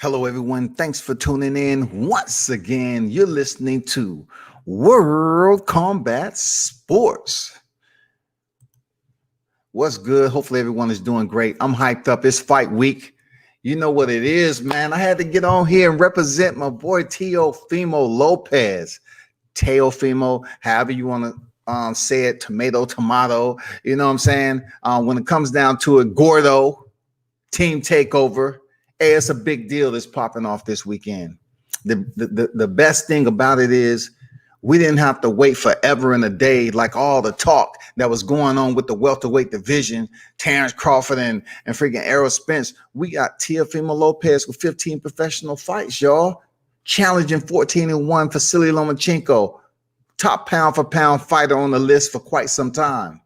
Hello, everyone. Thanks for tuning in. Once again, you're listening to World Combat Sports. What's good? Hopefully, everyone is doing great. I'm hyped up. It's fight week. You know what it is, man. I had to get on here and represent my boy Teofimo Lopez. Teofimo, however you want to say it, tomato. You know what I'm saying? When it comes down to it, Gordo, team takeover. Hey, it's a big deal that's popping off this weekend. The best thing about it is we didn't have to wait forever and a day like all the talk that was going on with the welterweight division, Terrence Crawford and freaking Errol Spence. We got Teofimo Lopez with 15 professional fights, y'all. Challenging 14-1 Vasily Lomachenko, top pound for pound fighter on the list for quite some time.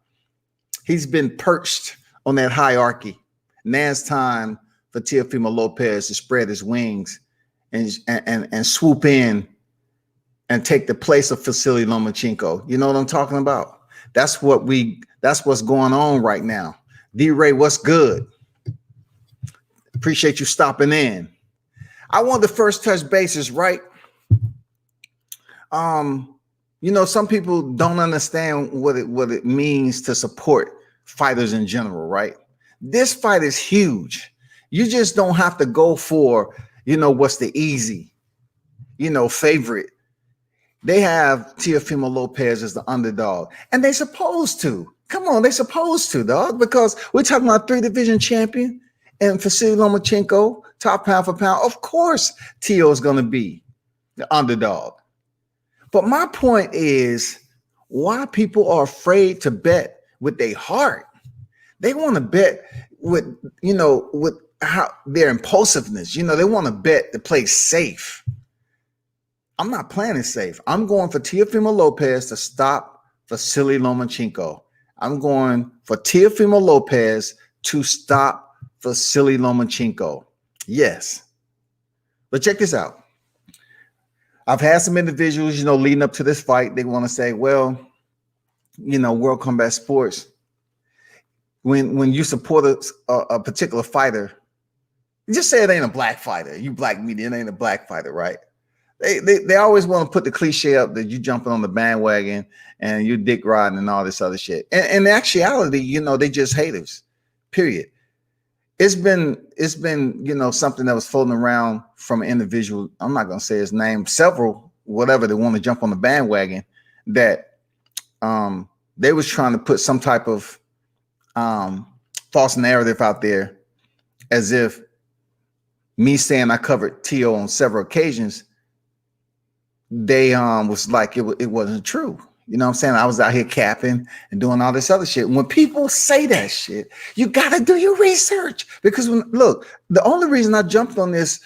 He's been perched on that hierarchy. Now it's time for Teofimo Lopez to spread his wings and swoop in and take the place of Vasily Lomachenko. You know what I'm talking about? That's what's going on right now. D-Ray, what's good? Appreciate you stopping in. I want to first touch bases, right? Some people don't understand what it means to support fighters in general, right? This fight is huge. You just don't have to go for, what's the easy, favorite. They have Teofimo Lopez as the underdog, and they're supposed to. Come on, they're supposed to, dog, because we're talking about 3-division champion and Vasily Lomachenko, top pound for pound. Of course, Teo is going to be the underdog. But my point is why people are afraid to bet with their heart. They want to bet with how their impulsiveness. They want to bet to play safe. I'm not playing it safe. I'm going for Teofimo Lopez to stop Vasily Lomachenko. I'm going for Teofimo Lopez to stop Vasily Lomachenko. Yes. But check this out. I've had some individuals, leading up to this fight. They want to say, well, World Combat Sports, when you support a particular fighter, just say it ain't a black fighter. You black media, it ain't a black fighter, right? They always want to put the cliche up that you jumping on the bandwagon and you dick riding and all this other shit. And in actuality, they just haters, period. It's been something that was floating around from an individual. I'm not going to say his name, several, whatever, they want to jump on the bandwagon that they was trying to put some type of false narrative out there as if me saying I covered Teo on several occasions, they was like it wasn't true. You know what I'm saying? I was out here capping and doing all this other shit. When people say that shit, you got to do your research. Because the only reason I jumped on this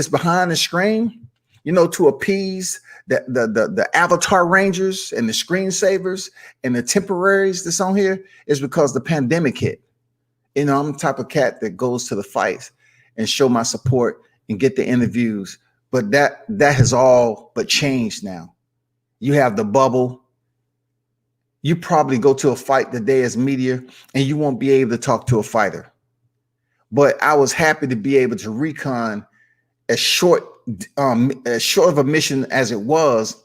behind the screen, to appease the avatar rangers and the screensavers and the temporaries that's on here is because the pandemic hit. I'm the type of cat that goes to the fights and show my support and get the interviews. But that has all but changed now. You have the bubble. You probably go to a fight today as media and you won't be able to talk to a fighter. But I was happy to be able to recon as short of a mission as it was.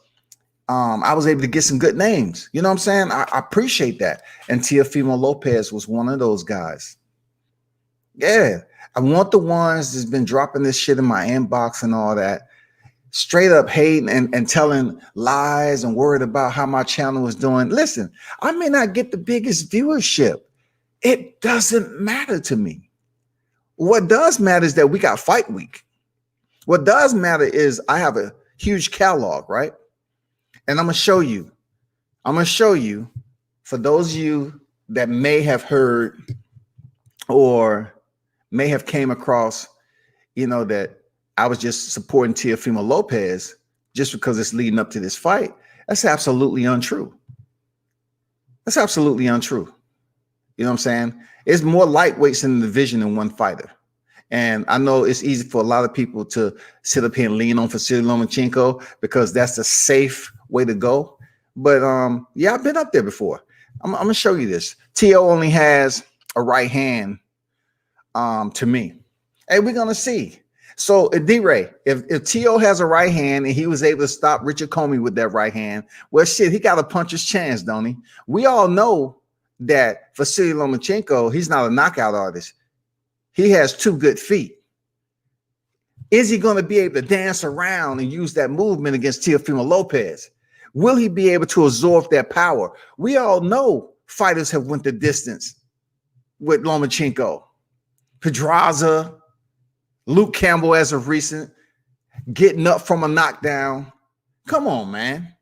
I was able to get some good names. You know what I'm saying? I appreciate that. And Teofimo Lopez was one of those guys. Yeah. I want the ones that's been dropping this shit in my inbox and all that, straight up hating and telling lies and worried about how my channel is doing. Listen, I may not get the biggest viewership. It doesn't matter to me. What does matter is that we got fight week. What does matter is I have a huge catalog, right? And I'm going to show you. For those of you that may have heard or may have came across, that I was just supporting Teofimo Lopez just because it's leading up to this fight. That's absolutely untrue. You know what I'm saying? It's more lightweights in the division than one fighter. And I know it's easy for a lot of people to sit up here and lean on Vasily Lomachenko because that's the safe way to go. But yeah, I've been up there before. I'm going to show you this. Teo only has a right hand to me. Hey, we're going to see. So D-Ray, if T.O. has a right hand and he was able to stop Richard Comey with that right hand, well, shit, he got to punch his chance, don't he? We all know that Vasily Lomachenko, he's not a knockout artist. He has 2 good feet. Is he going to be able to dance around and use that movement against Teofimo Lopez? Will he be able to absorb that power? We all know fighters have went the distance with Lomachenko. Pedraza, Luke Campbell as of recent, getting up from a knockdown. Come on, man.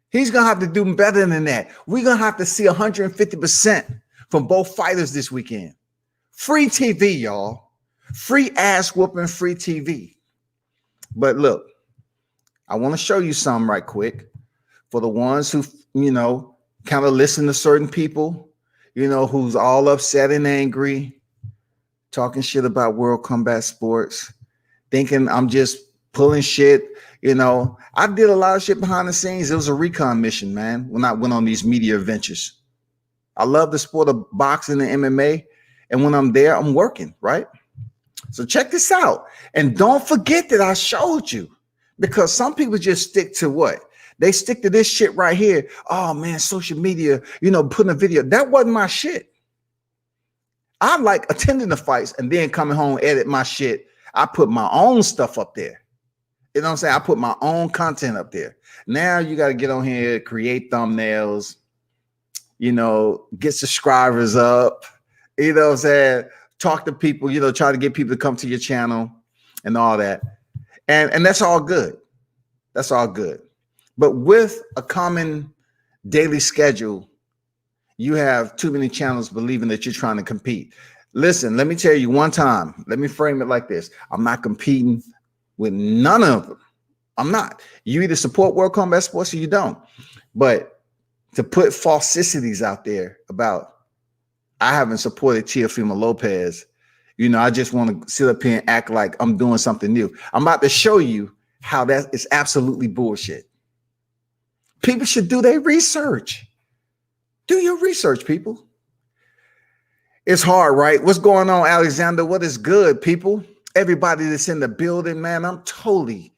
He's going to have to do better than that. We're going to have to see 150% from both fighters this weekend. Free TV, y'all. Free ass whooping, free TV. But look, I want to show you something right quick for the ones who, kind of listen to certain people, who's all upset and angry, talking shit about World Combat Sports, thinking I'm just pulling shit. I did a lot of shit behind the scenes. It was a recon mission, man, when I went on these media adventures. I love the sport of boxing and MMA. And when I'm there, I'm working, right? So check this out. And don't forget that I showed you, because some people just stick to what? They stick to this shit right here. Oh, man, social media, putting a video. That wasn't my shit. I like attending the fights and then coming home, edit my shit. I put my own stuff up there. You know what I'm saying? I put my own content up there. Now you got to get on here, create thumbnails, get subscribers up, you know what I'm saying? Talk to people, try to get people to come to your channel and all that. And that's all good. That's all good. But with a common daily schedule, you have too many channels believing that you're trying to compete. Listen, let me tell you one time. Let me frame it like this. I'm not competing with none of them. I'm not. You either support World Combat Sports or you don't. But to put falsicities out there about I haven't supported Teofimo Lopez, I just want to sit up here and act like I'm doing something new. I'm about to show you how that is absolutely bullshit. People should do their research. Do your research, people. It's hard, right? What's going on, Alexander? What is good, people? Everybody that's in the building, man, I'm turned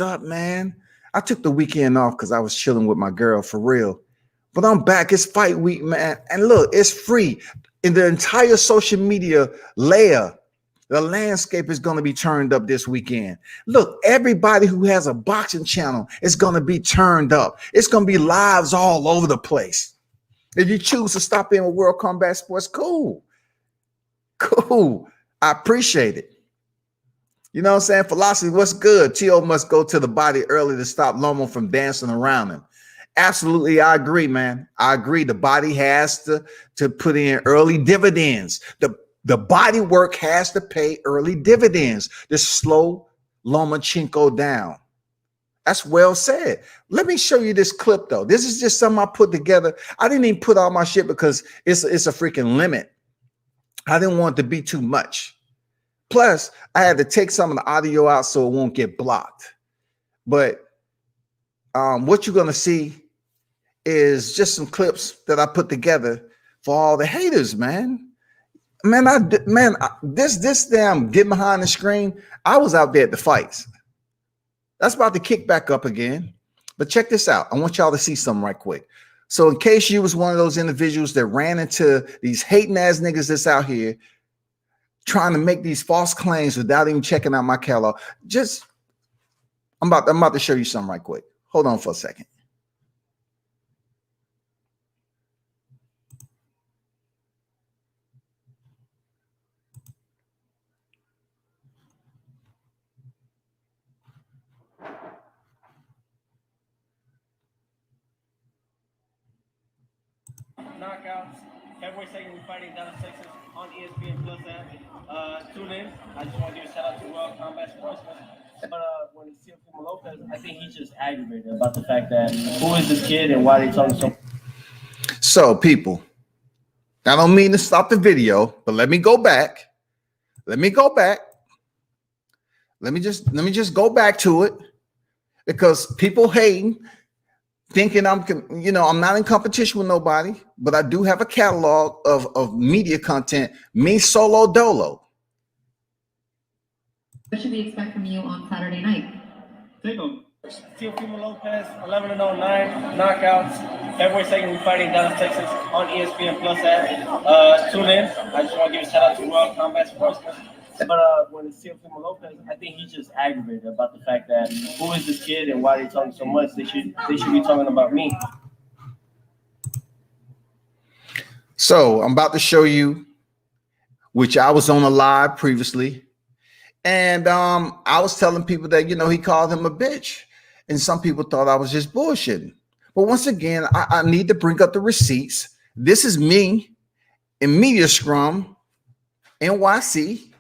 up, man. I took the weekend off because I was chilling with my girl, for real. But I'm back. It's fight week, man. And look, it's free. In the entire social media layer, the landscape is going to be turned up this weekend. Look, everybody who has a boxing channel is going to be turned up. It's going to be lives all over the place. If you choose to stop in with World Combat Sports, cool. Cool. I appreciate it. You know what I'm saying? Philosophy, what's good? T.O. must go to the body early to stop Lomo from dancing around him. Absolutely, I agree, man. I agree. The body has to put in early dividends. The body work has to pay early dividends to slow Lomachenko down. That's well said. Let me show you this clip, though. This is just something I put together. I didn't even put all my shit because it's a freaking limit. I didn't want it to be too much. Plus, I had to take some of the audio out so it won't get blocked. But what you're going to see is just some clips that I put together for all the haters, man. This damn get behind the screen. I was out there at the fights. That's about to kick back up again. But check this out. I want y'all to see something right quick. So in case you was one of those individuals that ran into these hating ass niggas that's out here trying to make these false claims without even checking out my catalog, I'm about to show you something right quick. Hold on for a second. Knockouts. Heavyweight segment fighting down in Texas on ESPN Plus app. Tune in. I just want to give a shout out to World Combat Sports. But when it's Teofimo Lopez, I think he's just aggravated about the fact that who is this kid and why they talking so. So, people, I don't mean to stop the video, but let me go back. Let me just go back to it, because people hating, thinking I'm not in competition with nobody, but I do have a catalog of media content, me solo dolo. What should we expect from you on Saturday night? Take them. Teofimo Lopez, 11-0, 9 knockouts. February 2nd, we're fighting Dallas, Texas on ESPN Plus app. Tune in. I just want to give a shout out to Royal Combat Sportsman. But when it's Teofimo Lopez, I think he's just aggravated about the fact that who is this kid and why are they talking so much? They should be talking about me. So I'm about to show you, which I was on a live previously. And I was telling people that, you know, he called him a bitch. And some people thought I was just bullshitting. But once again, I need to bring up the receipts. This is me in Media Scrum, NYC.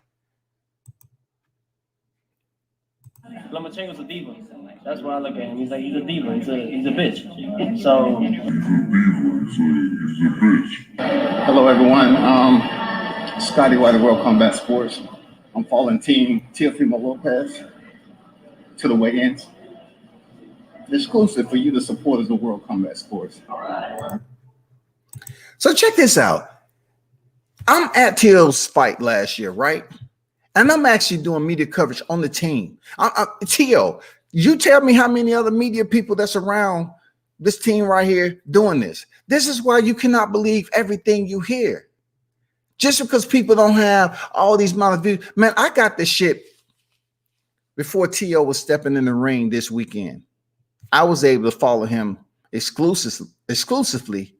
Lomachenko's a diva. That's why I look at him. He's a diva. He's a bitch. So. Hello, everyone. Scotty White of World Combat Sports. I'm following Team Teofimo Lopez to the weigh-ins. Exclusive for you, the supporters of World Combat Sports. All right. So check this out. I'm at Teo's fight last year, right? And I'm actually doing media coverage on the team. Teo, you tell me how many other media people that's around this team right here doing this. This is why you cannot believe everything you hear. Just because people don't have all these amount of views. Man, I got this shit before Teo was stepping in the ring this weekend. I was able to follow him exclusively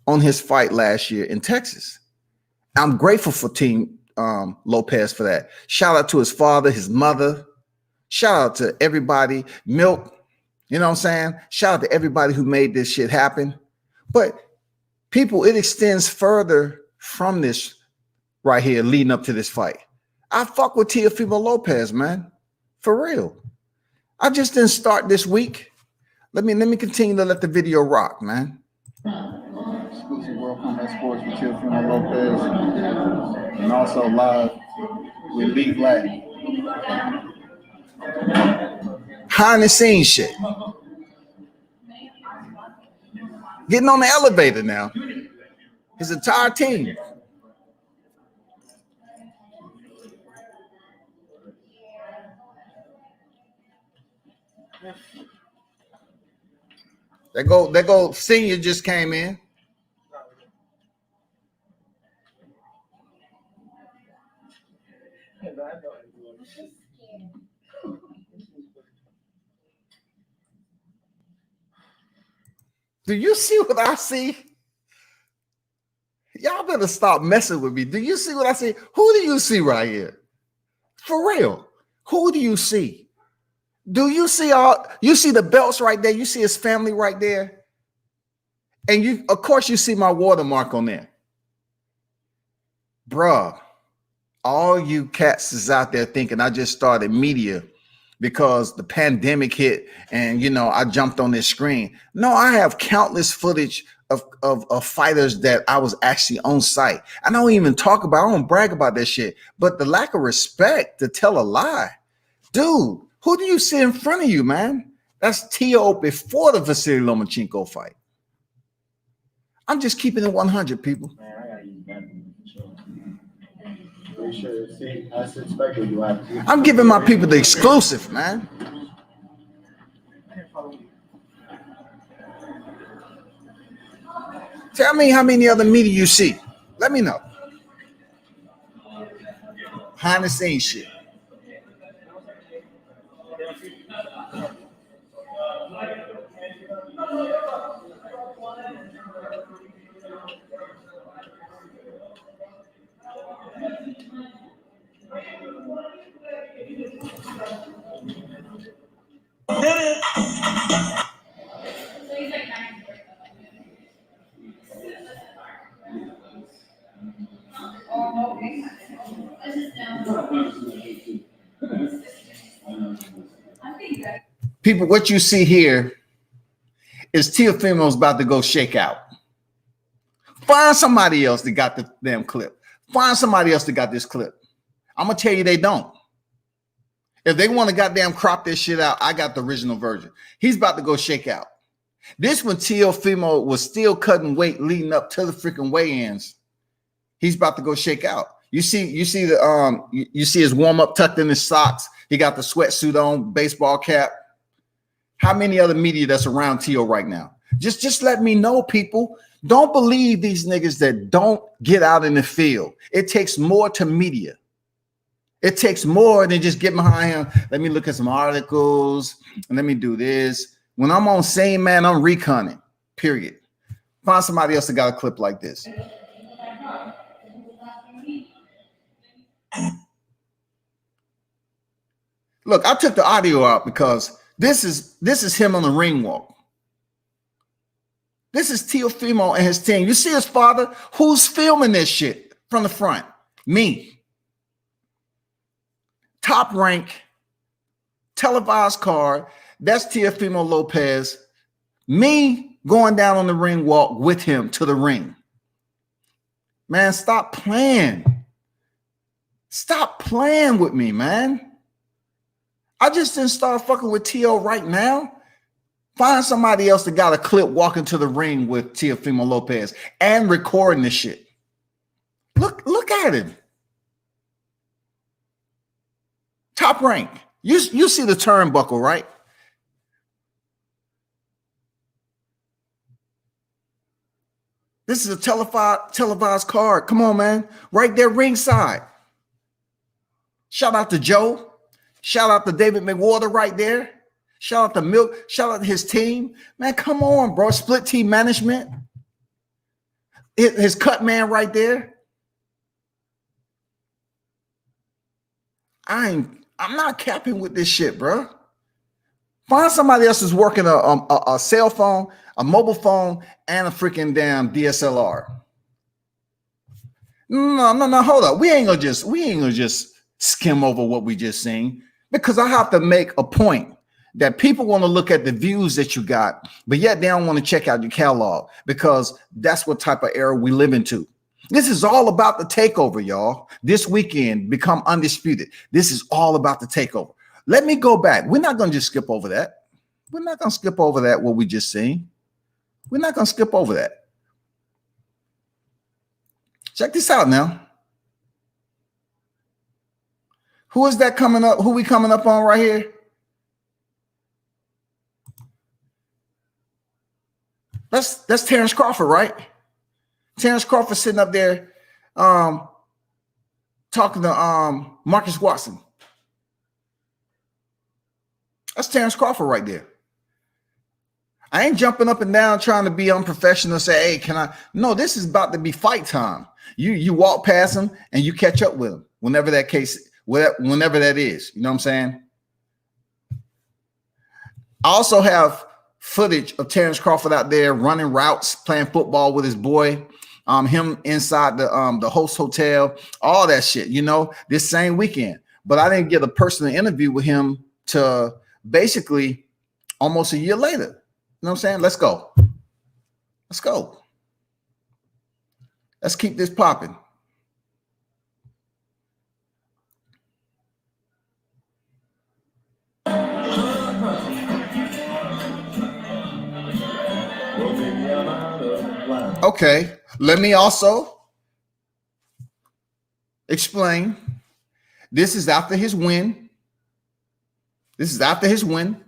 on his fight last year in Texas. I'm grateful for Team Lopez for that. Shout out to his father, his mother. Shout out to everybody. Milk, you know what I'm saying? Shout out to everybody who made this shit happen. But people, it extends further from this right here leading up to this fight. I fuck with Teofimo Lopez, man. For real. I just didn't start this week. Let me continue to let the video rock, man. Exclusive World Combat Sports with Teofimo Lopez, and also live with Lee Black. Behind the scenes shit. Getting on the elevator now. His entire team. There go senior just came in. Do you see what I see? Y'all better stop messing with me. Do you see what I see? Who do you see right here? For real. Who do you see? Do you see you see the belts right there? You see his family right there? And you, of course, you see my watermark on there. Bruh, all you cats is out there thinking I just started media because the pandemic hit and, you know, I jumped on this screen. No, I have countless footage of fighters that I was actually on site. I don't even talk about, I don't brag about that shit, but the lack of respect to tell a lie. Dude, who do you see in front of you, man? That's Teo before the Vasily Lomachenko fight. I'm just keeping it 100, people. Man, I gotta use that. Sure. See, as expected, you have to. I'm giving my people the exclusive, man. Tell me how many other media you see. Let me know. Behind the scenes shit. People, what you see here is Teofimo's about to go shake out. Find somebody else that got the damn clip. Find somebody else that got this clip. I'm going to tell you they don't. If they want to goddamn crop this shit out, I got the original version. He's about to go shake out. This when Teofimo was still cutting weight leading up to the freaking weigh-ins. He's about to go shake out. You see you see his warm up tucked in his socks. He got the sweatsuit on, baseball cap. How many other media that's around Tio right now? Just let me know, people. Don't believe these niggas that don't get out in the field. It takes more to media. It takes more than just getting behind him. Let me look at some articles and let me do this. When I'm on scene, man, I'm reconning. Period. Find somebody else that got a clip like this. Look, I took the audio out because this is him on the ring walk. This is Teofimo and his team. You see his father? Who's filming this shit from the front? Me. Top rank, televised card. That's Teofimo Lopez. Me going down on the ring walk with him to the ring. Man, stop playing. Stop playing with me, man. I just didn't start fucking with Tio right now. Find somebody else that got a clip walking to the ring with Teofimo Lopez and recording this shit. Look at him. Top rank. You see the turnbuckle, right? This is a televised card. Come on, man. Right there ringside. Shout out to Joe. Shout out to David McWater right there. Shout out to Milk. Shout out to his team. Man, come on, bro. Split team management. His cut man right there. I'm not capping with this shit, bro. Find somebody else who's working a cell phone, a mobile phone, and a freaking damn DSLR. No, hold up. We ain't gonna just skim over what we just seen, because I have to make a point that people want to look at the views that you got, but yet they don't want to check out your catalog, because that's what type of era we live into. This is all about the takeover, y'all. This weekend, become undisputed. This is all about the takeover. Let me go back. We're not going to just skip over that. We're not going to skip over that, what we just seen. We're not going to skip over that. Check this out now. Who is that coming up? Who we coming up on right here? That's Terrence Crawford, right? Terrence Crawford sitting up there talking to Marcus Watson. That's Terrence Crawford right there. I ain't jumping up and down trying to be unprofessional, say, hey, can I? No, this is about to be fight time. You walk past him and you catch up with him whenever that case, whenever that is. You know what I'm saying? I also have footage of Terrence Crawford out there running routes, playing football with his boy, him inside the host hotel, all that shit, you know, this same weekend. But I didn't get a personal interview with him to basically almost a year later. You know what I'm saying? Let's go. Let's go. Let's keep this popping. Okay, let me also explain. This is after his win. This is after his win.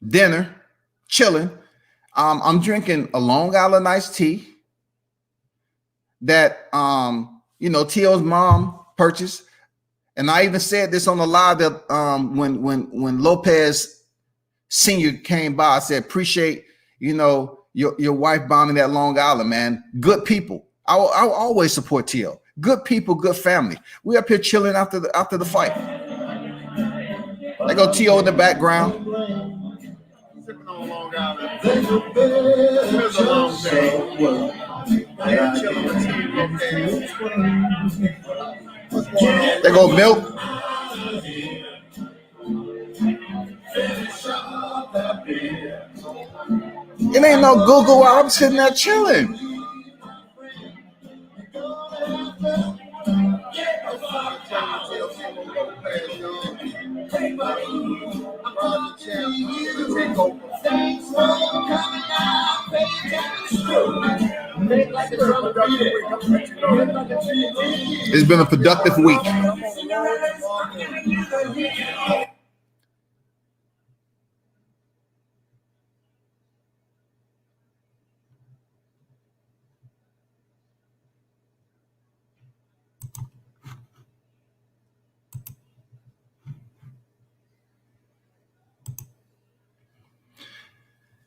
Dinner, chilling. I'm drinking a Long Island iced tea that Tio's mom purchased, and I even said this on the live that when Lopez Senior came by, I said, appreciate your wife buying that Long Island, man. Good people. I'll always support Tio. Good people, good family. We up here chilling after the fight. They go Tio in the background. Sipping on Long Island. It's a long day. I am chilling with Lopez. They go Milk. It ain't no Google while I'm sitting there chilling. It's been a productive week.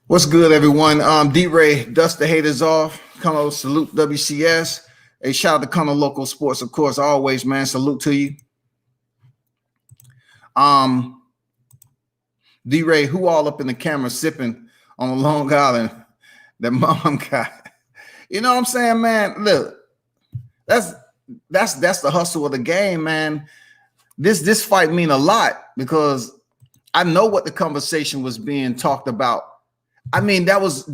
What's good, everyone? D-Ray, dust the haters off. Colonel, salute WCS. A shout out to Colonel Local Sports, of course, always, man. Salute to you. D-Ray, who all up in the camera sipping on a Long Island that mom got? You know what I'm saying, man? Look, that's the hustle of the game, man. This fight mean a lot because I know what the conversation was being talked about. I mean, that was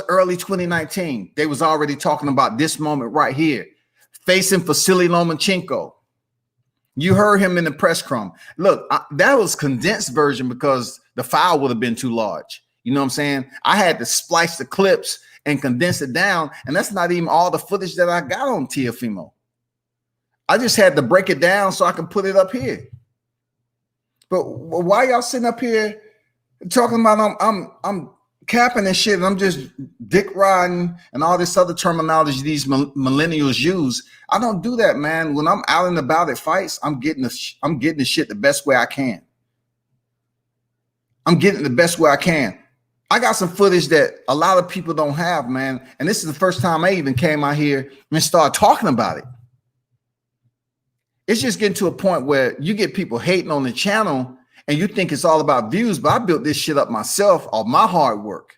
early 2019. They was already talking about this moment right here, facing Vasily Lomachenko. You heard him in the press scrum. Look, that was condensed version because the file would have been too large. You know what I'm saying? I had to splice the clips and condense it down, and that's not even all the footage that I got on Teofimo. I just had to break it down so I can put it up here. But why y'all sitting up here talking about I'm capping and shit, and I'm just dick riding and all this other terminology these millennials use? I don't do that, man. When I'm out and about at fights, I'm getting the shit the best way I can. I'm getting the best way I can. I got some footage that a lot of people don't have, man. And this is the first time I even came out here and started talking about it. It's just getting to a point where you get people hating on the channel and you think it's all about views, but I built this shit up myself off my hard work.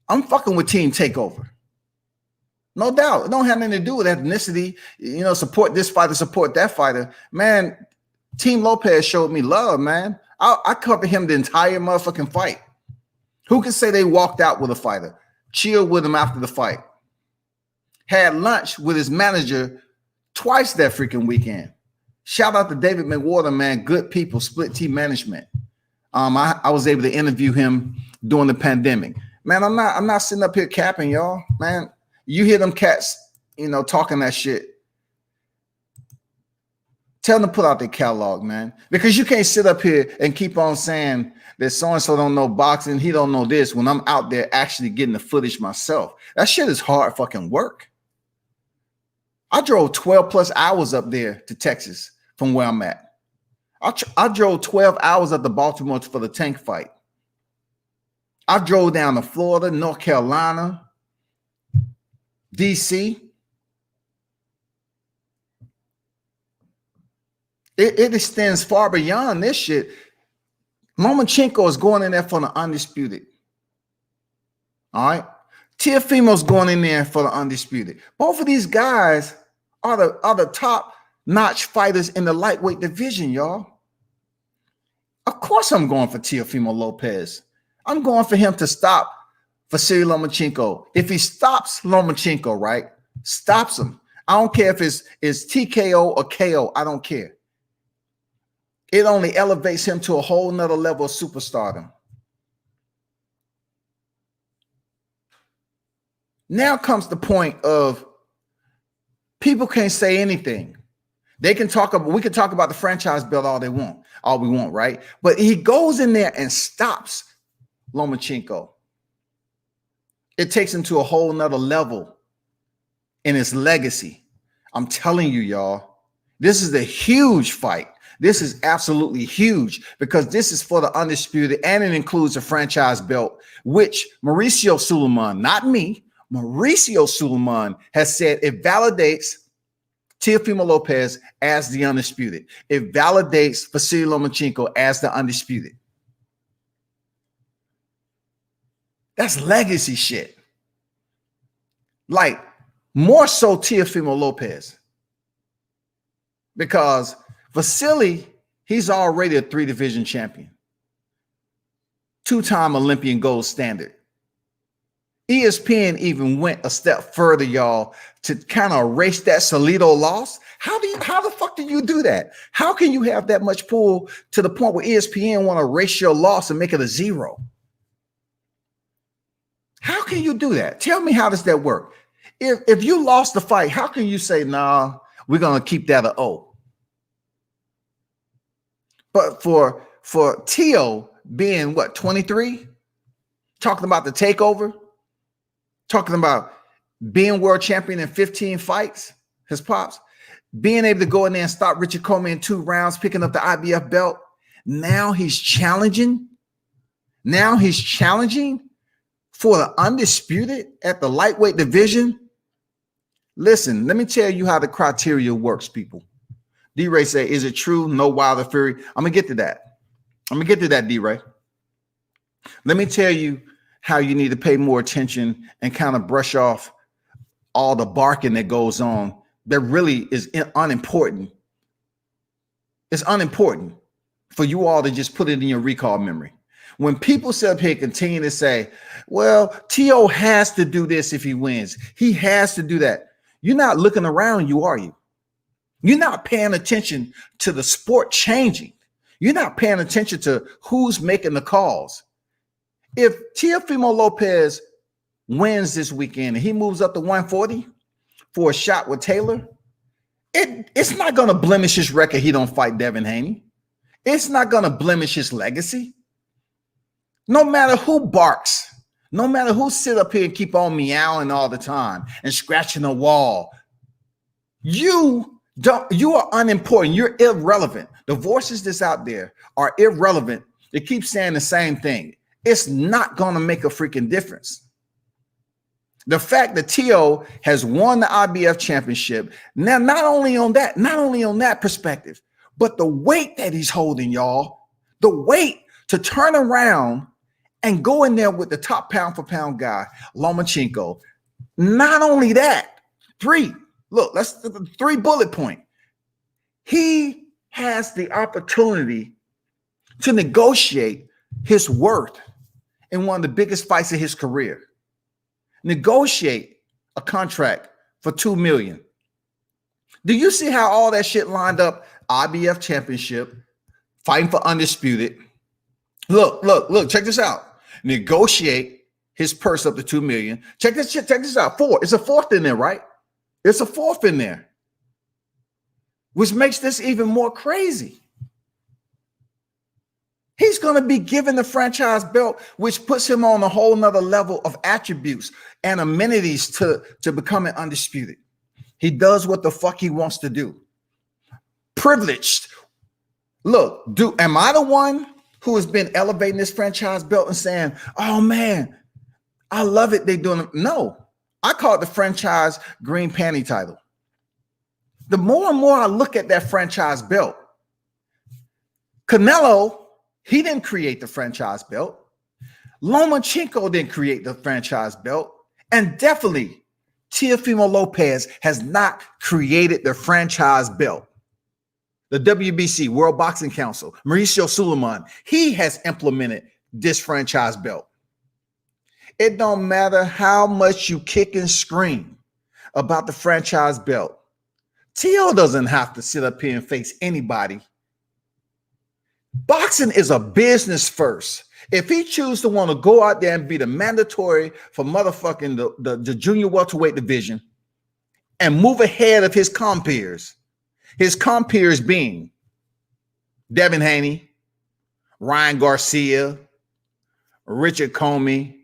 I'm fucking with Team Takeover. No doubt. It don't have anything to do with ethnicity. You know, support this fighter, support that fighter. Man, Team Lopez showed me love, man. I covered him the entire motherfucking fight. Who can say they walked out with a fighter? Chilled with him after the fight. Had lunch with his manager twice that freaking weekend. Shout out to David McWhorter, man. Good people, split team management. I was able to interview him during the pandemic. Man, I'm not sitting up here capping, y'all. Man, you hear them cats, you know, talking that shit. Tell them to put out their catalog, man. Because you can't sit up here and keep on saying that so-and-so don't know boxing, he don't know this, when I'm out there actually getting the footage myself. That shit is hard fucking work. I drove 12 plus hours up there to Texas from where I'm at. I drove 12 hours up to Baltimore for the Tank fight. I drove down to Florida, North Carolina, DC. It extends far beyond this shit. Lomachenko is going in there for the undisputed. All right. Teofimo's going in there for the undisputed. Both of these guys are the top-notch fighters in the lightweight division, y'all. Of course I'm going for Teofimo Lopez. I'm going for him to stop Vasily Lomachenko. If he stops Lomachenko, right, stops him. I don't care if it's TKO or KO. I don't care. It only elevates him to a whole nother level of superstardom. Now comes the point of people can't say anything. They can talk about, we can talk about the franchise belt all we want, right? But he goes in there and stops Lomachenko. It takes him to a whole nother level in his legacy. I'm telling you, y'all, this is a huge fight. This is absolutely huge because this is for the undisputed and it includes a franchise belt, which Mauricio Suleiman, not me, Mauricio Suleiman has said it validates Teofimo Lopez as the undisputed. It validates Vasily Lomachenko as the undisputed. That's legacy shit. Like, more so Teofimo Lopez. Because Vasily, he's already a 3-division champion. 2-time Olympian gold standard. ESPN even went a step further, y'all, to kind of erase that Salido loss. How the fuck do you do that? How can you have that much pull to the point where ESPN want to erase your loss and make it a 0? How can you do that? Tell me, how does that work? If you lost the fight, how can you say, nah, we're gonna keep that a O? But for Teo being what, 23, talking about the takeover, talking about being world champion in 15 fights, his pops, being able to go in there and stop Richard Coleman in 2 rounds, picking up the IBF belt. Now he's challenging. Now he's challenging for the undisputed at the lightweight division. Listen, let me tell you how the criteria works, people. D-Ray said, is it true? No Wilder Fury. I'm going to get to that. D-Ray. Let me tell you how you need to pay more attention and kind of brush off all the barking that goes on that really is unimportant. It's unimportant for you all to just put it in your recall memory. When people sit up here continue to say, well, Teo has to do this if he wins. He has to do that. You're not looking around you, are you? You're not paying attention to the sport changing. You're not paying attention to who's making the calls. If Teofimo Lopez wins this weekend and he moves up to 140 for a shot with Taylor, it's not going to blemish his record. He don't fight Devin Haney. It's not going to blemish his legacy. No matter who barks, no matter who sit up here and keep on meowing all the time and scratching the wall, you are unimportant. You're irrelevant. The voices that's out there are irrelevant. They keep saying the same thing. It's not going to make a freaking difference. The fact that Teo has won the IBF championship, now not only on that perspective, but the weight that he's holding, y'all, the weight to turn around and go in there with the top pound for pound guy, Lomachenko. Not only that, that's the 3 bullet point. He has the opportunity to negotiate his worth in one of the biggest fights of his career. Negotiate a contract for $2 million. Do you see how all that shit lined up? IBF championship, fighting for undisputed. Look, check this out. Negotiate his purse up to $2 million. Check this out. 4. It's a 4th in there, right? It's a 4th in there, which makes this even more crazy. He's going to be given the franchise belt, which puts him on a whole nother level of attributes and amenities to becoming undisputed. He does what the fuck he wants to do. Privileged. Look, am I the one who has been elevating this franchise belt and saying, oh man, I love it, they doing it? No, I call it the franchise green panty title. The more and more I look at that franchise belt, Canelo, he didn't create the franchise belt. Lomachenko didn't create the franchise belt. And definitely, Teofimo Lopez has not created the franchise belt. The WBC, World Boxing Council, Mauricio Suleiman, he has implemented this franchise belt. It don't matter how much you kick and scream about the franchise belt. Teo doesn't have to sit up here and face anybody. Boxing is a business first. If he chooses to want to go out there and be the mandatory for motherfucking the junior welterweight division and move ahead of his compeers being Devin Haney, Ryan Garcia, Richard Comey,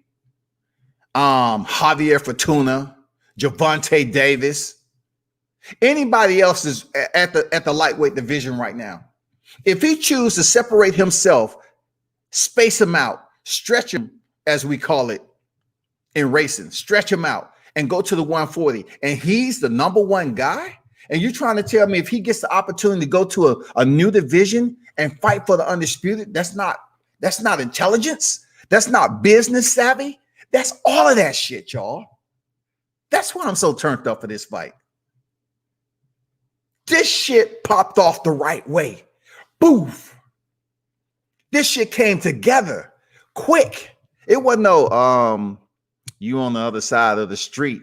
Javier Fortuna, Gervonta Davis, anybody else is at the lightweight division right now. If he chooses to separate himself, space him out, stretch him, as we call it in racing, stretch him out and go to the 140, and he's the number 1 guy, and you're trying to tell me if he gets the opportunity to go to a new division and fight for the undisputed, that's not intelligence, that's not business savvy, that's all of that shit, y'all. That's why I'm so turned up for this fight. This shit popped off the right way. Boof. This shit came together quick. It wasn't no you on the other side of the street.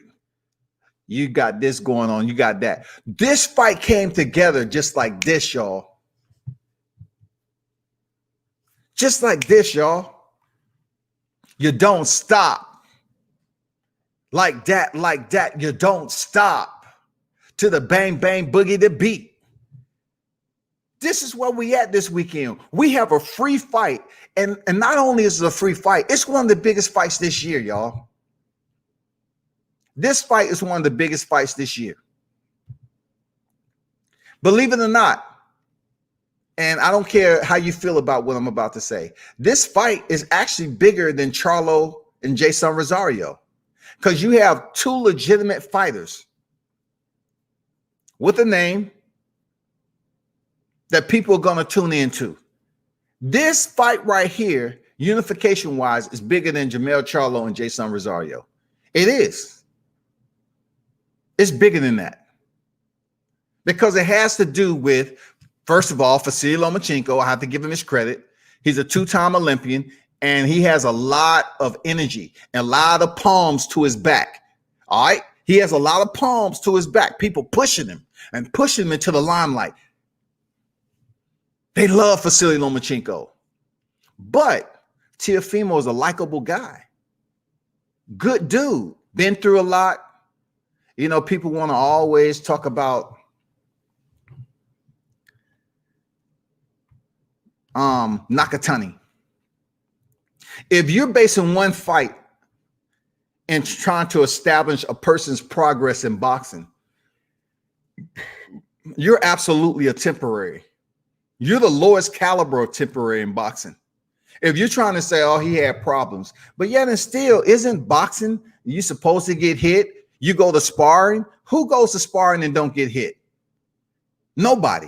You got this going on, you got that. This fight came together just like this, y'all. Just like this, y'all. You don't stop Like that, you don't stop. To the bang, bang, boogie, the beat. This is where we at this weekend. We have a free fight. And not only is it a free fight, it's one of the biggest fights this year, y'all. This fight is one of the biggest fights this year. Believe it or not, and I don't care how you feel about what I'm about to say, this fight is actually bigger than Charlo and Jason Rosario, because you have two legitimate fighters with a name that people are going to tune into. This fight right here, unification-wise, is bigger than Jermell Charlo and Jason Rosario. It is. It's bigger than that. Because it has to do with, first of all, Vasily Lomachenko. I have to give him his credit. He's a two-time Olympian, and he has a lot of energy and a lot of palms to his back. All right? He has a lot of palms to his back. People pushing him and pushing him into the limelight. They love Vasily Lomachenko. But Teofimo is a likable guy. Good dude. Been through a lot. You know, people want to always talk about Nakatani. If you're basing one fight and trying to establish a person's progress in boxing, you're absolutely a temporary. You're the lowest caliber of temporary in boxing. If you're trying to say, oh, he had problems, but yet and still, isn't boxing, you supposed to get hit? You go to sparring. Who goes to sparring and don't get hit? Nobody.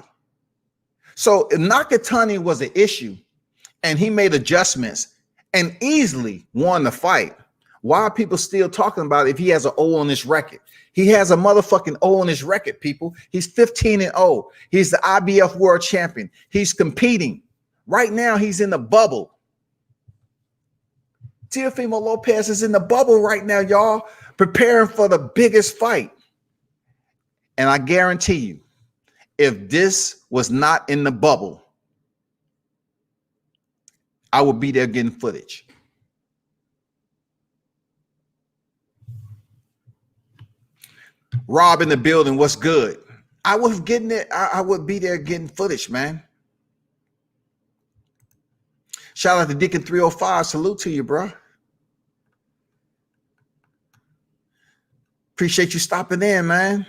So if Nakatani was an issue and he made adjustments and easily won the fight, why are people still talking about it if he has an O on his record? He has a motherfucking O on his record, people. He's 15-0. He's the IBF world champion. He's competing. Right now, he's in the bubble. Teofimo Lopez is in the bubble right now, y'all, preparing for the biggest fight. And I guarantee you, if this was not in the bubble, I would be there getting footage. Rob in the building, what's good? I was getting it. I would be there getting footage, man. Shout out to Deacon 305. Salute to you, bro. Appreciate you stopping in, man.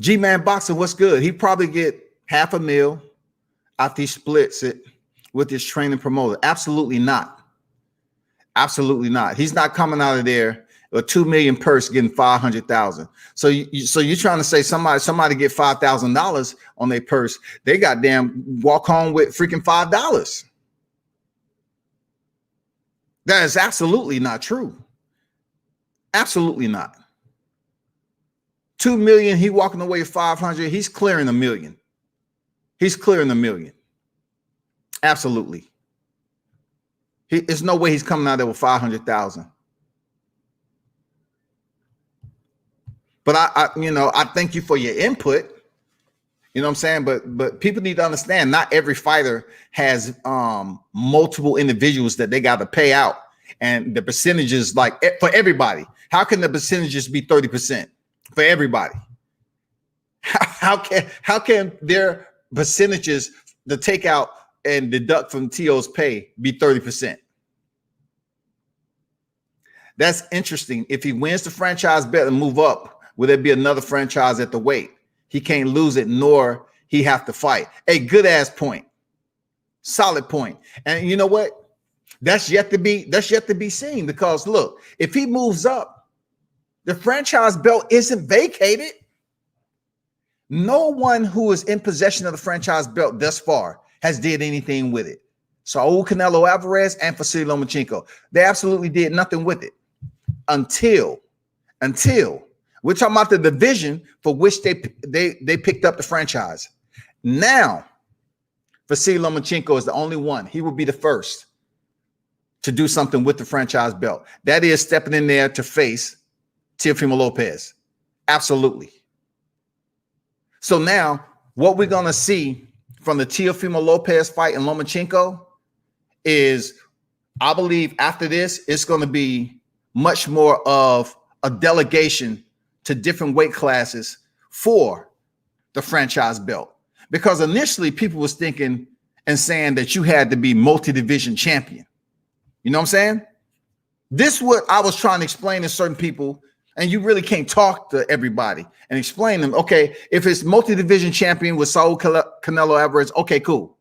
G-Man Boxing, what's good? He probably get $500,000 after he splits it with his training promoter. Absolutely not. Absolutely not. He's not coming out of there with $2 million purse getting $500,000. So you're trying to say somebody get $5,000 on their purse, they goddamn walk home with freaking $5. That is absolutely not true. Absolutely not. 2 million, he walking away with 500. He's clearing $1 million. He's clearing $1 million. Absolutely. There's no way he's coming out there with 500,000. But I thank you for your input. You know what I'm saying? But people need to understand, not every fighter has multiple individuals that they got to pay out. And the percentages, like for everybody, how can the percentages be 30% for everybody? How can their percentages, the takeout and deduct from TO's pay, be 30%? That's interesting. If he wins the franchise bet and move up, will there be another franchise at the weight? He can't lose it, nor he have to fight. A good ass point, solid point. And you know what? That's yet to be seen, because look, if he moves up, the franchise belt isn't vacated. No one who is in possession of the franchise belt thus far has did anything with it. Saul Canelo Alvarez and Vasily Lomachenko, they absolutely did nothing with it until we're talking about the division for which they picked up the franchise. Now, Vasily Lomachenko is the only one. He will be the first to do something with the franchise belt. That is stepping in there to face Teofimo Lopez. Absolutely. So now, what we're going to see from the Teofimo Lopez fight and Lomachenko is, I believe after this, it's going to be much more of a delegation to different weight classes for the franchise belt. Because initially people was thinking and saying that you had to be multi-division champion. You know what I'm saying? This is what I was trying to explain to certain people, and you really can't talk to everybody and explain them. Okay, if it's multi-division champion with Saul Canelo Alvarez, okay, cool.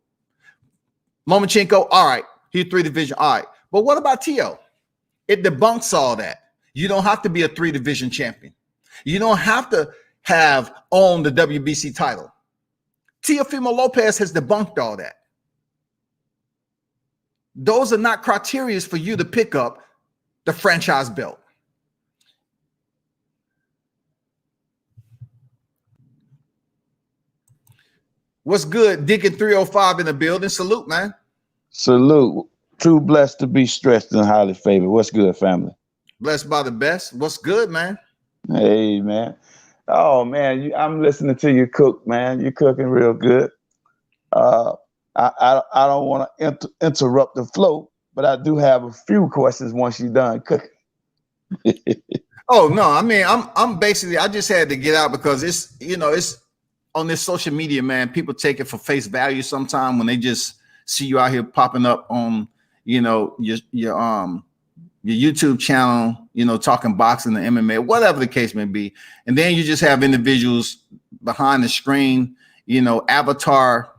Lomachenko, all right, he's 3-division, all right. But what about Teo? It debunks all that. You don't have to be a 3-division champion. You don't have to have owned the WBC title. Teofimo Lopez has debunked all that. Those are not criteria for you to pick up the franchise belt. What's good? Deacon 305 in the building. Salute, man. Salute. True blessed to be stretched and highly favored. What's good, family? Blessed by the best. What's good, man? Hey, man. Oh, man, I'm listening to you cook, man. You're cooking real good. I don't want to interrupt the flow, but I do have a few questions once you're done cooking. Oh, no. I mean, I'm basically, I just had to get out because it's, you know, it's on this social media, man. People take it for face value sometime when they just see you out here popping up on, you know, your YouTube channel, you know, talking boxing and MMA, whatever the case may be. And then you just have individuals behind the screen, you know, avatar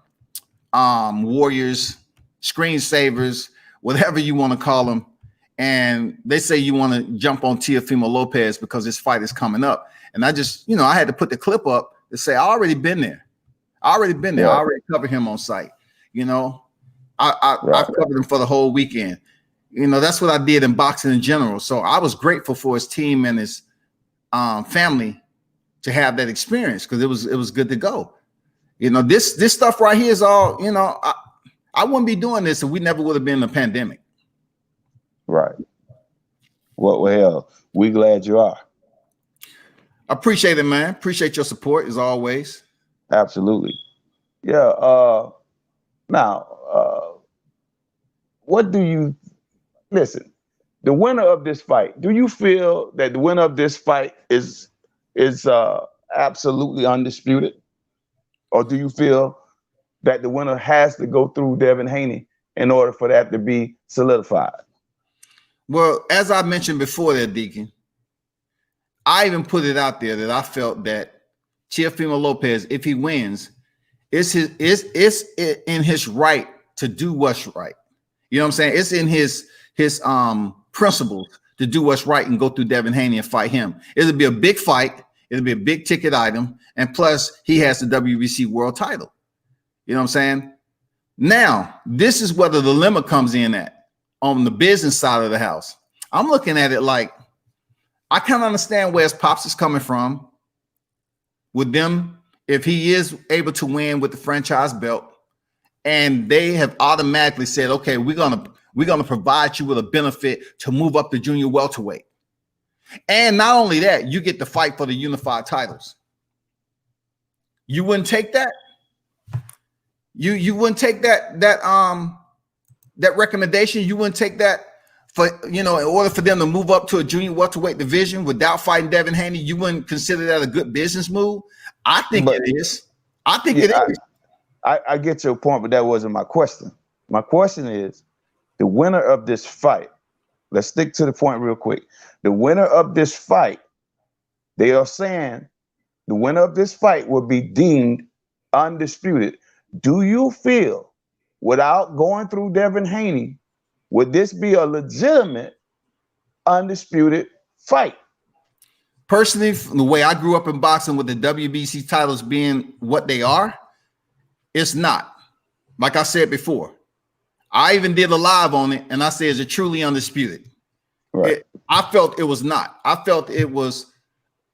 warriors, screensavers, whatever you want to call them. And they say you want to jump on Teofimo Lopez because this fight is coming up. And I just, you know, I had to put the clip up to say, I already been there. I already covered him on site. You know, I covered him for the whole weekend. You know, that's what I did in boxing in general. So I was grateful for his team and his family to have that experience because it was good to go. You know, this stuff right here is all, you know, I wouldn't be doing this if we never would have been in a pandemic. Right. Well, we glad you are. Appreciate it, man. Appreciate your support as always. Absolutely. Yeah. Now, what do you listen? The winner of this fight, do you feel that the winner of this fight is absolutely undisputed? Or do you feel that the winner has to go through Devin Haney in order for that to be solidified? Well, as I mentioned before there, Deacon, I even put it out there that I felt that Teofimo Lopez, if he wins, it's in his right to do what's right. You know what I'm saying? It's in his principles to do what's right and go through Devin Haney and fight him. It'll be a big fight. It'll be a big ticket item. And plus, he has the WBC world title. You know what I'm saying? Now, this is where the dilemma comes in at on the business side of the house. I'm looking at it like, I can't understand where his pops is coming from with them if he is able to win with the franchise belt, and they have automatically said, okay, we're gonna provide you with a benefit to move up to junior welterweight. And not only that, you get to fight for the unified titles. You wouldn't take that? You wouldn't take that recommendation? You wouldn't take that for, you know, in order for them to move up to a junior welterweight division without fighting Devin Haney? You wouldn't consider that a good business move? I think it is. I think it is. I get your point, but that wasn't my question. My question is, the winner of this fight, let's stick to the point real quick. The winner of this fight, they are saying the winner of this fight will be deemed undisputed. Do you feel, without going through Devin Haney, would this be a legitimate undisputed fight? Personally, from the way I grew up in boxing with the WBC titles being what they are, it's not. Like I said before, I even did a live on it, and I said, is it truly undisputed? Right. I felt it was not. I felt it was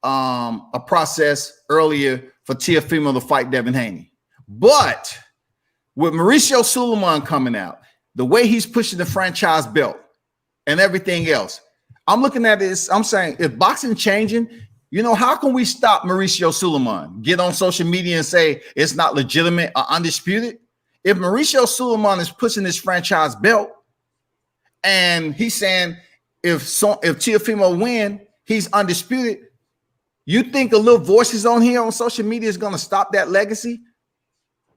a process earlier for Teofimo to fight Devin Haney. But with Mauricio Suleiman coming out, the way he's pushing the franchise belt and everything else, I'm looking at this, I'm saying, if boxing changing, You know, how can we stop Mauricio Suleiman? Get on social media and say it's not legitimate or undisputed? If Mauricio Suleiman is pushing this franchise belt and he's saying if Teofimo win, he's undisputed, you think a little voices on here on social media is going to stop that legacy?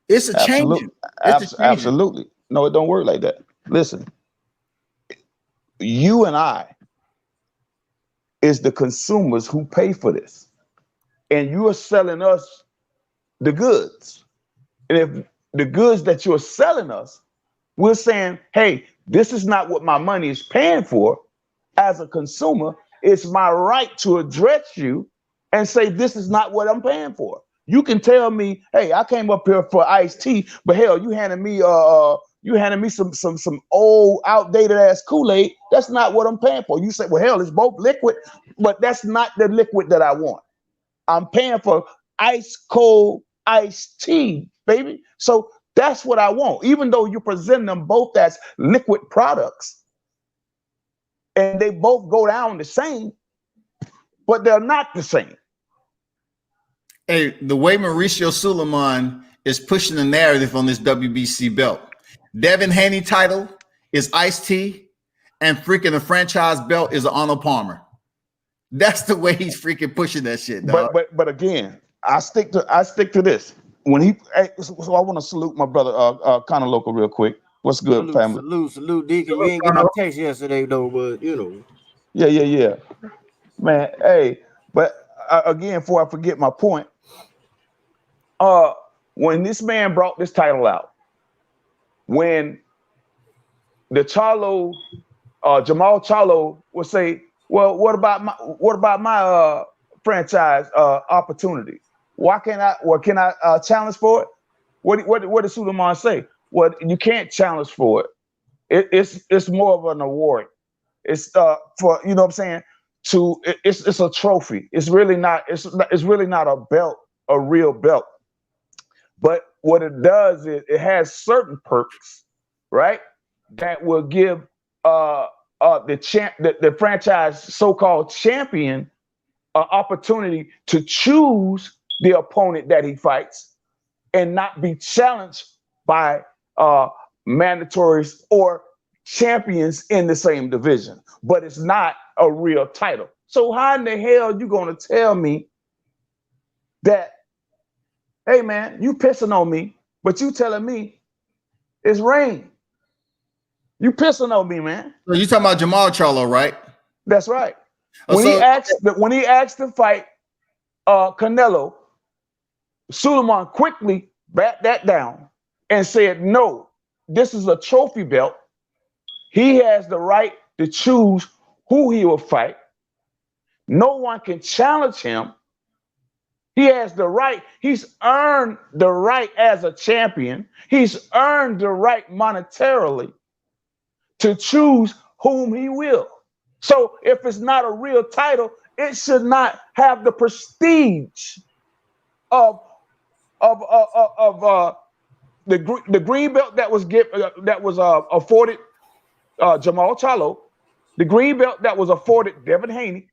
It's a change. Absolutely. No, it don't work like that. Listen, you and I is the consumers who pay for this. And you are selling us the goods. And if the goods that you're selling us, we're saying, hey, this is not what my money is paying for. As a consumer, it's my right to address you and say, this is not what I'm paying for. You can tell me, hey, I came up here for iced tea, but hell, you handed me some old outdated ass Kool-Aid. That's not what I'm paying for. You say, well, hell, it's both liquid, but that's not the liquid that I want. I'm paying for ice cold iced tea, baby. So that's what I want. Even though you present them both as liquid products and they both go down the same, but they're not the same. Hey, the way Mauricio Suleiman is pushing the narrative on this WBC belt, Devin Haney title is iced tea, and freaking the franchise belt is an Arnold Palmer. That's the way he's freaking pushing that shit, dog. But again, I stick to this. When so I want to salute my brother Connor Local real quick. What's good, family? Salute, Deacon. We ain't get no text yesterday though, but you know. Yeah. Man, hey, but again, before I forget my point, when this man brought this title out, when the Charlo, Jamal Charlo would say, well, what about my franchise opportunity? Why can't I challenge for it? What did Suleiman say? Well, you can't challenge for it. It's more of an award. It's for, you know what I'm saying? It's a trophy. It's really not a belt, a real belt. But what it does is it has certain perks, right? That will give the franchise so-called champion an opportunity to choose the opponent that he fights and not be challenged by mandatories or champions in the same division. But it's not a real title. So how in the hell are you going to tell me that, hey man, you pissing on me, but you telling me it's rain? You pissing on me, man. So you talking about Jamal Charlo, right? That's right. When he asked to fight Canelo, Suleiman quickly backed that down and said, no, this is a trophy belt. He has the right to choose who he will fight. No one can challenge him. He has the right. He's earned the right as a champion. He's earned the right monetarily to choose whom he will. So if it's not a real title, it should not have the prestige of the green belt that was afforded Jamal Charlo, the green belt that was afforded Devin Haney.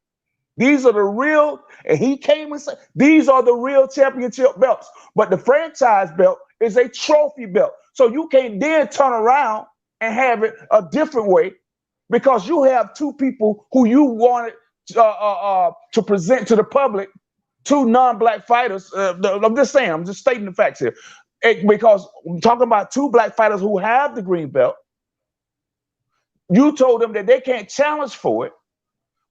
These are the real, and he came and said, these are the real championship belts. But the franchise belt is a trophy belt. So you can't then turn around and have it a different way, because you have two people who you wanted to present to the public, two non-black fighters. I'm just saying, I'm just stating the facts here. Because I'm talking about two black fighters who have the green belt. You told them that they can't challenge for it,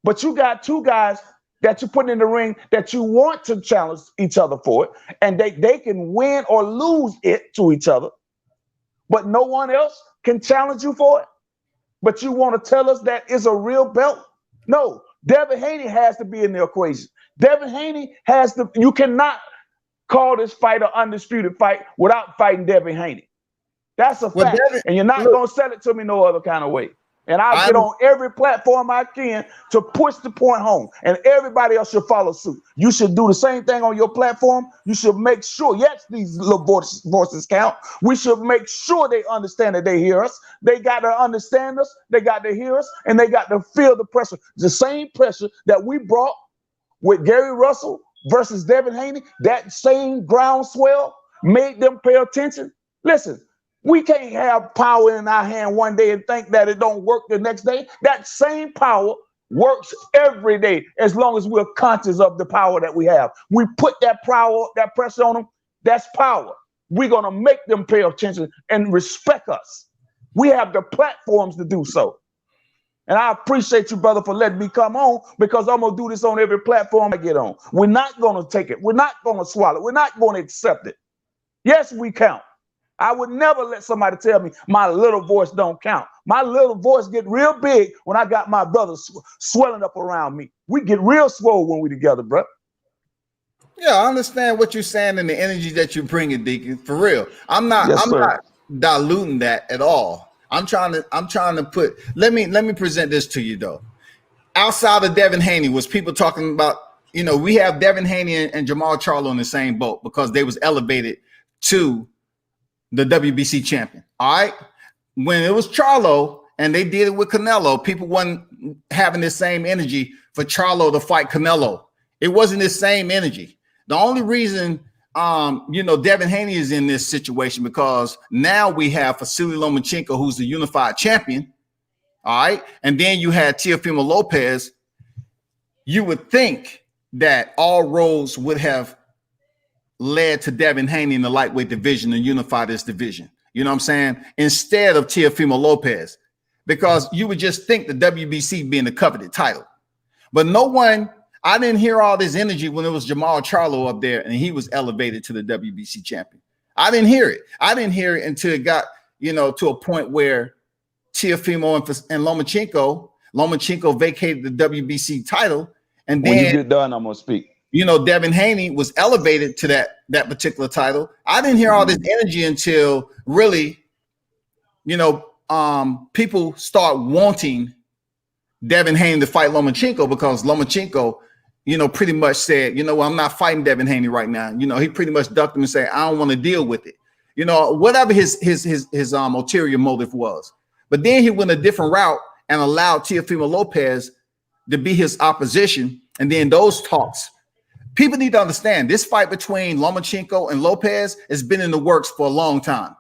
but you got two guys that you put in the ring that you want to challenge each other for it, and they can win or lose it to each other, but no one else can challenge you for it. But you want to tell us that it's a real belt? No, Devin Haney has to be in the equation. Devin Haney has to, you cannot call this fight an undisputed fight without fighting Devin Haney. That's a fact. And you're not going to sell it to me no other kind of way. And I'll get on every platform I can to push the point home. And everybody else should follow suit. You should do the same thing on your platform. You should make sure, yes, these little voices count. We should make sure they understand that they hear us. They got to understand us. They got to hear us. And they got to feel the pressure. The same pressure that we brought with Gary Russell versus Devin Haney, that same groundswell made them pay attention. Listen, we can't have power in our hand one day and think that it don't work the next day. That same power works every day as long as we're conscious of the power that we have. We put that power, that pressure on them, that's power. We're going to make them pay attention and respect us. We have the platforms to do so. And I appreciate you, brother, for letting me come on, because I'm going to do this on every platform I get on. We're not going to take it. We're not going to swallow it. We're not going to accept it. Yes, we count. I would never let somebody tell me my little voice don't count. My little voice get real big when I got my brothers swelling up around me. We get real swole when we together, bro. Yeah, I understand what you're saying and the energy that you're bringing, Deacon. For real, I'm not diluting that at all. I'm trying to put. Let me present this to you though. Outside of Devin Haney, was people talking about? We have Devin Haney and Jamal Charlo in the same boat because they was elevated to the WBC champion. All right. When it was Charlo and they did it with Canelo, people wasn't having the same energy for Charlo to fight Canelo. It wasn't the same energy. The only reason, Devin Haney is in this situation because now we have Vasily Lomachenko, who's the unified champion. All right. And then you had Teofimo Lopez. You would think that all roads would have led to Devin Haney in the lightweight division and unify this division. You know what I'm saying? Instead of Teofimo Lopez, because you would just think the WBC being the coveted title. But I didn't hear all this energy when it was Jamal Charlo up there and he was elevated to the WBC champion. I didn't hear it. I didn't hear it until it got, to a point where Teofimo and Lomachenko vacated the WBC title. And then when you get done, I'm going to speak. Devin Haney was elevated to that particular title. I didn't hear all this energy until really, people start wanting Devin Haney to fight Lomachenko because Lomachenko, pretty much said, I'm not fighting Devin Haney right now. He pretty much ducked him and said, I don't want to deal with it. Whatever his ulterior motive was. But then he went a different route and allowed Teofimo Lopez to be his opposition. And then those talks. People need to understand this fight between Lomachenko and Lopez has been in the works for a long time.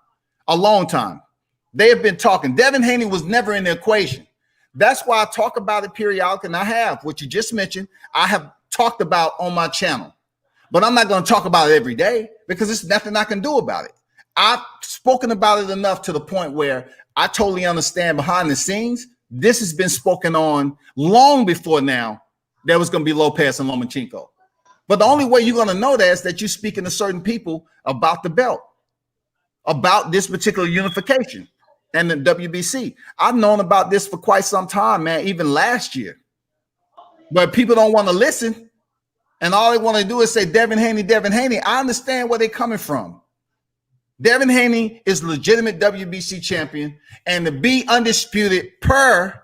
A long time. They have been talking. Devin Haney was never in the equation. That's why I talk about it periodically, and I have, what you just mentioned, I have talked about on my channel. But I'm not going to talk about it every day because there's nothing I can do about it. I've spoken about it enough to the point where I totally understand behind the scenes. This has been spoken on long before now there was going to be Lopez and Lomachenko. But the only way you're going to know that is that you're speaking to certain people about the belt, about this particular unification and the WBC. I've known about this for quite some time, man, even last year. But people don't want to listen. And all they want to do is say, Devin Haney, Devin Haney. I understand where they're coming from. Devin Haney is legitimate WBC champion. And to be undisputed per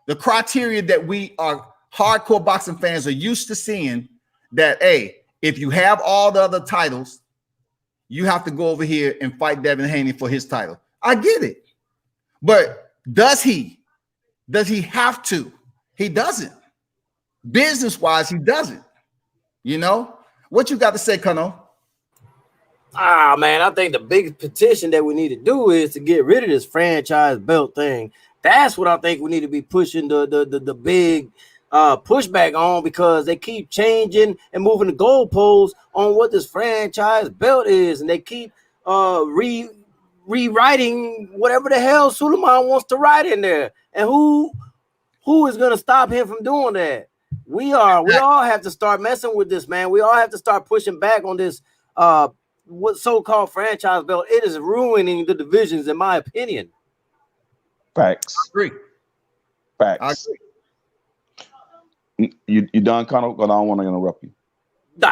the criteria that we are hardcore boxing fans are used to seeing, that, hey, if you have all the other titles, you have to go over here and fight Devin Haney for his title. I get it. But does he have to? He doesn't. Business-wise, he doesn't. What you got to say, Kano? Man, I think the biggest petition that we need to do is to get rid of this franchise belt thing. That's what I think we need to be pushing the big pushback on, because they keep changing and moving the goalposts on what this franchise belt is, and they keep rewriting whatever the hell Suleiman wants to write in there. And who is going to stop him from doing that? We all have to start messing with this, man. We all have to start pushing back on this what so-called franchise belt. It is ruining the divisions, in my opinion. Facts. I agree. Facts. I agree. You done, Connor? Because I don't want to interrupt you.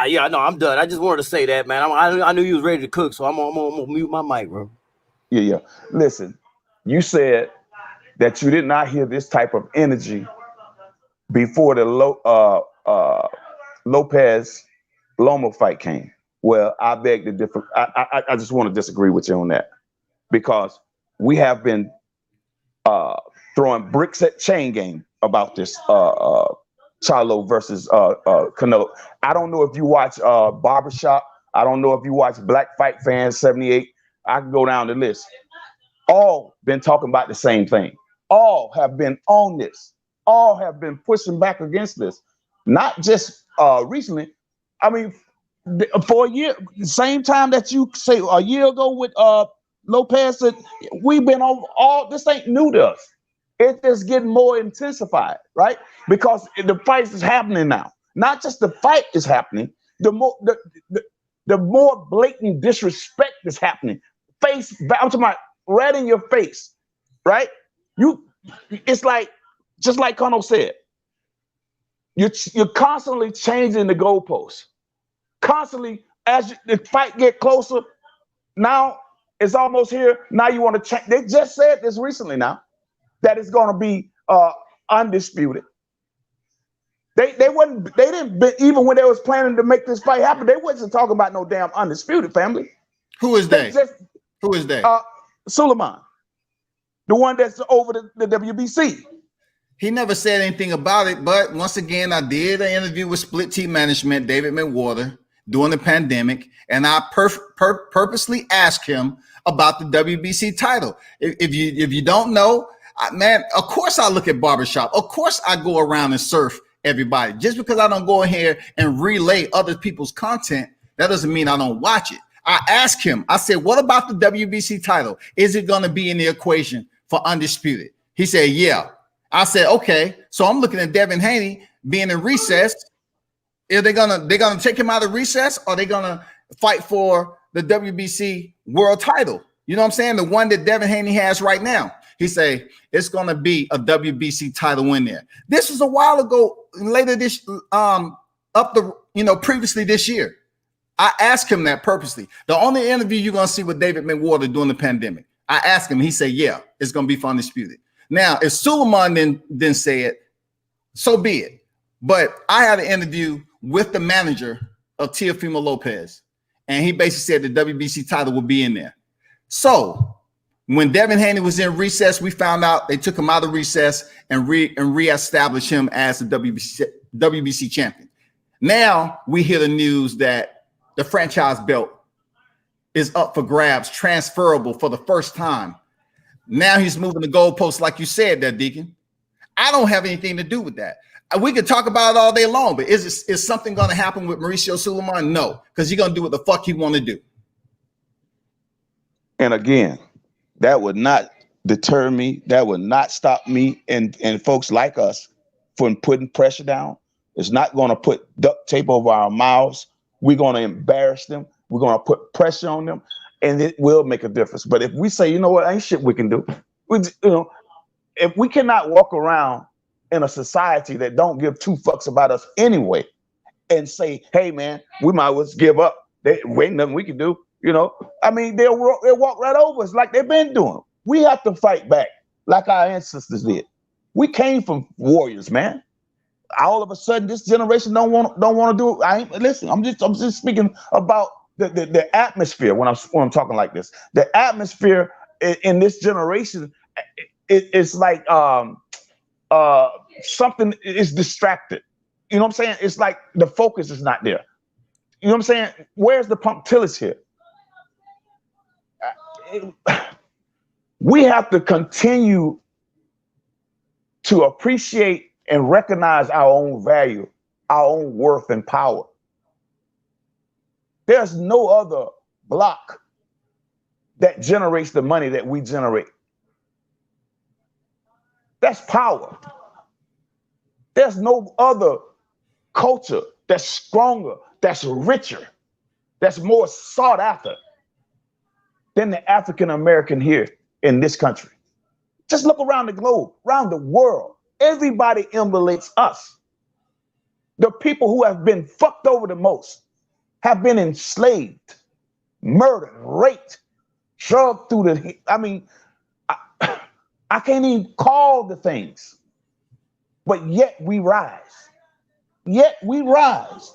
Yeah, no, I'm done. I just wanted to say that, man. I knew you was ready to cook, so I'm gonna mute my mic, bro. Yeah. Listen, you said that you did not hear this type of energy before the Lopez Loma fight came. Well, I beg to differ. I just want to disagree with you on that, because we have been throwing bricks at chain game about this Charlo versus Canelo. I don't know if you watch Barbershop. I don't know if you watch Black Fight Fans 78. I can go down the list. All been talking about the same thing. All have been on this. All have been pushing back against this. Not just recently. I mean, for a year, same time that you say a year ago with Lopez, that we've been over all. This ain't new to us. It's just getting more intensified, right? Because the fight is happening now. Not just the fight is happening. The more blatant disrespect is happening. I'm talking about right in your face, right? It's like, just like Connell said, you're constantly changing the goalposts. Constantly, as the fight get closer, now it's almost here. Now you want to change. They just said this recently now, that it's going to be undisputed. They didn't even when they was planning to make this fight happen, they wasn't talking about no damn undisputed, family. Who is they? Who is they? Suleiman, the one that's over the WBC. He never said anything about it, but once again, I did an interview with Split Team Management, David McWater, during the pandemic, and I purposely asked him about the WBC title. If you don't know, man, of course I look at Barbershop. Of course I go around and surf everybody. Just because I don't go in here and relay other people's content, that doesn't mean I don't watch it. I asked him, I said, what about the WBC title? Is it going to be in the equation for undisputed? He said, yeah. I said, okay. So I'm looking at Devin Haney being in recess. Are they gonna take him out of recess, or are they gonna fight for the WBC world title? You know what I'm saying? The one that Devin Haney has right now. He say it's gonna be a WBC title in there. This was a while ago, later this previously this year. I asked him that purposely. The only interview you're gonna see with David McWater during the pandemic. I asked him, he said, yeah, it's gonna be for undisputed. Now, if Suleiman didn't say it, so be it. But I had an interview with the manager of Teofimo Lopez, and he basically said the WBC title will be in there. So when Devin Haney was in recess, we found out they took him out of recess and reestablished him as the WBC champion. Now we hear the news that the franchise belt is up for grabs, transferable for the first time. Now he's moving the goalposts, like you said there, Deacon. I don't have anything to do with that. We could talk about it all day long, but is something going to happen with Mauricio Suleiman? No, because he's going to do what the fuck he want to do. And again, that would not deter me. That would not stop me and folks like us from putting pressure down. It's not going to put duct tape over our mouths. We're going to embarrass them. We're going to put pressure on them, and it will make a difference. But if we say, you know what, ain't shit we can do. If we cannot walk around in a society that don't give two fucks about us anyway, and say, hey man, we might as well give up. There ain't nothing we can do. I mean, they'll walk right over us like they've been doing. We have to fight back like our ancestors did. We came from warriors, man. All of a sudden, this generation don't want to do it. Listen, I'm just speaking about the atmosphere when I'm talking like this. The atmosphere in this generation, it's like something is distracted. You know what I'm saying? It's like the focus is not there. You know what I'm saying? Where's the punctilious here? We have to continue to appreciate and recognize our own value, our own worth and power. There's no other block that generates the money that we generate. That's power. There's no other culture that's stronger, that's richer, that's more sought after than the African American here in this country. Just look around the globe, around the world. Everybody emulates us. The people who have been fucked over the most have been enslaved, murdered, raped, shoved through the, I can't even call the things, but yet we rise. Yet we rise.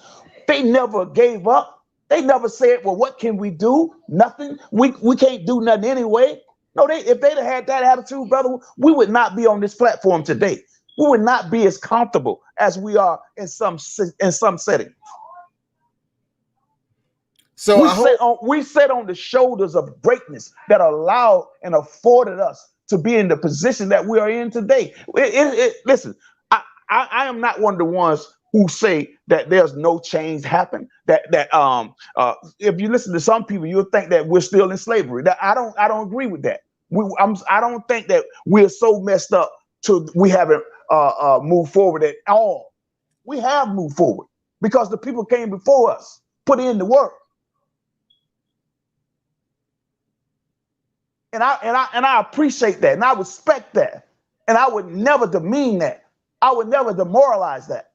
They never gave up. They never said, well, what can we do? Nothing. We can't do nothing anyway. No, if they'd have had that attitude, brother, we would not be on this platform today. We would not be as comfortable as we are in some settings. So we sat on the shoulders of greatness that allowed and afforded us to be in the position that we are in today. Listen, I am not one of the ones who say that there's no change happen. If you listen to some people, you'll think that we're still in slavery. That I don't agree with that. I don't think that we're so messed up to we haven't moved forward at all. We have moved forward because the people came before us, put in the work. And I appreciate that, and I respect that, and I would never demean that. I would never demoralize that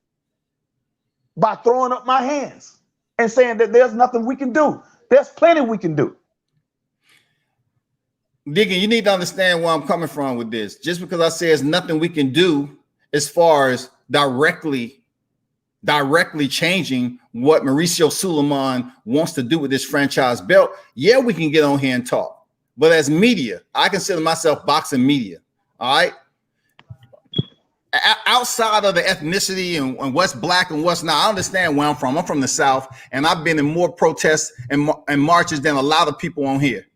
by throwing up my hands and saying that there's nothing we can do. There's plenty we can do. Deacon, you need to understand where I'm coming from with this. Just because I say there's nothing we can do as far as directly changing what Mauricio Suleiman wants to do with this franchise belt, yeah, we can get on here and talk. But as media, I consider myself boxing media. All right. Outside of the ethnicity and what's black and what's not, I understand where I'm from. I'm from the South, and I've been in more protests and marches than a lot of people on here.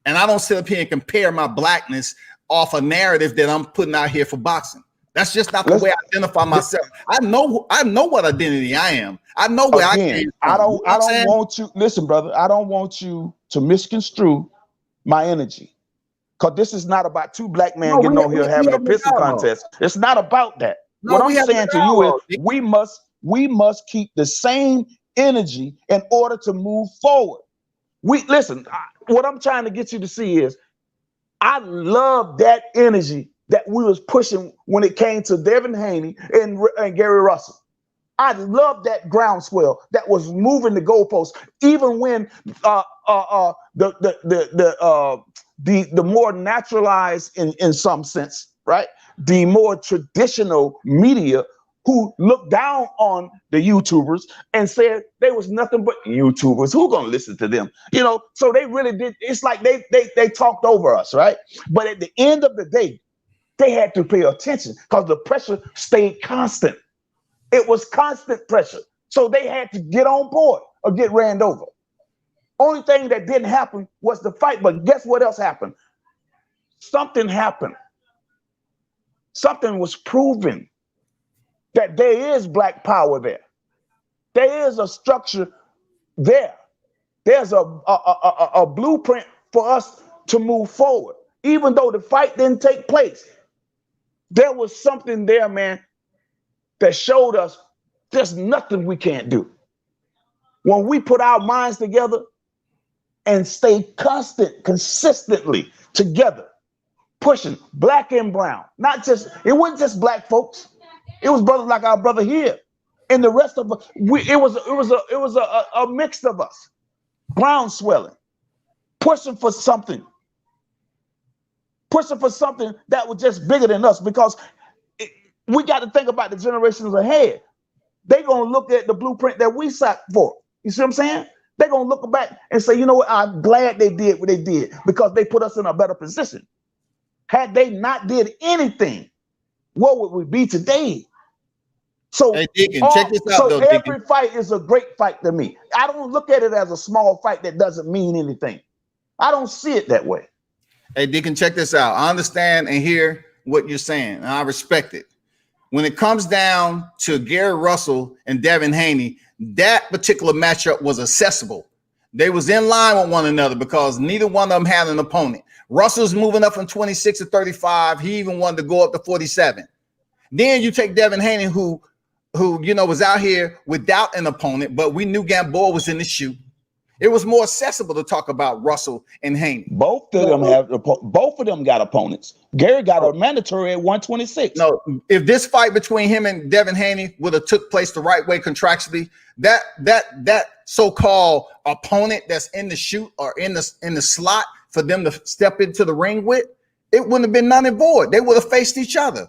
And I don't sit up here and compare my blackness off a narrative that I'm putting out here for boxing. That's just not the way I identify myself. I know what identity I am. I know where I came from. I don't want you, listen, brother, I don't want you to misconstrue my energy. Because this is not about two black men getting on here having a pissing contest. It's not about that. What I'm saying to you is we must keep the same energy in order to move forward. What I'm trying to get you to see is I love that energy that we was pushing when it came to Devin Haney and Gary Russell. I love that groundswell that was moving the goalposts, even when the more naturalized in some sense, right? The more traditional media who looked down on the YouTubers and said they was nothing but YouTubers. Who gonna listen to them? So they really did. It's like they talked over us, right? But at the end of the day, they had to pay attention because the pressure stayed constant. It was constant pressure. So they had to get on board or get ran over. Only thing that didn't happen was the fight. But guess what else happened? Something happened. Something was proven that there is black power there. There is a structure there. There's a blueprint for us to move forward. Even though the fight didn't take place, there was something there, man, that showed us there's nothing we can't do. When we put our minds together and stay consistently together, pushing black and brown, it wasn't just black folks. It was brothers like our brother here. And the rest of us, it was a mix of us, ground swelling, pushing for something that was just bigger than us, because we got to think about the generations ahead. They're going to look at the blueprint that we sat for. You see what I'm saying? They're going to look back and say, you know what? I'm glad they did what they did because they put us in a better position. Had they not did anything, what would we be today? So, hey, Deacon, check this out, so every fight is a great fight to me. I don't look at it as a small fight that doesn't mean anything. I don't see it that way. Hey, Deacon, check this out. I understand and hear what you're saying, and I respect it. When it comes down to Gary Russell and Devin Haney, that particular matchup was accessible. They was in line with one another because neither one of them had an opponent. Russell's moving up from 26 to 35. He even wanted to go up to 47. Then you take Devin Haney, who was out here without an opponent, but we knew Gamboa was in the shoot. It was more accessible to talk about Russell and Haney. Both of them got opponents. Gary got a mandatory at 126. No, if this fight between him and Devin Haney would have took place the right way contractually, that so-called opponent that's in the shoot or in the slot for them to step into the ring with, it wouldn't have been none and void. They would have faced each other.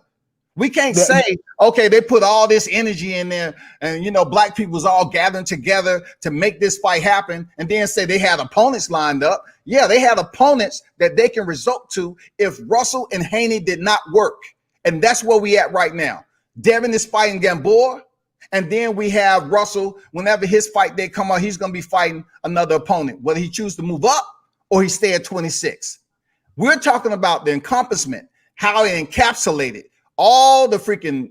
We can't say, okay, they put all this energy in there and, black people was all gathering together to make this fight happen and then say they had opponents lined up. Yeah, they had opponents that they can resort to if Russell and Haney did not work. And that's where we at right now. Devin is fighting Gamboa. And then we have Russell. Whenever his fight day come out, he's going to be fighting another opponent, whether he chooses to move up or he stay at 26. We're talking about the encompassment, how it encapsulated all the freaking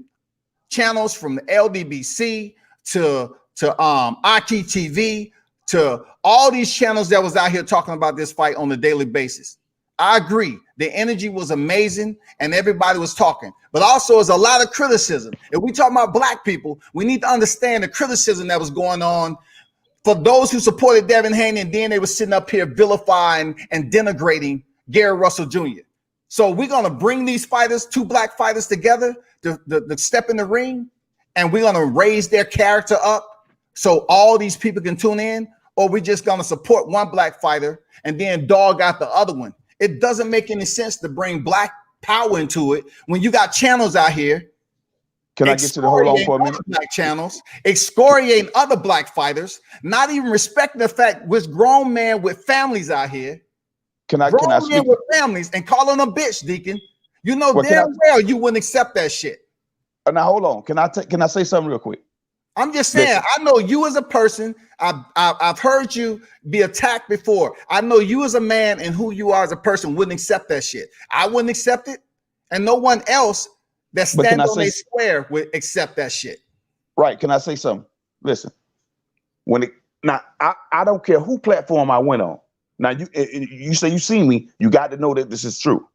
channels from the LDBC to ITTV to all these channels that was out here talking about this fight on a daily basis. I agree. The energy was amazing and everybody was talking, but also there's a lot of criticism. If we talk about black people, we need to understand the criticism that was going on for those who supported Devin Haney, and then they were sitting up here vilifying and denigrating Gary Russell Jr. So we're going to bring these fighters, two black fighters together to step in the ring, and we're going to raise their character up so all these people can tune in, or we're just going to support one black fighter and then dog out the other one. It doesn't make any sense to bring black power into it when you got channels out here. Can I get you to hold on for a minute? Black channels excoriating other black fighters, not even respecting the fact we're grown men with families out here. Can I speak with families and calling them bitch, Deacon? You know damn well you wouldn't accept that shit. Now hold on. Can I say something real quick? I'm just saying. Listen. I know you as a person. I've heard you be attacked before. I know you as a man and who you are as a person wouldn't accept that shit. I wouldn't accept it, and no one else that stands on a square would accept that shit. Right? Can I say something? Listen. I don't care who platform I went on. Now you say you see me, you got to know that this is true.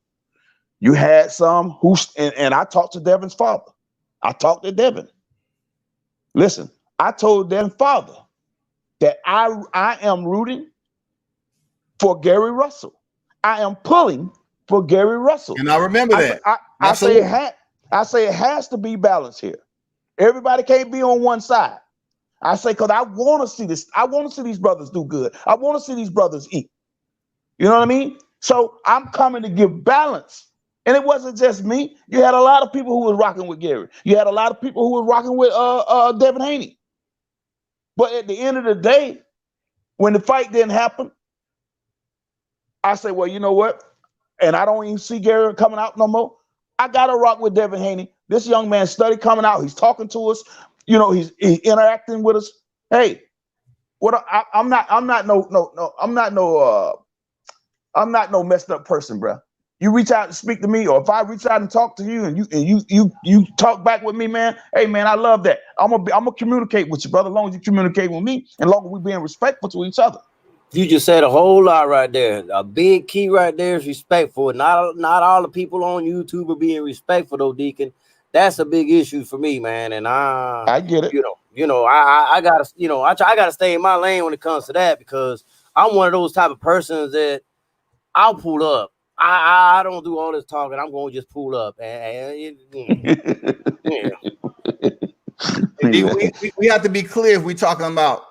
You had some who and I talked to Devin's father. I talked to Devin. Listen, I told Devin's father that I am rooting for Gary Russell. I am pulling for Gary Russell. And I remember that. I say it has to be balanced here. Everybody can't be on one side. I say, because I want to see this. I want to see these brothers do good. I want to see these brothers eat. You know what I mean? So I'm coming to give balance. And it wasn't just me. You had a lot of people who was rocking with Gary. You had a lot of people who was rocking with Devin Haney. But at the end of the day, when the fight didn't happen, I say, well, you know what? And I don't even see Gary coming out no more. I got to rock with Devin Haney. This young man study coming out. He's talking to us. You know, he's interacting with us. Hey, I'm not no messed up person, bro. You reach out and speak to me, or if I reach out and talk to you, and you talk back with me, man. Hey, man, I love that. I'm gonna communicate with you, brother. As long as you communicate with me, and as long as we being respectful to each other. You just said a whole lot right there. A big key right there is respectful. Not all the people on YouTube are being respectful, though, Deacon. That's a big issue for me, man. And I get it. I gotta, I gotta stay in my lane when it comes to that, because I'm one of those type of persons that I'll pull up. I don't do all this talking. I'm going to just pull up. We have to be clear if we're talking about,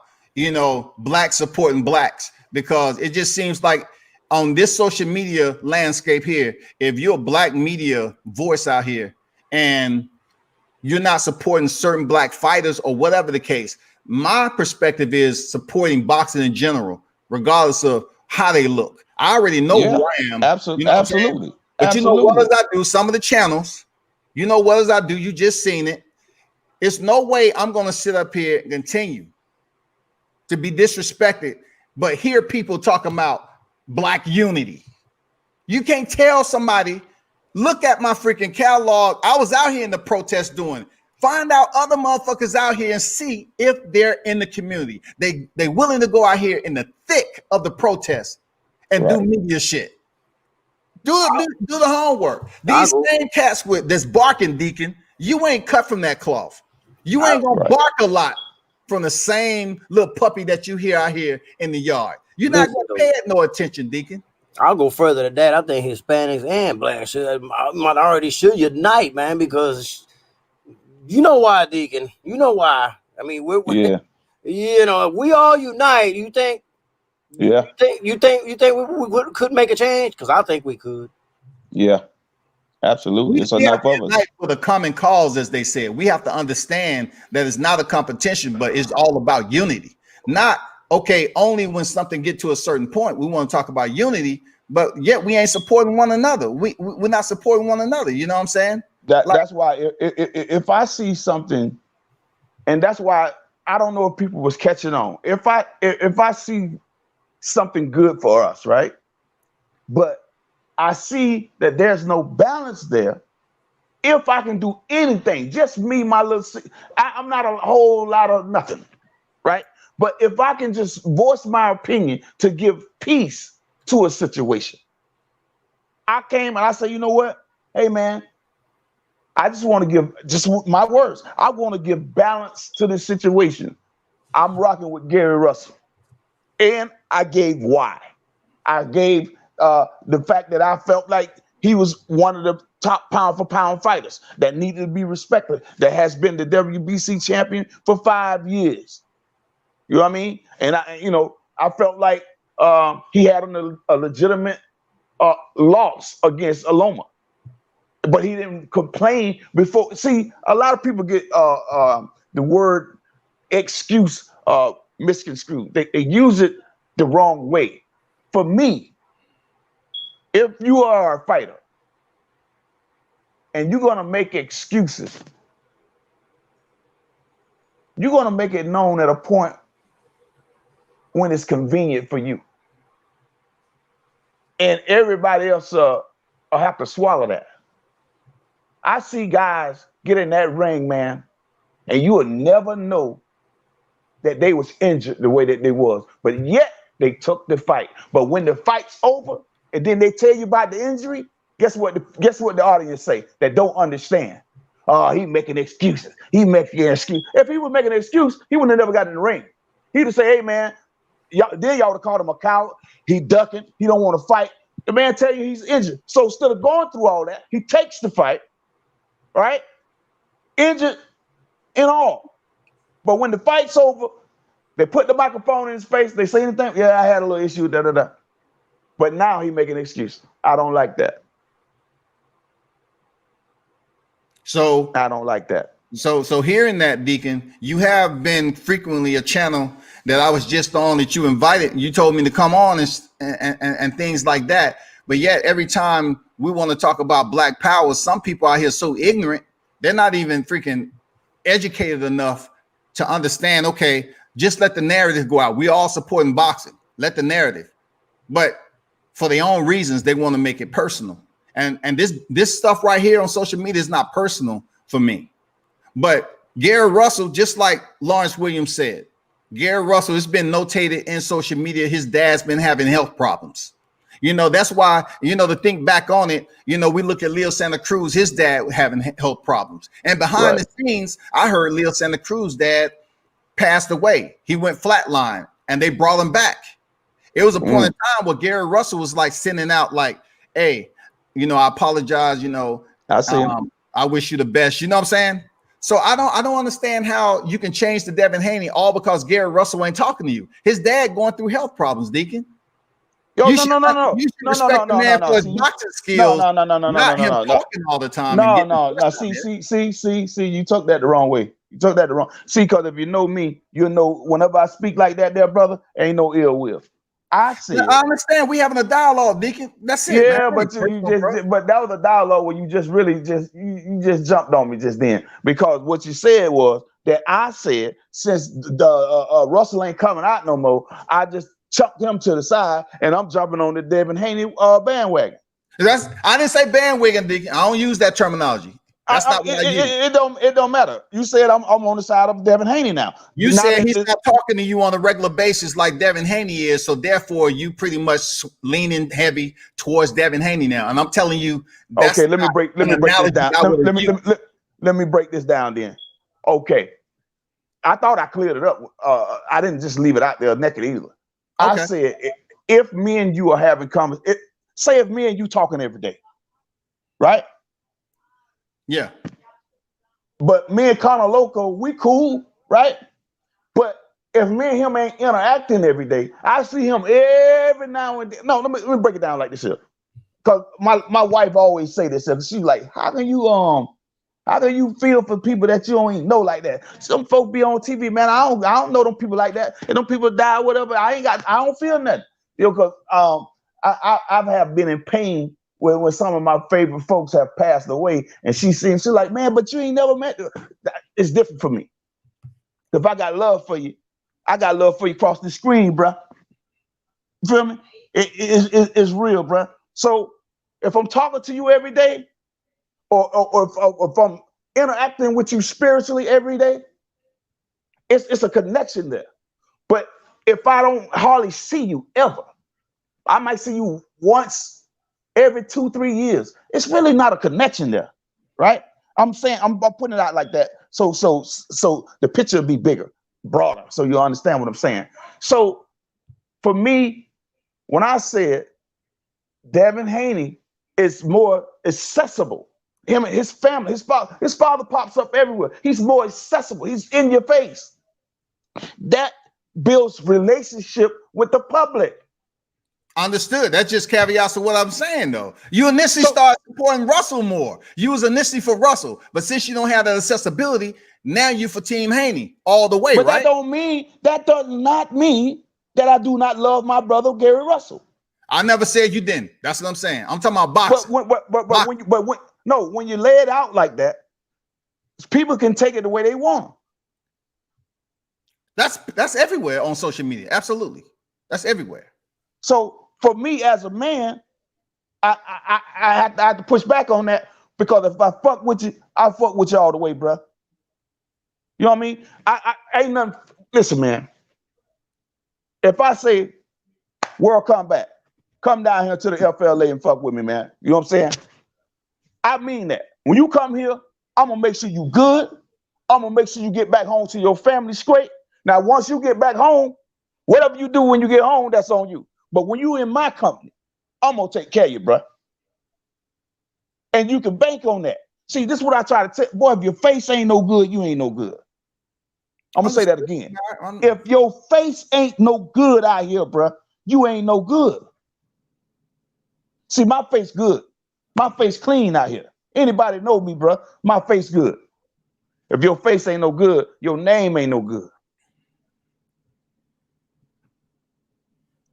black supporting blacks, because it just seems like on this social media landscape here, if you're a black media voice out here and you're not supporting certain black fighters or whatever the case, my perspective is supporting boxing in general, regardless of how they look. I already know who I am. Absolutely. Absolutely. But you know what does I do? Some of the channels, what does I do? You just seen it. It's no way I'm going to sit up here and continue to be disrespected, but hear people talking about black unity. You can't tell somebody, look at my freaking catalog. I was out here in the protest doing it. Find out other motherfuckers out here and see if they're in the community. They willing to go out here in the thick of the protest and do media shit. Do the homework. These same cats that's barking, Deacon, you ain't cut from that cloth. You ain't gonna bark a lot from the same little puppy that you hear out here in the yard. You're not gonna pay it no attention, Deacon. I'll go further than that. I think Hispanics and blacks minority should unite, man, because you know why, Deacon. You know why. I mean, if we all unite, you think? Yeah. You think we could make a change? Because I think we could. Yeah, absolutely. It's enough of us for the common cause, as they said. We have to understand that it's not a competition, but it's all about unity. Not only when something get to a certain point, we want to talk about unity, but yet we ain't supporting one another. We're not supporting one another. You know what I'm saying? That's why if I see something, and that's why I don't know if people was catching on. If I see something good for us, right? But I see that there's no balance there. If I can do anything, just me, my little, I'm not a whole lot of nothing, right? But if I can just voice my opinion to give peace to a situation, I came and I say, you know what? Hey, man, I just want to give, just my words, I want to give balance to this situation. I'm rocking with Gary Russell. And I gave why. I gave the fact that I felt like he was one of the top pound for pound fighters that needed to be respected, that has been the WBC champion for 5 years. You know what I mean? And I felt like he had a legitimate loss against Loma, but he didn't complain before. See, a lot of people get the word excuse misconstrued. They use it the wrong way. For me, if you are a fighter and you're going to make excuses, you're going to make it known at a point when it's convenient for you. And everybody else will have to swallow that. I see guys get in that ring, man, and you will never know that they was injured the way that they was, but yet they took the fight. But when the fight's over and then they tell you about the injury, guess what the audience say that don't understand? Oh, he making excuses. He making an excuse. If he was making an excuse, he would have never got in the ring. He'd have say, hey man, y'all would have called him a coward. He ducking, he don't want to fight. The man tell you he's injured. So instead of going through all that, he takes the fight, right? Injured and all. But when the fight's over, they put the microphone in his face. They say anything. Yeah, I had a little issue. Da da da. But now he making an excuse. I don't like that. So I don't like that. So hearing that, Deacon, you have been frequently a channel that I was just on that you invited. You told me to come on and things like that. But yet every time we want to talk about Black Power, some people out here so ignorant, they're not even freaking educated enough to understand, okay, just let the narrative go out. We all supporting boxing. Let the narrative. But for their own reasons, they want to make it personal. And this stuff right here on social media is not personal for me. But Gary Russell, just like Lawrence Williams said, Gary Russell has been notated in social media. His dad's been having health problems. You know, that's why, to think back on it, we look at Leo Santa Cruz, his dad having health problems. And behind the scenes, I heard Leo Santa Cruz's dad passed away. He went flatline and they brought him back. It was a point in time where Gary Russell was like sending out like, hey, I apologize. I see him. I wish you the best. You know what I'm saying? So I don't understand how you can change to Devin Haney all because Gary Russell ain't talking to you. His dad going through health problems, Deacon. No. You should respect the man for his boxing skills. Not him talking all the time. No. See, you took that the wrong way. You took that the wrong. See, because if you know me, you know whenever I speak like that, there, brother, ain't no ill will. I understand. We having a dialogue, Deacon. That's it. Yeah, but but that was a dialogue where you just really you just jumped on me just then, because what you said was that I said since the Russell ain't coming out no more, I just chucked him to the side and I'm jumping on the Devin Haney bandwagon. I didn't say bandwagon, Deacon. I don't use that terminology. That's not what I use. It don't matter. You said I'm on the side of Devin Haney now. You said he's not talking to you on a regular basis like Devin Haney is, so therefore you pretty much leaning heavy towards Devin Haney now. And I'm telling you, that's okay. Let me break this down. Let me break this down then. Okay, I thought I cleared it up. I didn't just leave it out there naked either. Okay. I said if me and you are having conversations, say if me and you talking every day, right? Yeah. But me and Conor Loco, we cool, right? But if me and him ain't interacting every day, I see him every now and then. No, let me break it down like this here. Because my wife always say this. She's like, how can you feel for people that you don't even know like that? Some folk be on TV, man. I don't know them people like that. And them people die, whatever. I don't feel nothing. Because I have been in pain when some of my favorite folks have passed away, and she's like, man, but you ain't never met her. It's different for me. If I got love for you, I got love for you across the screen, bro. You feel me? It's real, bro. So if I'm talking to you every day, or if I'm interacting with you spiritually every day, it's a connection there. But if I don't hardly see you ever, I might see you once every 2-3 years. It's really not a connection there, right? I'm saying I'm putting it out like that, so the picture will be bigger, broader, so you understand what I'm saying. So for me, when I said Devin Haney is more accessible, him and his family, his father pops up everywhere. He's more accessible. He's in your face. That builds relationship with the public. Understood. That just caveats to what I'm saying, though. You initially started supporting Russell more. You was initially for Russell, but since you don't have that accessibility, now you for Team Haney all the way, but right? That does not mean that I do not love my brother Gary Russell. I never said you didn't. That's what I'm saying. I'm talking about boxing. When you lay it out like that, people can take it the way they want. That's everywhere on social media. Absolutely, that's everywhere. So for me as a man, I have to push back on that, because if I fuck with you, I fuck with you all the way, bro. You know what I mean? I ain't nothing. Listen, man. If I say World Combat, come down here to the FLA and fuck with me, man. You know what I'm saying? I mean that. When you come here, I'm gonna make sure you good. I'm gonna make sure you get back home to your family straight. Now, once you get back home, whatever you do when you get home, that's on you. But when you in my company, I'm gonna take care of you, bro. And you can bank on that. See, this is what I try to tell. Boy, if your face ain't no good, you ain't no good. I'm gonna say that again. If your face ain't no good out here, bro, you ain't no good. See, my face good. My face clean out here. Anybody know me, bro? My face good. If your face ain't no good, your name ain't no good.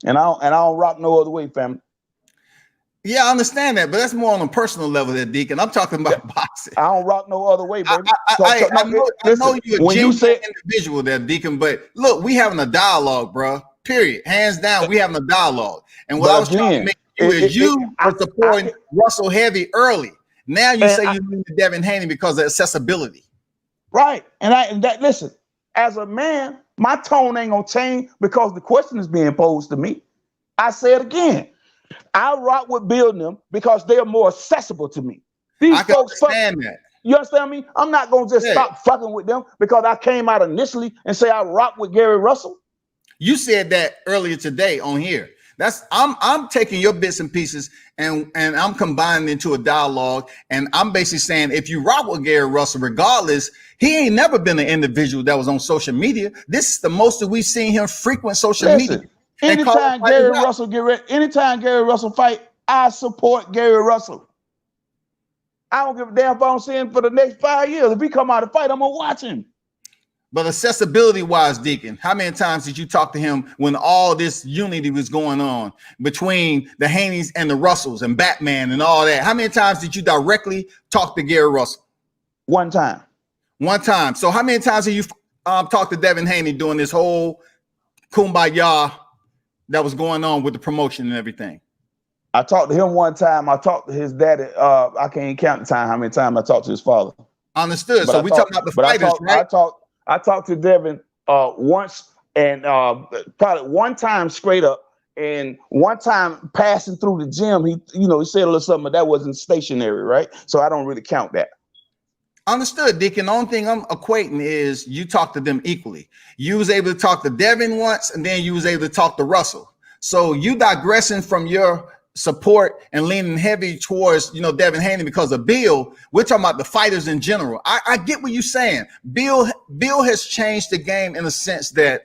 And I don't rock no other way, family. Yeah, I understand that, but that's more on a personal level there, Deacon. I'm talking about boxing. I don't rock no other way, baby. I know you're a genuine individual there, Deacon, but look, we having a dialogue, bro. Period. Hands down, we having a dialogue. And what I was trying to make you is you were supporting Russell heavy early. Now you say you need Devin Haney because of accessibility. Right. And listen, as a man, my tone ain't gonna change because the question is being posed to me. I say it again. I rock with Bill and them because they're more accessible to me. These folks understand that. You understand me? I'm not gonna just stop fucking with them because I came out initially and say I rock with Gary Russell. You said that earlier today on here. I'm taking your bits and pieces and I'm combining into a dialogue, and I'm basically saying if you rock with Gary Russell, regardless, he ain't never been an individual that was on social media. This is the most that we've seen him frequent social media. Anytime Gary Russell fight, I support Gary Russell. I don't give a damn if I don't see him for the next 5 years. If he come out to fight, I'm gonna watch him. But accessibility-wise, Deacon, how many times did you talk to him when all this unity was going on between the Haneys and the Russells and Batman and all that? How many times did you directly talk to Gary Russell? One time. One time. So how many times have you talked to Devin Haney during this whole kumbaya that was going on with the promotion and everything? I talked to him one time. I talked to his daddy. I can't count the time how many times I talked to his father. Understood. So we talking about the fighters, right? I talked to Devin once, and probably one time straight up, and one time passing through the gym. He said a little something, but that wasn't stationary, right? So I don't really count that. Understood, Deacon. The only thing I'm equating is you talked to them equally. You was able to talk to Devin once, and then you was able to talk to Russell. So you digressing from your support and leaning heavy towards Devin Haney because of Bill. We're talking about the fighters in general. I get what you're saying. Bill has changed the game in a sense that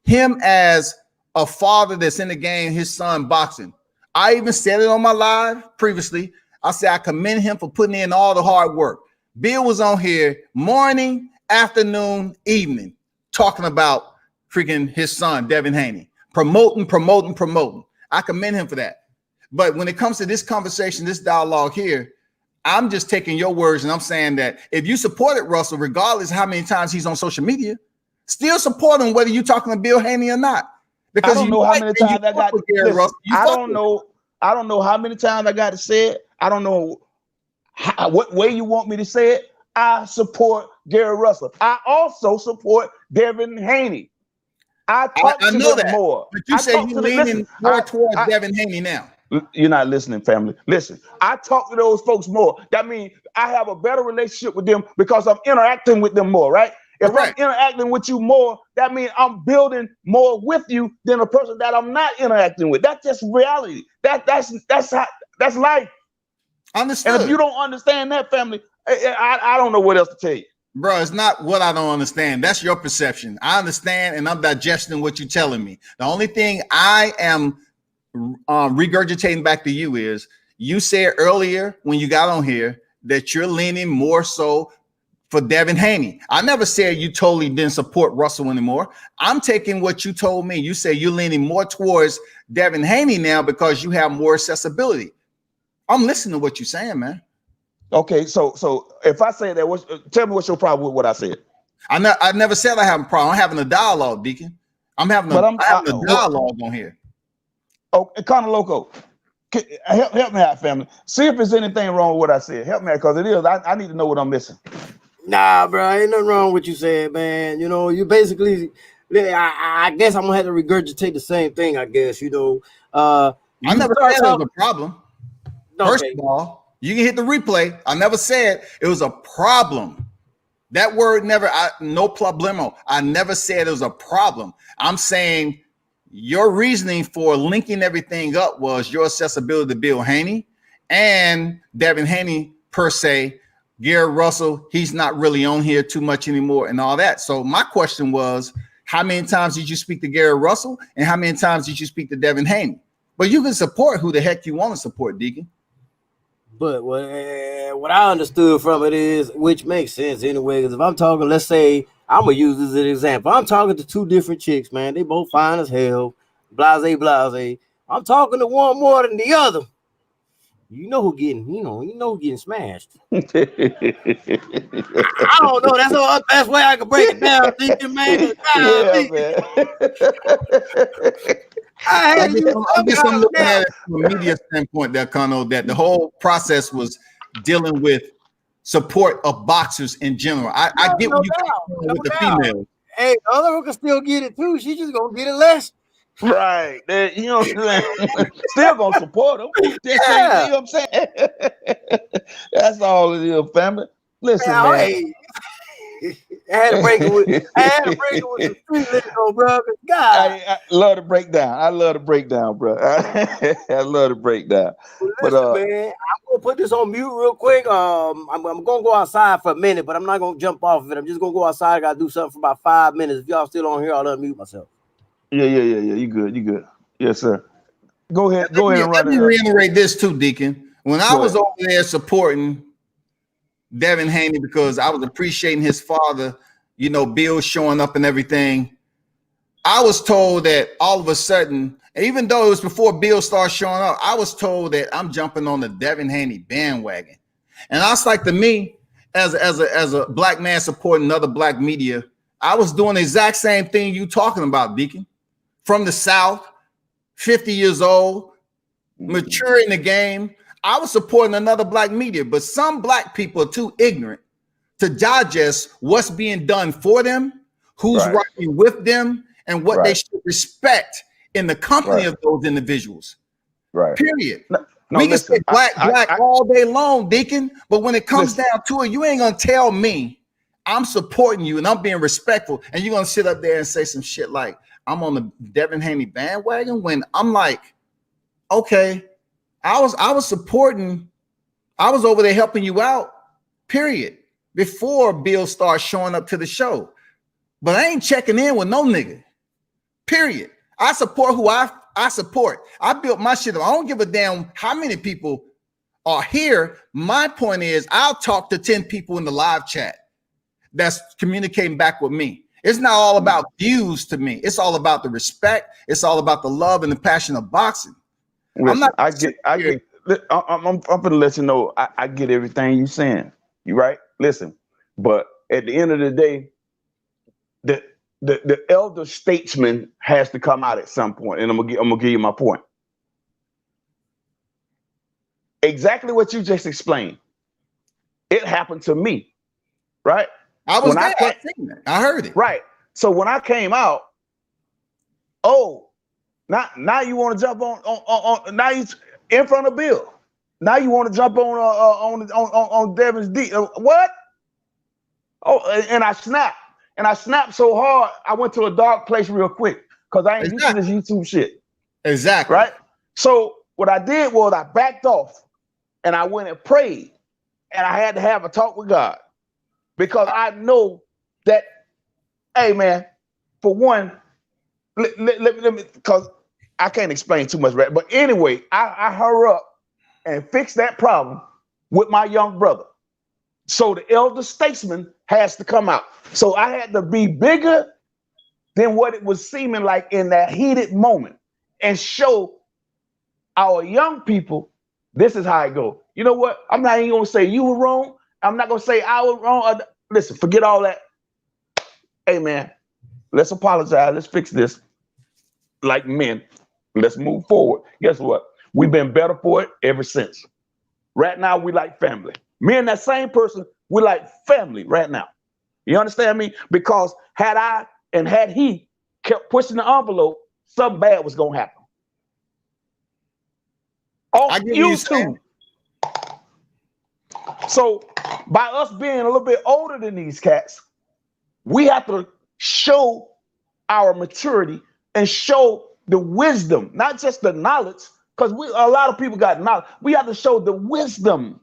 him as a father that's in the game, his son boxing. I even said it on my live previously. I said I commend him for putting in all the hard work. Bill was on here morning, afternoon, evening, talking about freaking his son, Devin Haney, promoting. I commend him for that. But when it comes to this conversation, this dialogue here, I'm just taking your words and I'm saying that if you supported Russell, regardless of how many times he's on social media, still support him whether you're talking to Bill Haney or not. Because I don't know how many times I got. Listen, I don't know. I don't know how many times I got to say it. I don't know what way you want me to say it. I support Gary Russell. I also support Devin Haney. I know that more. But you say you're leaning more towards Devin Haney now. You're not listening, family. Listen, I talk to those folks more. That means I have a better relationship with them because I'm interacting with them more, right? If I'm interacting with you more, that means I'm building more with you than a person that I'm not interacting with. That's just reality. That's life. Understood. And if you don't understand that, family, I don't know what else to tell you. Bro, it's not what I don't understand. That's your perception. I understand, and I'm digesting what you're telling me. The only thing I am regurgitating back to you is you said earlier when you got on here that you're leaning more so for Devin Haney. I never said you totally didn't support Russell anymore. I'm taking what you told me. You say you're leaning more towards Devin Haney now because you have more accessibility. I'm listening to what you're saying, man. Okay, so if I say that, tell me what's your problem with what I said. I never said I have a problem. I'm having a dialogue, Deacon. I'm having a dialogue on here. Oh, Connor Loco, help me out, family. See if there's anything wrong with what I said. Help me out, because it is. I need to know what I'm missing. Nah, bro, ain't nothing wrong with what you said, man. You know, you basically, I guess I'm gonna have to regurgitate the same thing. I guess I never said it was a problem. Okay. First of all, you can hit the replay. I never said it was a problem. That word never. No problemo. I never said it was a problem. I'm saying your reasoning for linking everything up was your accessibility to Bill Haney and Devin Haney per se. Gary Russell, he's not really on here too much anymore and all that. So my question was, how many times did you speak to Gary Russell and how many times did you speak to Devin Haney? But you can support who the heck you want to support, Deacon. But what I understood from it is, which makes sense anyway, because if I'm talking, let's say, I'm going to use this as an example. I'm talking to two different chicks, man. They both fine as hell, blase, blase. I'm talking to one more than the other. You know who getting smashed. I don't know. That's the best way I can break it down, Deacon, man. I guess I'm looking at it from a media standpoint, that Kano, that the whole process was dealing with support of boxers in general. I get what you got with the females. Hey, the other one can still get it too. She just gonna get it less. Right. You know what I'm saying? Still gonna support them. You know what I'm saying? That's all it is, family. Listen, man. Hey. I had to break it with some street lingo, bro. God, I love to break down. I love to break down, bro. I love to break down. But man, I'm gonna put this on mute real quick. I'm gonna go outside for a minute, but I'm not gonna jump off of it. I'm just gonna go outside. I gotta do something for about 5 minutes. If y'all still on here, I'll unmute myself. Yeah. You good. Yes, sir. Go ahead and run it. Let me reiterate this too, Deacon. When I was over there supporting Devin Haney because I was appreciating his father, Bill showing up and everything, I was told that all of a sudden, even though it was before Bill started showing up, I was told that I'm jumping on the Devin Haney bandwagon. And I was like, to me, as a black man supporting other black media, I was doing the exact same thing you talking about, Deacon. From the South, 50 years old, mature in the game. I was supporting another black media, but some black people are too ignorant to digest what's being done for them, who's working with them, and what they should respect in the company of those individuals. Right. Period. We can say black all day long, Deacon, but when it comes down to it, you ain't gonna tell me I'm supporting you and I'm being respectful, and you're gonna sit up there and say some shit like I'm on the Devin Haney bandwagon when I'm like, okay, I was supporting, I was over there helping you out, period, before Bill started showing up to the show. But I ain't checking in with no nigga, period. I support who I support. I built my shit up. I don't give a damn how many people are here. My point is I'll talk to 10 people in the live chat that's communicating back with me. It's not all about views to me. It's all about the respect. It's all about the love and the passion of boxing. I'm Listen, not. I'm gonna let you know. I get everything you saying. You right? Listen, but at the end of the day, the elder statesman has to come out at some point, and I'm gonna give you my point. Exactly what you just explained. It happened to me, right? I was When there. I came, I seen it. I heard it. right. So when I came out, oh, now you want to jump on now you in front of Bill. Now you want to jump on Devin's D. What? Oh, and I snapped. And I snapped so hard, I went to a dark place real quick because I ain't used to this YouTube shit. Exactly. Right? So what I did was I backed off and I went and prayed. And I had to have a talk with God because I know that, hey, man, for one, let me, because I can't explain too much, right? But anyway, I hurry up and fix that problem with my young brother. So the elder statesman has to come out. So I had to be bigger than what it was seeming like in that heated moment and show our young people this is how it goes. You know what? I'm not even gonna say you were wrong. I'm not gonna say I was wrong. Listen, forget all that. Hey man, let's apologize. Let's fix this like men. Let's move forward. Guess what? We've been better for it ever since. Right now, we like family. Me and that same person, we like family right now. You understand me? Because had he kept pushing the envelope, something bad was gonna happen. Off YouTube. So by us being a little bit older than these cats, we have to show our maturity and show the wisdom, not just the knowledge, because a lot of people got knowledge. We have to show the wisdom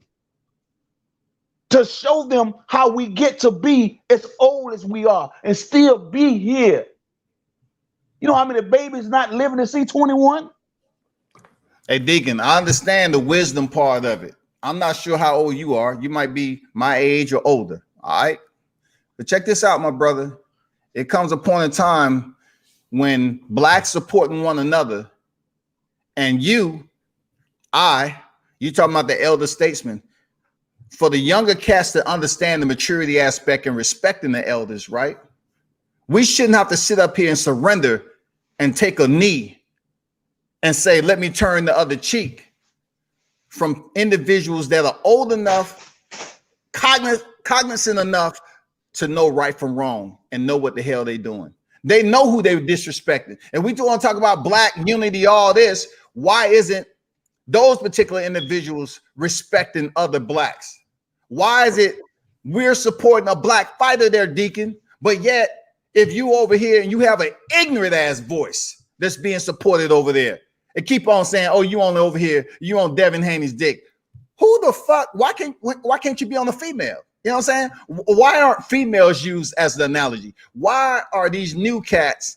to show them how we get to be as old as we are and still be here. You know how many babies not living to see 21? Hey, Deacon, I understand the wisdom part of it. I'm not sure how old you are. You might be my age or older. All right. But check this out, my brother. It comes a point in time when blacks supporting one another and you talking about the elder statesman, for the younger cats to understand the maturity aspect and respecting the elders, right? We shouldn't have to sit up here and surrender and take a knee and say, let me turn the other cheek from individuals that are old enough, cognizant enough to know right from wrong and know what the hell they're doing. They know who they're disrespecting. And we do want to talk about black unity, all this. Why isn't those particular individuals respecting other blacks? Why is it we're supporting a black fighter there, Deacon, but yet if you over here and you have an ignorant ass voice that's being supported over there and keep on saying, oh, you on over here, you on Devin Haney's dick. Who the fuck? Why can't you be on a female? You know what I'm saying? Why aren't females used as the analogy? Why are these new cats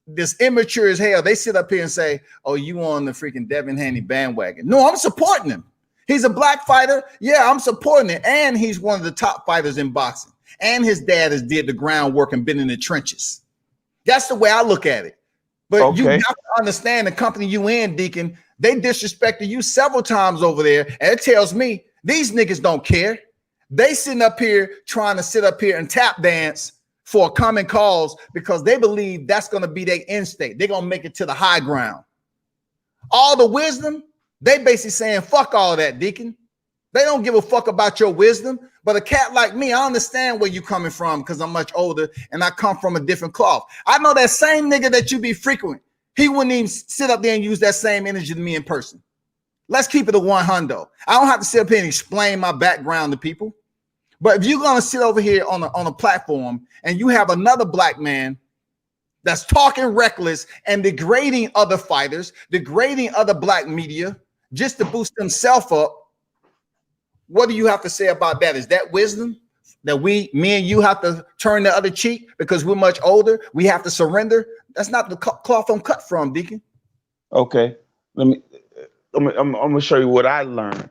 this immature as hell? They sit up here and say, oh, you on the freaking Devin Haney bandwagon. No, I'm supporting him. He's a black fighter. Yeah, I'm supporting it. And he's one of the top fighters in boxing. And his dad has did the groundwork and been in the trenches. That's the way I look at it. But you have to understand the company you in, Deacon, they disrespected you several times over there. And it tells me these niggas don't care. They sitting up here trying to sit up here and tap dance for a common cause because they believe that's going to be their end state. They're going to make it to the high ground. All the wisdom, they basically saying, fuck all that, Deacon. They don't give a fuck about your wisdom. But a cat like me, I understand where you coming from because I'm much older and I come from a different cloth. I know that same nigga that you be frequent, he wouldn't even sit up there and use that same energy to me in person. Let's keep it a 100. I don't have to sit up here and explain my background to people. But if you're going to sit over here on a platform and you have another black man that's talking reckless and degrading other fighters, degrading other black media just to boost himself up, what do you have to say about that? Is that wisdom that me and you have to turn the other cheek because we're much older? We have to surrender. That's not the cloth I'm cut from, Deacon. Okay, I'm gonna show you what I learned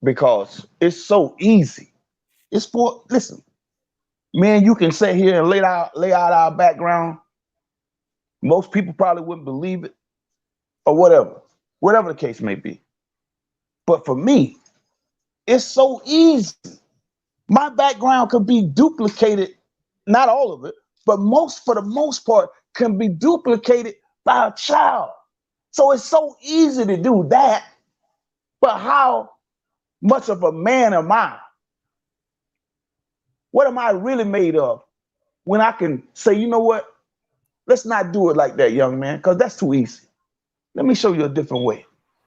because it's so easy. It's for listen, man. You can sit here and lay out our background. Most people probably wouldn't believe it, or whatever the case may be. But for me, it's so easy. My background could be duplicated, not all of it, but for the most part, can be duplicated by a child. So it's so easy to do that. But how much of a man am I? What am I really made of when I can say, you know what? Let's not do it like that, young man, because that's too easy. Let me show you a different way.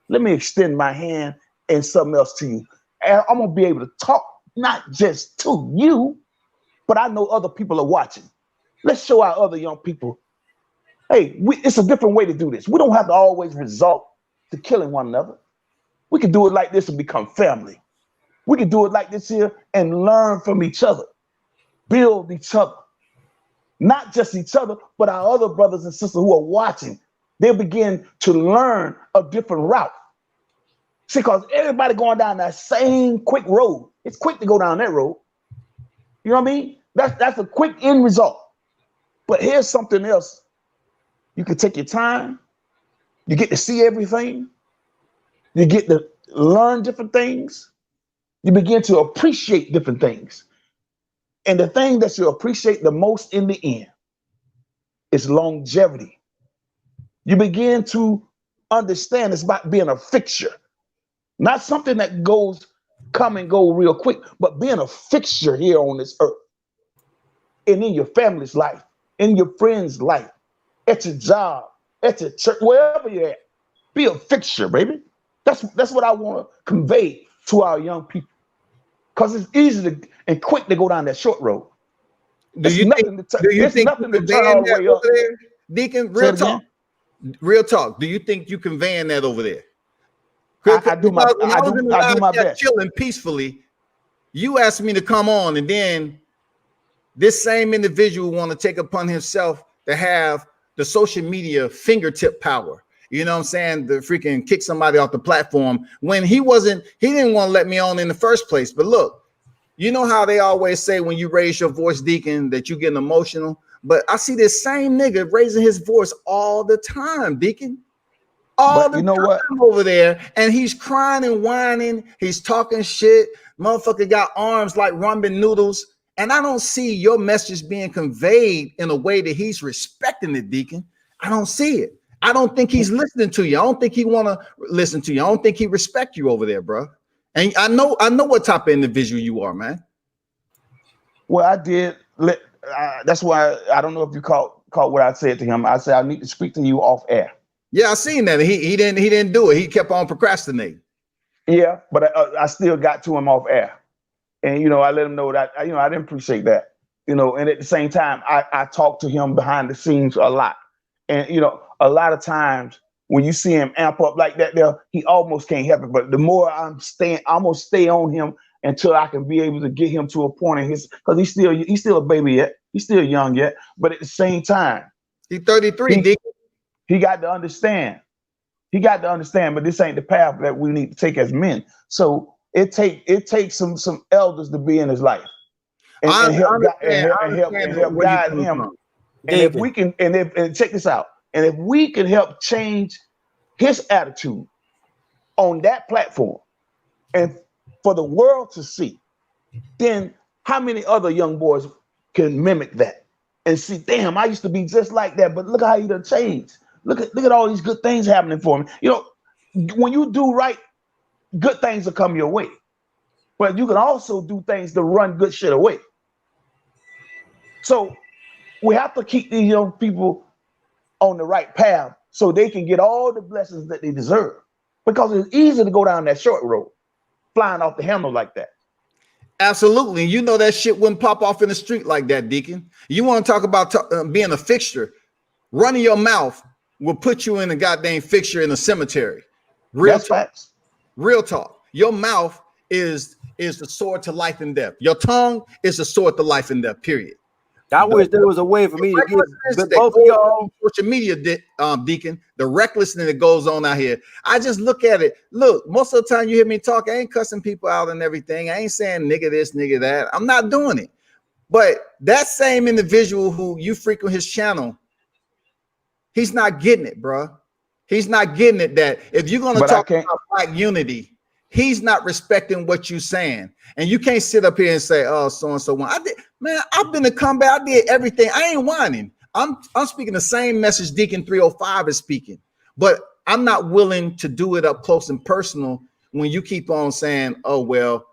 Let me extend my hand and something else to you. And I'm going to be able to talk not just to you, but I know other people are watching. Let's show our other young people, hey, it's a different way to do this. We don't have to always resort to killing one another. We can do it like this and become family. We can do it like this here and learn from each other, build each other. Not just each other, but our other brothers and sisters who are watching. They'll begin to learn a different route. See, because everybody going down that same quick road. It's quick to go down that road. You know what I mean? That's a quick end result. But here's something else. You can take your time. You get to see everything. You get to learn different things. You begin to appreciate different things. And the thing that you appreciate the most in the end is longevity. You begin to understand it's about being a fixture, not something that come and go real quick, but being a fixture here on this earth and in your family's life, in your friend's life, at your job, at your church, wherever you're at. Be a fixture, baby. That's what I want to convey to our young people. Because it's easy and quick to go down that short road. Do you think nothing to turn all the way up there, Deacon? Real talk. Do you think you conveying that over there? I do my best. Chilling peacefully. You asked me to come on, and then this same individual want to take upon himself to have the social media fingertip power. You know what I'm saying? The freaking kick somebody off the platform when he didn't want to let me on in the first place. But look, you know how they always say when you raise your voice, Deacon, that you getting emotional. But I see this same nigga raising his voice all the time, Deacon. All the time over there. And he's crying and whining. He's talking shit. Motherfucker got arms like ramen noodles. And I don't see your message being conveyed in a way that he's respecting it, Deacon. I don't see it. I don't think he's listening to you. I don't think he want to listen to you. I don't think he respect you over there, bro. And I know what type of individual you are, man. Well, I did. That's why I don't know if you caught what I said to him. I said I need to speak to you off air. Yeah, I seen that. He didn't do it. He kept on procrastinating. Yeah, but I still got to him off air, and I let him know that I didn't appreciate that. And at the same time, I talked to him behind the scenes a lot, and a lot of times when you see him amp up like that, he almost can't help it. But the more I'm gonna stay on him until I can be able to get him to a point in because he's still a baby yet. He's still young yet. But at the same time, he's 33. He got to understand. He got to understand. But this ain't the path that we need to take as men. So it takes some elders to be in his life and help guide him. And if we can, and check this out. And if we can help change his attitude on that platform and for the world to see, then how many other young boys can mimic that and see, damn, I used to be just like that, but look how he done changed. Look at all these good things happening for me. When you do right, good things will come your way. But you can also do things to run good shit away. So we have to keep these young people on the right path so they can get all the blessings that they deserve. Because it's easy to go down that short road, flying off the handle like that. Absolutely. That shit wouldn't pop off in the street like that, Deacon. You want to talk about being a fixture. Running your mouth will put you in a goddamn fixture in a cemetery. Real talk. Your mouth is the sword to life and death. Your tongue is the sword to life and death, period. I wish there was a way for me to get both of y'all. Social media, Deacon, the recklessness that goes on out here. I just look at it. Look, most of the time you hear me talk, I ain't cussing people out and everything. I ain't saying nigga this, nigga that. I'm not doing it. But that same individual who you frequent his channel, he's not getting it, bro. He's not getting it that if you're going to But talk about black unity, he's not respecting what you're saying. And you can't sit up here and say, oh, so-and-so won. I've been to combat. I did everything. I ain't whining. I'm speaking the same message Deacon 305 is speaking. But I'm not willing to do it up close and personal when you keep on saying, oh, well,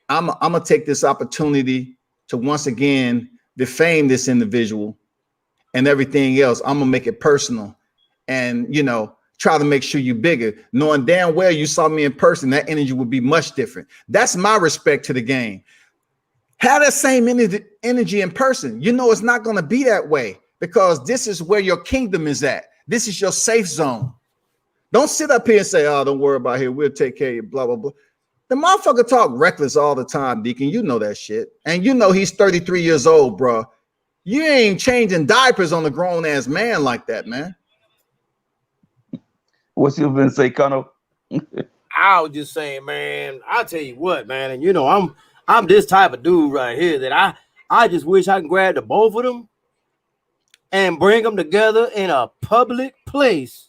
I'm going to take this opportunity to once again defame this individual and everything else. I'm going to make it personal and, you know, try to make sure you're bigger, knowing damn well you saw me in person, that energy would be much different. That's my respect to the game. Have that same energy in person. You know it's not going to be that way because this is where your kingdom is at. This is your safe zone. Don't sit up here and say, oh, don't worry about here. We'll take care of you, blah, blah, blah. The motherfucker talk reckless all the time, Deacon. You know that shit. And you know he's 33 years old, bro. You ain't changing diapers on a grown-ass man like that, man. What you been say, Colonel? I was just saying, man, I'll tell you what, man. And you know, I'm this type of dude right here that I just wish I can grab the both of them and bring them together in a public place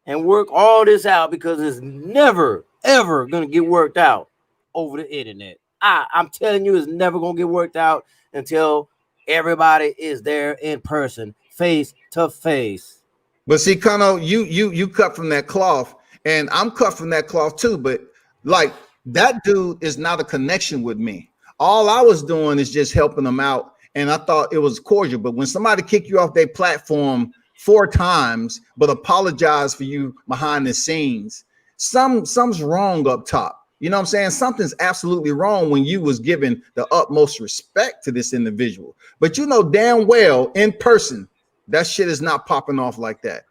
and work all this out because it's never, ever going to get worked out over the internet. I'm telling you, it's never going to get worked out until everybody is there in person, face to face. But see, Kano, you cut from that cloth, and I'm cut from that cloth too. But like that dude is not a connection with me. All I was doing is just helping them out, and I thought it was cordial. But when somebody kick you off their platform 4 times, but apologize for you behind the scenes, something's wrong up top. You know what I'm saying? Something's absolutely wrong when you was giving the utmost respect to this individual. But you know damn well in person, that shit is not popping off like that.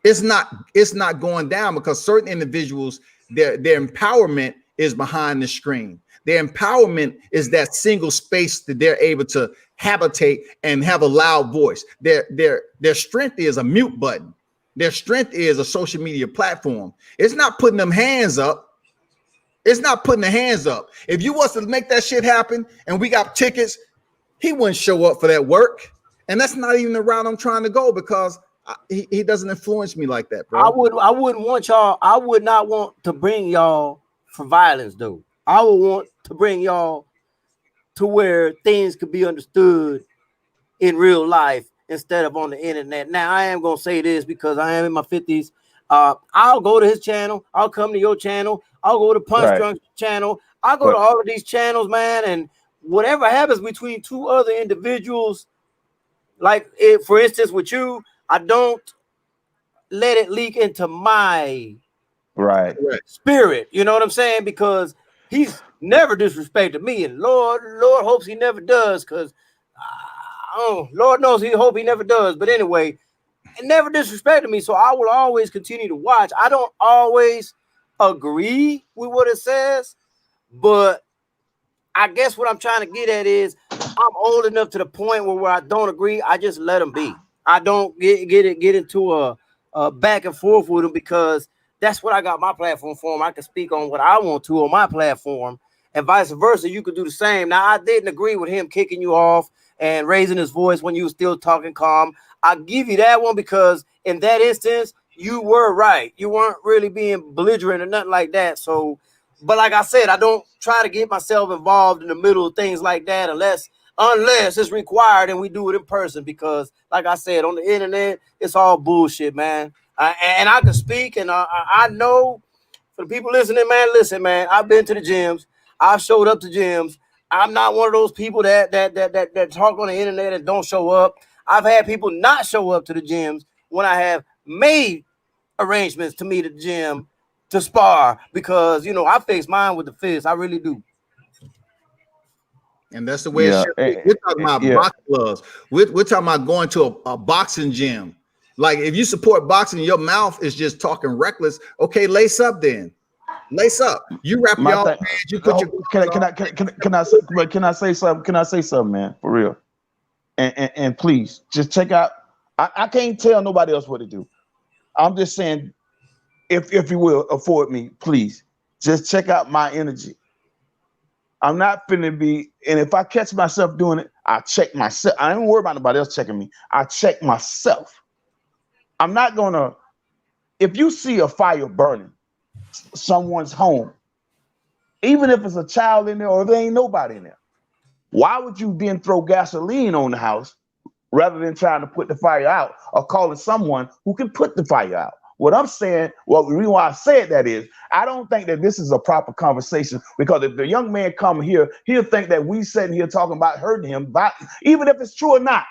It's not going down because certain individuals, their empowerment is behind the screen. Their empowerment is that single space that they're able to habitate and have a loud voice. Their strength is a mute button. Their strength is a social media platform. It's not putting them hands up. It's not putting the hands up. If you was to make that shit happen and we got tickets, he wouldn't show up for that work. And that's not even the route I'm trying to go because he doesn't influence me like that, bro. I wouldn't want y'all. I would not want to bring y'all for violence, though. I would want to bring y'all to where things could be understood in real life instead of on the internet. Now, I am going to say this because I am in my 50s. I'll go to his channel. I'll come to your channel. I'll go to Punch Drunk channel. I'll go to all of these channels, man. And whatever happens between 2 other individuals, like for instance, with you, I don't let it leak into my spirit. You know what I'm saying? Because he's never disrespected me, and Lord hopes he never does. Because Lord knows he hope he never does. But anyway, it never disrespected me, so I will always continue to watch. I don't always agree with what it says, but I guess what I'm trying to get at is I'm old enough to the point where I don't agree. I just let them be. I don't get into a back and forth with them because that's what I got my platform for. I can speak on what I want to on my platform, and vice versa. You could do the same. Now, I didn't agree with him kicking you off and raising his voice when you were still talking calm. I give you that one because in that instance, you were right. You weren't really being belligerent or nothing like that. So, but like I said, I don't try to get myself involved in the middle of things like that unless it's required and we do it in person because, like I said, on the internet, it's all bullshit, man. And I can speak, and I know for the people listening, man, listen, man, I've been to the gyms. I've showed up to gyms. I'm not one of those people that talk on the internet and don't show up. I've had people not show up to the gyms when I have made arrangements to meet at the gym to spar because, you know, I fix mine with the fist. I really do. And that's the way it should be. We're talking about box gloves. We're talking about going to a boxing gym. Like if you support boxing, your mouth is just talking reckless. Okay, lace up then. Lace up. You wrap your hands. You put your. Can I say something? Can I say something, man? For real. And please just check out. I can't tell nobody else what to do. I'm just saying, if you will afford me, please just check out my energy. I'm not finna be, and if I catch myself doing it, I check myself. I don't worry about nobody else checking me. I check myself. I'm not gonna if you see a fire burning someone's home, even if it's a child in there or if there ain't nobody in there, why would you then throw gasoline on the house rather than trying to put the fire out or calling someone who can put the fire out? What I'm saying, well, the reason why I said that is I don't think that this is a proper conversation, because if the young man come here, he'll think that we sitting here talking about hurting him, even if it's true or not.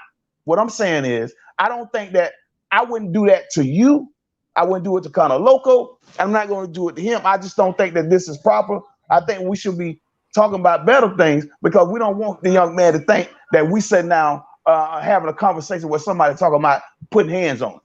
What I'm saying is I don't think that I wouldn't do that to you. I wouldn't do it to Conor Loco. I'm not going to do it to him. I just don't think that this is proper. I think we should be talking about better things, because we don't want the young man to think that we sitting down having a conversation with somebody talking about putting hands on him.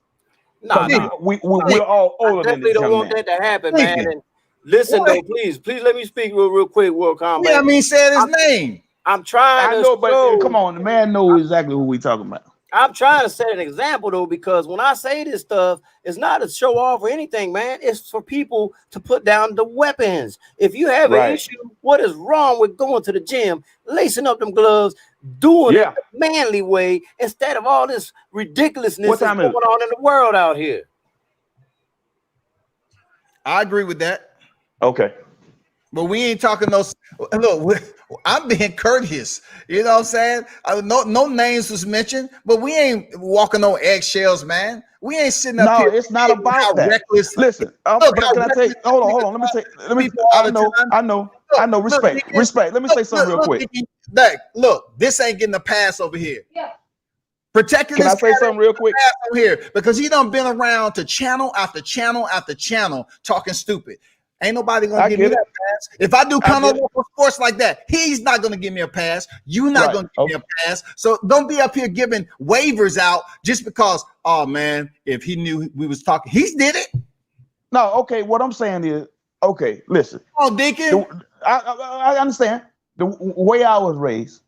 Nah, We're all older than definitely this don't young want man. that to happen, man. And listen, though, please let me speak real quick, World Combat. Yeah, I mean, said his name. I'm trying to know, but show, come on, the man knows exactly who we talking about. I'm trying to set an example, though, because when I say this stuff, it's not to show off or anything, man. It's for people to put down the weapons. If you have an issue, what is wrong with going to the gym, lacing up them gloves, doing it the manly way, instead of all this ridiculousness that's going on in the world out here? I agree with that. Okay. But we ain't talking those. Look, I'm being courteous. You know what I'm saying? No names was mentioned, but we ain't walking on eggshells, man. We ain't sitting up here. No, it's not about that. Reckless. Listen, look, can I take? Hold on. Let me. I know. Respect. Let me say something real quick. Look, this ain't getting a pass over here. Yeah. Protecting Can this. I say something real quick? Over here, because he done been around to channel after channel after channel talking stupid. Ain't nobody gonna give me that pass. If I do Conor Local sports like that, he's not gonna give me a pass. You're not gonna give me a pass. So don't be up here giving waivers out just because, oh man, if he knew we was talking, he did it. No, okay. What I'm saying is, okay, listen. Oh, Deacon. I understand. The way I was raised,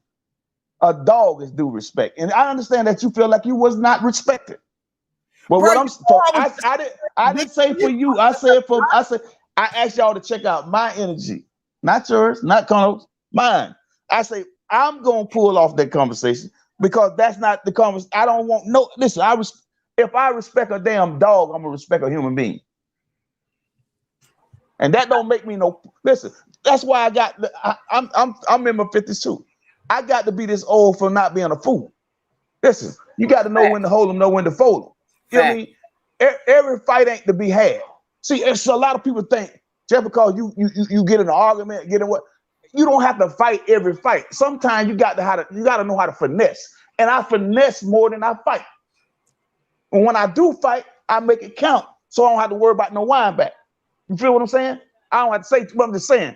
a dog is due respect. And I understand that you feel like you was not respected. But what I'm I didn't say for you. I said I asked y'all to check out my energy, not yours, not Connor's, mine. I say I'm gonna pull off that conversation because that's not the conversation. I don't want no. Listen, if I respect a damn dog, I'm gonna respect a human being, and that don't make me no. Listen, that's why I'm member 52. I got to be this old for not being a fool. Listen, you got to know when to hold them, know when to fold them. You know what I mean? Every fight ain't to be had. See, it's a lot of people think just because you get in an argument, you don't have to fight every fight. Sometimes you got to know how to finesse. And I finesse more than I fight. And when I do fight, I make it count. So I don't have to worry about no wind back. You feel what I'm saying? I don't have to say what I'm just saying.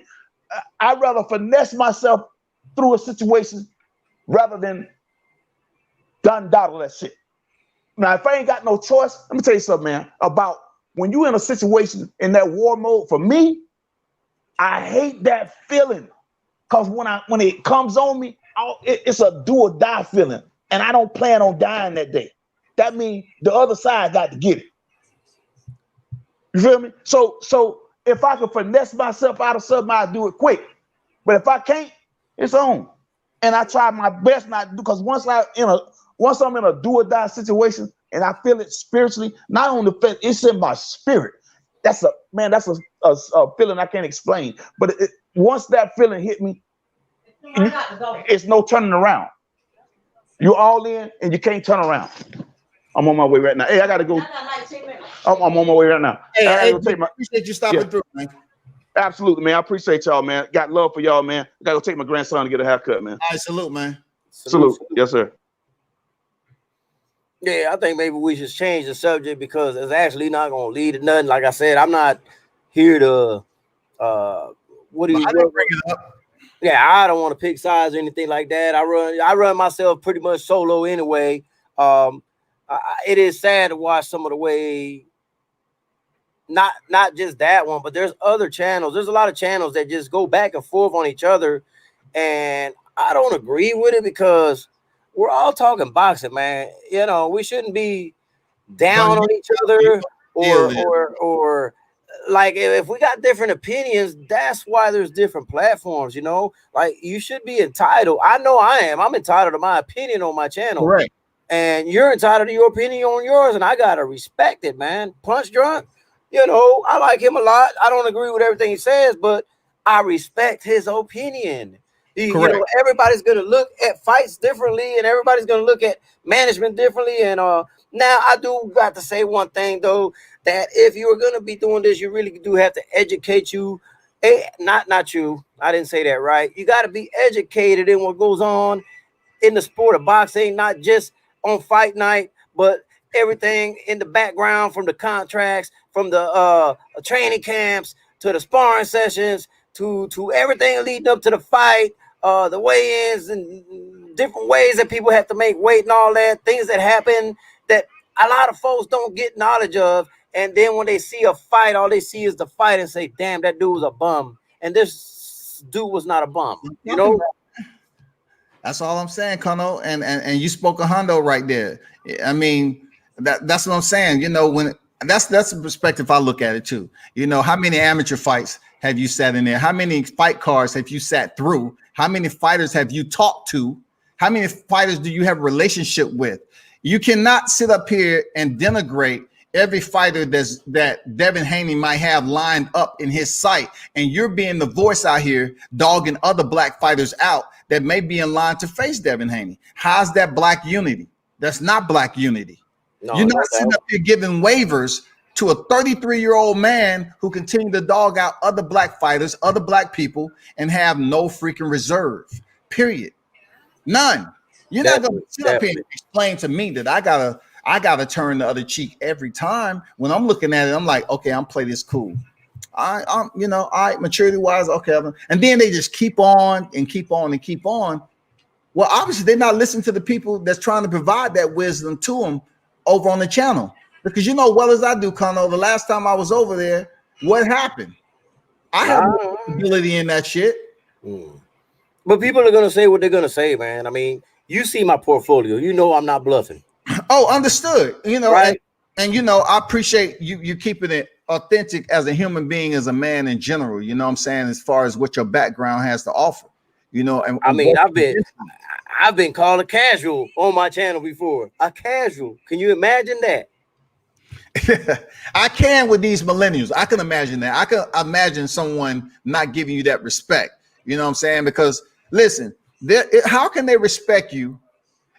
I'd rather finesse myself through a situation rather than dawdle that shit. Now, if I ain't got no choice, let me tell you something, man, about when you're in a situation in that war mode, for me, I hate that feeling. Because when it comes on me, it's a do or die feeling. And I don't plan on dying that day. That means the other side got to get it. You feel me? So if I could finesse myself out of something, I'd do it quick. But if I can't, it's on. And I try my best not to do, because once I'm in a do or die situation and I feel it spiritually, not on the fence, it's in my spirit. That's a feeling I can't explain. But once that feeling hit me, it's no turning around. You're all in and you can't turn around. I'm on my way right now. Hey, I gotta go. I'm on my way right now. Hey, I appreciate you stopping through, man. Absolutely, man. I appreciate y'all, man. Got love for y'all, man. I gotta go take my grandson to get a haircut, man. All right, salute, man. Salute. Yes, sir. Yeah, I think maybe we should change the subject because it's actually not going to lead to nothing. Like I said, I'm not here to what do you bring it up? Yeah, I don't want to pick sides or anything like that. I run myself pretty much solo anyway. It is sad to watch some of the way, not just that one, but there's other channels. There's a lot of channels that just go back and forth on each other, and I don't agree with it because we're all talking boxing, man. You know, we shouldn't be down on each other or like if we got different opinions, that's why there's different platforms, you know. Like you should be entitled. I know I am. I'm entitled to my opinion on my channel. Right. And you're entitled to your opinion on yours, and I gotta respect it, man. Punch drunk, You know, I like him a lot. I don't agree with everything he says, but I respect his opinion. You Correct. know, everybody's gonna look at fights differently, and everybody's gonna look at management differently. And now I do got to say one thing though, that if you were gonna be doing this, you really do have to educate you. Not you. I didn't say that right. You got to be educated in what goes on in the sport of boxing, not just on fight night, but everything in the background, from the contracts, from the training camps to the sparring sessions, to everything leading up to the fight, the weigh-ins and different ways that people have to make weight and all that, things that happen that a lot of folks don't get knowledge of. And then when they see a fight, all they see is the fight and say, damn, that dude was a bum. And this dude was not a bum, you know? That's all I'm saying, Kono. And you spoke a hundo right there. I mean, that's what I'm saying. You know, when that's the perspective I look at it too. You know, how many amateur fights have you sat in there? How many fight cards have you sat through? How many fighters have you talked to? How many fighters do you have a relationship with? You cannot sit up here and denigrate every fighter that Devin Haney might have lined up in his sight, and you're being the voice out here dogging other black fighters out that may be in line to face Devin Haney. How's that black unity? That's not black unity. No, You're not sitting up here giving waivers to a 33-year-old man who continued to dog out other black fighters, other black people, and have no freaking reserve. Period. None. You're not going to sit up here and explain to me that I gotta turn the other cheek every time. When I'm looking at it, I'm like, okay, I'm play this cool. I'm you know, maturity wise, okay. And then they just keep on and keep on and keep on. Well, obviously they're not listening to the people that's trying to provide that wisdom to them over on the channel. Because you know well as I do, Kono, the last time I was over there, what happened? I have no ability in that shit. But people are gonna say what they're gonna say, man. I mean, you see my portfolio, you know I'm not bluffing. Oh, understood. You know, right? And you know, I appreciate you keeping it authentic as a human being, as a man in general. You know what I'm saying? As far as what your background has to offer. You know, and I mean, I've been called a casual on my channel before. A casual. Can you imagine that? I can with these millennials. I can imagine that. I can imagine someone not giving you that respect. You know what I'm saying? Because listen, how can they respect you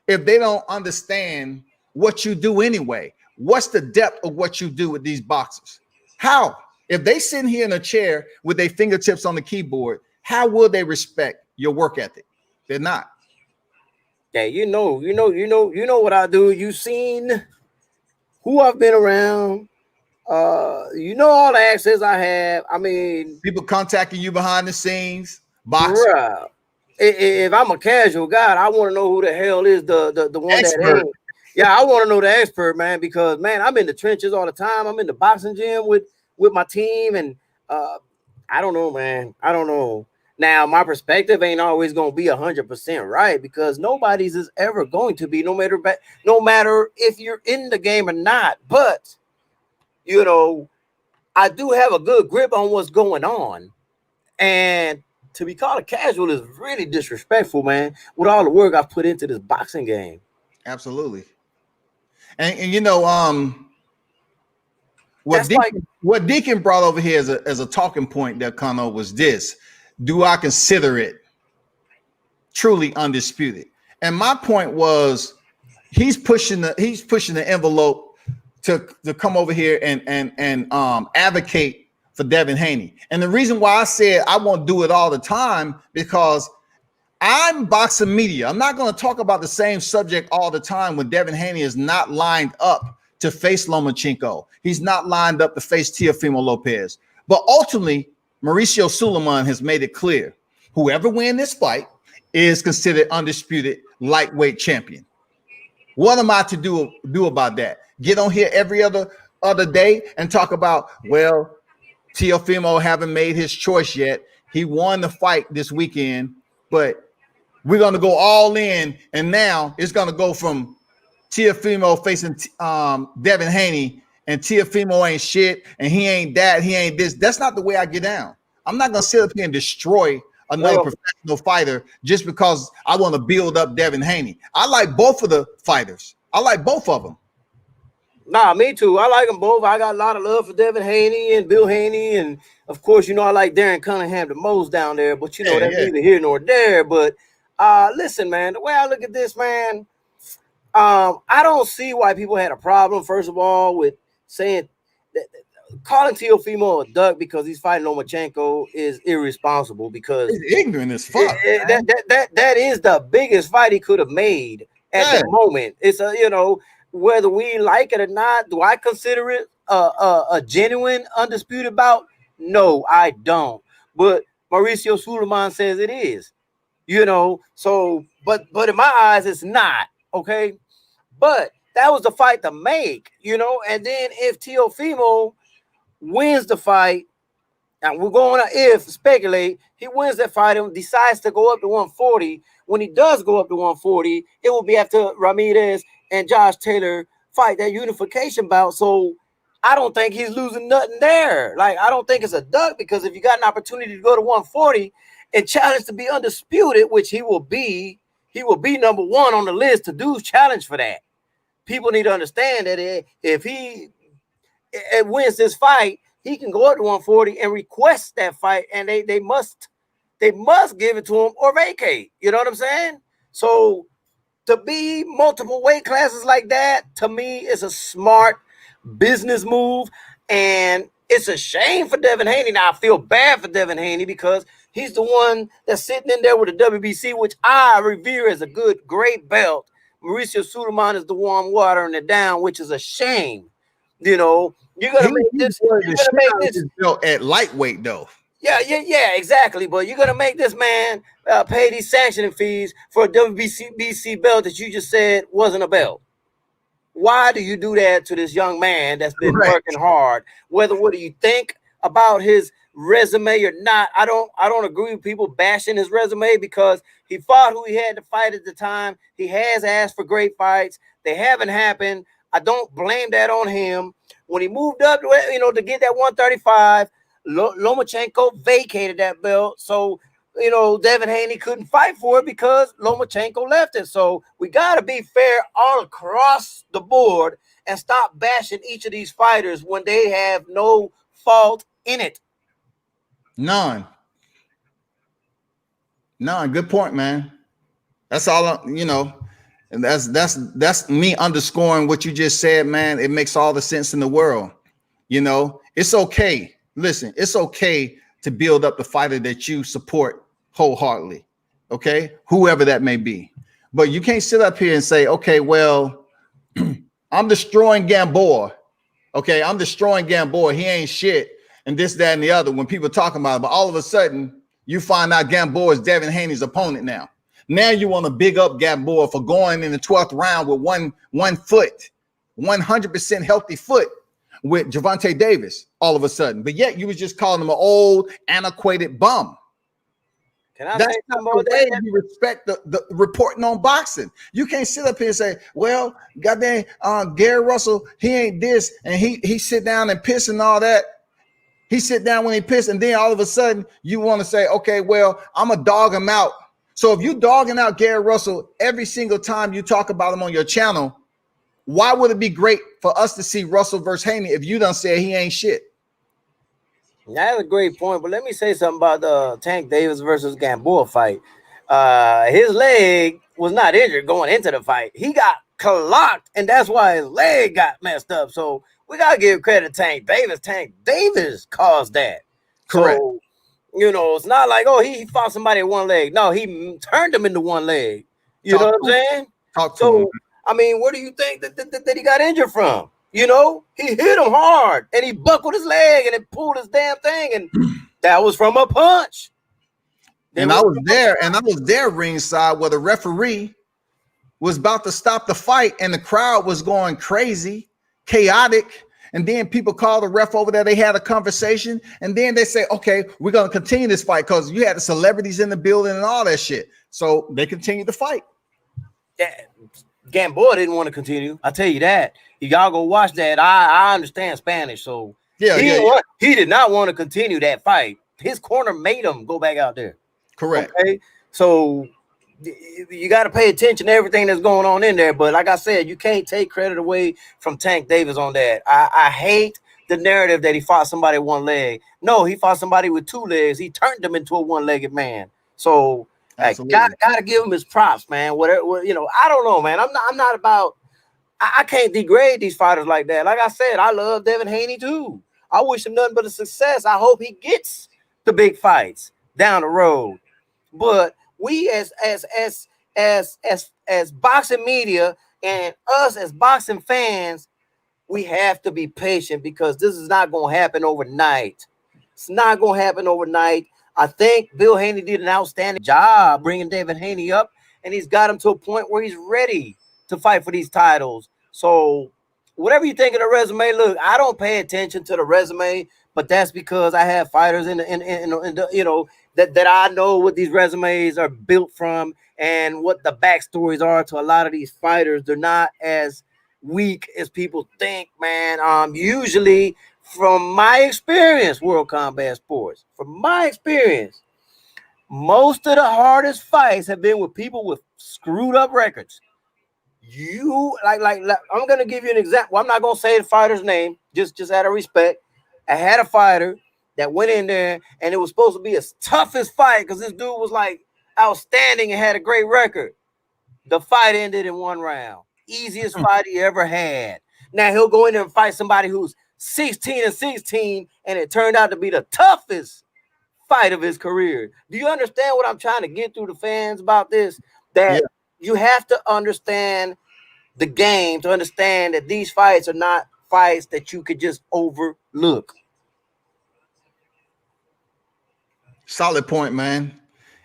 if they don't understand what you do anyway? What's the depth of what you do with these boxers? How? If they sit here in a chair with their fingertips on the keyboard, how will they respect your work ethic? They're not. Yeah, you know what I do. You seen who I've been around. You know all the access I have. I mean, people contacting you behind the scenes, boxing. Bruh, if I'm a casual guy, I want to know who the hell is the one expert. That ain't. Yeah, I want to know the expert, man, because man, I'm in the trenches all the time. I'm in the boxing gym with my team, and I don't know, man. I don't know. Now, my perspective ain't always gonna be 100% right, because nobody's is ever going to be, no matter if you're in the game or not. But you know, I do have a good grip on what's going on, and to be called a casual is really disrespectful, man, with all the work I've put into this boxing game. Absolutely. And you know, what Deacon brought over here as a talking point that Kono was this: do I consider it truly undisputed? And my point was, he's pushing the envelope to come over here and advocate for Devin Haney. And the reason why I said I won't do it all the time, because I'm boxing media. I'm not going to talk about the same subject all the time when Devin Haney is not lined up to face Lomachenko. He's not lined up to face Teofimo Lopez. But ultimately, Mauricio Suleiman has made it clear: whoever wins this fight is considered undisputed lightweight champion. What am I to do about that? Get on here every other day and talk about, well, Teofimo haven't made his choice yet. He won the fight this weekend, but we're going to go all in, and now it's going to go from Teofimo facing Devin Haney, and Teofimo ain't shit, and he ain't that, he ain't this. That's not the way I get down. I'm not going to sit up here and destroy another professional fighter just because I want to build up Devin Haney. I like both of the fighters. I like both of them. Nah, me too. I like them both. I got a lot of love for Devin Haney and Bill Haney, and of course, you know, I like Darren Cunningham the most down there. But you know, Yeah, that's yeah. neither here nor there. But listen, man, the way I look at this, man, I don't see why people had a problem. First of all, with saying that calling Teofimo a duck because he's fighting Lomachenko is irresponsible because It's ignorant as fuck, man. that is the biggest fight he could have made at Yeah. the moment. It's a, you know, whether we like it or not, do I consider it a genuine undisputed bout? No, I don't. But Mauricio Suleiman says it is. You know, so but in my eyes, it's not okay. But that was the fight to make, you know. And then if Teofimo wins the fight, and we're going to if speculate, he wins that fight and decides to go up to 140. When he does go up to 140, it will be after Ramirez and Josh Taylor fight that unification bout. So I don't think he's losing nothing there. Like, I don't think it's a duck, because if you got an opportunity to go to 140 and challenge to be undisputed, which he will be number one on the list to do challenge for that. People need to understand that if he wins this fight, he can go up to 140 and request that fight, and they must give it to him or vacate. You know what I'm saying? So to be multiple weight classes like that, to me, is a smart business move, and it's a shame for Devin Haney. Now I feel bad for Devin Haney because he's the one that's sitting in there with the WBC, which I revere as a great belt. Mauricio Suleiman is the one watering it down, which is a shame. You know, you're gonna make this. You're gonna make this belt at lightweight, though. Yeah, exactly. But you're gonna make this man pay these sanctioning fees for a WBC belt that you just said wasn't a belt. Why do you do that to this young man that's been working hard? What do you think about his resume or not? I don't agree with people bashing his resume, because he fought who he had to fight at the time. He has asked for great fights. They haven't happened. I don't blame that on him. When he moved up, you know, to get that 135, Lomachenko vacated that belt. So, you know, Devin Haney couldn't fight for it because Lomachenko left it. So we got to be fair all across the board and stop bashing each of these fighters when they have no fault in it. None. Good point, man. That's all, you know, and that's me underscoring what you just said, man. It makes all the sense in the world. You know, it's okay. Listen, it's okay to build up the fighter that you support wholeheartedly. Okay, whoever that may be. But you can't sit up here and say, okay, well, I'm destroying Gamboa. Okay, I'm destroying Gamboa. He ain't shit. And this, that, and the other, when people talking about it. But all of a sudden, you find out Gamboa is Devin Haney's opponent now. Now you want to big up Gamboa for going in the 12th round with one foot, 100% healthy foot with Gervonta Davis all of a sudden. But yet you was just calling him an old, antiquated bum. That's not the way you respect the reporting on boxing. You can't sit up here and say, well, goddamn, Gary Russell, he ain't this, and he sit down and piss and all that. He sit down when he piss, and then all of a sudden you want to say, okay, well, I'm going to dog him out. So if you dogging out Gary Russell every single time you talk about him on your channel, why would it be great for us to see Russell versus Haney if you done said he ain't shit? That's a great point, but let me say something about the Tank Davis versus Gamboa fight. His leg was not injured going into the fight. He got clocked, and that's why his leg got messed up. So we got to give credit to Tank Davis. Tank Davis caused that. Correct. So, you know, it's not like, oh, he fought somebody at one leg. No, he turned him into one leg. You know what I'm saying? So, I mean, where do you think that he got injured from? You know, he hit him hard and he buckled his leg and it pulled his damn thing. And that was from a punch. And I was there ringside where the referee was about to stop the fight and the crowd was going crazy, chaotic. And then people called the ref over there. They had a conversation. And then they say, okay, we're going to continue this fight because you had the celebrities in the building and all that shit. So they continued the fight. Yeah. Gamboa didn't want to continue. I tell you that. Y'all go watch that. I understand Spanish. So he did not want to continue that fight. His corner made him go back out there. Correct. Okay. So you got to pay attention to everything that's going on in there. But like I said, you can't take credit away from Tank Davis on that. I hate the narrative that he fought somebody with one leg. No, he fought somebody with two legs. He turned them into a one-legged man. So I gotta give him his props, man. Whatever, you know, I don't know, man. I'm not about. I can't degrade these fighters like that. Like I said, I love Devin Haney too. I wish him nothing but a success. I hope he gets the big fights down the road. But we as boxing media and us as boxing fans, we have to be patient because this is not going to happen overnight. It's not going to happen overnight. I think Bill Haney did an outstanding job bringing David Haney up, and he's got him to a point where he's ready to fight for these titles. So whatever you think of the resume, look, I don't pay attention to the resume, but that's because I have fighters in the you know, that I know what these resumes are built from and what the backstories are to a lot of these fighters. They're not as weak as people think, man. Usually, from my experience, World Combat Sports, from my experience, most of the hardest fights have been with people with screwed up records. You like I'm gonna give you an example. I'm not gonna say the fighter's name, just out of respect. I had a fighter that went in there and it was supposed to be his toughest fight because this dude was like outstanding and had a great record. The fight ended in 1 round. Easiest fight he ever had. Now he'll go in there and fight somebody who's 16-16, and it turned out to be the toughest fight of his career. Do you understand what I'm trying to get through the fans about this? That you have to understand the game to understand that these fights are not fights that you could just overlook. Solid point, man.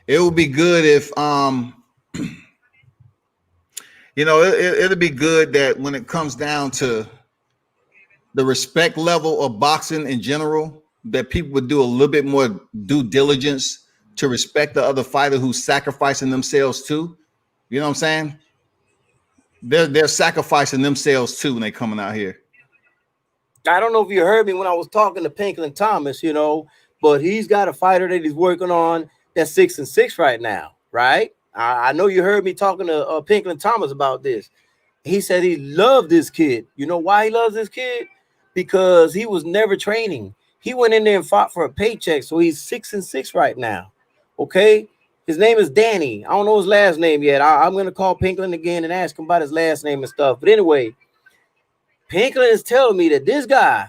It would be good if you know, it'll be good that when it comes down to the respect level of boxing in general, that people would do a little bit more due diligence to respect the other fighter who's sacrificing themselves too. You know what I'm saying? They're sacrificing themselves too when they're coming out here. I don't know if you heard me when I was talking to Pinklin Thomas, you know, but he's got a fighter that he's working on that's 6-6 right now, right? I know you heard me talking to Pinklin Thomas about this. He said he loved this kid. You know why he loves this kid? Because he was never training. He went in there and fought for a paycheck, so he's 6-6 right now. Okay? His name is Danny. I don't know his last name yet. I'm going to call Pinklin again and ask him about his last name and stuff. But anyway, Pinklin is telling me that this guy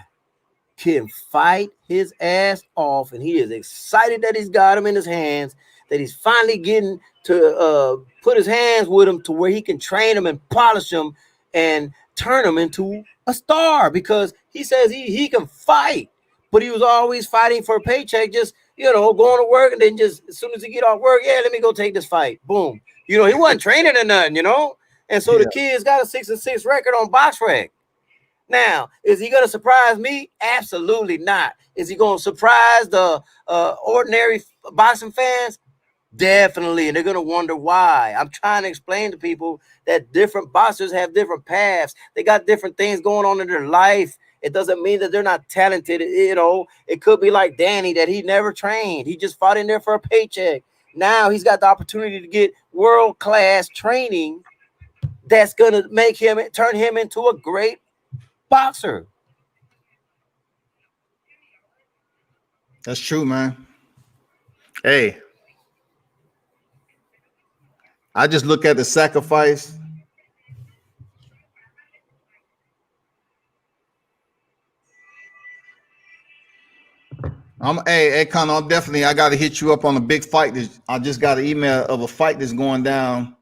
can fight his ass off, and he is excited that he's got him in his hands, that he's finally getting to put his hands with him to where he can train him and polish him and turn him into a star, because he says he can fight, but he was always fighting for a paycheck, just, you know, going to work and then just as soon as he get off work, yeah, let me go take this fight. Boom. You know, he wasn't training or nothing, you know? And so the kid's got a 6-6 record on BoxRec. Now, is he going to surprise me? Absolutely not. Is he going to surprise the ordinary boxing fans? Definitely. And they're going to wonder why. I'm trying to explain to people that different boxers have different paths. They got different things going on in their life. It doesn't mean that they're not talented. You know, it could be like Danny, that he never trained. He just fought in there for a paycheck. Now he's got the opportunity to get world-class training that's going to make him, turn him into a great boxer. That's true, man. Hey, I just look at the sacrifice. Hey, Connor, I'm definitely, I got to hit you up on a big fight. I just got an email of a fight that's going down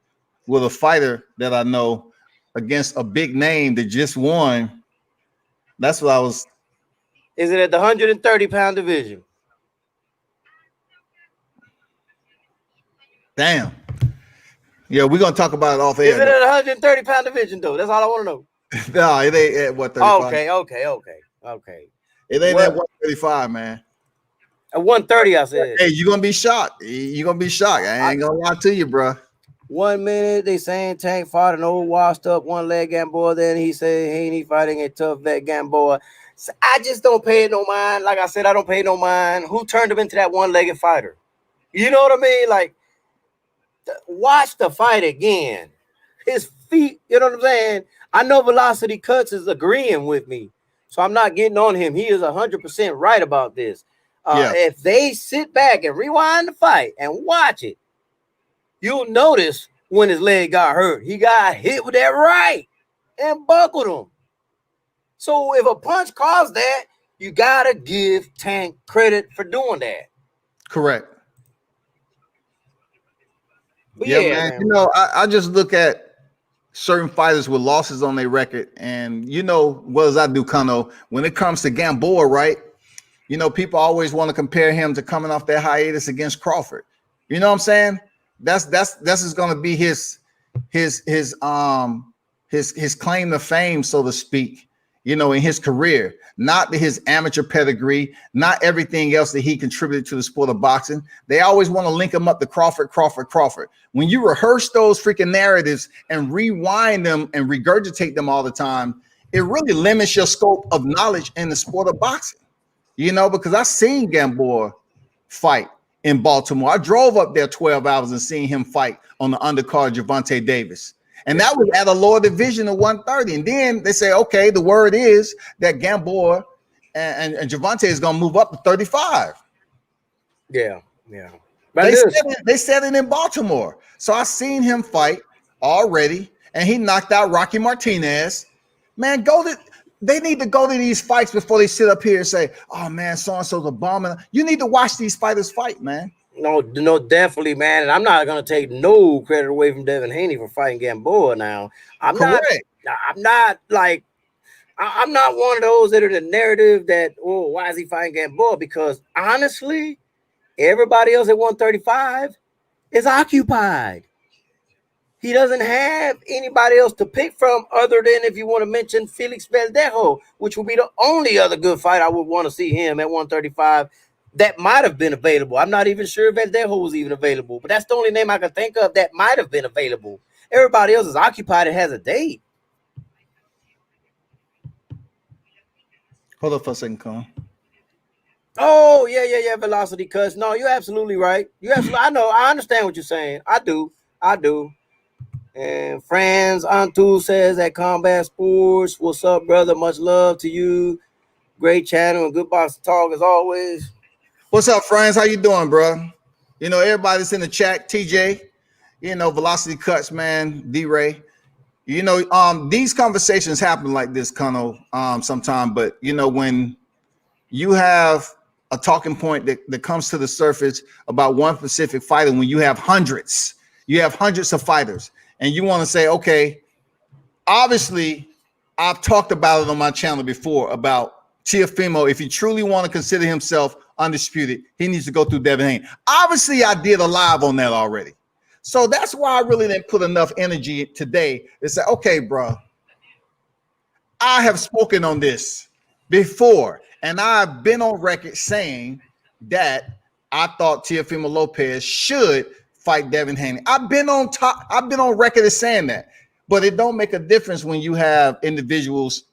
with a fighter that I know against a big name that just won. That's what I was. Is it at the 130-pound division? Damn. Yeah, we're gonna talk about it off air. Is it at the 130-pound division though? That's all I want to know. No, it ain't at what 35. Okay. It ain't at 135, man. At 130, I said. Hey, you're gonna be shocked. You're gonna be shocked. I ain't gonna lie to you, bro. 1 minute they saying Tank fought an old washed up one-leg Gamboa. Then he said he fighting a tough vet Gamboa. So I just don't pay no mind. Like I said, I don't pay no mind. Who turned him into that one-legged fighter? You know what I mean? Like, Watch the fight again. His feet, you know what I'm saying? I know Velocity Cuts is agreeing with me, so I'm not getting on him. He is 100% right about this. Yeah. If they sit back and rewind the fight and watch it, you'll notice when his leg got hurt. He got hit with that right and buckled him. So if a punch caused that, you gotta give Tank credit for doing that. Correct. But Yeah, yeah, man. man. You know, I just look at certain fighters with losses on their record, and you know, what as I do, Kano, when it comes to Gamboa, right? You know, people always want to compare him to coming off that hiatus against Crawford. You know what I'm saying? That's is going to be his claim to fame, so to speak. You know, in his career, not his amateur pedigree, not everything else that he contributed to the sport of boxing. They always want to link him up to Crawford. When you rehearse those freaking narratives and rewind them and regurgitate them all the time, it really limits your scope of knowledge in the sport of boxing. You know, because I seen Gamboa fight in Baltimore. I drove up there 12 hours and seen him fight on the undercard Gervonta Davis. And that was at a lower division of 130. And then they say, okay, the word is that Gamboa and Gervonta is going to move up to 35. Yeah. They said it in Baltimore. So I seen him fight already, and he knocked out Rocky Martinez. Man, they need to go to these fights before they sit up here and say, oh, man, so-and-so's a bomb. You need to watch these fighters fight, man. No, definitely, man. And I'm not going to take no credit away from Devin Haney for fighting Gamboa now. I'm not one of those that are the narrative that, oh, why is he fighting Gamboa? Because honestly, everybody else at 135 is occupied. He doesn't have anybody else to pick from other than, if you want to mention, Felix Verdejo, which would be the only other good fight I would want to see him at 135 that might have been available. I'm not even sure if Verdejo was even available, but that's the only name I can think of that might have been available. Everybody else is occupied and has a date. Hold up for a second, Con. Oh, yeah, Velocity Cuts. No, you're absolutely right. I know. I understand what you're saying. I do. And Franz Antu says at Combat Sports, what's up, brother? Much love to you. Great channel and good box talk as always. What's up, friends? How you doing, bro? You know, everybody's in the chat. TJ, you know, Velocity Cuts, man. D-Ray. You know, these conversations happen like this, Kano, sometime. But, you know, when you have a talking point that comes to the surface about one specific fighter, when you have hundreds of fighters, and you want to say, okay, obviously, I've talked about it on my channel before about Teofimo. If he truly want to consider himself undisputed, he needs to go through Devin Haney. Obviously, I did a live on that already. So that's why I really didn't put enough energy today to say, okay, bro, I have spoken on this before, and I've been on record saying that I thought Teofimo Lopez should fight Devin Haney. I've been on record as saying that, but it don't make a difference when you have individuals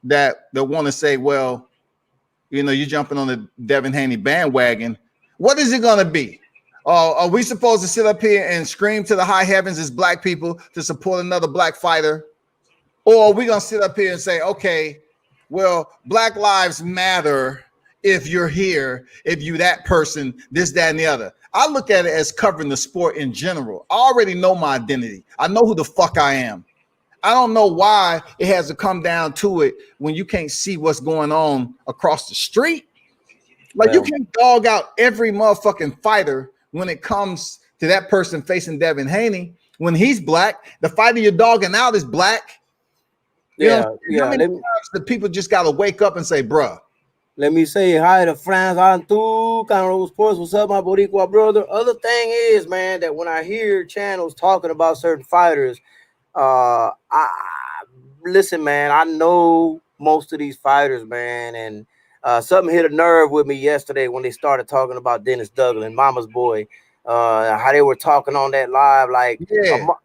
that want to say, well, you know, you're jumping on the Devin Haney bandwagon. What is it going to be? Are we supposed to sit up here and scream to the high heavens as black people to support another black fighter? Or are we going to sit up here and say, okay, well, Black Lives Matter if you're here, if you that person, this, that, and the other. I look at it as covering the sport in general. I already know my identity. I know who the fuck I am. I don't know why it has to come down to it when you can't see what's going on across the street. Like, you can't dog out every motherfucking fighter when it comes to that person facing Devin Haney. When he's black, the fighter you're dogging out is black. How many times the people just got to wake up and say, bruh. Let me say hi to Franz Antu, Conroe Sports. What's up, my Boricua brother? Other thing is, man, that when I hear channels talking about certain fighters, listen, man, I know most of these fighters, man, and something hit a nerve with me yesterday when they started talking about Dennis Douglas, Mama's boy, how they were talking on that live, like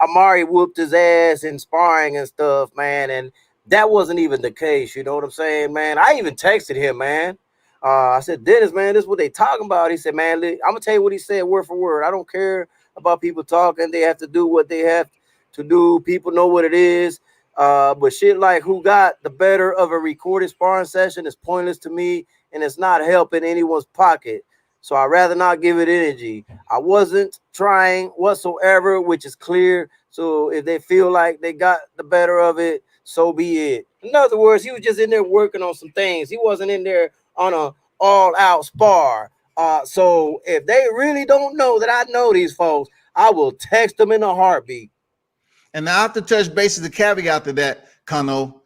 Amari whooped his ass in sparring and stuff, man, and that wasn't even the case. You know what I'm saying, man? I even texted him, man. I said, Dennis, man, this is what they talking about. He said, man, I'm going to tell you what he said word for word. I don't care about people talking. They have to do what they have to do. People know what it is. But shit like who got the better of a recorded sparring session is pointless to me, and it's not helping anyone's pocket. So I'd rather not give it energy. I wasn't trying whatsoever, which is clear. So if they feel like they got the better of it, so be it. In other words, he was just in there working on some things. He wasn't in there on a all-out spar. So if they really don't know that I know these folks, I will text them in a heartbeat. And I have to touch base as a caveat to that, Kano.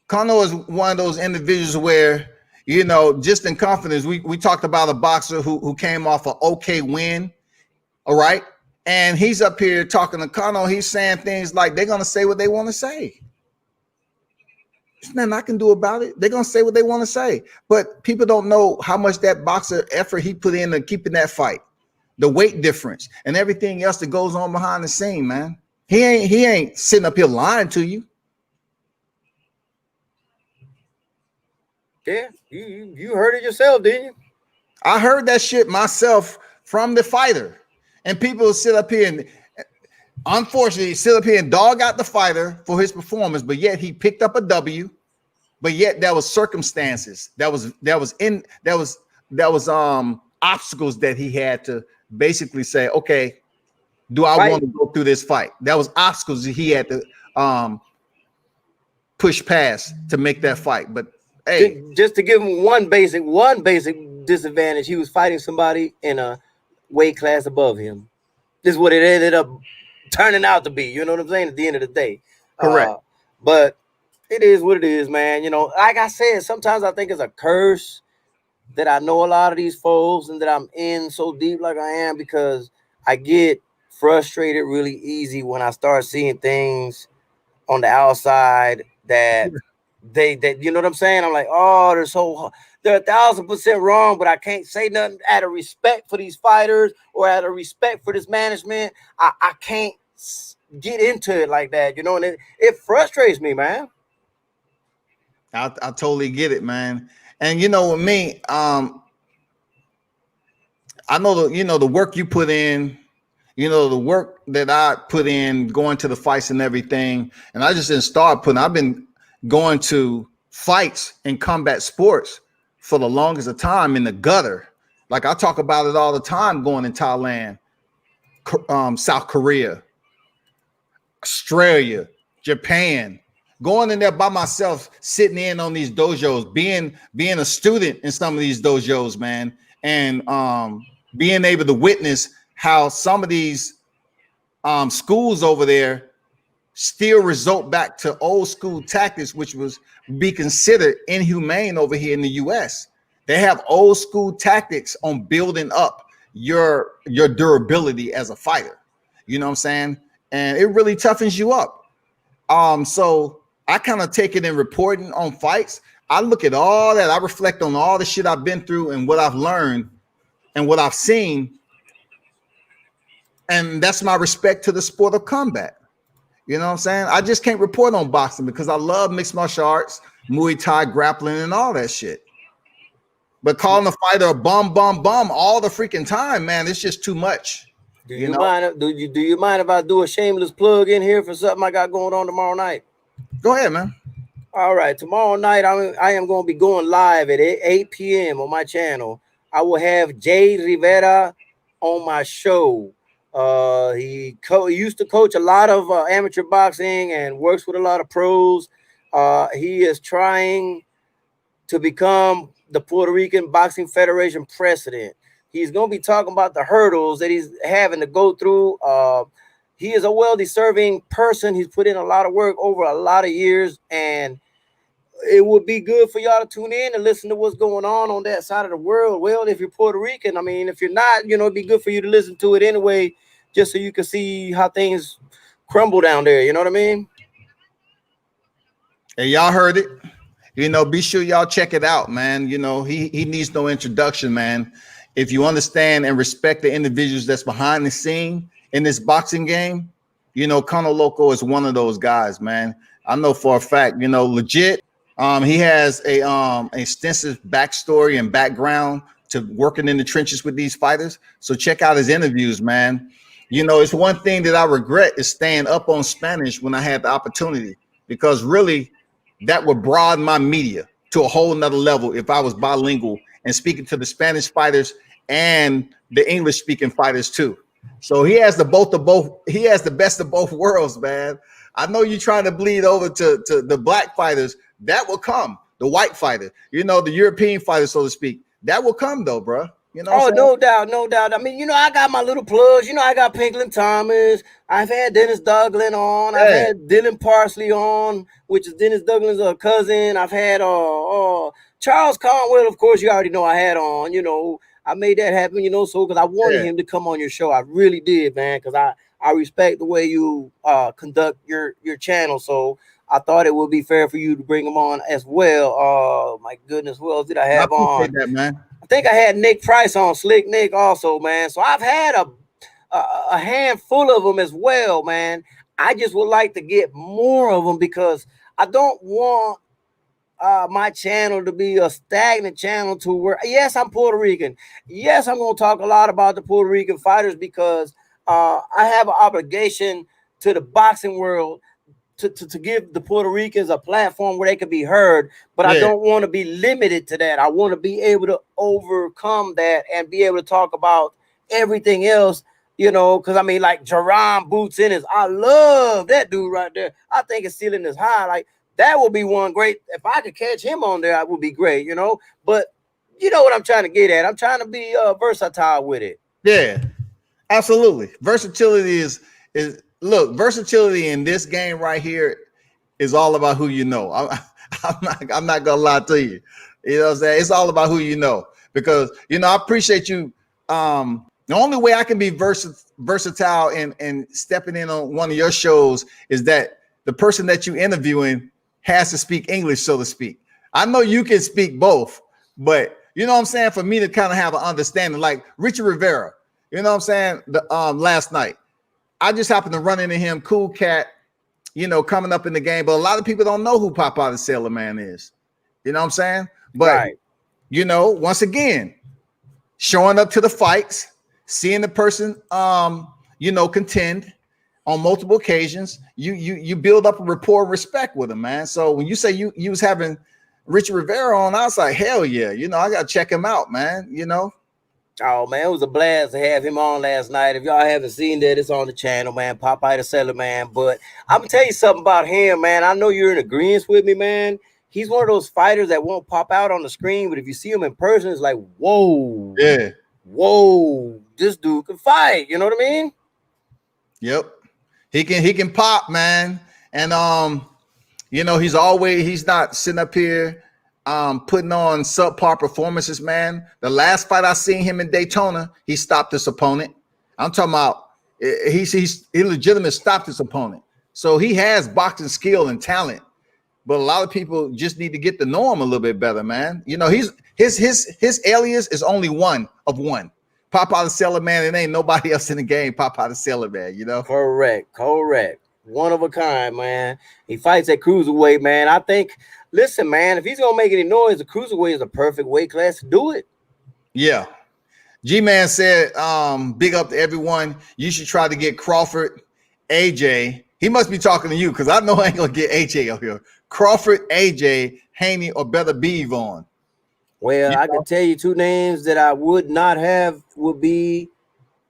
Kano is one of those individuals where, you know, just in confidence, we talked about a boxer who came off an okay win, all right? And he's up here talking to Kano. He's saying things like they're going to say what they want to say. There's nothing I can do about it. They're going to say what they want to say. But people don't know how much that boxer effort he put into keeping that fight, the weight difference, and everything else that goes on behind the scene, man. He ain't sitting up here lying to you. Yeah, you heard it yourself, didn't you? I heard that shit myself from the fighter. And people sit up here and unfortunately sit up here and dog out the fighter for his performance, but yet he picked up a W. But yet there was circumstances. That was obstacles that he had to basically say, okay, do I want to go through this fight? That was obstacles that he had to push past to make that fight. But hey, just to give him one basic disadvantage, he was fighting somebody in a weight class above him. This is what it ended up turning out to be. You know what I'm saying? At the end of the day, correct. But it is what it is, man. You know, like I said, sometimes I think it's a curse that I know a lot of these folks and that I'm in so deep like I am, because I get frustrated really easy when I start seeing things on the outside that you know what I'm saying? I'm like, oh, they're 1,000% wrong, but I can't say nothing out of respect for these fighters or out of respect for this management. I can't get into it like that, you know, and it frustrates me, man. I totally get it, man. And you know, with me, I know the work you put in, you know, the work that I put in going to the fights and everything. And I just didn't start putting, I've been going to fights in combat sports for the longest of time in the gutter. Like I talk about it all the time, going in Thailand, South Korea, Australia, Japan, going in there by myself, sitting in on these dojos, being a student in some of these dojos, man, and being able to witness how some of these schools over there still result back to old school tactics, which was be considered inhumane over here in the US. They have old school tactics on building up your durability as a fighter. You know what I'm saying? And it really toughens you up. So I kind of take it in reporting on fights. I look at all that. I reflect on all the shit I've been through and what I've learned and what I've seen. And that's my respect to the sport of combat. You know what I'm saying? I just can't report on boxing because I love mixed martial arts, Muay Thai, grappling, and all that shit. But calling a fighter a bum all the freaking time, man, it's just too much. Do you mind? Do you mind if I do a shameless plug in here for something I got going on tomorrow night? Go ahead, man. All right, tomorrow night I am going to be going live at 8 p.m. on my channel. I will have Jay Rivera on my show. He used to coach a lot of amateur boxing and works with a lot of pros. He is trying to become the Puerto Rican Boxing Federation president. He's going to be talking about the hurdles that he's having to go through. He is a well-deserving person. He's put in a lot of work over a lot of years, and it would be good for y'all to tune in and listen to what's going on that side of the world. Well, if you're Puerto Rican, I mean, if you're not, you know, it'd be good for you to listen to it anyway, just so you can see how things crumble down there. You know what I mean? Hey, y'all heard it. You know, be sure y'all check it out, man. You know, he needs no introduction, man. If you understand and respect the individuals that's behind the scene in this boxing game, you know, Kano Loco is one of those guys, man. I know for a fact, you know, legit. He has a extensive backstory and background to working in the trenches with these fighters. So check out his interviews, man. It's one thing that I regret is staying up on Spanish when I had the opportunity, because really that would broaden my media to a whole nother level if I was bilingual and speaking to the Spanish fighters and the English speaking fighters too. So he has he has the best of both worlds, man. I know you're trying to bleed over to the black fighters. That will come. The white fighter, the European fighter, so to speak. That will come though, bro. Oh, no doubt, no doubt. I mean, I got my little plugs. I got Pinklin Thomas. I've had Dennis Douglas on. Yeah. I've had Dylan Parsley on, which is Dennis Douglas' cousin. I've had Charles Conwell, of course, you already know I had on. I made that happen, so because I wanted him to come on your show. I really did, man, because I respect the way you conduct your channel. So I thought it would be fair for you to bring him on as well. Oh, my goodness, who else did I have on? That, man. I think I had Nick Price on, Slick Nick also, man. So I've had a handful of them as well, man. I just would like to get more of them because I don't want my channel to be a stagnant channel to where, yes, I'm Puerto Rican. Yes, I'm going to talk a lot about the Puerto Rican fighters because I have an obligation to the boxing world to give the Puerto Ricans a platform where they can be heard, but I don't want to be limited to that. I want to be able to overcome that and be able to talk about everything else, because I mean, like Jerron Boots Ennis, I love that dude right there. I think his ceiling is high. Like that would be one great. If I could catch him on there, it would be great, But you know what I'm trying to get at? I'm trying to be versatile with it. Yeah, absolutely. Versatility is. Look, versatility in this game right here is all about who you know. I'm not gonna lie to you. You know what I'm saying? It's all about who you know, because I appreciate you. The only way I can be versatile and stepping in on one of your shows is that the person that you interviewing has to speak English, so to speak. I know you can speak both, but you know what I'm saying? For me to kind of have an understanding, like Richard Rivera, you know what I'm saying? Last night. I just happened to run into him, cool cat, coming up in the game. But a lot of people don't know who Popeye the Sailor Man is. You know what I'm saying? But, once again, showing up to the fights, seeing the person, contend on multiple occasions, you build up a rapport of respect with him, man. So when you say you was having Richard Rivera on, I was like, hell yeah, I got to check him out, man, Oh, man, it was a blast to have him on last night. If y'all haven't seen that, it's on the channel, man. Popeye the Sailor Man. But I'm going to tell you something about him, man. I know you're in agreement with me, man. He's one of those fighters that won't pop out on the screen, but if you see him in person, it's like, whoa. Yeah. Whoa. This dude can fight. You know what I mean? Yep. He can pop, man. And, he's not sitting up here putting on subpar performances, man. The last fight I seen him in Daytona, he stopped his opponent. I'm talking about he legitimately stopped his opponent. So he has boxing skill and talent, but a lot of people just need to get to know him a little bit better, man. His alias is only one of one. Popeye the Sailor Man. It ain't nobody else in the game. Popeye the Sailor Man. Correct. One of a kind, man. He fights at cruiserweight, man. I think. Listen, man, if he's gonna make any noise, the cruiserweight is a perfect weight class to do it. Yeah. G-Man said, big up to everyone. You should try to get Crawford, AJ. He must be talking to you because I know I ain't gonna get AJ up here. Crawford, AJ, Haney, or Better Beeve on. Well, I can tell you two names that I would not have would be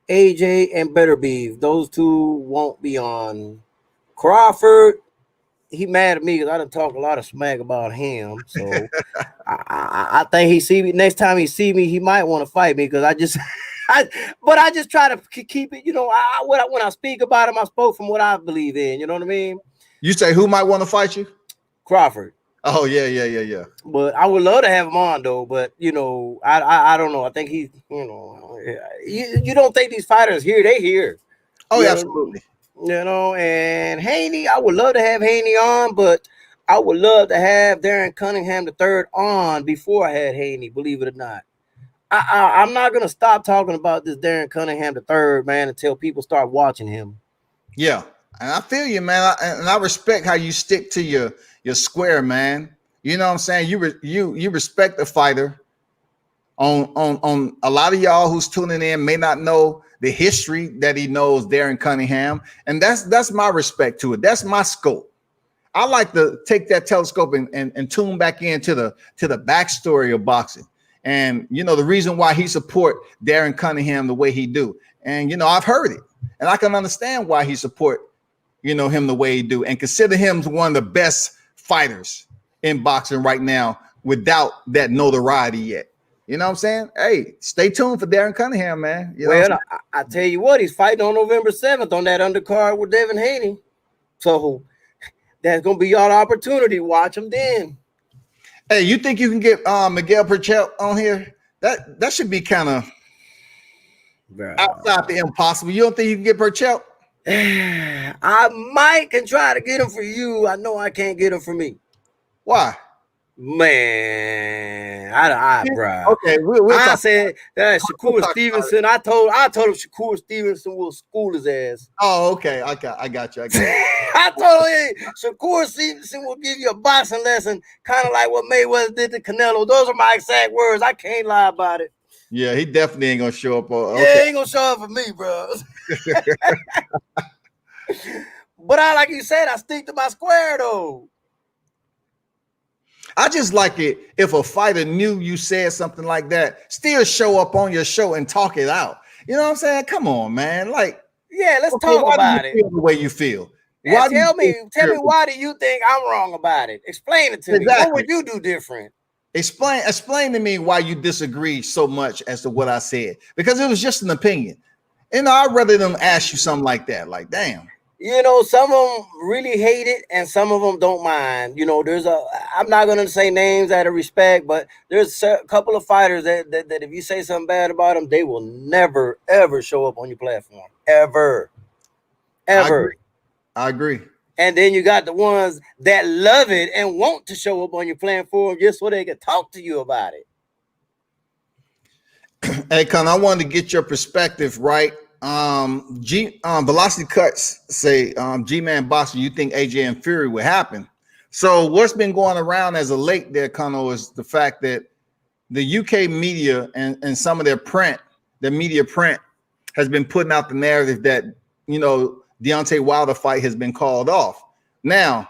AJ and Better Beeve. Those two won't be on. Crawford, he mad at me because I done talk a lot of smack about him. So I think he see me next time he see me, he might want to fight me because I just try to keep it. When I speak about him, I spoke from what I believe in. You know what I mean? You say who might want to fight you? Crawford. Oh yeah. But I would love to have him on though. But I don't know. I think he, you don't think these fighters here? They here. Oh yeah, absolutely. And Haney, I would love to have Haney on, but I would love to have Darren Cunningham III on before I had Haney, believe it or not. I'm not going to stop talking about this Darren Cunningham III, man, until people start watching him. Yeah, and I feel you, man, and I respect how you stick to your square, man. You know what I'm saying? You respect the fighter. On a lot of y'all who's tuning in may not know the history that he knows Darren Cunningham, and that's my respect to it. That's my scope. I like to take that telescope and tune back into the backstory of boxing, and the reason why he support Darren Cunningham the way he do, and I've heard it, and I can understand why he support him the way he do, and consider him one of the best fighters in boxing right now without that notoriety yet. You know what I'm saying? Hey, stay tuned for Darren Cunningham, man. I tell you what, he's fighting on November 7th on that undercard with Devin Haney. So that's going to be your opportunity. Watch him then. Hey, you think you can get Miguel Perchel on here? That should be kind of outside the impossible. You don't think you can get Perchel? I might can try to get him for you. I know I can't get him for me. Why? Man, bro. Okay, I said that Shakur Stevenson. I told him Shakur Stevenson will school his ass. Oh, okay. I got you. I told him Shakur Stevenson will give you a boxing lesson, kind of like what Mayweather did to Canelo. Those are my exact words. I can't lie about it. Yeah, he definitely ain't gonna show up. Okay. Yeah, he ain't gonna show up for me, bro. But like you said, I stick to my square though. I just like it if a fighter knew you said something like that, still show up on your show and talk it out. You know what I'm saying? Come on, man. Like, yeah, let's talk about it. Feel the way you feel. Yeah, tell me why do you think I'm wrong about it? Explain it to me. What would you do different? Explain to me why you disagree so much as to what I said, because it was just an opinion. I'd rather them ask you something like that. Like, damn. Some of them really hate it and some of them don't mind. I'm not going to say names out of respect, but there's a couple of fighters that if you say something bad about them, they will never, ever show up on your platform. Ever. I agree. And then you got the ones that love it and want to show up on your platform just so they can talk to you about it. Hey, Con, I wanted to get your perspective, right? Velocity Cuts say G-Man Boxing, you think AJ and Fury would happen? So what's been going around as of late there, Connor, is the fact that the UK media and some of their media print has been putting out the narrative that Deontay Wilder fight has been called off. Now,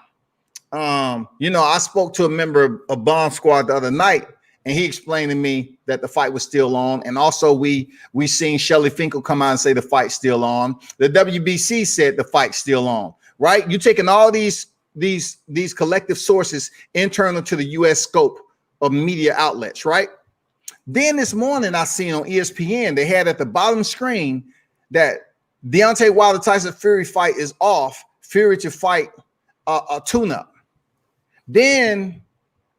I spoke to a member of Bomb Squad the other night, and he explained to me that the fight was still on. And also we seen Shelly Finkel come out and say the fight's still on. The WBC said the fight's still on, right? You're taking all these collective sources internal to the US scope of media outlets, right? Then this morning I seen on ESPN, they had at the bottom screen that Deontay Wilder Tyson Fury fight is off. Fury to fight a tune-up. Then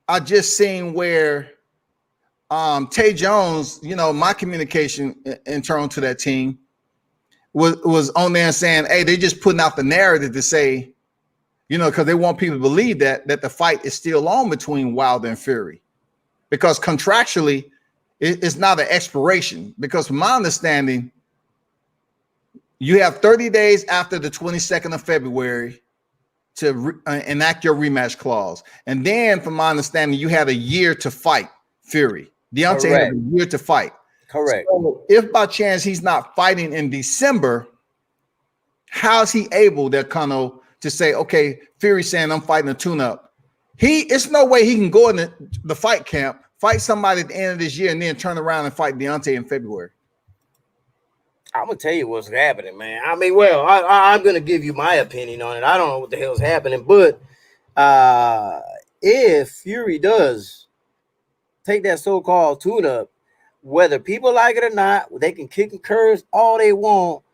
I just seen where Tay Jones, my communication internal to that team was on there saying, hey, they just putting out the narrative to say, because they want people to believe that the fight is still on between Wilder and Fury, because contractually it's not an expiration. Because from my understanding, you have 30 days after the 22nd of February to enact your rematch clause, and then from my understanding, you had a year to fight Fury. Deontay had a year to fight. Correct. So if by chance he's not fighting in December, how is he able to say, okay, Fury saying I'm fighting a tune-up? It's no way he can go in the fight camp, fight somebody at the end of this year, and then turn around and fight Deontay in February. I'm gonna tell you what's happening, man. I mean, well, I'm gonna give you my opinion on it. I don't know what the hell's happening, but if Fury does take that so-called tune-up, whether people like it or not, they can kick and curse all they want.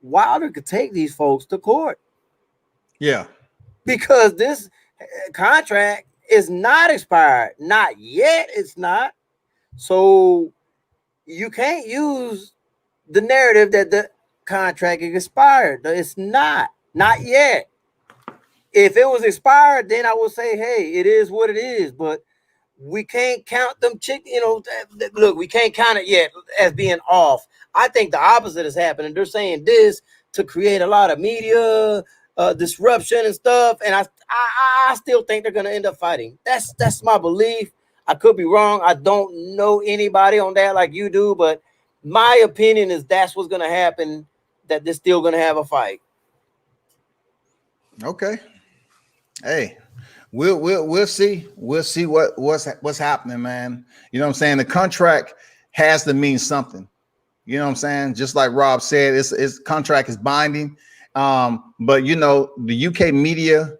Wilder could take these folks to court. Yeah. Because this contract is not expired. Not yet, it's not. So you can't use the narrative that the contract is expired. It's not yet. If it was expired, then I would say, hey, it is what it is. But we can't count them look, we can't count it yet as being off. I think the opposite is happening. They're saying this to create a lot of media disruption and stuff. And I still think they're going to end up fighting. That's my belief. I could be wrong. I don't know anybody on that like you do, but my opinion is that's what's gonna happen. That they're still gonna have a fight. Okay. Hey, we'll see. We'll see what's happening, man. You know what I'm saying? The contract has to mean something. You know what I'm saying? Just like Rob said, it's contract is binding. But you know, the UK media,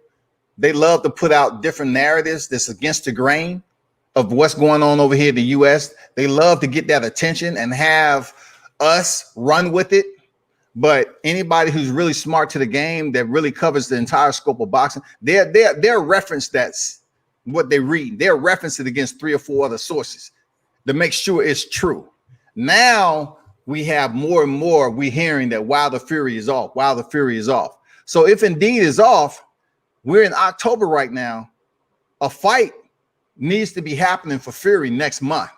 they love to put out different narratives that's against the grain of what's going on over here in the US. They love to get that attention and have us run with it. But anybody who's really smart to the game that really covers the entire scope of boxing, their reference that's what they read. They're referencing against 3 or 4 other sources to make sure it's true. Now we have more and more we hearing that Wilder Fury is off. Wilder Fury is off. So if indeed is off, we're in October right now. A fight needs to be happening for Fury next month.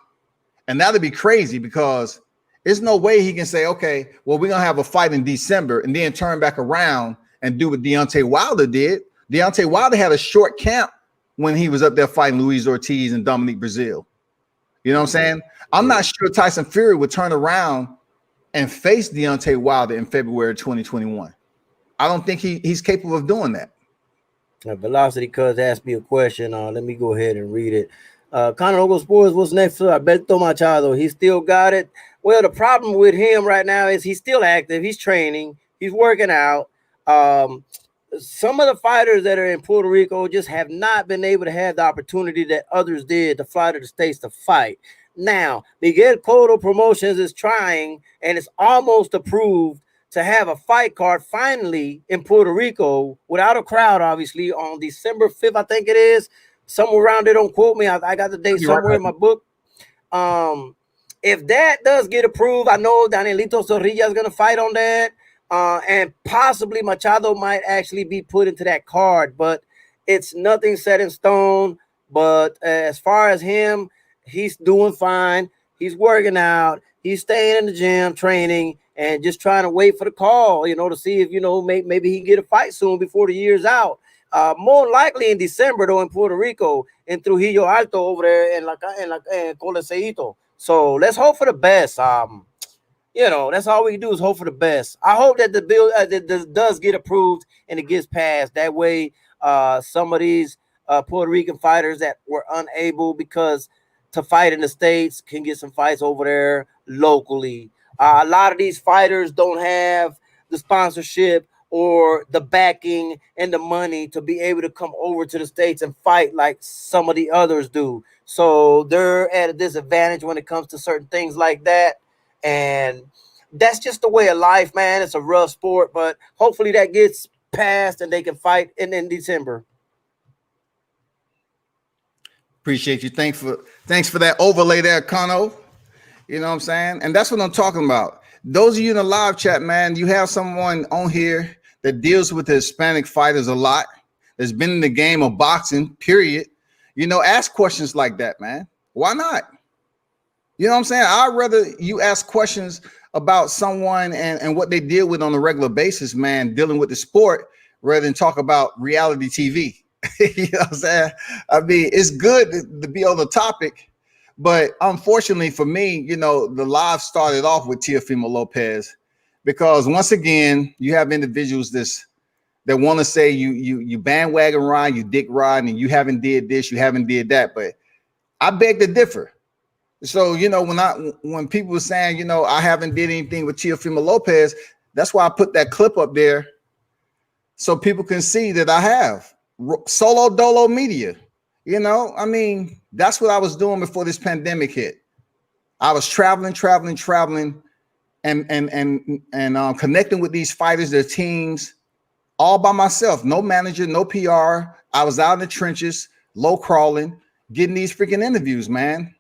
And that'll be crazy because there's no way he can say, okay, well, we're going to have a fight in December and then turn back around and do what Deontay Wilder did. Deontay Wilder had a short camp when he was up there fighting Luis Ortiz and Dominique Brazil. You know what I'm saying? I'm not sure Tyson Fury would turn around and face Deontay Wilder in February 2021. I don't think he's capable of doing that. Velocity Cuz asked me a question. Let me go ahead and read it. Conor Ogo Sports, what's next for Alberto Machado? He still got it. Well, the problem with him right now is he's still active. He's training. He's working out. Some of the fighters that are in Puerto Rico just have not been able to have the opportunity that others did to fly to the States to fight. Now, Miguel Cotto Promotions is trying, and it's almost approved, to have a fight card finally in Puerto Rico without a crowd, obviously, on December 5th, I think it is. Somewhere around there, don't quote me. I got the date somewhere in my book. If that does get approved, I know Danielito Zorrilla is going to fight on that. And possibly Machado might actually be put into that card, but it's nothing set in stone. But as far as him, he's doing fine. He's working out. He's staying in the gym, training, and just trying to wait for the call, to see if, maybe he can get a fight soon before the year's out. More likely in December, though, in Puerto Rico, in Trujillo Alto over there in Coliseito. So let's hope for the best. That's all we can do is hope for the best. I hope that the bill does get approved and it gets passed. That way, some of these Puerto Rican fighters that were unable to fight in the States can get some fights over there locally. A lot of these fighters don't have the sponsorship or the backing and the money to be able to come over to the States and fight like some of the others do. So they're at a disadvantage when it comes to certain things like that. And that's just the way of life, man. It's a rough sport, but hopefully that gets passed and they can fight in December. Appreciate you. Thanks for that overlay there, Kano. You know what I'm saying? And that's what I'm talking about. Those of you in the live chat, man, you have someone on here that deals with the Hispanic fighters a lot. That's been in the game of boxing, period. Ask questions like that, man. Why not? You know what I'm saying? I'd rather you ask questions about someone and what they deal with on a regular basis, man, dealing with the sport, rather than talk about reality TV. You know what I'm saying? I mean, it's good to be on the topic, but unfortunately for me, the live started off with Teofimo Lopez because once again, you have individuals that want to say you bandwagon ride, you dick ride, and you haven't did this, you haven't did that. But I beg to differ. So, when people were saying, I haven't did anything with Teofimo Lopez, that's why I put that clip up there so people can see that I have. Solo dolo media. I mean, that's what I was doing before this pandemic hit. I was traveling and connecting with these fighters, their teams, all by myself. No manager, no PR. I was out in the trenches, low crawling, getting these freaking interviews, man.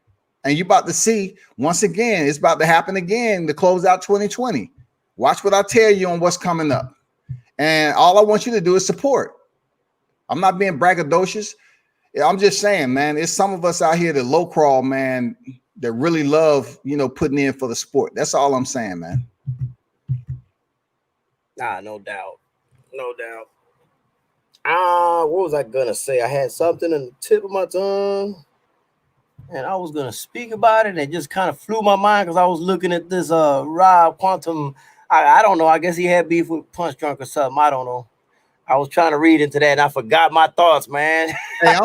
And you about to see, once again, it's about to happen again to close out 2020. Watch what I tell you on what's coming up. And all I want you to do is support. I'm not being braggadocious. I'm just saying, man, it's some of us out here that low crawl, man, that really love, putting in for the sport. That's all I'm saying, man. No doubt. No doubt. What was I gonna say? I had something on the tip of my tongue. and I was gonna speak about it, and it just kind of flew my mind because I was looking at this Rob Quantum. I don't know. I guess he had beef with Punch Drunk or something. I don't know. I was trying to read into that, and I forgot my thoughts, man. Hey, I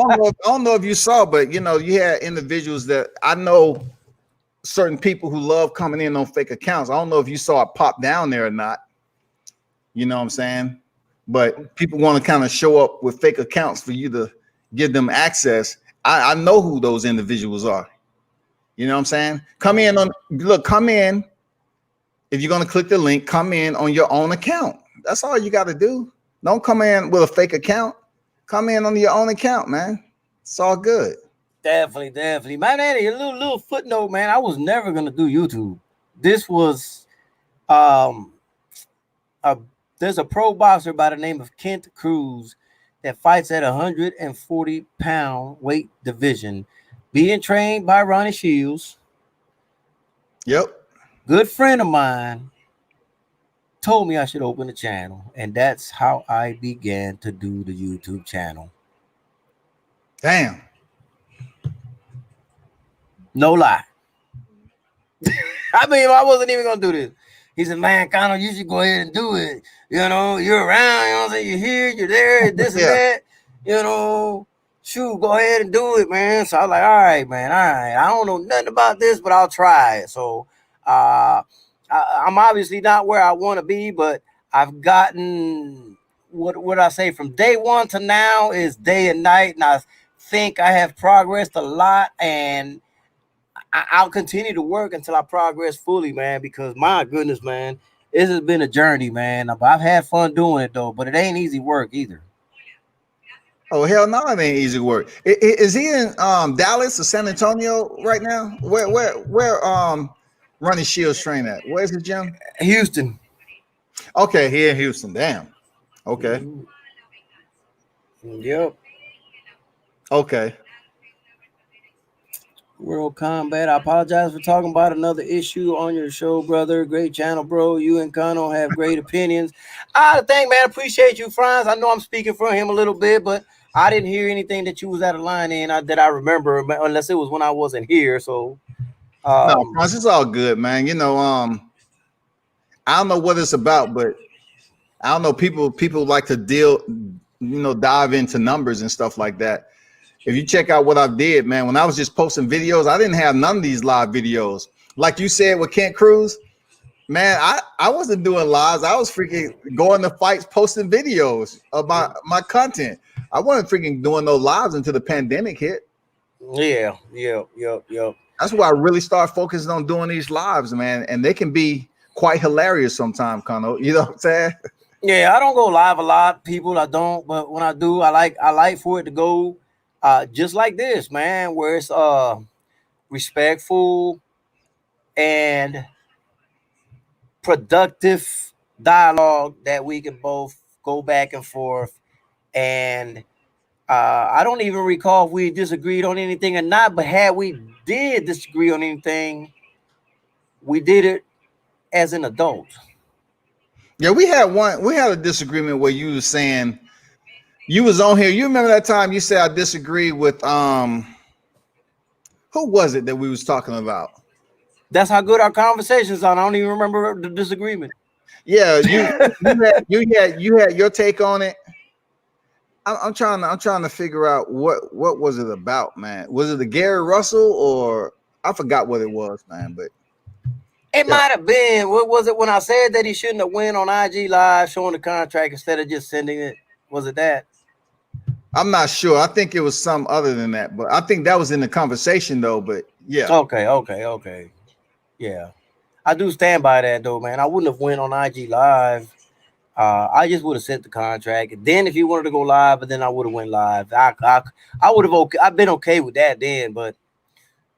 don't know if you saw, but you know, you had individuals that I know, certain people who love coming in on fake accounts. I don't know if you saw it pop down there or not. You know what I'm saying? But people want to kind of show up with fake accounts for you to give them access. I know who those individuals are. You know what I'm saying? Come in on, look, come in. If you're going to click the link, come in on your own account. That's all you got to do. Don't come in with a fake account. Come in on your own account, man. It's all good. Definitely. Man, a little footnote, man. I was never gonna do YouTube. This was there's a pro boxer by the name of Kent Cruz that fights at 140-pound weight division, being trained by Ronnie Shields. Yep. Good friend of mine told me I should open a channel, and that's how I began to do the YouTube channel. Damn. No lie. I mean, I wasn't even gonna do this. He said, "Man, Connor, you should go ahead and do it. You know, you're around. You know what I'm saying? You're here. You're there. This and that. You know, shoot, go ahead and do it, man." So I was like, "All right, man. All right. I don't know nothing about this, but I'll try it." So, I'm obviously not where I want to be, but I've gotten what I say from day one to now is day and night, and I think I have progressed a lot, and I'll continue to work until I progress fully, man, because my goodness, man, this has been a journey, man. I've had fun doing it though, but it ain't easy work either. Oh, hell no, it ain't easy work. Is he in Dallas or San Antonio right now? Where Ronnie Shields train at? Where's the gym? Houston. Okay, here in Houston. Damn. Okay. Yep. Okay. World Combat. I apologize for talking about another issue on your show, brother. Great channel, bro. You and Connor have great opinions. I think, man, appreciate you, Franz. I know I'm speaking for him a little bit, but I didn't hear anything that you was out of line in that I remember, unless it was when I wasn't here. So, no, Franz, it's all good, man. You know, I don't know what it's about, but I don't know. People like to dive into numbers and stuff like that. If you check out what I did, man, when I was just posting videos, I didn't have none of these live videos. Like you said with Kent Cruz, man, I wasn't doing lives. I was freaking going to fights, posting videos of my content. I wasn't freaking doing no lives until the pandemic hit. Yeah. That's why I really start focusing on doing these lives, man. And they can be quite hilarious sometimes, Kano. You know what I'm saying? Yeah, I don't go live a lot, people. I don't, but when I do, I like for it to go just like this, man, where it's respectful and productive dialogue that we can both go back and forth. And I don't even recall if we disagreed on anything or not, but had we did disagree on anything, we did it as an adult. Yeah, we had a disagreement where you was saying you was on here. You remember that time you said I disagree with who was it that we was talking about? That's how good our conversations are. I don't even remember the disagreement. Yeah, you had your take on it. I'm trying to figure out what was it about, man. Was it the Gary Russell or I forgot what it was, man, but it might have been. What was it when I said that he shouldn't have went on IG Live showing the contract instead of just sending it? Was it that? I'm not sure. I think it was some other than that, but I think that was in the conversation though. But yeah. Okay. Yeah, I do stand by that though, man. I wouldn't have went on IG Live. I just would have sent the contract. Then if he wanted to go live, but then I would have went live. I would have I've been okay with that then, but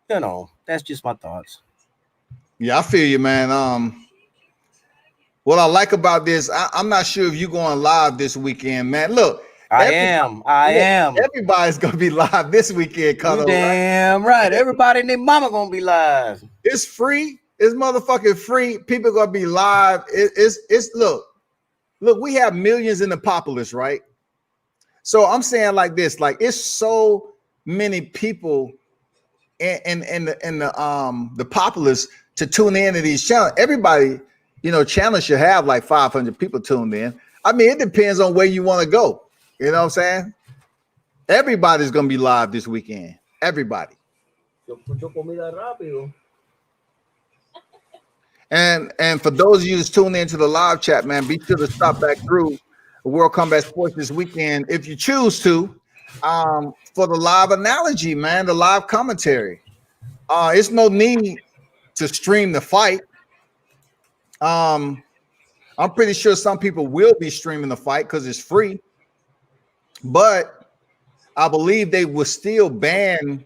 you know, that's just my thoughts. Yeah, I feel you, man. What I like about this, I'm not sure if you're going live this weekend, man. Look, I am. Everybody's gonna be live this weekend, Connor. Damn right. Everybody and their mama gonna be live. It's free. It's motherfucking free. People gonna be live. It's look, we have millions in the populace, right? So I'm saying like this, like it's so many people the populace to tune in to these channels. Everybody, channels should have like 500 people tuned in. I mean, it depends on where you want to go. You know what I'm saying? Everybody's gonna be live this weekend. Everybody. And for those of you that's tuning into the live chat, man, be sure to stop back through World Combat Sports this weekend if you choose to, for the live analogy, man, the live commentary. It's no need to stream the fight. I'm pretty sure some people will be streaming the fight because it's free, but I believe they will still ban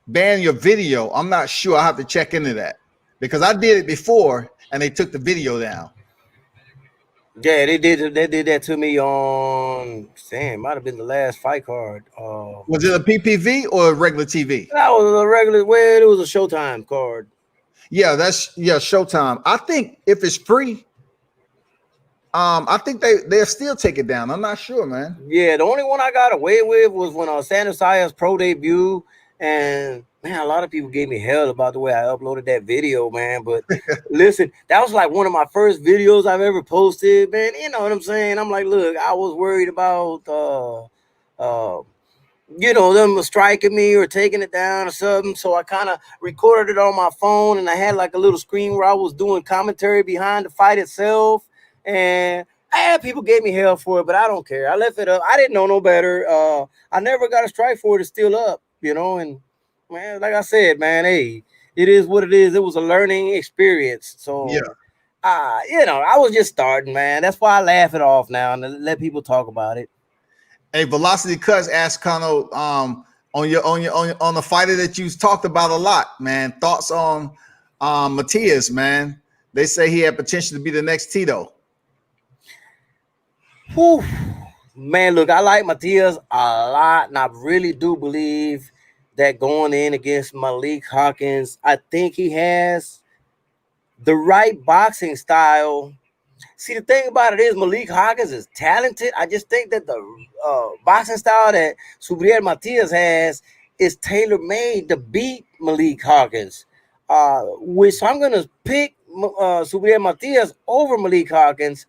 your video. I'm not sure. I have to check into that because I did it before and they took the video down. Yeah, they did that to me on might have been the last fight card. Was it a PPV or a regular TV? That was a regular. Well, it was a Showtime card. Yeah, Showtime. I think if it's free, I think they'll still take it down. I'm not sure, man. Yeah, the only one I got away with was when Sandor Saya's pro debut, and man, a lot of people gave me hell about the way I uploaded that video, man. But listen, that was like one of my first videos I've ever posted, man. You know what I'm saying? I'm like, look, I was worried about them striking me or taking it down or something. So I kind of recorded it on my phone, and I had like a little screen where I was doing commentary behind the fight itself. And I had people gave me hell for it, but I don't care. I left it up. I didn't know no better. I never got a strike for it. It's still up, and man, like I said, man, hey, it is what it is. It was a learning experience. So yeah. I was just starting, man. That's why I laugh it off now and let people talk about it. Hey, Velocity Cuts asked Kano on the fighter that you talked about a lot, man. Thoughts on Matias, man? They say he had potential to be the next Tito. Whew. Man, look, I like Matias a lot, and I really do believe that going in against Malik Hawkins, I think he has the right boxing style. See, the thing about it is Malik Hawkins is talented. I just think that the boxing style that Subriel Matias has is tailor-made to beat Malik Hawkins, which I'm going to pick Subriel Matias over Malik Hawkins.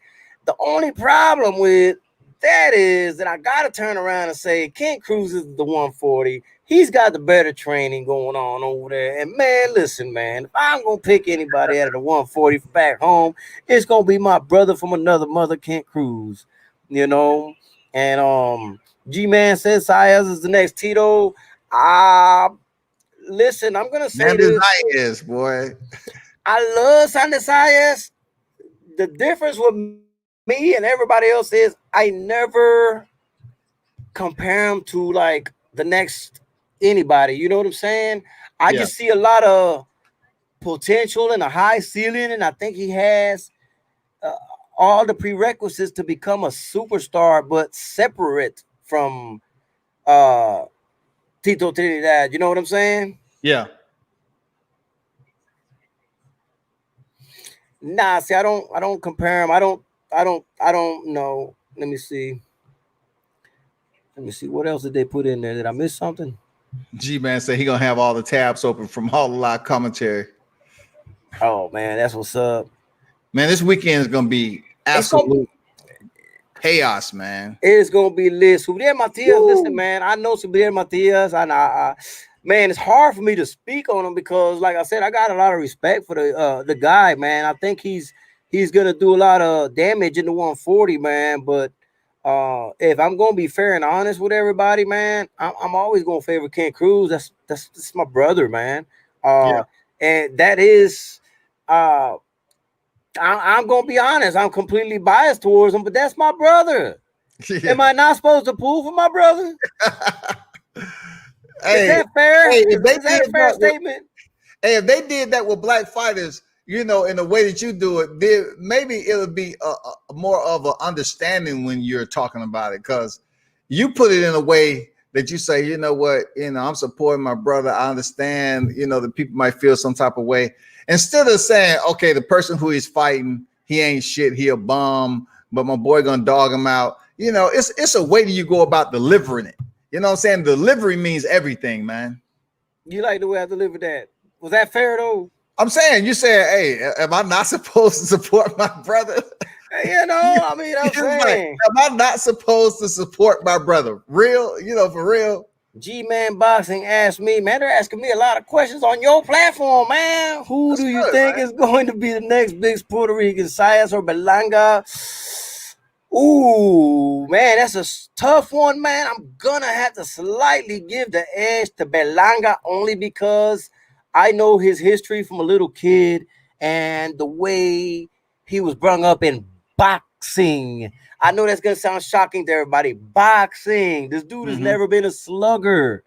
The only problem with that is that I got to turn around and say Kent Cruz is the 140. He's got the better training going on over there. And, man, listen, man, if I'm going to pick anybody out of the 140 back home, it's going to be my brother from another mother, Kent Cruz, And G-Man says Saez is the next Tito. Listen, I'm going to say Saez, boy. I love Sander Saez. The difference with me and everybody else is I never compare him to like the next anybody. You know what I'm saying? I just see a lot of potential and a high ceiling, and I think he has all the prerequisites to become a superstar, but separate from Tito Trinidad. You know what I'm saying? Yeah. Nah, see, I don't compare him. I don't know. Let me see. What else did they put in there? Did I miss something? G-Man said he gonna have all the tabs open from all the live commentary. Oh man, that's what's up. Man, this weekend is gonna be absolute chaos, man. It's gonna be lit. Subriel Matias, listen, man. I know Subriel Matias, and man, it's hard for me to speak on him because, like I said, I got a lot of respect for the guy, man. I think he's gonna do a lot of damage in the 140, man. But if I'm gonna be fair and honest with everybody, man, I'm always gonna favor Kent Cruz. That's my brother, man. And that is I'm gonna be honest. I'm completely biased towards him, but that's my brother. Yeah. Am I not supposed to pull for my brother? Hey, is that fair? Hey, is that a fair statement? Hey, if they did that with black fighters, in the way that you do it, maybe it'll be a more of an understanding when you're talking about it, because you put it in a way that you say, you know what, I'm supporting my brother. I understand, the people might feel some type of way. Instead of saying, okay, the person who he's fighting, he ain't shit, he a bum, but my boy gonna dog him out. It's a way that you go about delivering it. You know what I'm saying? Delivery means everything, man. You like the way I delivered that? Was that fair though? I'm saying, you said, hey, am I not supposed to support my brother? You know, I mean, I'm It's like, saying. am I not supposed to support my brother? Real, for real. G-Man Boxing asked me, man, they're asking me a lot of questions on your platform, man. Who That's do you good, think man. is going to be the next big Puerto Rican, Sayas or Belanga? Ooh, man, that's a tough one, man. I'm gonna have to slightly give the edge to Belanga only because I know his history from a little kid and the way he was brought up in boxing. I know that's gonna sound shocking to everybody. Boxing. This dude has never been a slugger.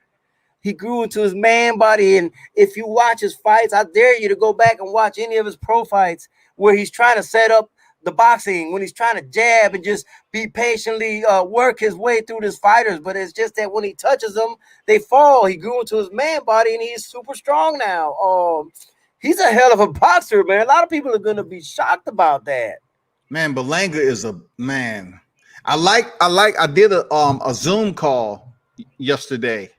He grew into his man body, and if you watch his fights, I dare you to go back and watch any of his pro fights where he's trying to set up the boxing, when he's trying to jab and just be patiently work his way through his fighters. But it's just that when he touches them, they fall. He grew into his man body, and he's super strong now. He's a hell of a boxer, man. A lot of people are going to be shocked about that. Man, Belanga is a man. I did a Zoom call yesterday.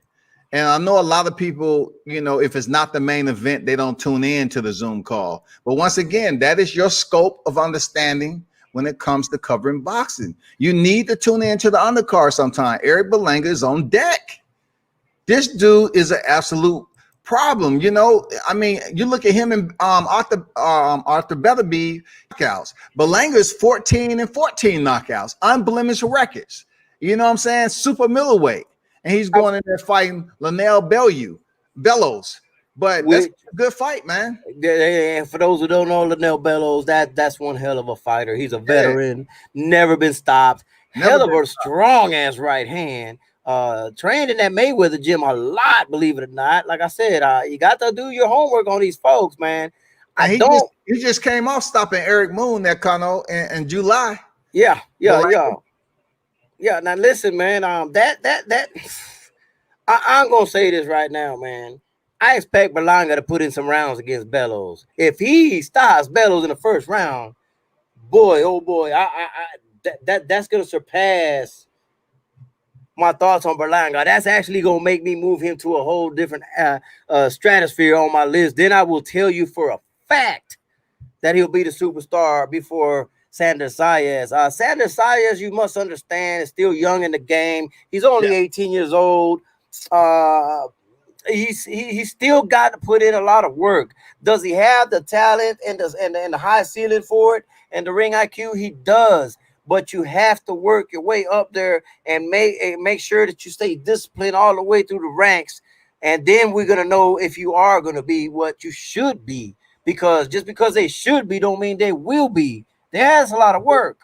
And I know a lot of people, if it's not the main event, they don't tune in to the Zoom call. But once again, that is your scope of understanding when it comes to covering boxing. You need to tune in to the undercard sometime. Eric Belanga is on deck. This dude is an absolute problem. I mean, you look at him and Arthur Bellaby knockouts. Belanga is 14 and 14 knockouts, unblemished records. You know what I'm saying? Super middleweight. And he's going in there fighting Linnell Bellows. But that's a good fight, man. And for those who don't know Linnell Bellows, that's one hell of a fighter. He's a veteran, never been stopped. Hell of a strong ass right hand. Trained in that Mayweather gym a lot, believe it or not. Like I said, you got to do your homework on these folks, man. He just came off stopping Eric Moon that in July. Yeah. Now listen, man. I'm gonna say this right now, man. I expect Berlanga to put in some rounds against Bellows. If he stops Bellows in the first round, boy, oh boy, that's gonna surpass my thoughts on Berlanga. That's actually gonna make me move him to a whole different stratosphere on my list. Then I will tell you for a fact that he'll be the superstar before Sanders Sayas. Sanders Sayas, you must understand, is still young in the game. He's only 18 years old. He's still got to put in a lot of work. Does he have the talent and the high ceiling for it and the ring IQ? He does. But you have to work your way up there and make sure that you stay disciplined all the way through the ranks. And then we're going to know if you are going to be what you should be. Because just because they should be don't mean they will be. There's a lot of work.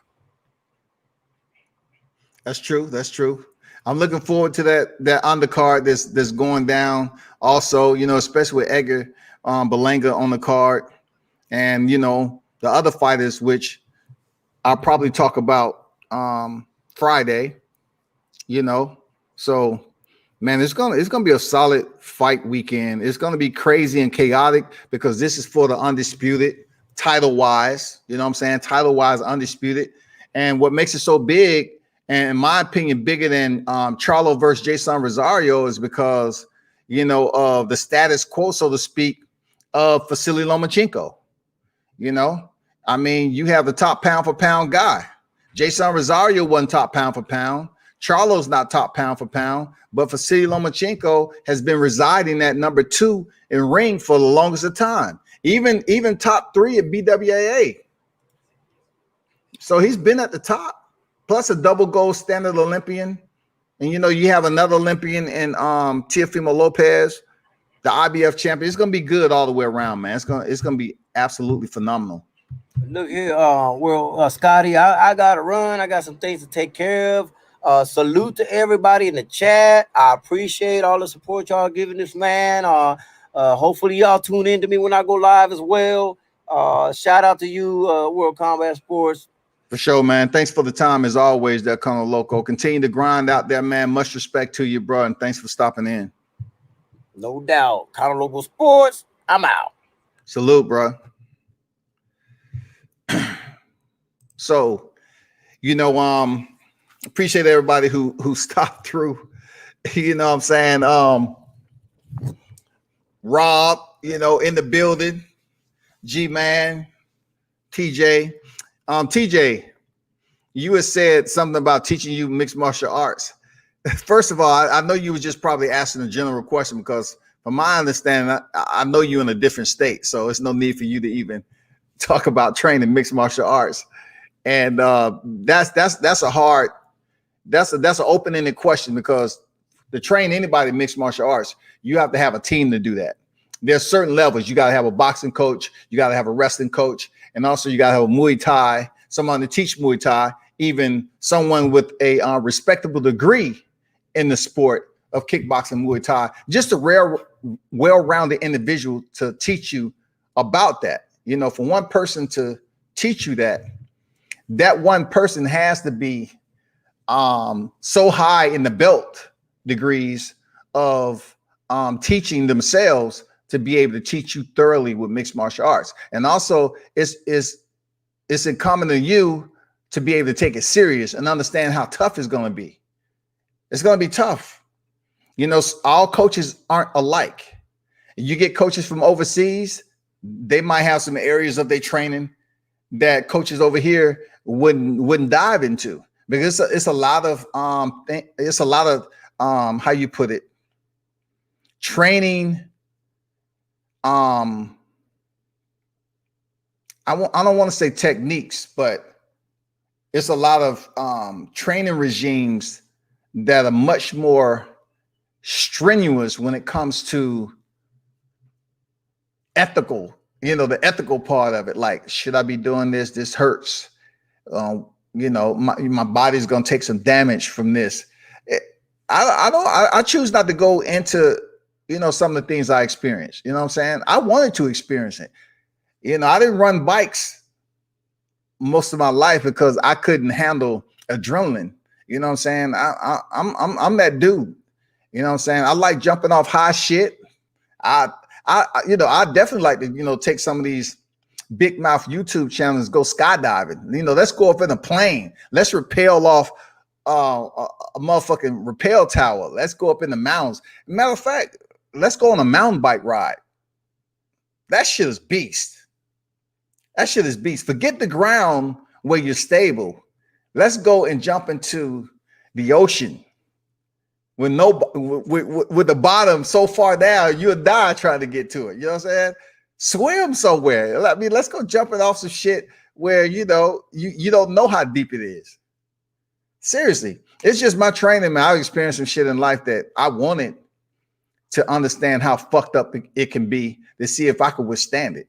That's true. I'm looking forward to that undercard that's going down. Also, especially with Edgar Belanga on the card, and the other fighters, which I'll probably talk about Friday. So man, it's gonna be a solid fight weekend. It's gonna be crazy and chaotic because this is for the undisputed title wise. You know what I'm saying? Title wise, undisputed. And what makes it so big, and in my opinion, bigger than Charlo versus Jason Rosario, is because of the status quo, so to speak, of Vasily Lomachenko. I mean, you have the top pound for pound guy. Jason Rosario wasn't top pound for pound. Charlo's not top pound for pound, but Vasily Lomachenko has been residing at number 2 in ring for the longest of time, even top 3 at BWAA. So he's been at the top, plus a double gold standard Olympian. And you have another Olympian in Teofimo Lopez, the IBF champion. It's gonna be good all the way around, man. It's gonna be absolutely phenomenal. Look here, Scotty, I gotta run. I got some things to take care of. Salute to everybody in the chat. I appreciate all the support y'all giving this man. Hopefully y'all tune in to me when I go live as well. Shout out to you, World Combat Sports. For sure, man. Thanks for the time as always, that Colonel Loco. Continue to grind out there, man. Much respect to you, bro, and thanks for stopping in. No doubt. Colonel Local Sports, I'm out. Salute, bro. So, appreciate everybody who stopped through. You know what I'm saying? Rob, in the building. G-Man, TJ. TJ, you had said something about teaching you mixed martial arts. First of all, I know you were just probably asking a general question because from my understanding, I know you're in a different state. So it's no need for you to even talk about training mixed martial arts. And that's an open-ended question because to train anybody in mixed martial arts, you have to have a team to do that. There's certain levels. You got to have a boxing coach, you got to have a wrestling coach, and also you got to have a Muay Thai, someone to teach Muay Thai, even someone with a respectable degree in the sport of kickboxing, Muay Thai, just a rare, well-rounded individual to teach you about that. For one person to teach you that one person has to be so high in the belt degrees of teaching themselves to be able to teach you thoroughly with mixed martial arts. And also it's incumbent on you to be able to take it serious and understand how tough it's going to be. It's going to be tough. All coaches aren't alike. You get coaches from overseas, they might have some areas of their training that coaches over here wouldn't dive into, because it's a lot of how you put it, training. I don't want to say techniques, but it's a lot of training regimes that are much more strenuous when it comes to ethical, the ethical part of it. Like, should I be doing this? This hurts. My body's going to take some damage from this. I choose not to go into, some of the things I experienced. You know what I'm saying? I wanted to experience it. I didn't run bikes most of my life because I couldn't handle adrenaline. You know what I'm saying? I'm that dude. You know what I'm saying? I like jumping off high shit. I definitely like to, take some of these big mouth YouTube channels, go skydiving. Let's go up in a plane. Let's rappel off a motherfucking rappel tower. Let's go up in the mountains. Matter of fact, let's go on a mountain bike ride. That shit is beast. That shit is beast. Forget the ground where you're stable. Let's go and jump into the ocean with the bottom so far down, you'll die trying to get to it. You know what I'm saying? Swim somewhere. I mean, let's go jumping off some shit where you don't know how deep it is. Seriously, it's just my training, man. I've experienced some shit in life that I wanted to understand how fucked up it can be to see if I could withstand it.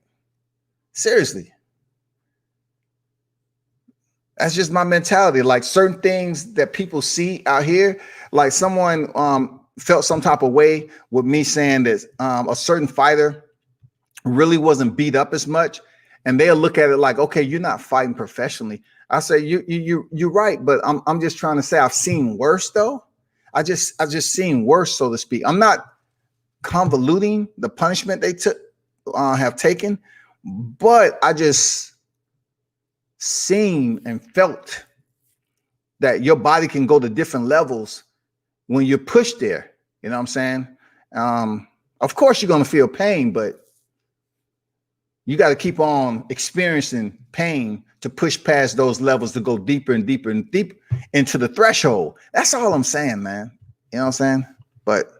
Seriously. That's just my mentality. Like certain things that people see out here, like someone felt some type of way with me saying that a certain fighter really wasn't beat up as much, and they'll look at it like, okay, you're not fighting professionally. I say you're right, but I'm just trying to say I've seen worse though. I just seen worse, so to speak. I'm not convoluting the punishment they have taken, but I just seen and felt that your body can go to different levels when you're pushed there. You know what I'm saying? Of course, you're going to feel pain, but you got to keep on experiencing pain to push past those levels to go deeper and deeper and deeper into the threshold. That's all I'm saying, man. You know what I'm saying? But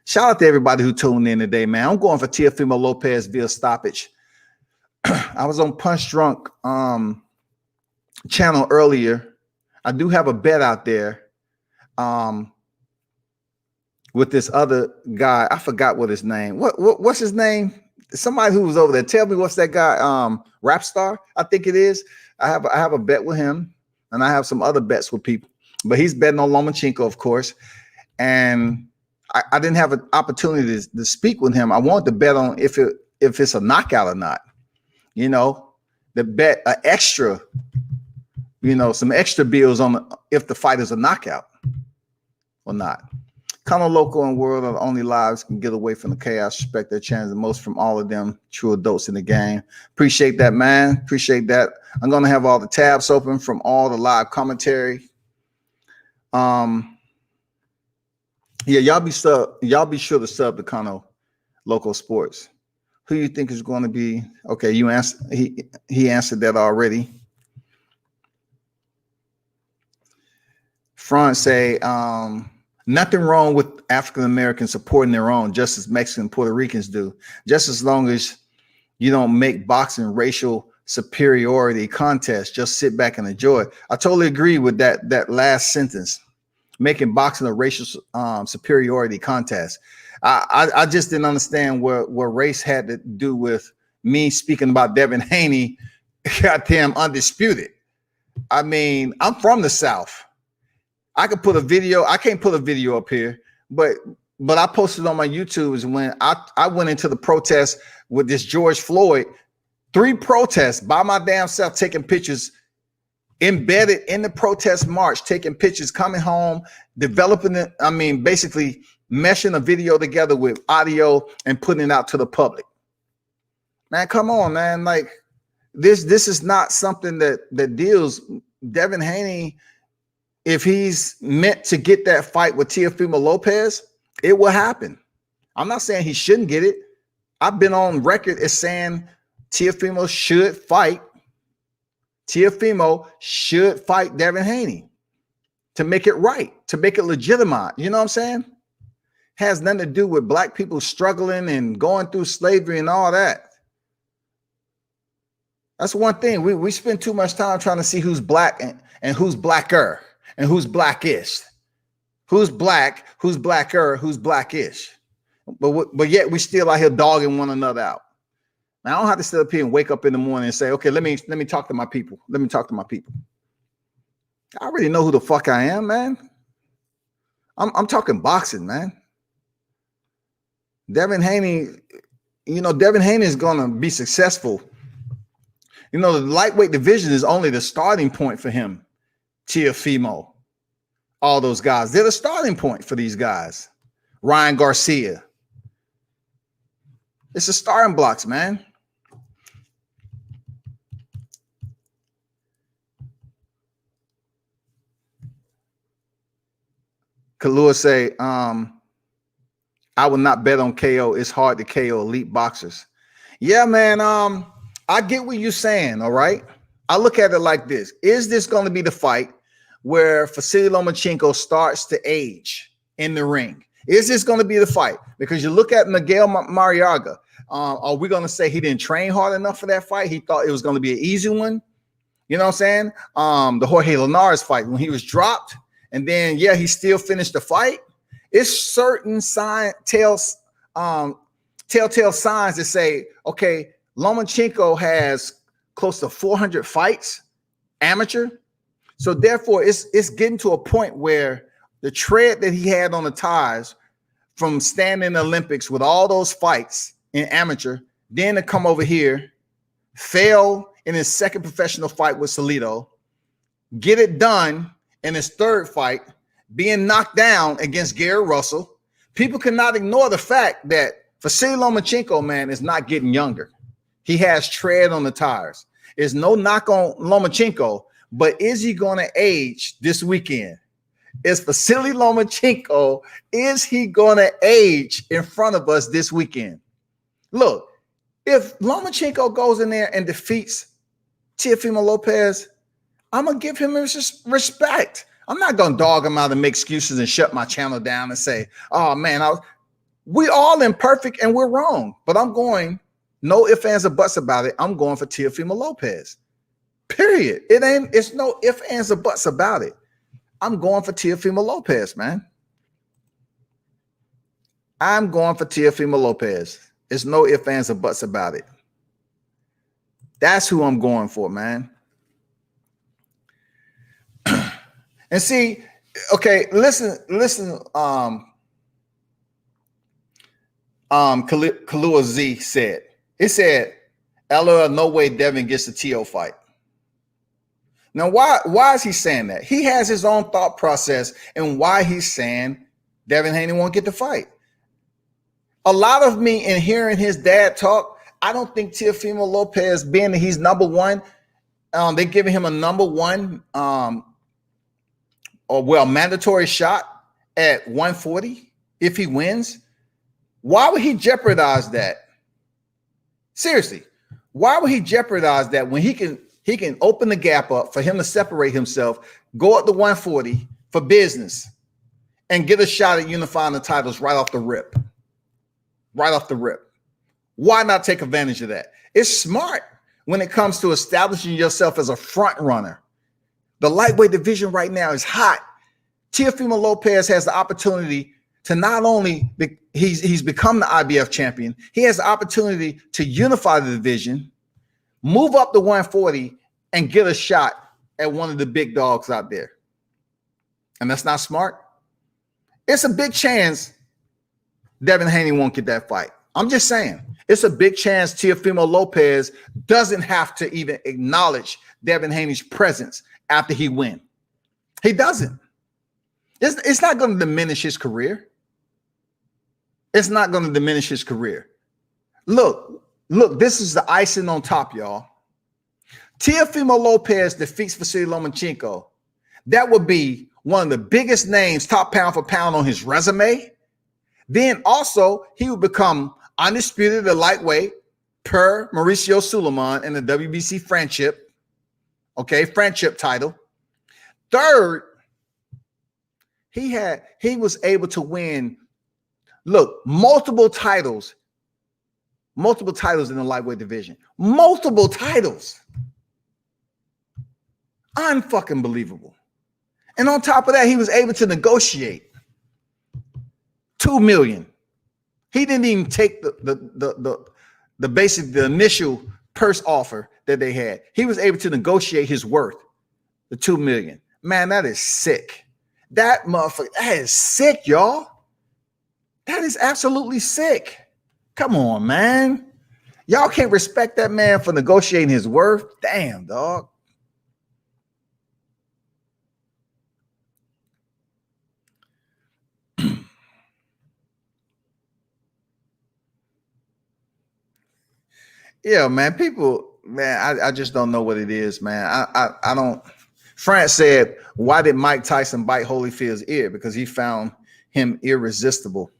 shout out to everybody who tuned in today, man. I'm going for Teofimo Lopez via stoppage. I was on Punch Drunk channel earlier. I do have a bet out there with this other guy. I forgot what his name. What's his name? Somebody who was over there. Tell me what's that guy? Rap star, I think it is. I have a bet with him, and I have some other bets with people. But he's betting on Lomachenko, of course. And I didn't have an opportunity to speak with him. I wanted to bet on if it's a knockout or not. The bet extra, some extra bills on if the fight is a knockout or not. Kano Loco and World are the only lives can get away from the chaos. Respect their chance the most from all of them. True adults in the game. Appreciate that, man. Appreciate that. I'm gonna have all the tabs open from all the live commentary. Yeah, y'all be sure to sub to Kano local sports. Who you think is going to be? Okay, you asked. He answered that already. Front say nothing wrong with African Americans supporting their own, just as Mexican and Puerto Ricans do. Just as long as you don't make boxing racial superiority contest, just sit back and enjoy it. I totally agree with that last sentence. Making boxing a racial superiority contest. I just didn't understand what race had to do with me speaking about Devin Haney, goddamn undisputed. I mean, I'm from the South. I could put a video. I can't put a video up here, but I posted on my YouTube is when I went into the protest with this George Floyd. 3 protests by my damn self, taking pictures, embedded in the protest march, taking pictures, coming home, developing it. I mean, basically meshing a video together with audio and putting it out to the public. Man, come on, man. Like this is not something that deals. Devin Haney, if he's meant to get that fight with Teofimo Lopez, it will happen. I'm not saying he shouldn't get it. I've been on record as saying Teofimo should fight. Teofimo should fight Devin Haney to make it right, to make it legitimate. You know what I'm saying? Has nothing to do with black people struggling and going through slavery and all that. That's one thing. We spend too much time trying to see who's black and who's blacker and who's blackish. Who's black, who's blacker, who's blackish. But yet we still out here dogging one another out. Now, I don't have to sit up here and wake up in the morning and say, okay, let me talk to my people. Let me talk to my people. I already know who the fuck I am, man. I'm talking boxing, man. Devin Haney, Devin Haney is going to be successful. The lightweight division is only the starting point for him. Teofimo, all those guys, they're the starting point for these guys. Ryan Garcia. It's the starting blocks, man. Kalua say, I will not bet on KO. It's hard to KO elite boxers. Yeah, man. I get what you're saying. All right. I look at it like this. Is this going to be the fight where Vasily Lomachenko starts to age in the ring? Is this going to be the fight? Because you look at Miguel Mariaga. Are we going to say he didn't train hard enough for that fight? He thought it was going to be an easy one. You know what I'm saying? The Jorge Linares fight, when he was dropped, and then, yeah, he still finished the fight. It's certain telltale signs that say, okay, Lomachenko has close to 400 fights, amateur. So therefore, it's getting to a point where the tread that he had on the tires from standing in the Olympics with all those fights in amateur, then to come over here, fail in his second professional fight with Salido, get it done in his third fight, being knocked down against Gary Russell. People cannot ignore the fact that Vasily Lomachenko, man, is not getting younger. He has tread on the tires. There's no knock on Lomachenko, but is he going to age this weekend? Is Vasily Lomachenko, is he going to age in front of us this weekend? Look, if Lomachenko goes in there and defeats Teofimo Lopez, I'm going to give him respect. I'm not going to dog him out and make excuses and shut my channel down and say, oh, man, we all imperfect and we're wrong. But I'm going, no ifs, ands, or buts about it. I'm going for Teofimo Lopez. Period. It's no ifs, ands, or buts about it. I'm going for Teofimo Lopez, man. I'm going for Teofimo Lopez. There's no ifs, ands, or buts about it. That's who I'm going for, man. And see, okay, listen, Kalua Z said, it said, LOL, no way Devin gets the TO fight. Now, why is he saying that? He has his own thought process and why he's saying Devin Haney won't get the fight. A lot of me in hearing his dad talk, I don't think Teofimo Lopez, being that he's number one, they're giving him a number one mandatory shot at 140 if he wins. Why would he jeopardize that? Seriously, why would he jeopardize that when he can open the gap up for him to separate himself, go up to 140 for business, and get a shot at unifying the titles right off the rip? Right off the rip. Why not take advantage of that? It's smart when it comes to establishing yourself as a front runner. The lightweight division right now is hot. Teofimo Lopez has the opportunity to not only he's become the IBF champion, he has the opportunity to unify the division, move up to 140, and get a shot at one of the big dogs out there. And that's not smart. It's a big chance Devin Haney won't get that fight. I'm just saying, it's a big chance Teofimo Lopez doesn't have to even acknowledge Devin Haney's presence after he wins. He doesn't. It's not going to diminish his career. It's not going to diminish his career. Look, this is the icing on top, y'all. Teofimo Lopez defeats Vasily Lomachenko. That would be one of the biggest names, top pound for pound, on his resume. Then also, he would become undisputed at lightweight per Mauricio Suleiman in the WBC friendship. Okay, friendship title. Third, he was able to win, multiple titles in the lightweight division. Multiple titles. Unfucking believable. And on top of that, he was able to negotiate $2 million. He didn't even take the initial purse offer that they had. He was able to negotiate his worth, the $2 million. Man, that is sick. That motherfucker, that is sick, y'all. That is absolutely sick. Come on, man. Y'all can't respect that man for negotiating his worth. Damn, dog. Yeah, man. People, man, I just don't know what it is, man. I don't. France said, why did Mike Tyson bite Holyfield's ear? Because he found him irresistible.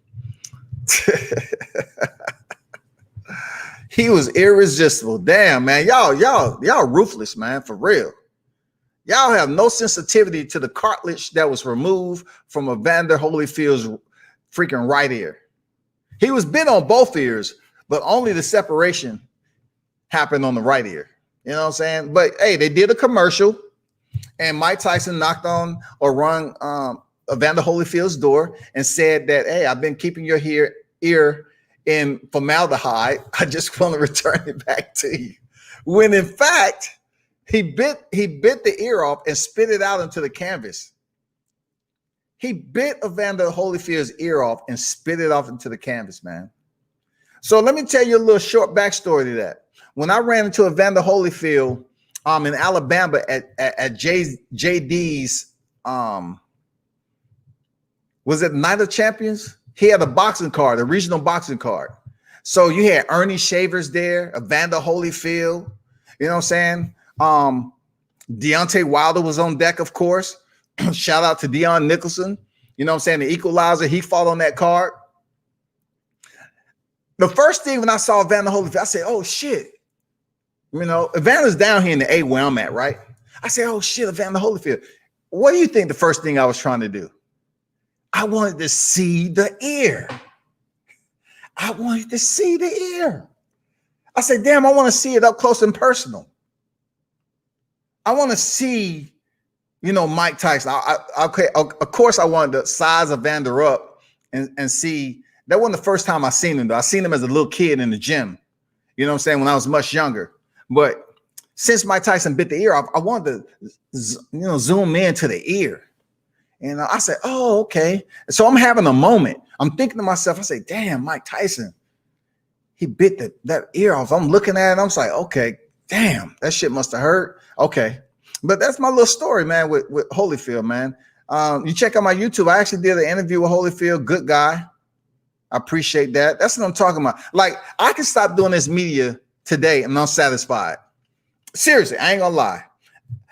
He was irresistible. Damn, man. Y'all ruthless, man, for real. Y'all have no sensitivity to the cartilage that was removed from Evander Holyfield's freaking right ear. He was bit on both ears, but only the separation happened on the right ear. You know what I'm saying? But hey, they did a commercial, and Mike Tyson knocked on or rung Evander Holyfield's door and said that, hey, I've been keeping your ear in formaldehyde. I just want to return it back to you. When in fact, he bit the ear off and spit it out into the canvas. He bit Evander Holyfield's ear off and spit it off into the canvas, man. So let me tell you a little short backstory to that. When I ran into Evander Holyfield in Alabama at JD's, was it Night of Champions? He had a boxing card, a regional boxing card. So you had Ernie Shavers there, Evander Holyfield, you know what I'm saying? Deontay Wilder was on deck, of course. Shout out to Dion Nicholson. You know what I'm saying? The Equalizer, he fought on that card. The first thing when I saw Evander Holyfield, I said, oh, shit. You know, Evander's down here in the A where I'm at, right? I said, oh, shit, Evander Holyfield. What do you think the first thing I was trying to do? I wanted to see the ear. I wanted to see the ear. I said, damn, I want to see it up close and personal. I want to see, you know, Mike Tyson. Okay, of course, I wanted to size Evander up and see. That wasn't the first time I seen him, though. I seen him as a little kid in the gym. You know what I'm saying? When I was much younger. But since Mike Tyson bit the ear off, I wanted to, zoom into the ear. And I said, oh, okay. So I'm having a moment. I'm thinking to myself, I say, damn, Mike Tyson, he bit that ear off. I'm looking at it. I'm like, okay, damn, that shit must have hurt. Okay. But that's my little story, man, with Holyfield, man. You check out my YouTube. I actually did an interview with Holyfield. Good guy. I appreciate that. That's what I'm talking about. Like, I can stop doing this media today and I'm satisfied. Seriously, I ain't gonna lie.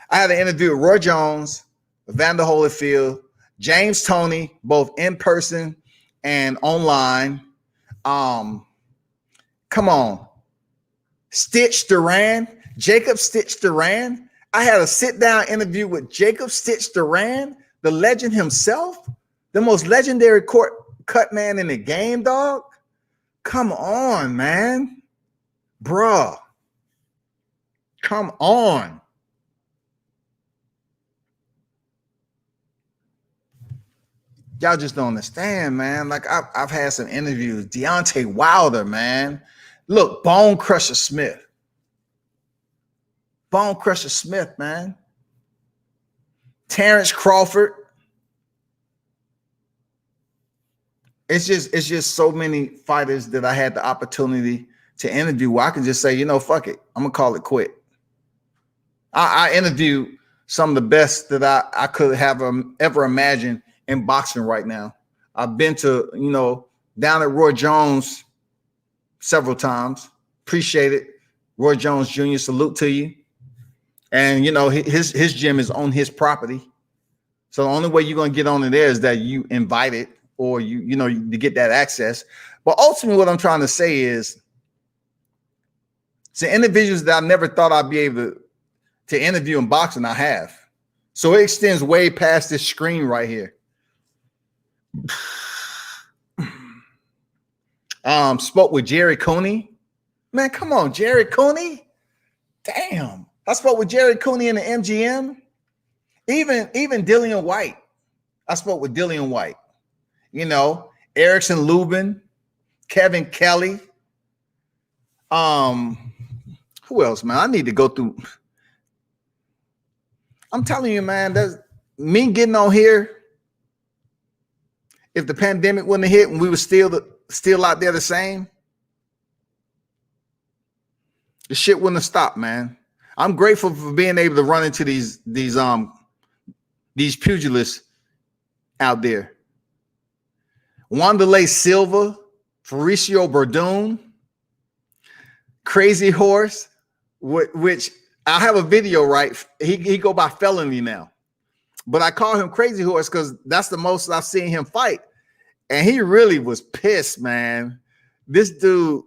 I had an interview with Roy Jones, Evander Holyfield, James Toney, both in person and online. Come on. Stitch Duran, Jacob Stitch Duran. I had a sit-down interview with Jacob Stitch Duran, the legend himself, the most legendary cut man in the game, dog. Come on, man. Bruh. Come on. Y'all just don't understand, man. Like I've had some interviews. Deontay Wilder, man. Look, Bone Crusher Smith. Bone Crusher Smith, man. Terrence Crawford. It's just so many fighters that I had the opportunity to interview where I can just say, you know, fuck it. I'm gonna call it quit. I interviewed some of the best that I could have ever imagined in boxing right now. I've been to, you know, down at Roy Jones several times. Appreciate it. Roy Jones Jr., salute to you. And, you know, his gym is on his property. So the only way you're going to get on it there is that you invite it or you know, to get that access. But ultimately what I'm trying to say is the individuals that I never thought I'd be able to interview in boxing, I have. So it extends way past this screen right here. Spoke with Jerry Cooney. Man, come on, Jerry Cooney. Damn. I spoke with Jerry Cooney in the MGM. Even Dillian White. I spoke with Dillian White. You know, Erickson Lubin, Kevin Kelly. Who else, man? I need to go through. I'm telling you, man, that's me getting on here. If the pandemic wouldn't have hit and we were still out there the same, the shit wouldn't have stopped, man. I'm grateful for being able to run into these pugilists out there. Wanderlei Silva, Fabricio Verdun, Crazy Horse, which I have a video, right? He go by Felony now. But I call him Crazy Horse because that's the most I've seen him fight. And he really was pissed, man. This dude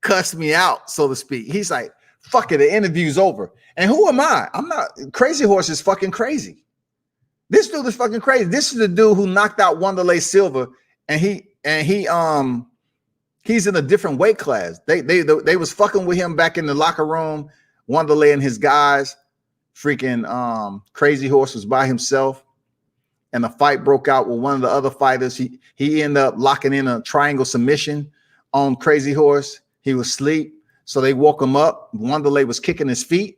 cussed me out, so to speak. He's like, fuck it, the interview's over. And who am I? I'm not. Crazy Horse is fucking crazy. This dude is fucking crazy. This is the dude who knocked out Wanderlei Silva, and he's in a different weight class. They was fucking with him back in the locker room. Wanderlei and his guys. Freaking Crazy Horse was by himself, and a fight broke out with one of the other fighters. He ended up locking in a triangle submission on Crazy Horse. He was asleep, so they woke him up. Wanderlei was kicking his feet,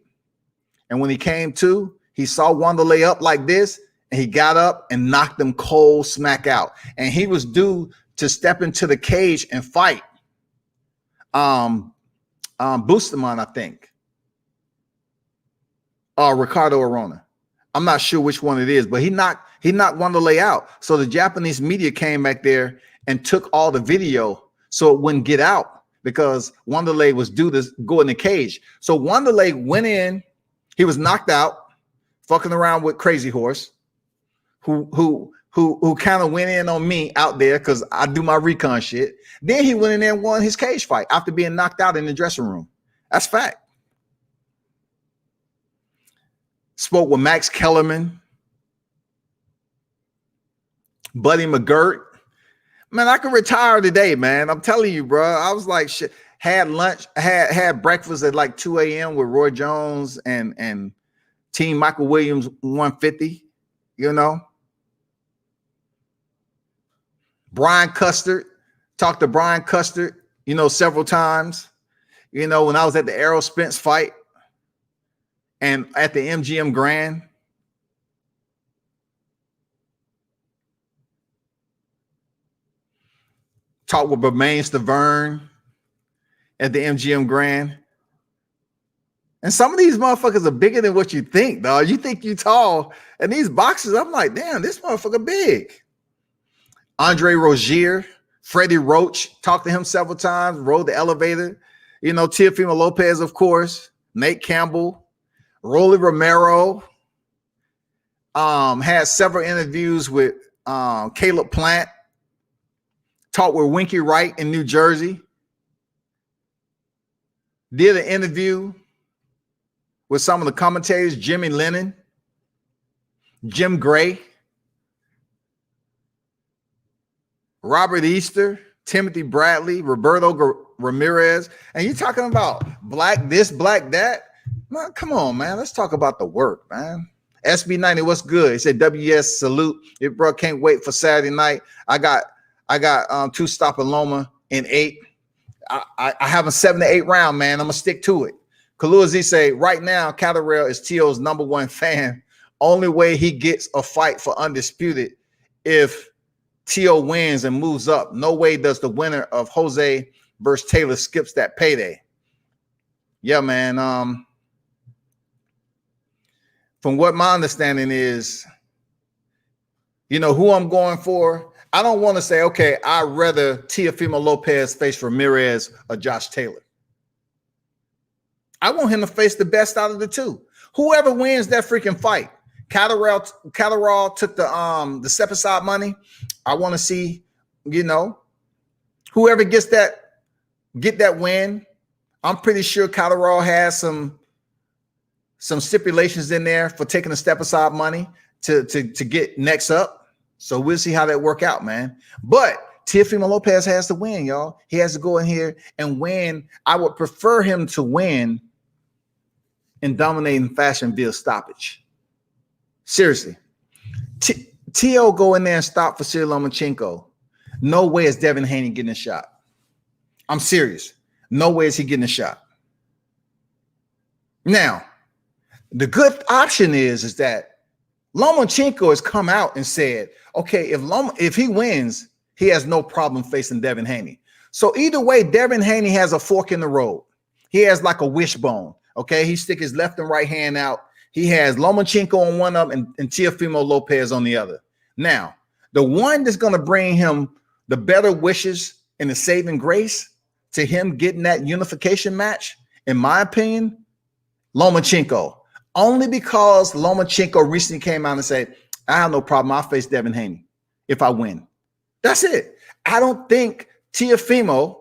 and when he came to, he saw Wanderlei up like this, and he got up and knocked him cold smack out. And he was due to step into the cage and fight Bustamante, I think. Ricardo Arona. I'm not sure which one it is, but he knocked Wanderlei out. So the Japanese media came back there and took all the video so it wouldn't get out because Wanderlei was due to go in the cage. So Wanderlei went in, he was knocked out, fucking around with Crazy Horse, who kind of went in on me out there because I do my recon shit. Then he went in there and won his cage fight after being knocked out in the dressing room. That's fact. Spoke with Max Kellerman, Buddy McGirt. Man, I could retire today, man. I'm telling you, bro. I was like, shit. Had lunch, had breakfast at like 2 a.m. with Roy Jones and Team Michael Williams 150, you know. Brian Custard, talked to Brian Custard, you know, several times. You know, when I was at the Errol Spence fight and at the MGM Grand. Talked with Bermain Stavern at the MGM Grand. And some of these motherfuckers are bigger than what you think, dog. You think you tall. And these boxers, I'm like, damn, this motherfucker big. Andre Rozier, Freddie Roach, talked to him several times, rode the elevator. You know, Teofimo Lopez, of course, Nate Campbell, Rolly Romero. Had several interviews with Caleb Plant, talked with Winky Wright in New Jersey, did an interview with some of the commentators, Jimmy Lennon, Jim Gray, Robert Easter, Timothy Bradley, Roberto Ramirez. And you're talking about black this, black that? Man, come on, man. Let's talk about the work, man. SB90, what's good? He said, WS salute. It bro, can't wait for Saturday night. I got 2 stop in Loma in 8. I have a 7 to 8 round, man. I'm gonna stick to it. Kalua Z say right now, Catterall is T.O.'s #1 fan. Only way he gets a fight for undisputed if T.O. wins and moves up. No way does the winner of Jose versus Taylor skips that payday. Yeah, man. From what my understanding is, you know who I'm going for. I don't want to say, okay, I'd rather Teofimo Lopez face Ramirez or Josh Taylor. I want him to face the best out of the two. Whoever wins that freaking fight. Catterall took the step aside money. I want to see, you know, whoever get that win. I'm pretty sure Catterall has some stipulations in there for taking the step aside money to get next up. So we'll see how that work out, man. But Teofimo Lopez has to win, y'all. He has to go in here and win. I would prefer him to win in dominating fashion via stoppage. Seriously. T.O. go in there and stop for Cyril Lomachenko. No way is Devin Haney getting a shot. I'm serious. No way is he getting a shot. Now, the good option is that Lomachenko has come out and said, okay, if he wins, he has no problem facing Devin Haney. So either way, Devin Haney has a fork in the road. He has like a wishbone. Okay, he stick his left and right hand out. He has Lomachenko on one of them and Teofimo Lopez on the other. Now, the one that's going to bring him the better wishes and the saving grace to him getting that unification match, in my opinion, Lomachenko. Only because Lomachenko recently came out and said, I have no problem. I'll face Devin Haney if I win. That's it. I don't think Teofimo,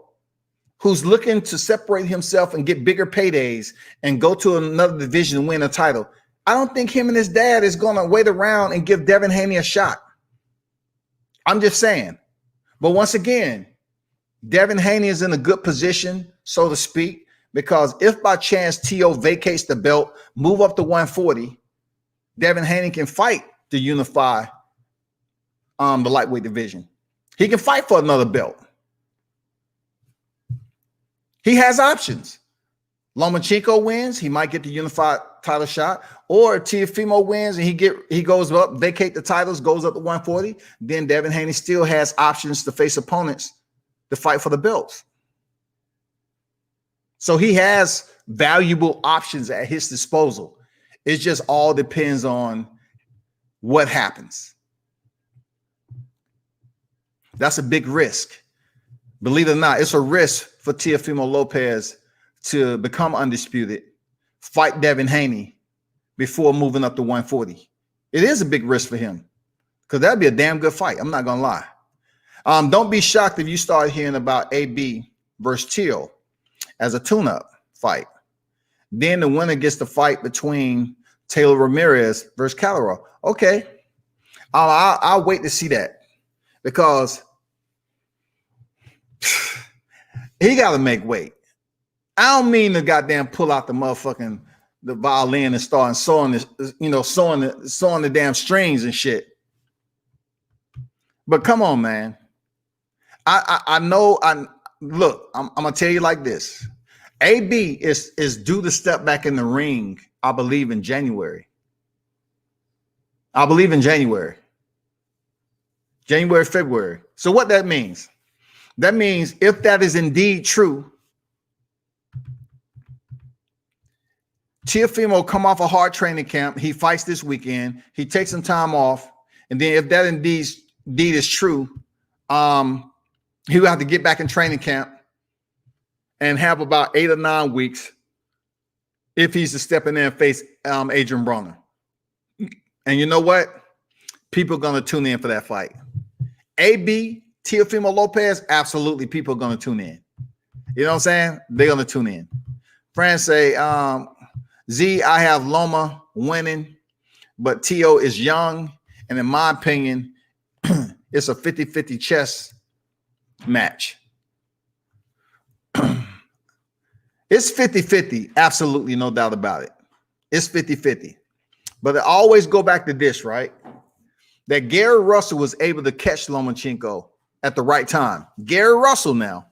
who's looking to separate himself and get bigger paydays and go to another division and win a title, I don't think him and his dad is going to wait around and give Devin Haney a shot. I'm just saying. But once again, Devin Haney is in a good position, so to speak, because if by chance T.O. vacates the belt, move up to 140, Devin Haney can fight to unify the lightweight division. He can fight for another belt. He has options. Lomachenko wins, he might get the unified title shot, or Teofimo wins and he goes up, vacate the titles, goes up to 140. Then Devin Haney still has options to face opponents to fight for the belts. So he has valuable options at his disposal. It just all depends on what happens. That's a big risk. Believe it or not, it's a risk for Teofimo Lopez to become undisputed, fight Devin Haney before moving up to 140. It is a big risk for him because that'd be a damn good fight. I'm not going to lie. Don't be shocked if you start hearing about AB versus Teal as a tune-up fight. Then the winner gets the fight between Taylor Ramirez versus Catterall. Okay. I'll wait to see that because he got to make weight. I don't mean to goddamn pull out the violin and start sewing this, sewing the damn strings and shit. But come on, man. I know. Look, I'm gonna tell you like this. AB is due to step back in the ring, I believe, in January. January, February. So what that means? That means if that is indeed true, Teofimo come off a hard training camp. He fights this weekend. He takes some time off. And then if that indeed is true, he will have to get back in training camp and have about 8 or 9 weeks if he's to step in there and face Adrian Broner. And you know what? People are going to tune in for that fight. AB Teofimo Lopez, absolutely people are going to tune in. You know what I'm saying? They're going to tune in. Friends say, Z, I have Loma winning, but Tio is young. And in my opinion, it's a 50-50 chess match. It's 50-50. Absolutely no doubt about it. It's 50-50. But I always go back to this, right? That Gary Russell was able to catch Lomachenko at the right time. Gary Russell now.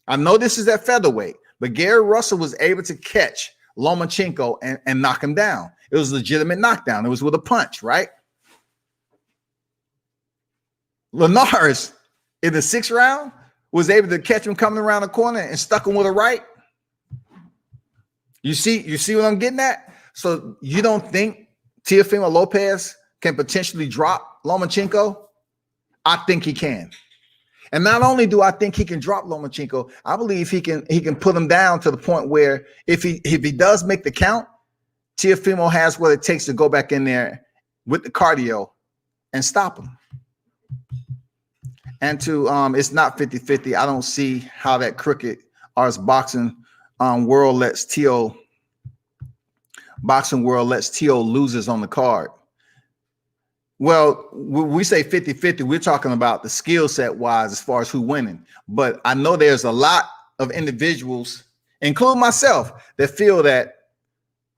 I know this is at featherweight, but Gary Russell was able to catch Lomachenko and knock him down. It was a legitimate knockdown. It was with a punch, right? Linares, in the 6th round, was able to catch him coming around the corner and stuck him with a right. You see what I'm getting at? So you don't think Teofimo Lopez can potentially drop Lomachenko? I think he can. And not only do I think he can drop Lomachenko, I believe he can put him down to the point where if he does make the count, Teofimo has what it takes to go back in there with the cardio and stop him. And to it's not 50-50. I don't see how that crooked Ars boxing world lets Tio loses on the card. Well, we say 50-50. We're talking about the skill set wise as far as who winning. But I know there's a lot of individuals, including myself, that feel that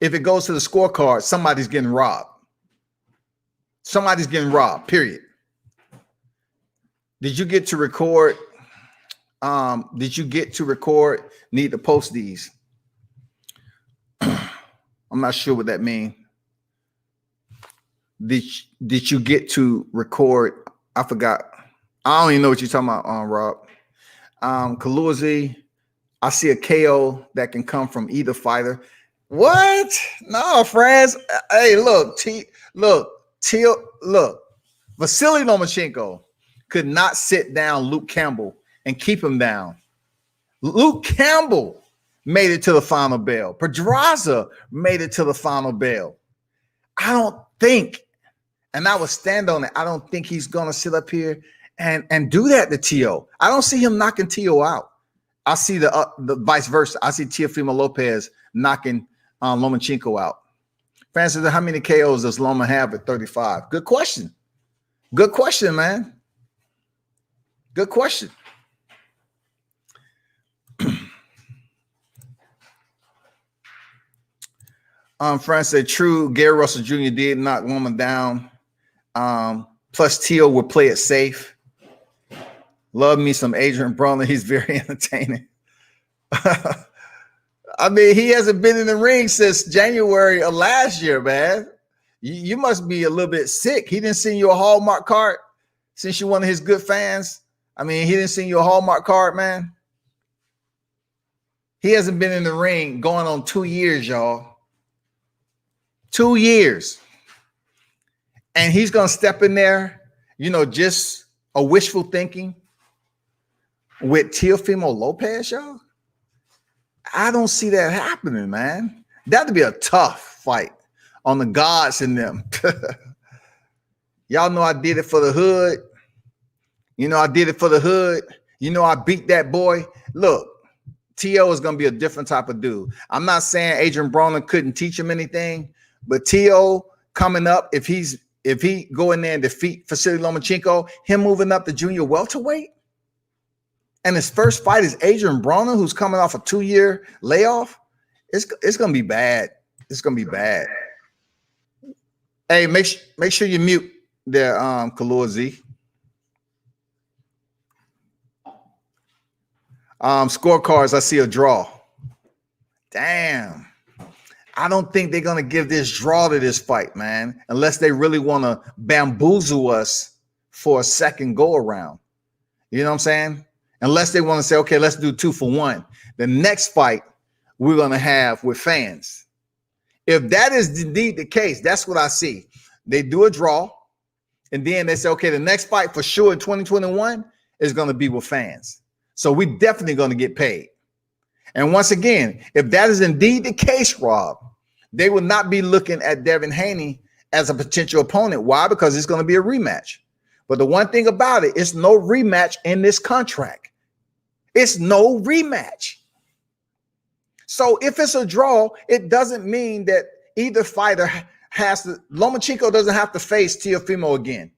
if it goes to the scorecard, somebody's getting robbed. Somebody's getting robbed, period. Did you get to record? Need to post these. I'm not sure what that means. Did you get to record? I forgot. I don't even know what you're talking about, Rob. Kaluzi, I see a KO that can come from either fighter. What? No, friends. Hey, look, Vasily Lomachenko could not sit down Luke Campbell and keep him down. Luke Campbell made it to the final bell. Pedraza made it to the final bell. I don't think, and I would stand on it, I don't think he's going to sit up here and do that to Tio. I don't see him knocking Tio out. I see the vice versa. I see Teofimo Lopez knocking Lomachenko out. Francis, how many KOs does Loma have at 35? Good question. Good question, man. Good question. Francis said, true, Gary Russell Jr. did knock Loma down. Plus, Tio will play it safe. Love me some Adrian Broner. He's very entertaining. I mean, he hasn't been in the ring since January of last year, man. You must be a little bit sick. He didn't send you a Hallmark card since you're one of his good fans. I mean, he didn't send you a Hallmark card, man. He hasn't been in the ring going on 2 years, y'all. 2 years. And he's going to step in there, just a wishful thinking with Teofimo Lopez, y'all. I don't see that happening, man. That'd be a tough fight on the gods in them. Y'all know I did it for the hood. I did it for the hood. I beat that boy. Look, Tio is going to be a different type of dude. I'm not saying Adrian Broner couldn't teach him anything, but Tio coming up, if he go in there and defeat Vasily Lomachenko, him moving up to junior welterweight, and his first fight is Adrian Broner, who's coming off a 2-year layoff, it's going to be bad. It's going to be bad. Hey, make sure you mute there, Kalor Z. Scorecards, I see a draw. Damn. I don't think they're going to give this draw to this fight, man, unless they really want to bamboozle us for a second go around. You know what I'm saying? Unless they want to say, okay, let's do 2 for 1. The next fight we're going to have with fans. If that is indeed the case, that's what I see. They do a draw, and then they say, okay, the next fight for sure in 2021 is going to be with fans. So we're definitely going to get paid. And once again, if that is indeed the case, Rob, they will not be looking at Devin Haney as a potential opponent. Why? Because it's going to be a rematch. But the one thing about it, it's no rematch in this contract. It's no rematch. So if it's a draw, it doesn't mean that either fighter has to. Lomachenko doesn't have to face Teofimo again.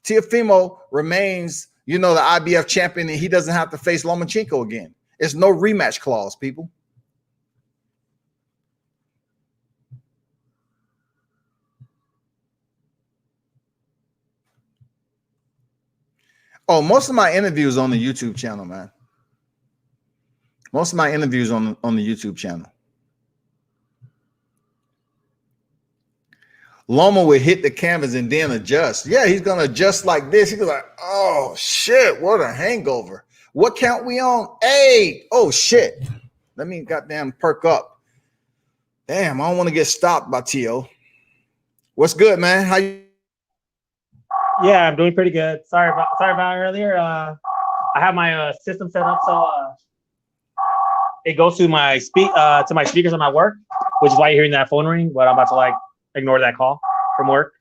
Teofimo remains, the IBF champion, and he doesn't have to face Lomachenko again. It's no rematch clause, people. Oh, most of my interviews on the YouTube channel, man. Most of my interviews on the YouTube channel. Loma would hit the canvas and then adjust. Yeah, he's gonna adjust like this. He's like, oh shit, what a hangover. What count we on? 8. Oh shit. Let me goddamn perk up. Damn, I don't want to get stopped by Tio. What's good, man? How you? Yeah, I'm doing pretty good. Sorry about earlier. I have my system set up so it goes to my speakers on my work, which is why you're hearing that phone ring. But I'm about to ignore that call from work.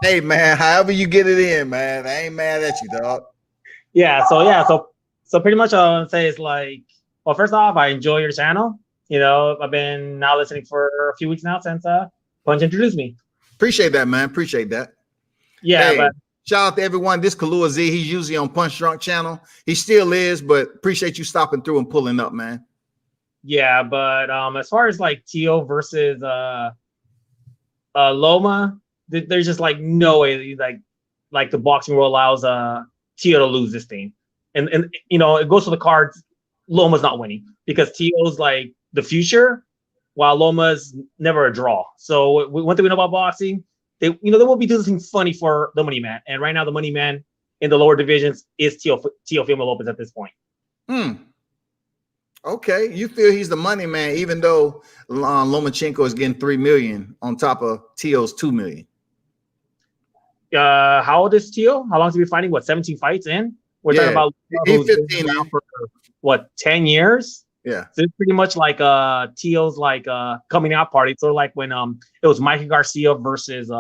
Hey man, however you get it in, man. I ain't mad at you, dog. So pretty much all I want to say is well, first off, I enjoy your channel. I've been now listening for a few weeks now since Punch introduced me. Appreciate that, man. Appreciate that. Yeah, hey, but shout out to everyone. This Kalua Z, he's usually on Punch Drunk channel. He still is, but appreciate you stopping through and pulling up, man. Yeah, but as far as Tio versus Loma, there's just no way the boxing world allows Tio to lose this thing. And it goes to the cards. Loma's not winning because Tio's the future, while Loma's never a draw. So one thing we know about boxing, they won't be doing something funny for the money man. And right now the money man in the lower divisions is Teofimo Lopez at this point. Okay, you feel he's the money man, even though Lomachenko is getting $3 million on top of Tio's $2 million. How old is Tio? How long has he been fighting? 17 fights in? We're talking about he's 15 now for 10 years? Yeah. So it's pretty much Tio's coming out party. So when it was Mikey Garcia versus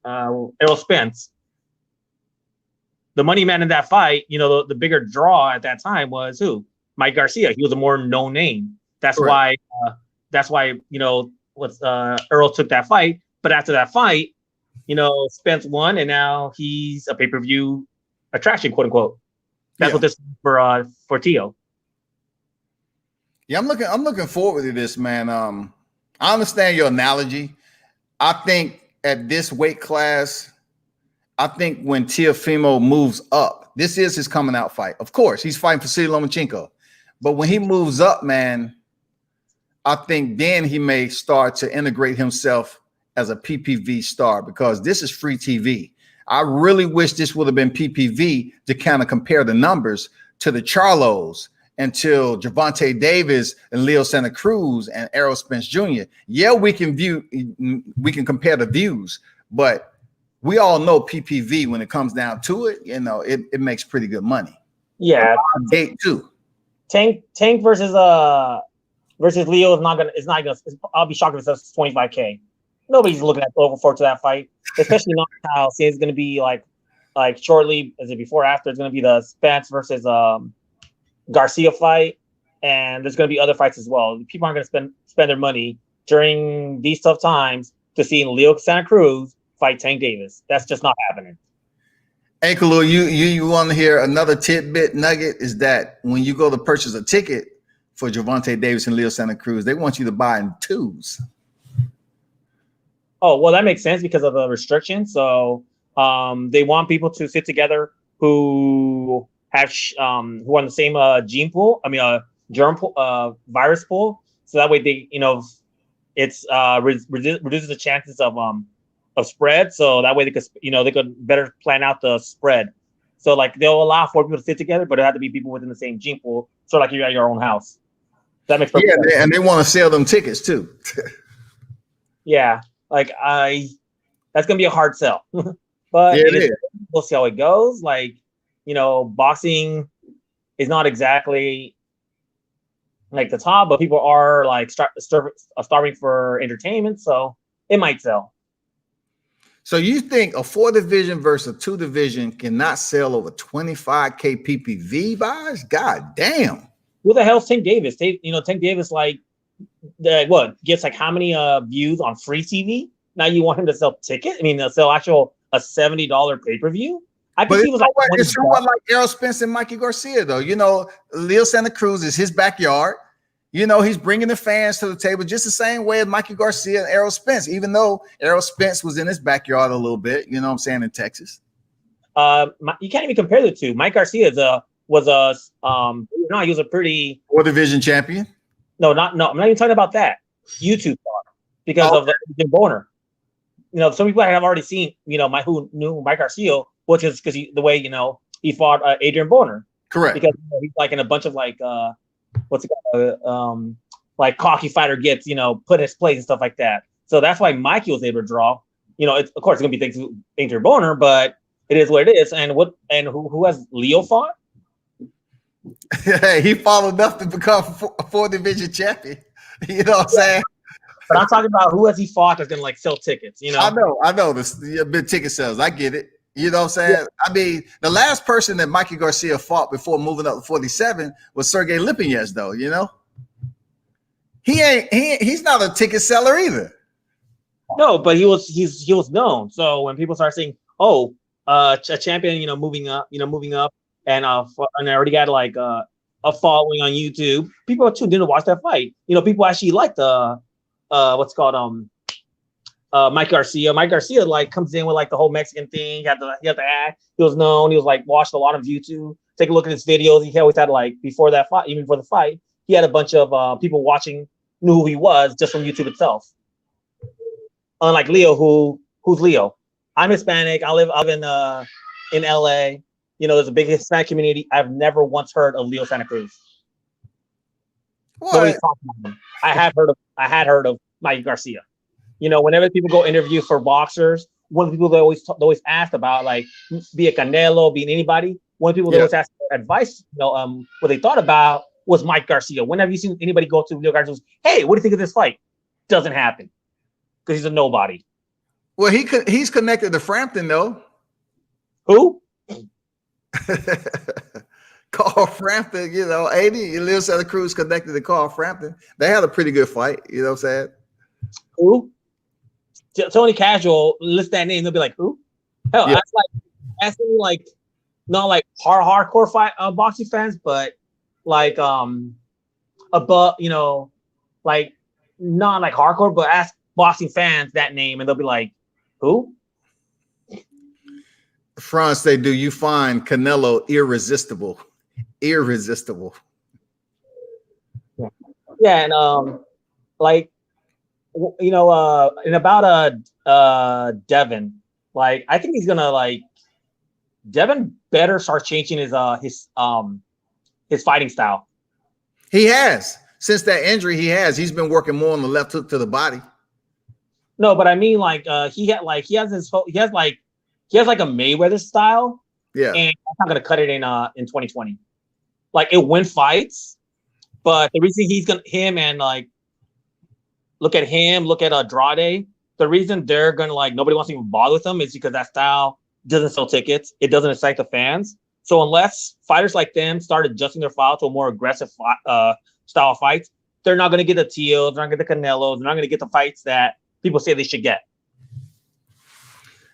Errol Spence. The money man in that fight, the bigger draw at that time was who? Mike Garcia. He was a more known name. That's why Earl took that fight. But after that fight, Spence won, and now he's a pay-per-view attraction, quote unquote. That's what this is for Tio. Yeah, I'm looking forward to this, man. I understand your analogy. I think at this weight class, I think when Teofimo moves up, this is his coming out fight. Of course, he's fighting for City Lomachenko. But when he moves up, man, I think then he may start to integrate himself as a PPV star because this is free TV. I really wish this would have been PPV to kind of compare the numbers to the Charlos until Gervonta Davis and Leo Santa Cruz and Errol Spence Jr. Yeah, we can compare the views, but we all know PPV when it comes down to it, it makes pretty good money. Yeah, gate too. Tank versus Leo is not gonna. I'll be shocked if it's 25K. Nobody's looking forward to that fight, especially not how it's gonna be shortly. Is it before or after? It's gonna be the Spence versus Garcia fight, and there's gonna be other fights as well. People aren't gonna spend their money during these tough times to see Leo Santa Cruz fight Tank Davis. That's just not happening. Hey, Kalu, you want to hear another tidbit nugget is that when you go to purchase a ticket for Gervonta Davis and Leo Santa Cruz, they want you to buy in twos. Oh, well, that makes sense because of the restrictions. So they want people to sit together who have who are in the same gene pool. Germ pool, virus pool. So that way they, it's reduces the chances of spread. So that way they could better plan out the spread. So they'll allow 4 people to sit together, but it have to be people within the same gene pool. So you're at your own house. That makes perfect sense. And they want to sell them tickets too. Yeah. That's gonna be a hard sell. But we'll see how it goes. Boxing is not exactly the top, but people are starving for entertainment, so it might sell. So you think a 4 division versus a 2 division cannot sell over 25K PPV buys? God damn. Who the hell's Tank Davis? Tank Davis gets like how many views on free TV? Now you want him to sell ticket? I mean, sell a $70 pay-per-view? I But think he was like it's somewhat like Errol Spence and Mikey Garcia, though. Leo Santa Cruz is his backyard. He's bringing the fans to the table just the same way as Mikey Garcia and Errol Spence, even though Errol Spence was in his backyard a little bit, in Texas. You can't even compare the two. Mike Garcia he was a pretty 4 division champion. No, I'm not even talking about that. YouTube star because of Adrian Boner. Some people have already seen, who knew Mike Garcia, which is because the way, he fought Adrian Boner. Correct. Because he's like in a bunch of what's it called? Like cocky fighter gets, put in his place and stuff like that. So that's why Mikey was able to draw. Of course, it's gonna be thanks to Adrian Boner, but it is what it is. And who has Leo fought? He fought enough to become a 4 division champion. You know what I'm saying? But I'm talking about who has he fought that's gonna sell tickets. I know the big ticket sales. I get it. You know what I'm saying? Yeah. I mean, the last person that Mikey Garcia fought before moving up to 47 was Sergey Lipinets, though. He's not a ticket seller either. No, but he was known. So when people start saying, "Oh, a champion," moving up, and I already got like a following on YouTube, people are tuned in to watch that fight. People actually like the Mike Garcia. Mike Garcia comes in with the whole Mexican thing. He had to act. He was known. He was watched a lot of YouTube. Take a look at his videos. He always had before that fight, even before the fight, he had a bunch of people watching, knew who he was just from YouTube itself. Unlike Leo, who's Leo? I'm Hispanic. I live in LA. There's a big Hispanic community. I've never once heard of Leo Santa Cruz. What? I had heard of Mike Garcia. Whenever people go interview for boxers, one of the people they always ask about, be it Canelo, be it anybody, one of the people they always ask for advice, what they thought about was Mike Garcia. When have you seen anybody go to Leo Garcia? Hey, what do you think of this fight? Doesn't happen because he's a nobody. Well, he's connected to Frampton, though. Who? Carl Frampton, Leo Santa Cruz connected to Carl Frampton. They had a pretty good fight, you know what I'm saying? Who? Tony Casual, list that name, they'll be like, who? Hell, yeah. That's not hardcore fight boxing fans, but above, not hardcore, but ask boxing fans that name and they'll be like, who? France, do you find Canelo irresistible? Irresistible. Yeah, and and about Devin, I think he's gonna Devin better start changing his fighting style. He has. Since that injury, he's been working more on the left hook to the body. No, but I mean he has a Mayweather style. Yeah. And I'm not gonna cut it in 2020. It win fights, but the reason look at Andrade. The reason they're gonna nobody wants to even bother with them is because that style doesn't sell tickets. It doesn't excite the fans. So unless fighters like them start adjusting their style to a more aggressive style of fights, they're not gonna get the Teos, they're not gonna get the Canelos, they're not gonna get the fights that people say they should get.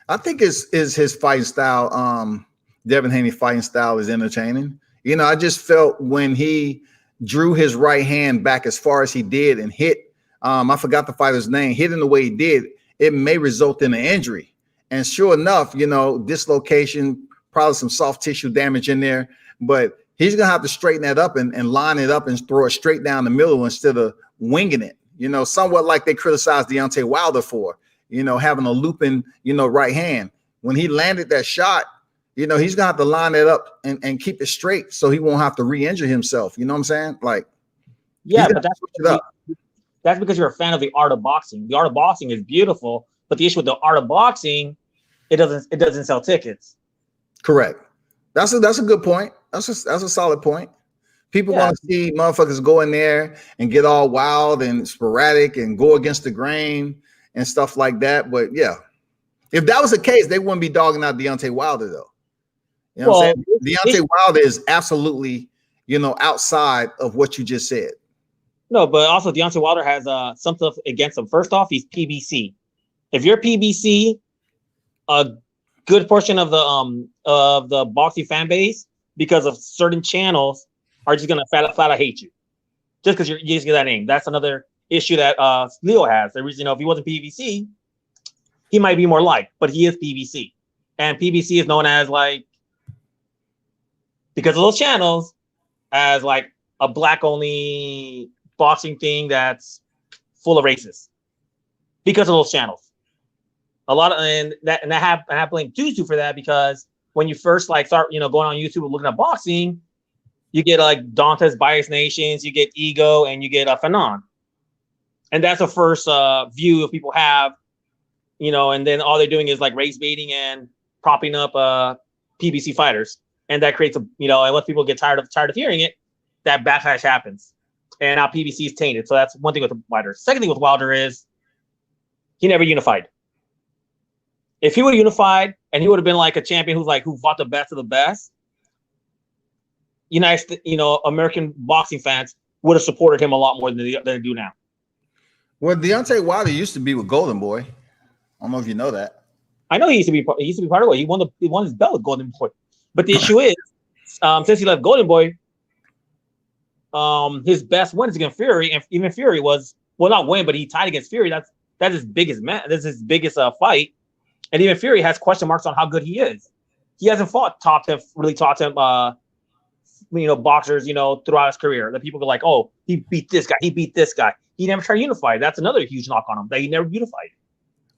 I think is his fighting style. Devin Haney fighting style is entertaining. I just felt when he drew his right hand back as far as he did and hit. I forgot the fighter's name. Hitting the way he did, it may result in an injury. And sure enough, dislocation, probably some soft tissue damage in there. But he's gonna have to straighten that up and line it up and throw it straight down the middle instead of winging it. Somewhat like they criticized Deontay Wilder for, having a looping, right hand. When he landed that shot, he's gonna have to line it up and keep it straight so he won't have to re-injure himself. You know what I'm saying? Yeah, but that's because you're a fan of the art of boxing. The art of boxing is beautiful, but the issue with the art of boxing, it doesn't sell tickets. Correct. That's a good point. That's a solid point. People want to see motherfuckers go in there and get all wild and sporadic and go against the grain and stuff like that. But yeah, If that was the case, they wouldn't be dogging out Deontay Wilder, though. You know what I'm saying? Deontay Wilder is absolutely, outside of what you just said. No, but also Deontay Wilder has some stuff against him. First off, he's PBC. If you're PBC, a good portion of the boxing fan base, because of certain channels, are just gonna flat out hate you, just because you just get that name. That's another issue that Leo has. The reason, if he wasn't PBC, he might be more liked, but he is PBC, and PBC is known as, like, because of those channels, as like a black only boxing thing that's full of racists because of those channels. A lot of and I blame Tutu for that, because when you first start going on YouTube and looking at boxing, you get like Dante's Bias Nations, you get Ego, and you get Fanon, and that's the first view of people have, and then all they're doing is like race baiting and propping up PBC fighters, and that creates and once people get tired of hearing it, that backlash happens. And now PBC is tainted. So that's one thing with Wilder. Second thing with Wilder is he never unified. If he would have unified and he would have been like a champion who fought the best of the best, American boxing fans would have supported him a lot more than they do now. Well, Deontay Wilder used to be with Golden Boy. I don't know if you know that. I know he used to be part of it. He won his belt with Golden Boy. But the issue is, since he left Golden Boy, his best win is against Fury, and even Fury was not win, but he tied against Fury. That's his biggest fight, and even Fury has question marks on how good he is. He hasn't fought top 10 boxers, throughout his career. That people go like, oh, he beat this guy, he beat this guy. He never tried to unify. That's another huge knock on him, that he never unified.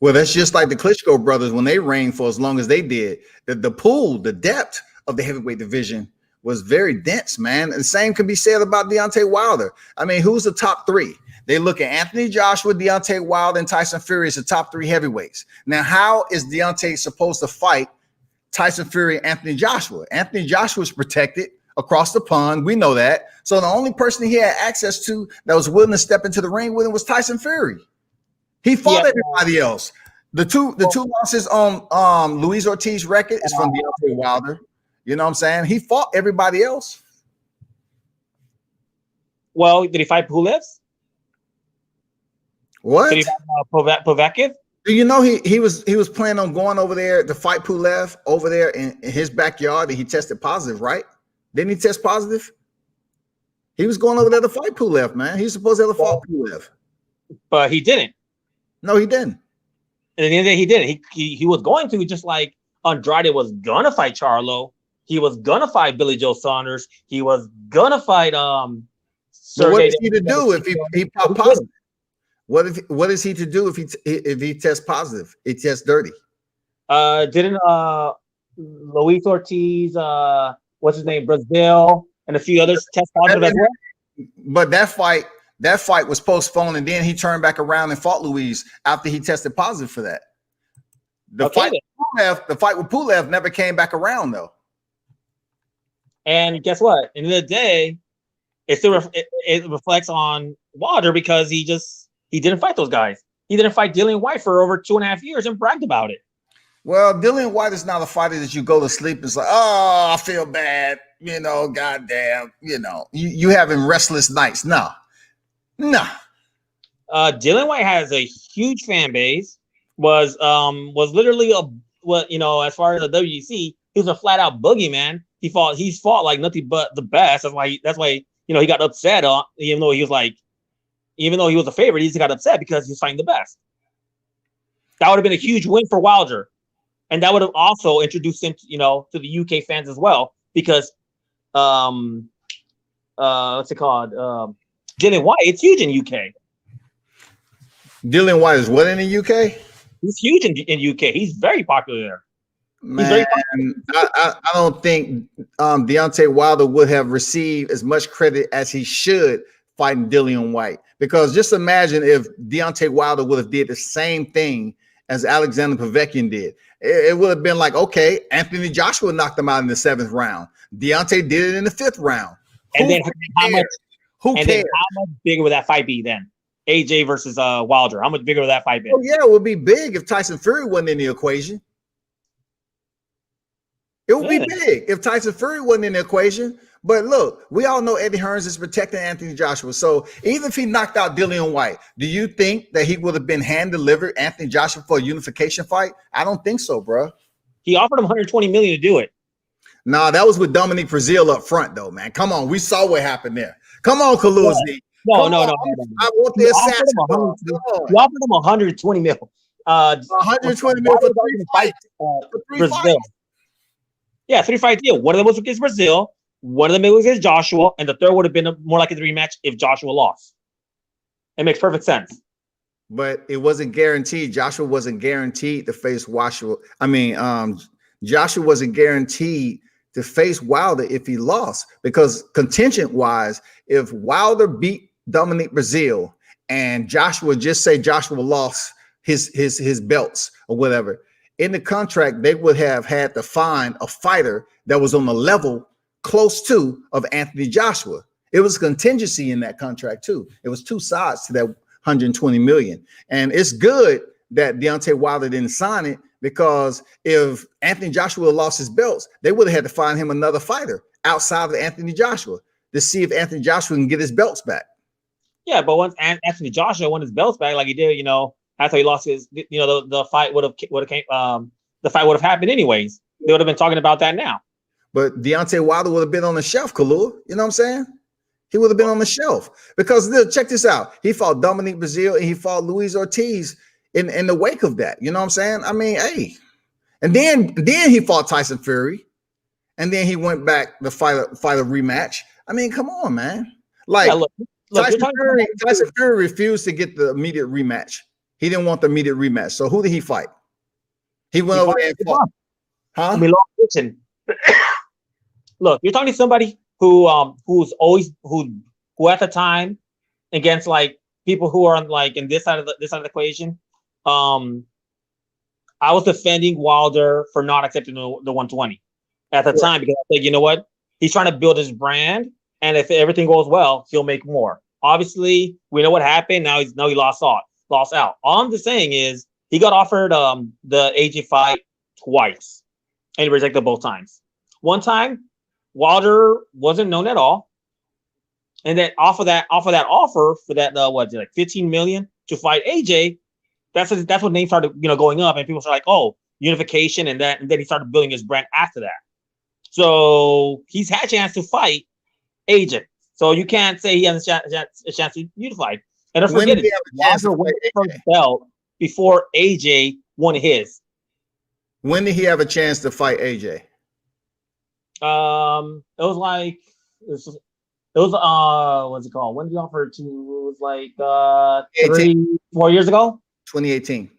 Well, that's just like the Klitschko brothers when they reigned for as long as they did. The pool, the depth of the heavyweight division was very dense, man. And the same can be said about Deontay Wilder. I mean, who's the top three? They look at Anthony Joshua, Deontay Wilder, and Tyson Fury as the top three heavyweights. Now, how is Deontay supposed to fight Tyson Fury and Anthony Joshua? Anthony Joshua is protected across the pond. We know that. So the only person he had access to that was willing to step into the ring with him was Tyson Fury. He fought everybody else. The two losses on Luis Ortiz record is from Deontay Wilder. You know what I'm saying? He fought everybody else. Well, did he fight Pulev? What? Did he fight Povetkin? Do you know he was planning on going over there to fight Pulev over there in his backyard, and he tested positive, right? Didn't he test positive? He was going over there to fight Pulev, man. He's supposed to have fought Pulev. But he didn't. No, he didn't. And at the end of the day, he didn't. He was going to, just like Andrade was gonna fight Charlo. He was gonna fight Billy Joe Saunders. He was gonna fight So what is he to do if he popped positive? What is he to do if he tests positive? He tests dirty. Didn't Luis Ortiz, what's his name, Brazil, and a few others test positive as well? But that fight was postponed, and then he turned back around and fought Luis after he tested positive for that. The fight with Pulev never came back around though. And guess what? At the end of the day, it reflects on Wilder, because he didn't fight those guys. He didn't fight Dillian White for over 2.5 years and bragged about it. Well, Dillian White is not a fighter that you go to sleep and it's like, oh, I feel bad. Goddamn, you having restless nights. No. Dillian White has a huge fan base. Was literally as far as the WEC, he was a flat out boogeyman. He's fought like nothing but the best. That's why he got upset even though he was a favorite, he just got upset because he was fighting the best. That would have been a huge win for Wilder. And that would have also introduced him to the UK fans as well, because what's it called? Dillian White, it's huge in UK. Dillian White is what in the UK? He's huge in UK. He's very popular there. Man, I don't think Deontay Wilder would have received as much credit as he should fighting Dillian White, because just imagine if Deontay Wilder would have did the same thing as Alexander Povetkin did. It would have been like, okay, Anthony Joshua knocked him out in the 7th round. Deontay did it in the 5th round. And then how much bigger would that fight be then? AJ versus Wilder? How much bigger would that fight be? Oh yeah, it would be big if Tyson Fury wasn't in the equation. It would be big if Tyson Fury wasn't in the equation. But look, we all know Eddie Hearns is protecting Anthony Joshua. So even if he knocked out Dillian White, do you think that he would have been hand-delivered Anthony Joshua for a unification fight? I don't think so, bro. He offered him 120 million to do it. Nah, that was with Dominique Brazil up front, though, man. Come on, we saw what happened there. Come on, Kaluzi. No. I want the assassin. He offered him 120 million. 120 million for 3 fights. For 3 fights. Yeah, 3-fight deal. One of them was against Brazil. One of them was against Joshua, and the third would have been more likely the rematch if Joshua lost. It makes perfect sense. But it wasn't guaranteed. Joshua wasn't guaranteed to face Joshua. Joshua wasn't guaranteed to face Wilder if he lost, because contingent-wise, if Wilder beat Dominique Brazil and Joshua, just say Joshua lost his belts or whatever, in the contract, they would have had to find a fighter that was on the level close to of Anthony Joshua. It was contingency in that contract too. It was 2 sides to that 120 million. And it's good that Deontay Wilder didn't sign it, because if Anthony Joshua lost his belts, they would have had to find him another fighter outside of Anthony Joshua to see if Anthony Joshua can get his belts back. Yeah, but once Anthony Joshua won his belts back, like he did, after he lost his, the fight would have happened anyways. They would have been talking about that now. But Deontay Wilder would have been on the shelf, Kalua. You know what I'm saying? He would have been on the shelf, because check this out. He fought Dominique Brazil and he fought Luis Ortiz in the wake of that. You know what I'm saying? I mean, hey. And then he fought Tyson Fury, and then he went back to fight a rematch. I mean, come on, man. Like, look, Tyson Fury refused to get the immediate rematch. He didn't want the immediate rematch. So who did he fight? He went over there and fought. Huh? Look, you're talking to somebody who at the time, against like people who are on like in this side of the equation. I was defending Wilder for not accepting the 120 at the time, because I said, you know what? He's trying to build his brand, and if everything goes well, he'll make more. Obviously, we know what happened. Now he lost out. All I'm just saying is he got offered the AJ fight twice, and he rejected both times. One time, Wilder wasn't known at all, and then offer for that 15 million to fight AJ. That's when names started going up, and people started like, oh, unification, and then he started building his brand after that. So he's had a chance to fight AJ. So you can't say he has a chance to unify. And don't forget it, Wilder won his first belt before AJ won his. When did he have a chance to fight AJ? It was what's it called? When did he offer it to? It was like 3-4 years ago. 2018.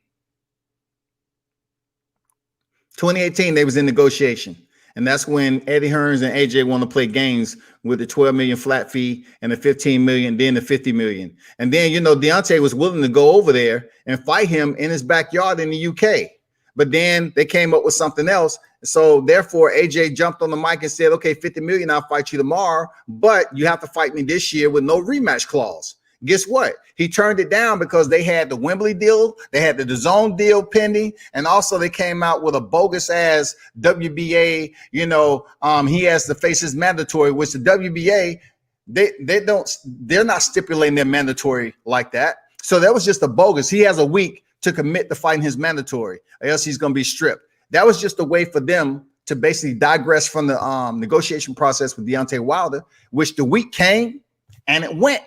2018, they was in negotiation. And that's when Eddie Hearns and AJ want to play games with the 12 million flat fee and the 15 million, then the 50 million. And then, Deontay was willing to go over there and fight him in his backyard in the UK. But then they came up with something else. So therefore, AJ jumped on the mic and said, okay, 50 million, I'll fight you tomorrow, but you have to fight me this year with no rematch clause. Guess what? He turned it down because they had the Wembley deal, they had the DAZN deal pending, and also they came out with a bogus ass WBA. He has to face his mandatory, which the WBA they're not stipulating their mandatory like that. So that was just a bogus. He has a week to commit to fighting his mandatory, or else he's going to be stripped. That was just a way for them to basically digress from the negotiation process with Deontay Wilder, which the week came and it went.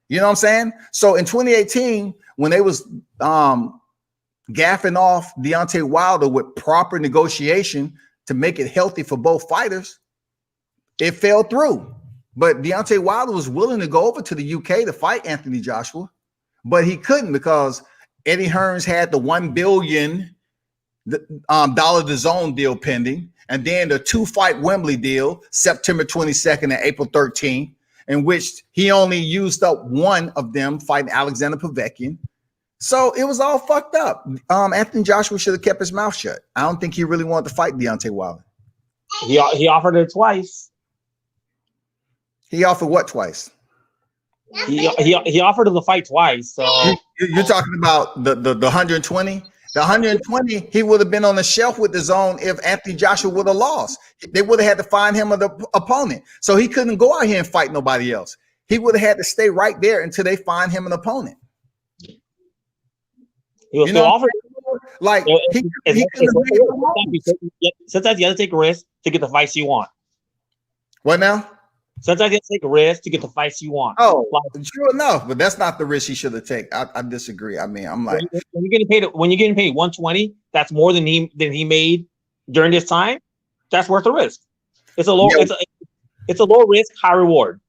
You know what I'm saying? So in 2018, when they was gaffing off Deontay Wilder with proper negotiation to make it healthy for both fighters, it fell through. But Deontay Wilder was willing to go over to the UK to fight Anthony Joshua, but he couldn't because Eddie Hearns had the $1 billion dollar DAZN deal pending, and then the 2-fight Wembley deal, September 22nd and April 13th. In which he only used up one of them fighting Alexander Povetkin. So it was all fucked up. Anthony Joshua should have kept his mouth shut. I don't think he really wanted to fight Deontay Wilder. He offered it twice. He offered what twice? He offered him the fight twice. So You're talking about the 120. The 120, he would have been on the shelf with the zone if Anthony Joshua would have lost. They would have had to find him an opponent. So he couldn't go out here and fight nobody else. He would have had to stay right there until they find him an opponent. he was still offered. Like sometimes you have to take a risk to get the fights you want. What now? Sometimes you have to take a risk to get the fights you want. Oh, true enough, but that's not the risk he should have taken. I disagree. I mean, I'm like, when you're getting paid 120, that's more than he made during this time. That's worth the risk. It's a low it's a low risk, high reward.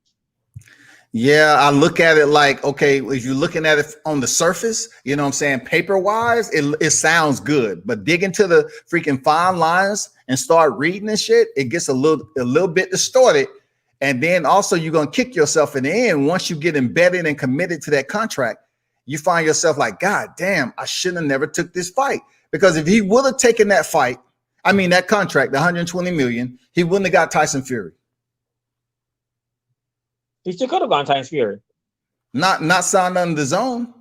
Yeah, I look at it like, okay, if you're looking at it on the surface, you know what I'm saying, paper wise, it sounds good, but dig into the freaking fine lines and start reading and shit, it gets a little bit distorted. And then also you're going to kick yourself in the end. Once you get embedded and committed to that contract, you find yourself like, God damn, I shouldn't have never took this fight. Because if he would have taken that fight, I mean, that contract, the 120 million, he wouldn't have got Tyson Fury. He still could have gone Tyson Fury. Not signed under the zone.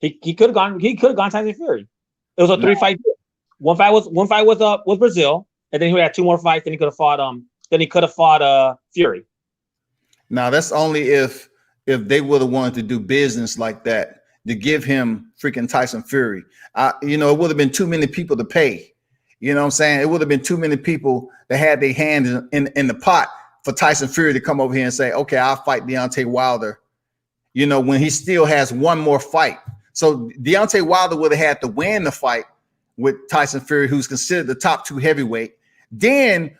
He could have gone Tyson Fury. It was a 3-fight deal. One fight was Brazil, and then he had 2 more fights, and he could have fought Fury. Now that's only if they would have wanted to do business like that, to give him freaking Tyson Fury. It would have been too many people to pay. You know what I'm saying? It would have been too many people that had their hand in the pot for Tyson Fury to come over here and say, okay, I'll fight Deontay Wilder, when he still has one more fight. So Deontay Wilder would have had to win the fight with Tyson Fury, who's considered the top 2 heavyweight. Then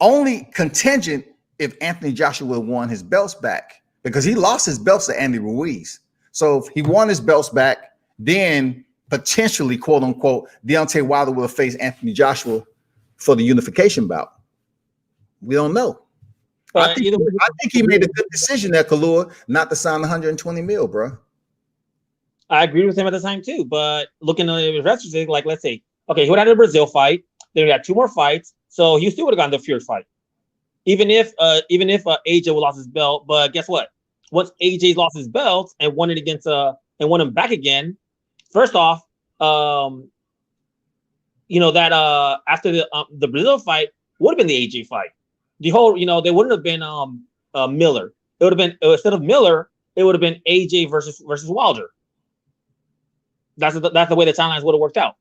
only contingent if Anthony Joshua would have won his belts back, because he lost his belts to Andy Ruiz. So if he won his belts back, then potentially, quote unquote, Deontay Wilder will face Anthony Joshua for the unification bout. We don't know. I think he made a good decision there, Kalua, not to sign 120 mil, bro. I agree with him at the time too, but looking at the investors, like, let's say, okay, he would have had a Brazil fight, then we had 2 more fights, so he still would have gotten the Fury fight, even if AJ would lost his belt. But guess what? Once AJ lost his belt and won it and won him back again, first off, after the Brazil fight would have been the AJ fight. The whole, they wouldn't have been Miller. It would have been, instead of Miller, it would have been AJ versus Wilder. That's the way the timelines would have worked out.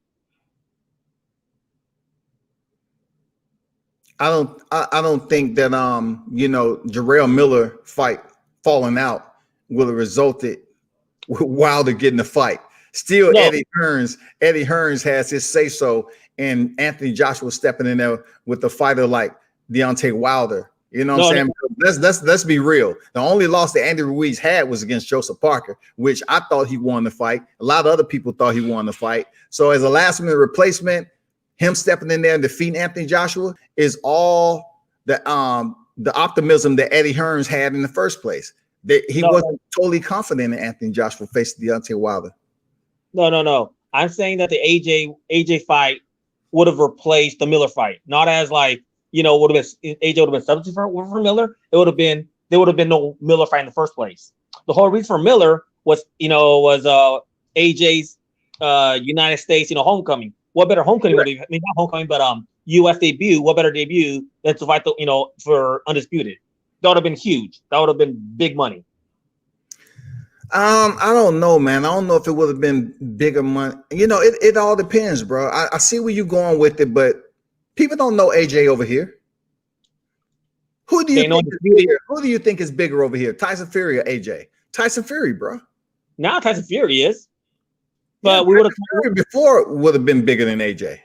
I don't think that Jarrell Miller fight falling out would have resulted with Wilder getting the fight. Still, no. Eddie Hearns has his say so, and Anthony Joshua stepping in there with a fighter like Deontay Wilder. You know what I'm saying? Let's be real. The only loss that Andy Ruiz had was against Joseph Parker, which I thought he won the fight. A lot of other people thought he won the fight. So as a last minute replacement, him stepping in there and defeating Anthony Joshua is all the optimism that Eddie Hearns had in the first place. He wasn't totally confident in Anthony Joshua facing Deontay Wilder. No. I'm saying that the AJ fight would have replaced the Miller fight, not as like, would have been AJ would have been substitute for Miller. There would have been no Miller fight in the first place. The whole reason for Miller was AJ's United States homecoming. What better homecoming would have, not homecoming, but US debut? What better debut than to fight for Undisputed? That would have been huge. That would have been big money. I don't know, man. I don't know if it would have been bigger money. It all depends, bro. I see where you're going with it, but people don't know AJ over here. Who do you think is bigger over here, Tyson Fury or AJ? Tyson Fury, bro. Now Tyson Fury is, but we would have before would have been bigger than AJ.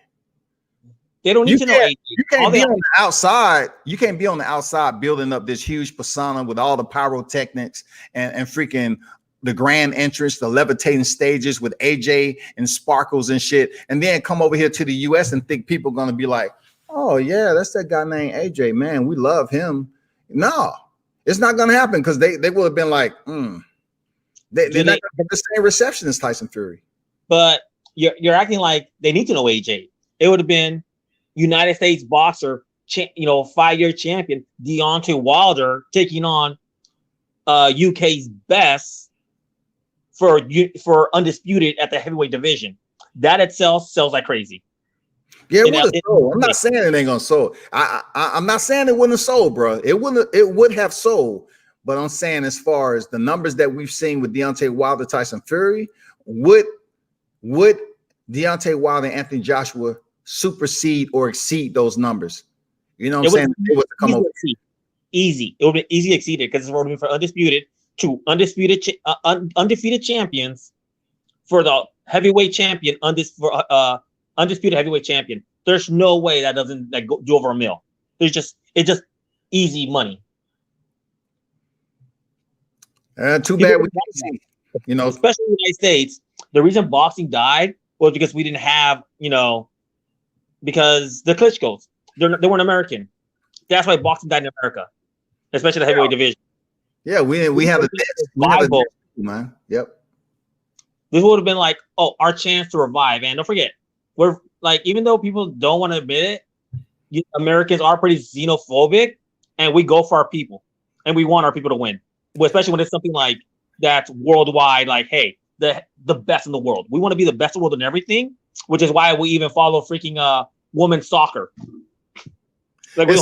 They don't need to know AJ. You can't be on the outside. You can't be on the outside building up this huge persona with all the pyrotechnics and freaking the grand entrance, the levitating stages with AJ and sparkles and shit, and then come over here to the US and think people are going to be like, oh yeah, that's that guy named AJ, man, we love him. No, it's not going to happen, because they would have been like, they're not going to get the same reception as Tyson Fury. But you're acting like they need to know AJ. It would have been United States boxer, 5-year champion Deontay Wilder taking on UK's best for undisputed at the heavyweight division. That itself sells like crazy. Yeah, it would have sold. I'm not saying it ain't gonna sold. I'm not saying it wouldn't have sold, bro. It would have sold. But I'm saying, as far as the numbers that we've seen with Deontay Wilder, Tyson Fury, would Deontay Wilder and Anthony Joshua supersede or exceed those numbers? You know what I'm saying? It would come over easy. It would be easy exceeded because it's voting for undisputed to undefeated champions for the heavyweight champion, undisputed heavyweight champion. There's no way that doesn't do over $1 million. It's just easy money. Too bad we you know, especially in the United States. The reason boxing died was because we didn't have, because the Klitschko's, they weren't American. That's why boxing died in America, especially the heavyweight division. Yeah, we have a Bible, man. Yep. This would have been like, our chance to revive. And don't forget, we're like, even though people don't want to admit it, Americans are pretty xenophobic, and we go for our people, and we want our people to win. Especially when it's something like that's worldwide, like, hey, the best in the world. We want to be the best in the world in everything, which is why we even follow freaking women's soccer. Like it's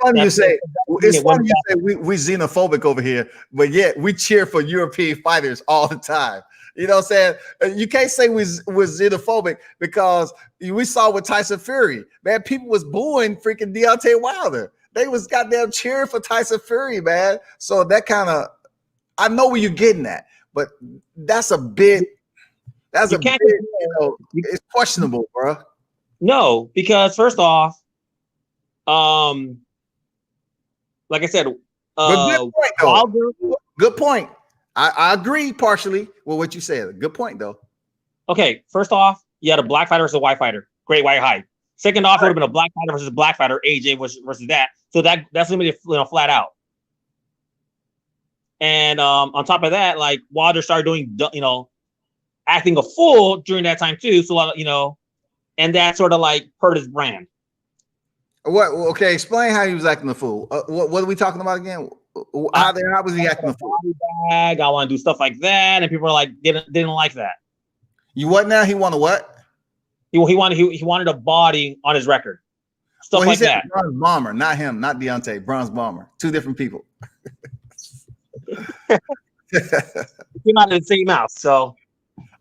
funny you say we xenophobic over here, but yet we cheer for European fighters all the time. You know what I'm saying? You can't say we're xenophobic because we saw with Tyson Fury, man, people was booing freaking Deontay Wilder. They was goddamn cheering for Tyson Fury, man. So that kind of, I know where you're getting at, but that's a bit, it's questionable, bro. No, because first off, like I said, good point. I agree partially with what you said. Good point, though. Okay, first off, you had a black fighter versus a white fighter. Great white height. Second off, it would have been a black fighter versus a black fighter, AJ versus that. So that's limited, flat out. And on top of that, like Wilder started doing, acting a fool during that time too. So and that sort of like hurt his brand. What? Okay, explain how he was acting a fool. What are we talking about again? How was he acting a fool? I want to do stuff like that, and people are like didn't like that. You what now? He wanted what? He wanted a body on his record. Stuff like that. Bronze Bomber, not him, not Deontay. Bronze Bomber, two different people. Came out of the same mouth, so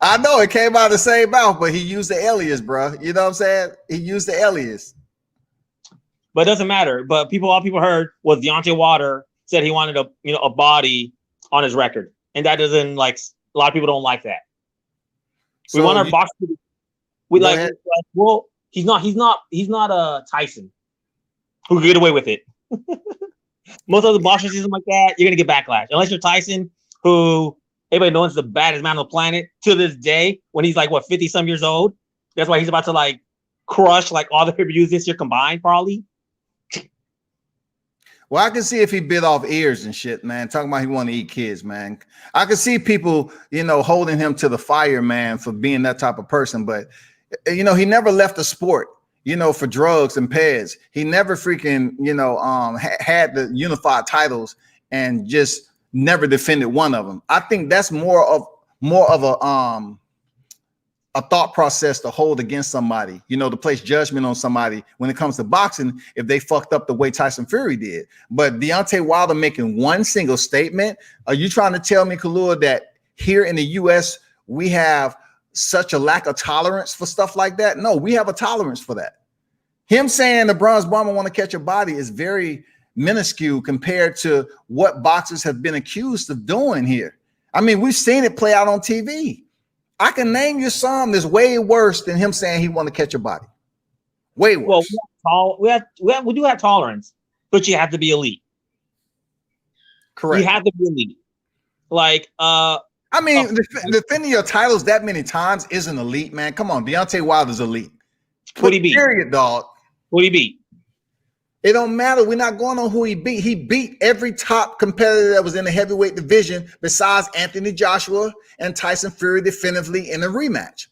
I know it came out of the same mouth, but he used the alias, bro. You know what I'm saying? He used the alias. But it doesn't matter. But all people heard was Deontay Wilder said he wanted a body on his record, and that doesn't like a lot of people don't like that. So we want our boxing. We like well, he's not Tyson who could get away with it. Most of the boxing season like that, you're gonna get backlash unless you're Tyson, who everybody knows is the baddest man on the planet to this day. When he's like 50 some years old, that's why he's about to like crush like all the pay-per-views this year combined, probably. Well, I can see if he bit off ears and shit, man. Talking about he want to eat kids, man. I can see people, holding him to the fire, man, for being that type of person. But, he never left the sport, for drugs and peds. He never freaking, had the unified titles and just never defended one of them. I think that's more of a thought process to hold against somebody, to place judgment on somebody when it comes to boxing if they fucked up the way Tyson Fury did. But Deontay Wilder making one single statement, are you trying to tell me, Kalua, that here in the U.S. we have such a lack of tolerance for stuff like that? No, we have a tolerance for that. Him saying the Bronze Bomber want to catch a body is very minuscule compared to what boxers have been accused of doing here. I mean, we've seen it play out on TV. I can name you some that's way worse than him saying he want to catch a body. Way worse. Well, we do have tolerance, but you have to be elite. Correct. You have to be elite. Like, defending your titles that many times isn't elite, man. Come on, Deontay Wilder's elite. Who'd he beat? Period, dog. Who'd he beat? It don't matter. We're not going on who he beat. He beat every top competitor that was in the heavyweight division besides Anthony Joshua and Tyson Fury definitively in a rematch.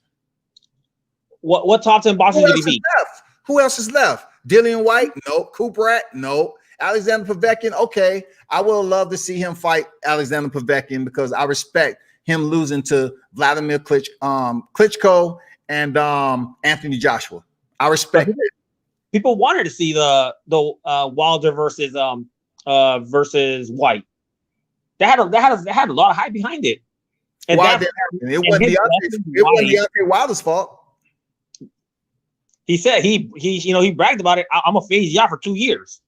What top 10 boxers did he beat? Who else is left? Dillian White? No. Cooper? No. Alexander Povetkin, okay, I would love to see him fight Alexander Povetkin because I respect him losing to Vladimir Klitschko and Anthony Joshua. I respect it. People wanted to see the Wilder versus White. That had a lot of hype behind it. And Why did that happen? It wasn't Deontay Wilder's fault. He said he bragged about it. I'm gonna phase you out for 2 years.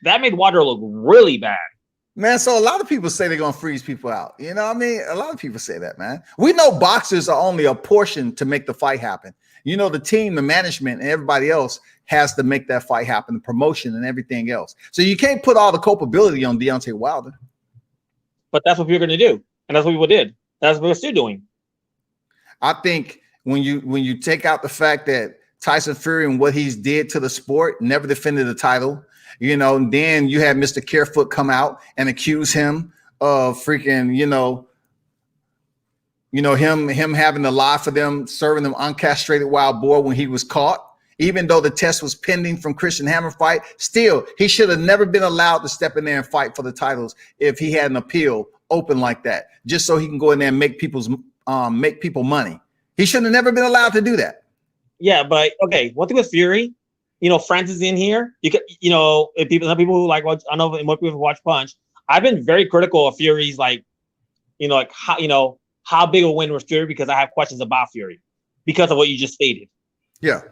That made Wilder look really bad. Man, so a lot of people say they're gonna freeze people out. You know what I mean? A lot of people say that, man. We know boxers are only a portion to make the fight happen. You know, the team, the management, and everybody else has to make that fight happen, the promotion and everything else. So you can't put all the culpability on Deontay Wilder. But that's what people are gonna do, and that's what people did. That's what we're still doing. I think when you take out the fact that Tyson Fury and what he's did to the sport, never defended the title, you know, and then you had Mr. Carefoot come out and accuse him of freaking, him having to lie for them, serving them uncastrated wild boar when he was caught. Even though the test was pending from Christian Hammer fight, still he should have never been allowed to step in there and fight for the titles if he had an appeal open like that, just so he can go in there and make people money. He should have never been allowed to do that. Yeah, but okay, one thing with Fury, Francis in here. You could, if some people who like watch, I know more people who watch Punch. I've been very critical of Fury's how big a win was Fury because I have questions about Fury because of what you just stated. Yeah.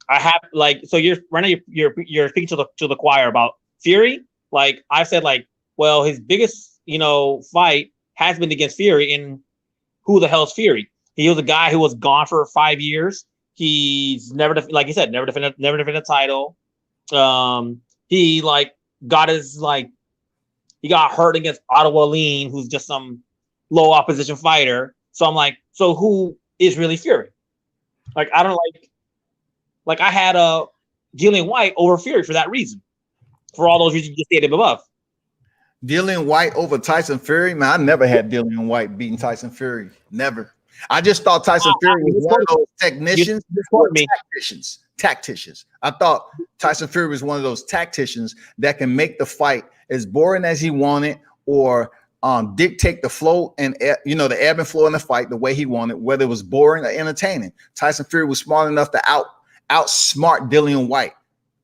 I have so you're right now you're speaking to the choir about Fury. Like I said, his biggest fight has been against Fury, and who the hell's Fury? He was a guy who was gone for 5 years. He's never defended a title. He got hurt against Ottawa Lean, who's just some low opposition fighter. So I'm like, so who is really Fury? I don't I had Dillian White over Fury for that reason, for all those reasons you just stated above. Dillian White over Tyson Fury, man. I never had Dillian White beating Tyson Fury. Never. I just thought Tyson Fury was one of those tacticians. I thought Tyson Fury was one of those tacticians that can make the fight as boring as he wanted, or dictate the flow and the ebb and flow in the fight the way he wanted, whether it was boring or entertaining. Tyson Fury was smart enough to outsmart Dillian White.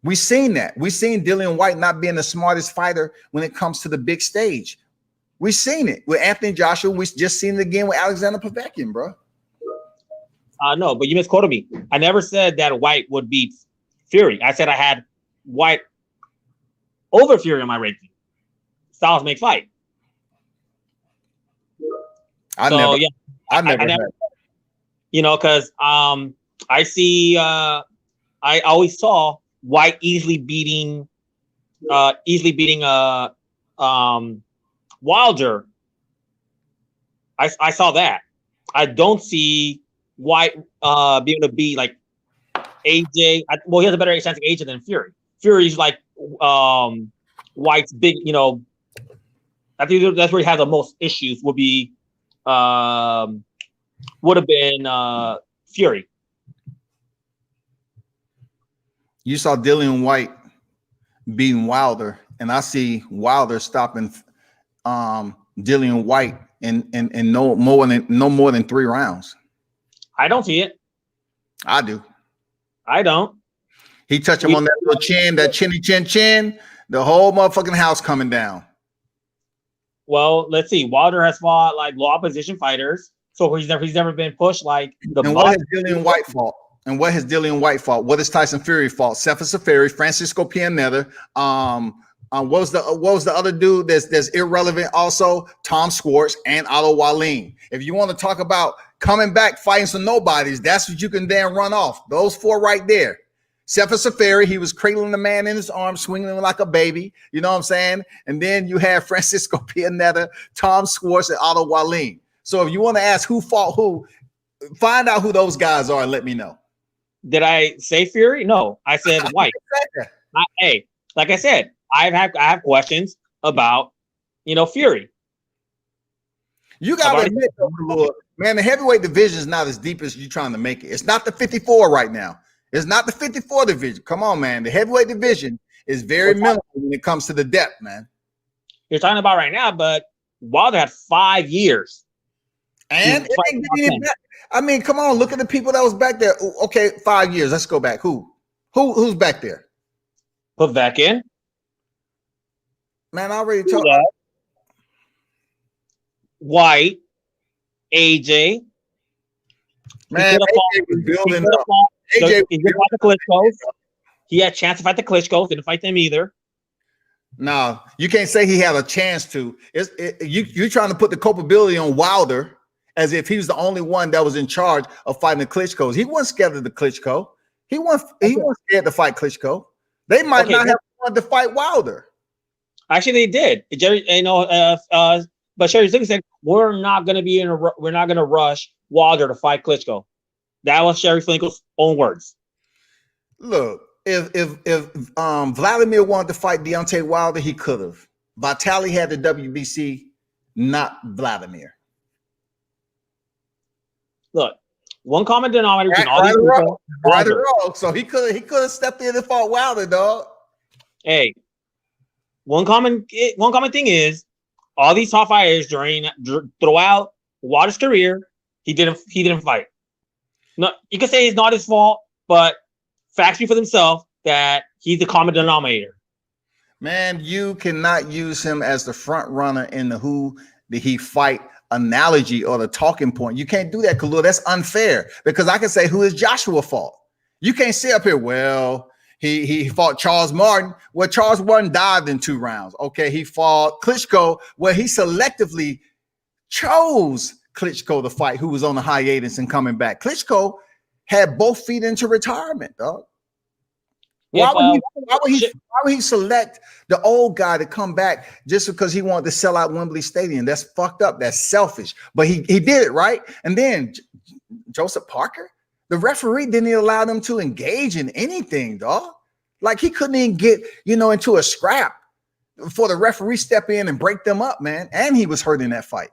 We seen that. We seen Dillian White not being the smartest fighter when it comes to the big stage. We seen it with Anthony Joshua. We just seen it again with Alexander Povetkin, bro. No, but you misquoted me. I never said that White would beat Fury. I said I had White over Fury on my ranking. Styles make fight. I never because I see I always saw White easily beating Wilder. I saw that. I don't see White being able to beat AJ. He has a better chance of AJ than Fury. Fury's White's big. I think that's where he has the most issues. Would have been Fury. You saw Dillian White beating Wilder, and I see Wilder stopping Dillian White in no more than 3 rounds. I don't see it. I do. I don't. He touched him on that little chin, that chinny chin. The whole motherfucking house coming down. Well, let's see. Wilder has fought low opposition fighters, so he's never been pushed like the. And what has Dillian White fought? What has Tyson Fury fought? Cephas Safari, Francisco Pianetta. What was the other dude that's irrelevant also? Tom Schwartz and Otto Wallin. If you want to talk about coming back, fighting some nobodies, that's what you can then run off. Those 4 right there. Cephas Safari, he was cradling the man in his arms, swinging him like a baby. You know what I'm saying? And then you have Francisco Pianetta, Tom Schwartz, and Otto Wallin. So if you want to ask who fought who, find out who those guys are and let me know. Did I say Fury? No, I said White. Hey, like I said, I have questions about Fury. You gotta admit, though, man, the heavyweight division is not as deep as you're trying to make it. It's not the 54 right now. It's not the 54 division. Come on, man. The heavyweight division is very minimal when it comes to the depth, man. You're talking about right now, but Wilder had 5 years. And it ain't getting it back. I mean, come on, look at the people that was back there. Okay, 5 years. Let's go back. Who's back there? Put back in. Man, I already told Yeah. White, AJ. Man, AJ was building up. AJ he could fight the Klitschko's. He had a chance to fight the Klitschko's. Didn't fight them either. No, you can't say he had a chance to. You're trying to put the culpability on Wilder as if he was the only one that was in charge of fighting the Klitschko's. He wasn't scared of the Klitschko. He wasn't scared to fight Klitschko. They might not have wanted to fight Wilder. Actually, they did. Jerry, but Sherry Zink said we're not going to rush Wilder to fight Klitschko. That was Sherry Finkel's own words. Look, if Vladimir wanted to fight Deontay Wilder, he could have. Vitali had the WBC, not Vladimir. Look, one common denominator between all these people. Right or wrong. So he could have stepped in and fought Wilder, dog. Hey, one common thing is all these top fighters throughout Wilder's career, he didn't fight. No, you can say it's not his fault, but facts speak for themselves that he's the common denominator. Man, you cannot use him as the front runner in the who did he fight analogy or the talking point. You can't do that, Khalil. That's unfair because I can say who is Joshua fought. You can't sit up here, well, he fought Charles Martin. Well, Charles Martin died in 2 rounds. Okay, he fought Klitschko, where he selectively chose Klitschko to fight, who was on the hiatus and coming back. Klitschko had both feet into retirement, dog. Why would he select the old guy to come back just because he wanted to sell out Wembley Stadium? That's fucked up. That's selfish. But he did it, right? And then Joseph Parker, the referee didn't even allow them to engage in anything, dog. Like he couldn't even get, into a scrap before the referee step in and break them up, man. And he was hurt in that fight.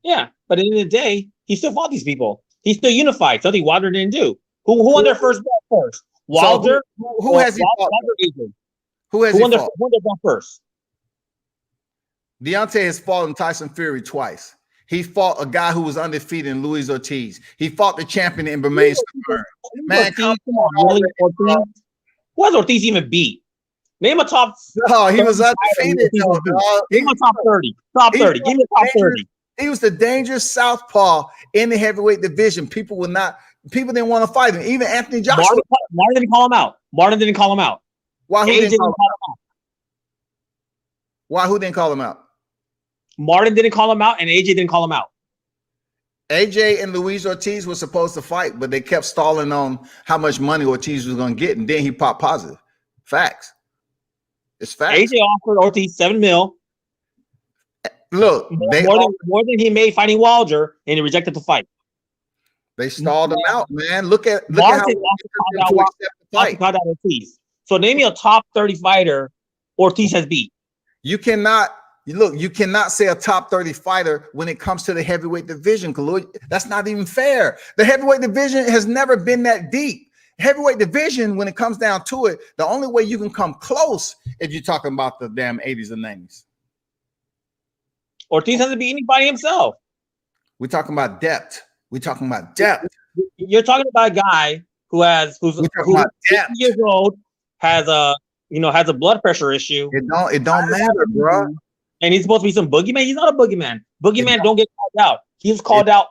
Yeah, but at the end of the day, he still fought these people. He's still unified. Something Wilder didn't do. Who won their first belt first? Wilder. So who has he fought? Who has he fought? Who won their belt first? Deontay has fought in Tyson Fury twice. He fought a guy who was undefeated in Luis Ortiz. He fought the champion in Bermane Stiverne. Man, come on. Really, Ortiz? Who has Ortiz even beat? Name a top. No, he was undefeated. Name a top 30. Top 30. Give me a top 30. He was the dangerous southpaw in the heavyweight division. People didn't want to fight him. Even Anthony Joshua. Martin didn't call him out. Martin didn't call him out. Why? Who didn't call him out? Why? Who didn't call him out? Martin didn't call him out, and AJ didn't call him out. AJ and Luis Ortiz were supposed to fight, but they kept stalling on how much money Ortiz was going to get, and then he popped positive. Facts. It's facts. AJ offered Ortiz $7 million. Look, more than he made fighting Wilder, and he rejected the fight. They stalled him out, man. Look at Martin how called out Ortiz. So name me a top 30 fighter Ortiz has beat. You cannot say a top 30 fighter when it comes to the heavyweight division, Khalil. That's not even fair. The heavyweight division has never been that deep. Heavyweight division, when it comes down to it, the only way you can come close if you're talking about the damn 80s and 90s. Ortiz hasn't beat anybody himself. We're talking about depth. You're talking about a guy who's 50 years old, has a blood pressure issue. It don't matter, bro. And he's supposed to be some boogeyman. He's not a boogeyman. Boogeyman don't get called out. He was called out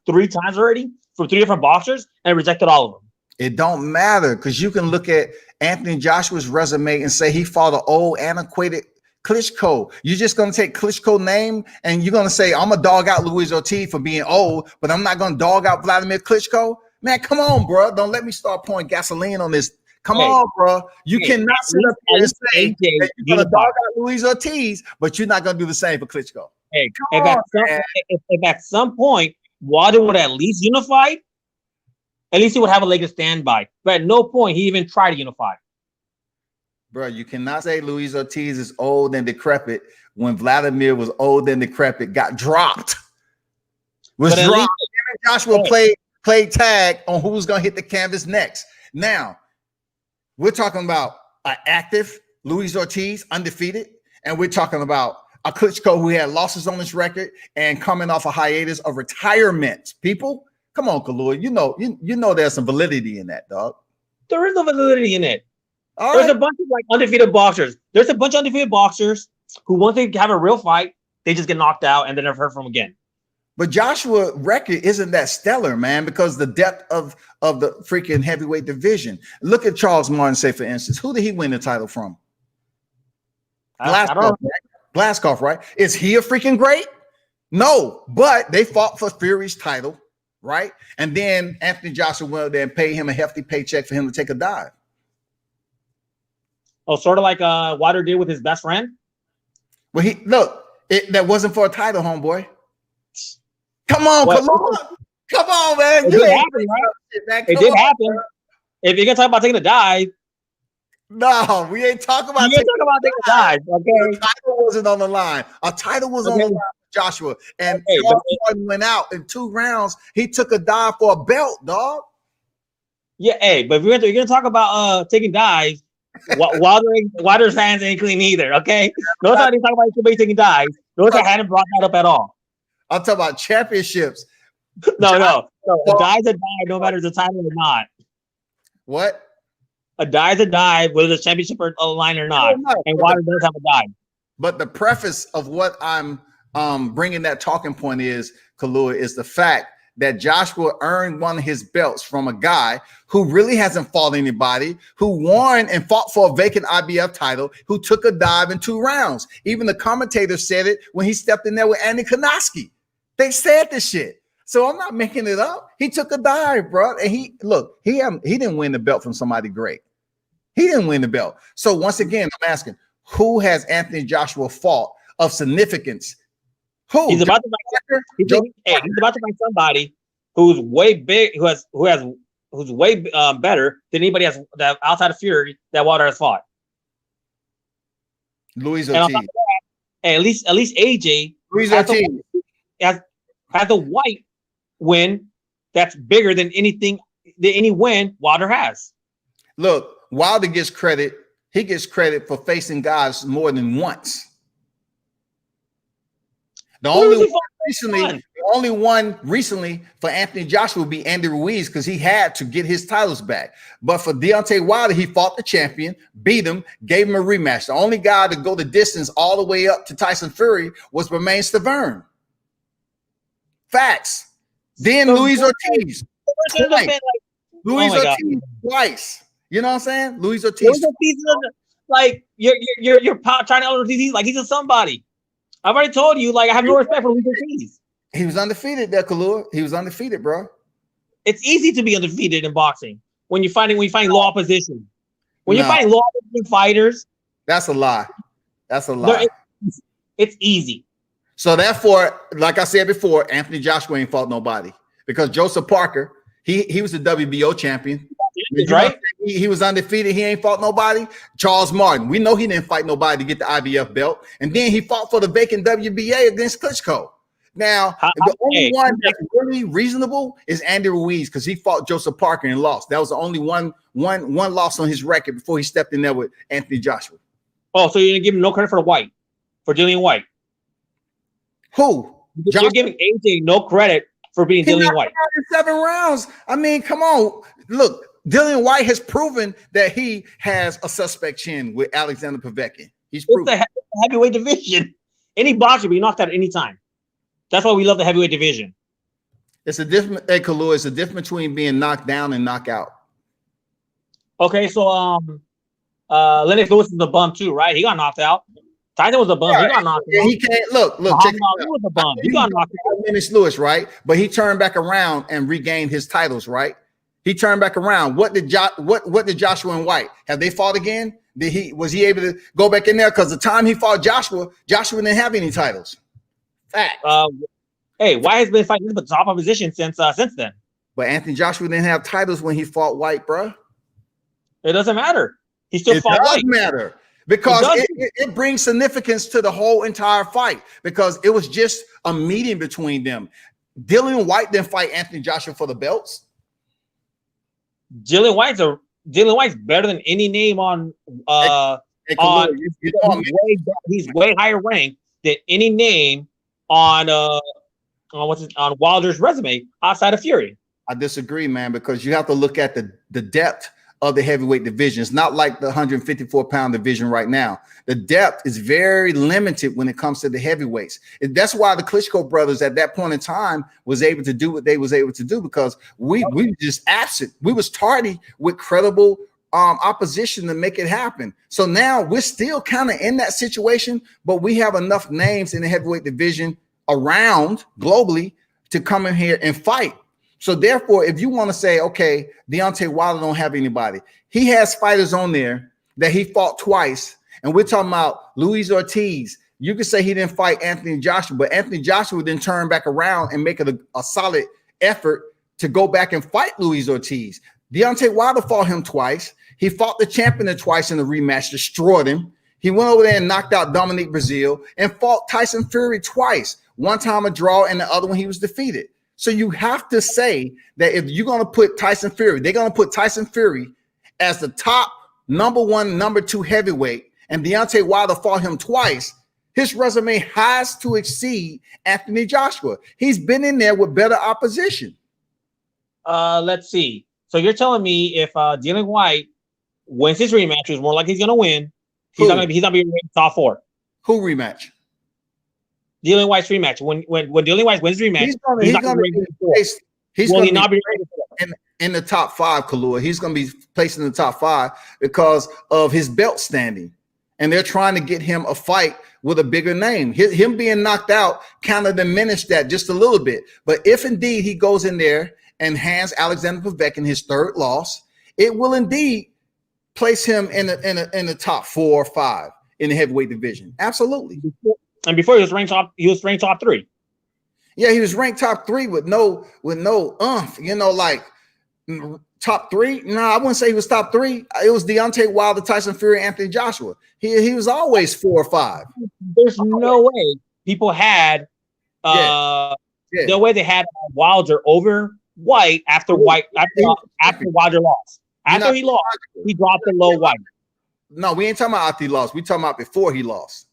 3 times already from 3 different boxers and rejected all of them. It don't matter because you can look at Anthony Joshua's resume and say he fought an old, antiquated Klitschko. You're just going to take Klitschko name and you're going to say, I'm going to dog out Luis Ortiz for being old, but I'm not going to dog out Vladimir Klitschko. Man, come on, bro. Don't let me start pouring gasoline on this. Come on, bro. You cannot sit up here and say that you're going to dog out Luis Ortiz, but you're not going to do the same for Klitschko. Hey, if at some point Wilder would at least unify, at least he would have a leg to stand by. But at no point he even tried to unify. Bro, you cannot say Luis Ortiz is old and decrepit when Vladimir was old and decrepit, got dropped. Joshua played tag on who's going to hit the canvas next. Now, we're talking about active Luis Ortiz, undefeated, and we're talking about a Klitschko who had losses on his record and coming off a hiatus of retirement. People, come on, Kalua. You know there's some validity in that, dog. There is no validity in it. All There's right. a bunch of like undefeated boxers. There's a bunch of undefeated boxers who once they have a real fight, they just get knocked out and then never heard from again. But Joshua record isn't that stellar, man, because the depth of the freaking heavyweight division. Look at Charles Martin, say, for instance. Who did he win the title from? I don't know. Glaskov, right? Is he a freaking great? No, but they fought for Fury's title, right? And then Anthony Joshua went there and paid him a hefty paycheck for him to take a dive. Oh, sort of like Wilder did with his best friend. Well, that wasn't for a title, homeboy. Come on, come on, man. It did happen, right? It did happen. If you're gonna talk about taking a dive, no, we ain't talking about. You're talking about taking a dive, okay? The title wasn't on the line. A title was on the line for Joshua, and Charles Martin went out in 2 rounds. He took a dive for a belt, dog. Yeah, hey, but if you're gonna talk about taking dives, Wilder's hands ain't clean either, okay? Notice how they talk about somebody taking dives. Notice I hadn't brought that up at all. I'm talking about championships. No. A dive's a dive, no matter the title or not. What? A dive's a dive, whether the championship or a line or not. And Wilder does have a dive. But the preface of what I'm bringing that talking point is, Kalua, is the fact that Joshua earned one of his belts from a guy who really hasn't fought anybody, who won and fought for a vacant IBF title, who took a dive in 2 rounds. Even the commentator said it when he stepped in there with Andy Konoski. They said this shit. So I'm not making it up. He took a dive, bro. And he didn't win the belt from somebody great. He didn't win the belt. So once again, I'm asking, who has Anthony Joshua fought of significance? Who? He's about to find somebody who's way big, who's way better than anybody else that outside of Fury that Wilder has fought. Luis Ortiz. And at least AJ Luis Ortiz has a white win that's bigger than any win Wilder has. Look, Wilder gets credit. He gets credit for facing guys more than once. The only one recently for Anthony Joshua would be Andy Ruiz because he had to get his titles back. But for Deontay Wilder, he fought the champion, beat him, gave him a rematch. The only guy to go the distance all the way up to Tyson Fury was Romain Stavern. Facts. Then Luis Ortiz. Luis Ortiz twice. You know what I'm saying? Luis Ortiz. Like you're trying to out Ortiz like he's a somebody. I've already told you, like I have no respect for Luis Ortiz. He was undefeated there, Kalua. He was undefeated, bro. It's easy to be undefeated in boxing when you're fighting low opposition. When you're fighting low opposition fighters, that's a lie. That's a lie. It's easy. So therefore, like I said before, Anthony Joshua ain't fought nobody because Joseph Parker, he was the WBO champion. Right? He was undefeated. He ain't fought nobody. Charles Martin, we know he didn't fight nobody to get the IBF belt. And then he fought for the vacant WBA against Klitschko. Now, the only one that's really reasonable is Andy Ruiz because he fought Joseph Parker and lost. That was the only one loss on his record before he stepped in there with Anthony Joshua. Oh, so you're gonna give him no credit for Dillian White? Who? You're giving AJ no credit for beating Dillian White. In 7 rounds. I mean, come on. Look, Dillian White has proven that he has a suspect chin with Alexander Povetkin. He's proven. It's the heavyweight division. Any boxer be knocked out at any time. That's why we love the heavyweight division. It's a different, Kalua, it's a difference between being knocked down and knocked out. Okay, so Lennox Lewis is a bum too, right? He got knocked out. Tyson was a bum. Right. He got knocked out. He can't look. Check it out. Was a bum. He got knocked out. Lennox Lewis, right? But he turned back around and regained his titles, right? He turned back around. What did Joshua and White have? They fought again? Was he able to go back in there? Because the time he fought Joshua didn't have any titles. Fact. Hey, White has been fighting the top opposition since then. But Anthony Joshua didn't have titles when he fought White, bro. It doesn't matter. He still fought White. It does matter because it brings significance to the whole entire fight because it was just a meeting between them. Dillian White didn't fight Anthony Joshua for the belts. Dillian White's Dylan White's better than any name on Hey, on Khalil, you know, he's way higher ranked than any name on on Wilder's resume outside of Fury. I disagree, man, because you have to look at the depth of the heavyweight division. It's not like the 154-pound division right now. The depth is very limited when it comes to the heavyweights. And that's why the Klitschko brothers at that point in time was able to do what they was able to do, because we were just absent. We was tardy with credible opposition to make it happen. So now we're still kind of in that situation, but we have enough names in the heavyweight division around globally to come in here and fight. So therefore, if you want to say, okay, Deontay Wilder don't have anybody, he has fighters on there that he fought twice. And we're talking about Luis Ortiz. You could say he didn't fight Anthony Joshua, but Anthony Joshua then turn back around and make it a solid effort to go back and fight Luis Ortiz. Deontay Wilder fought him twice. He fought the champion twice in the rematch, destroyed him. He went over there and knocked out Dominique Brazil and fought Tyson Fury twice. One time a draw and the other one he was defeated. So you have to say that if you're going to put Tyson Fury, they're going to put Tyson Fury as the top number one, number two heavyweight, and Deontay Wilder fought him twice. His resume has to exceed Anthony Joshua. He's been in there with better opposition. Let's see. So you're telling me if Dylan White wins his rematch, which is more like he's going to win, he's not going to be ranked top 4. Who rematch? Dylan White's rematch. When Dylan White wins rematch, he's not going to be ranked. He's going to be in the top 5, Kalua. He's going to be placed in the top 5 because of his belt standing. And they're trying to get him a fight with a bigger name. Him being knocked out kind of diminished that just a little bit. But if indeed he goes in there and hands Alexander Povetkin his 3rd loss, it will indeed place him in the top 4 or 5 in the heavyweight division. Absolutely. And before he was ranked top 3. Yeah, he was ranked top 3 with no like top 3. No, I wouldn't say he was top 3. It was Deontay Wilder, Tyson Fury, Anthony Joshua. He was always 4 or 5. There's no way people had no way they had Wilder over White after Wilder lost. After he lost, he dropped below White. No, we ain't talking about after he lost. We talking about before he lost.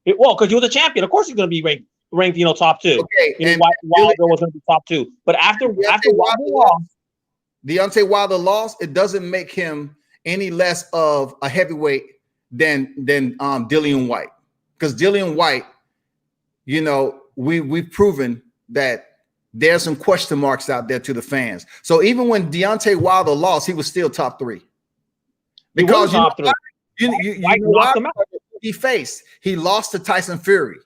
Because he was a champion. Of course he's going to be ranked, top 2. Okay, and Wilder was going to be top 2. But after Wilder lost, Deontay Wilder lost, it doesn't make him any less of a heavyweight than Dillian White. Because Dillian White, we've proven that there's some question marks out there to the fans. So even when Deontay Wilder lost, he was still top 3. Because top 3. White knocked him out. He lost to Tyson Fury.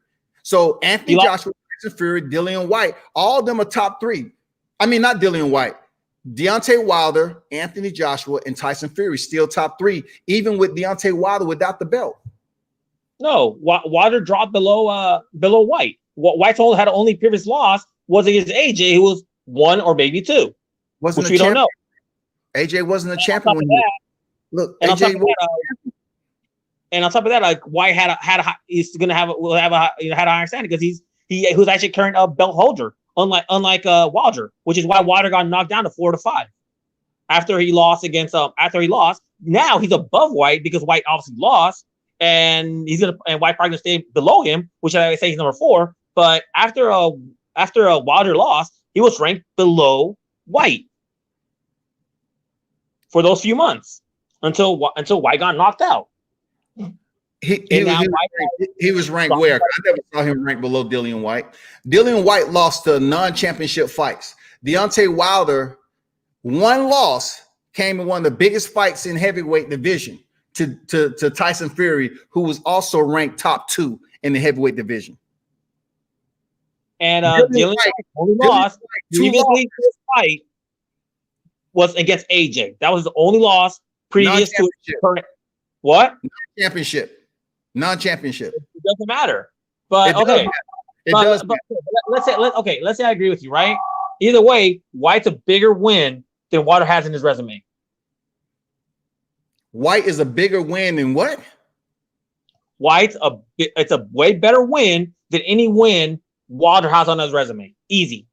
So Anthony Joshua, Tyson Fury, Dillian White, all of them are top 3. I mean, not Dillian White. Deontay Wilder, Anthony Joshua, and Tyson Fury still top 3, even with Deontay Wilder without the belt. No, Wilder dropped below White. White's only had only previous loss was against AJ, who was 1 or maybe 2, which we don't know. AJ wasn't a champion when look. And AJ and on top of that, like White he's gonna have a higher standing because he was actually current belt holder, unlike Wilder, which is why Wilder got knocked down to 4 to 5 after he lost against now he's above White because White obviously lost, and White probably gonna stay below him, which I say he's number 4. But after Wilder lost, he was ranked below White for those few months until White got knocked out. He was ranked where? I never saw him ranked below Dillian White. Dillian White lost to non-championship fights. Deontay Wilder, 1 loss, came in one of the biggest fights in heavyweight division to Tyson Fury, who was also ranked top 2 in the heavyweight division. And Dillian White only lost previously this fight was against AJ. That was the only loss previous to his current. What? Non-championship. It doesn't matter. But okay. Let's say I agree with you, right? Either way, White's a bigger win than Wilder has in his resume. White is a bigger win than what? It's a way better win than any win Wilder has on his resume. Easy.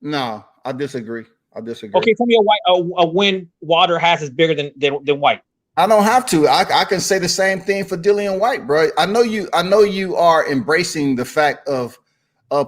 No, I disagree. I disagree. Okay, tell me a win Wilder has is bigger than White. I don't have to. I can say the same thing for Dillian White, bro. I know you are embracing the fact of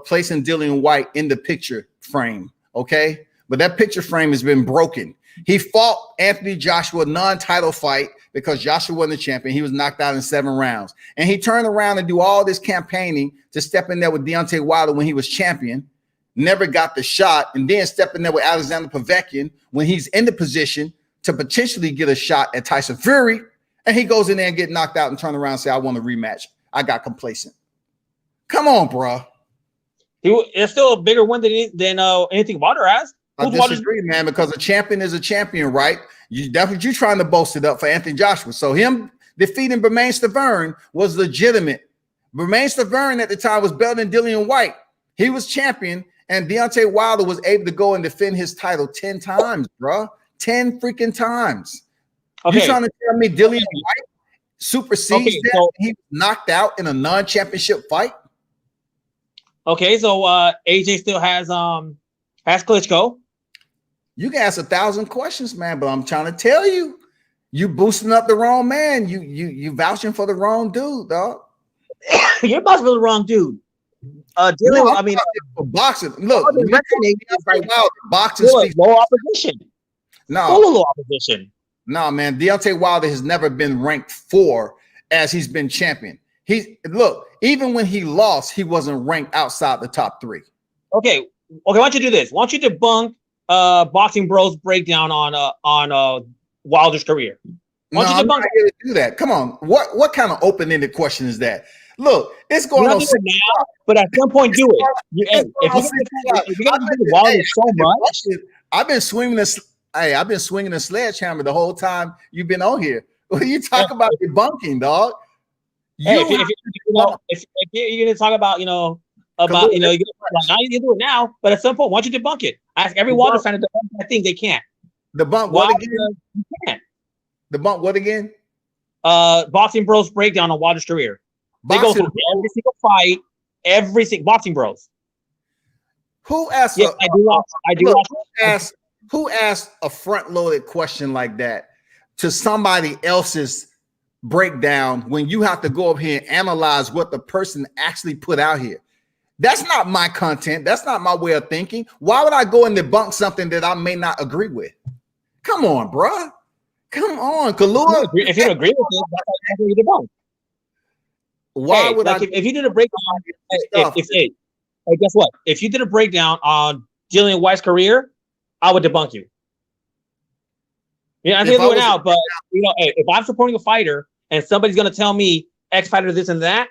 placing Dillian White in the picture frame, okay? But that picture frame has been broken. He fought Anthony Joshua non-title fight because Joshua wasn't the champion. He was knocked out in 7 rounds. And he turned around and do all this campaigning to step in there with Deontay Wilder when he was champion, never got the shot, and then step in there with Alexander Povetkin when he's in the position to potentially get a shot at Tyson Fury, and he goes in there and get knocked out and turn around and say, I want a rematch. I got complacent. Come on, bro. It's still a bigger win than anything Wilder has. I disagree, man, because a champion is a champion, right? That's what you're trying to boast it up for Anthony Joshua. So him defeating Bermane Stiverne was legitimate. Bermane Stiverne at the time was better than Dillian White. He was champion, and Deontay Wilder was able to go and defend his title 10 times, bro. 10 freaking times. Okay. You trying to tell me Dillian White supersedes that? So he was knocked out in a non-championship fight? Okay, so AJ still has Klitschko. You can ask 1,000 questions, man, but I'm trying to tell you, you boosting up the wrong man. You vouching for the wrong dude, dog. You're vouching for the wrong dude. Dillian, I mean, for boxing. Look, boxing low opposition. No, low opposition. No, man. Deontay Wilder has never been ranked 4 as he's been champion. Even when he lost, he wasn't ranked outside the top 3. Okay. Why don't you do this? Why don't you debunk Boxing Bros breakdown on Wilder's career? Why don't you I'm not here to do that. Come on. What kind of open-ended question is that? Look, it's going on now, but at some point do it. If you're gonna do Wilder so much, I've been swinging a sledgehammer the whole time you've been on here. What are you talking about debunking, dog? If you're gonna talk about now you do it now, but at some point, why don't you debunk it? Ask every Wilder fan to debunk that thing. They can't. Debunk what again? You can't. Debunk what again? Boxing Bros breakdown on Wilder's career. They go through every single fight, every single Boxing Bros. Who asked? Yes, I do. Who asked a front-loaded question like that to somebody else's breakdown when you have to go up here and analyze what the person actually put out here? That's not my content. That's not my way of thinking. Why would I go and debunk something that I may not agree with? Come on, bro. Come on, Kalua. If you agree with it, that's what you debunk. Why would I? If you did a breakdown, guess what? If you did a breakdown on Dillian White's career, I would debunk you. Yeah, I think do it now, but if I'm supporting a fighter and somebody's gonna tell me X fighter this and that,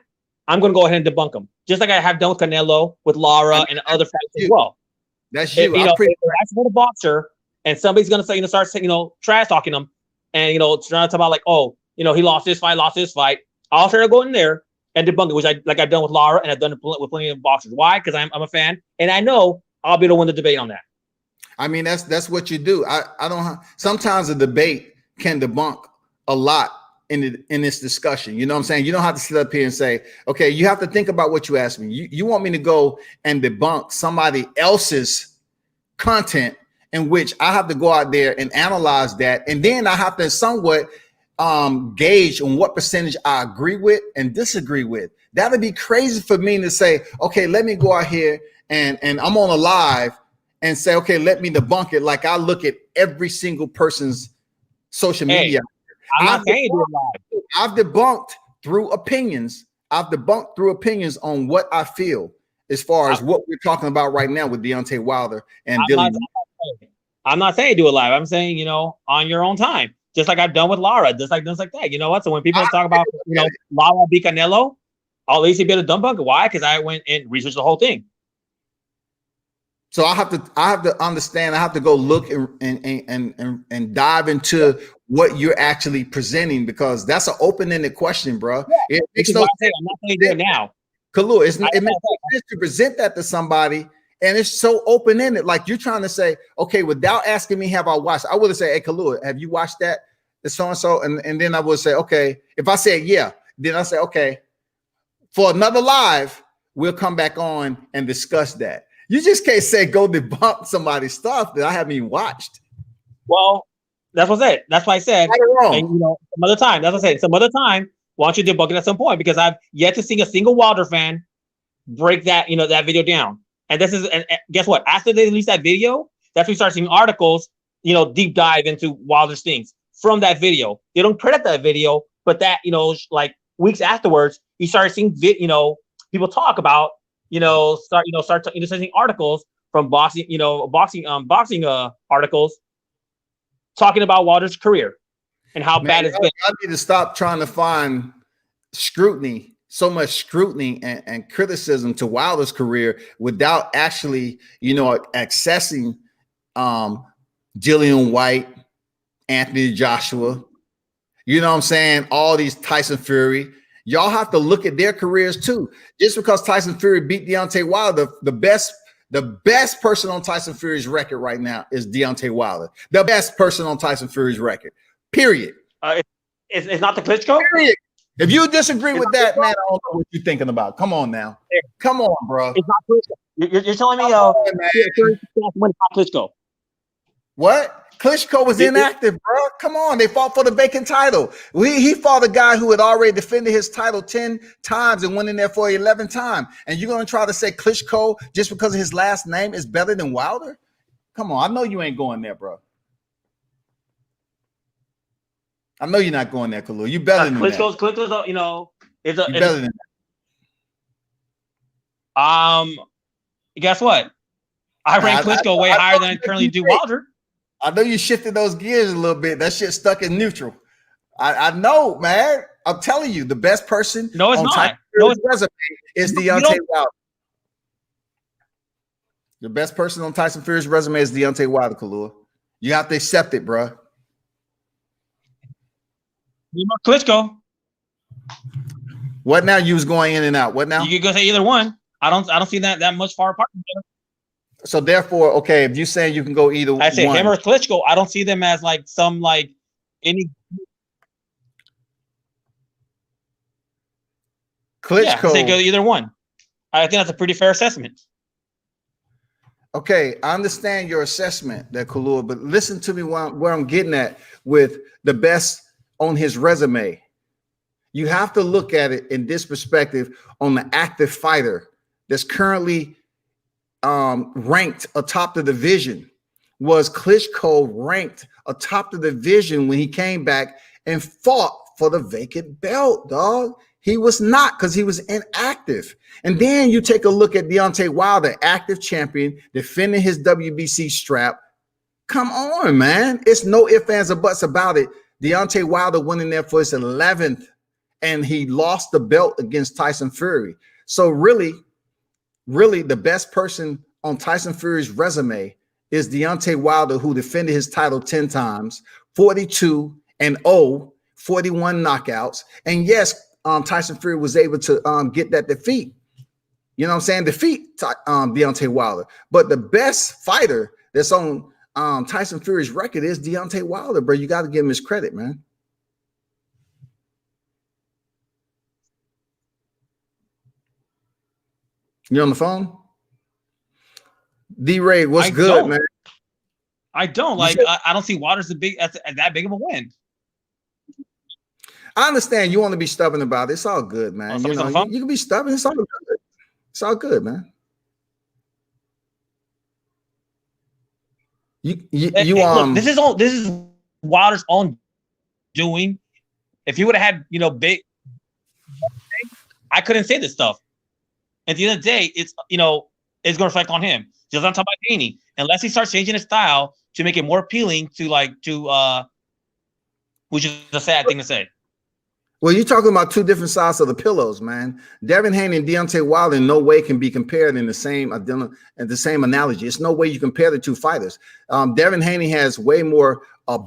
I'm gonna go ahead and debunk them, just like I have done with Canelo, with Lara, and other fights as well. That's you. If I support a boxer and somebody's gonna say, start trash talking them, and trying to talk about he lost this fight, I'll try to go in there and debunk it, which I've done with Lara and I've done it with plenty of boxers. Why? Because I'm a fan and I know I'll be able to win the debate on that. I mean, that's what you do. I don't. Sometimes a debate can debunk a lot in this discussion. You know what I'm saying? You don't have to sit up here and say, okay, you have to think about what you asked me. You want me to go and debunk somebody else's content in which I have to go out there and analyze that, and then I have to somewhat gauge on what percentage I agree with and disagree with. That would be crazy for me to say, okay, let me go out here and I'm on a live and say, okay, let me debunk it. Like I look at every single person's social media. I've debunked through opinions. I've debunked through opinions on what I feel as far as what we're talking about right now with Deontay Wilder and Dillian. I'm not saying do it live. I'm saying, on your own time, just like I've done with Lara, just like that. You know what? So when people talk about, Lara beat Canelo, I'll at least be able to debunk it. Why? Because I went and researched the whole thing. So I have to understand. I have to go look and dive into what you're actually presenting, because that's an open-ended question, bro. Yeah, it makes no sense. I'm not saying do it now. Kalua, it makes no sense to present that to somebody, and it's so open-ended. Like you're trying to say, okay, without asking me, have I watched? I would have said, hey, Kalua, have you watched that? So and so, and then I would say, okay. If I said yeah, then I say, okay, for another live, we'll come back on and discuss that. You just can't say go debunk somebody's stuff that I haven't even watched. Well, that's what I said. That's why I said, Right or wrong. and some other time. That's what I said. Some other time, why don't you debunk it at some point? Because I've yet to see a single Wilder fan break that, that video down. And this is, and guess what? After they release that video, that's when we start seeing articles, deep dive into Wilder's things from that video. They don't credit that video, but that, like weeks afterwards, you started seeing, people talk about, start seeing articles from boxing articles talking about Wilder's career and how bad it's been. I need to stop trying to find so much scrutiny and criticism to Wilder's career without actually, accessing Dillian White, Anthony Joshua, you know what I'm saying? All these Tyson Fury. Y'all have to look at their careers too. Just because Tyson Fury beat Deontay Wilder, the best person on Tyson Fury's record right now is Deontay Wilder. The best person on Tyson Fury's record. Period. It's not the Klitschko? Period. If you disagree with that, man, I don't know what you're thinking about. Come on now. Come on, bro. It's not Klitschko. You're telling me Klitschko. What? Klitschko was inactive, bro. Come on. They fought for the vacant title. He fought a guy who had already defended his title 10 times and went in there for 11th time. And you're going to try to say Klitschko just because of his last name is better than Wilder? Come on. I know you ain't going there, bro. I know you're not going there, Kalu. You better than Klitschko's, better than that. Guess what? I rank Klitschko way higher than I currently do Wilder. I know you shifted those gears a little bit. That shit stuck in neutral. I know, man. I'm telling you, the best person no, it's on not. Tyson resume is Deontay Wilder. The best person on Tyson Fury's resume is Deontay Wilder, Kalua. You have to accept it, bro. Klitschko. What now? You was going in and out. What now? You could go say either one. I don't see that much far apart. So therefore, okay, if you're saying you can go either I say one. him or Klitschko, I don't see them as any. Klitschko. Yeah, I say go either one. I think that's a pretty fair assessment. Okay, I understand your assessment, that Kalua, but listen to me where I'm getting at with the best on his resume. You have to look at it in this perspective on the active fighter that's currently ranked atop the division. Was Klitschko ranked atop the division when he came back and fought for the vacant belt, dog? He was not, because he was inactive. And then you take a look at Deontay Wilder, active champion, defending his WBC strap. Come on, man. It's no ifs, ands, or buts about it. Deontay Wilder went in there for his 11th, and he lost the belt against Tyson Fury. So really, the best person on Tyson Fury's resume is Deontay Wilder, who defended his title 10 times, 42-0, 41 knockouts. And yes, Tyson Fury was able to get that defeat. You know what I'm saying? Defeat Deontay Wilder. But the best fighter that's on Tyson Fury's record is Deontay Wilder, bro. You got to give him his credit, man. You on the phone? D-Ray, what's good, man? I don't I don't see Wilder's that big of a win. I understand you want to be stubborn about it. It's all good, man. You can be stubborn. It's all good. It's all good, man. Look, this is Wilder's own doing. If he would have had, big, I couldn't say this stuff. At the end of the day, it's going to reflect on him. Just on top of Haney, unless he starts changing his style to make it more appealing to which is a sad thing to say. Well, you're talking about two different sides of the pillows, man. Devin Haney and Deontay Wilder in no way can be compared in the same analogy. It's no way you compare the two fighters. Devin Haney has way more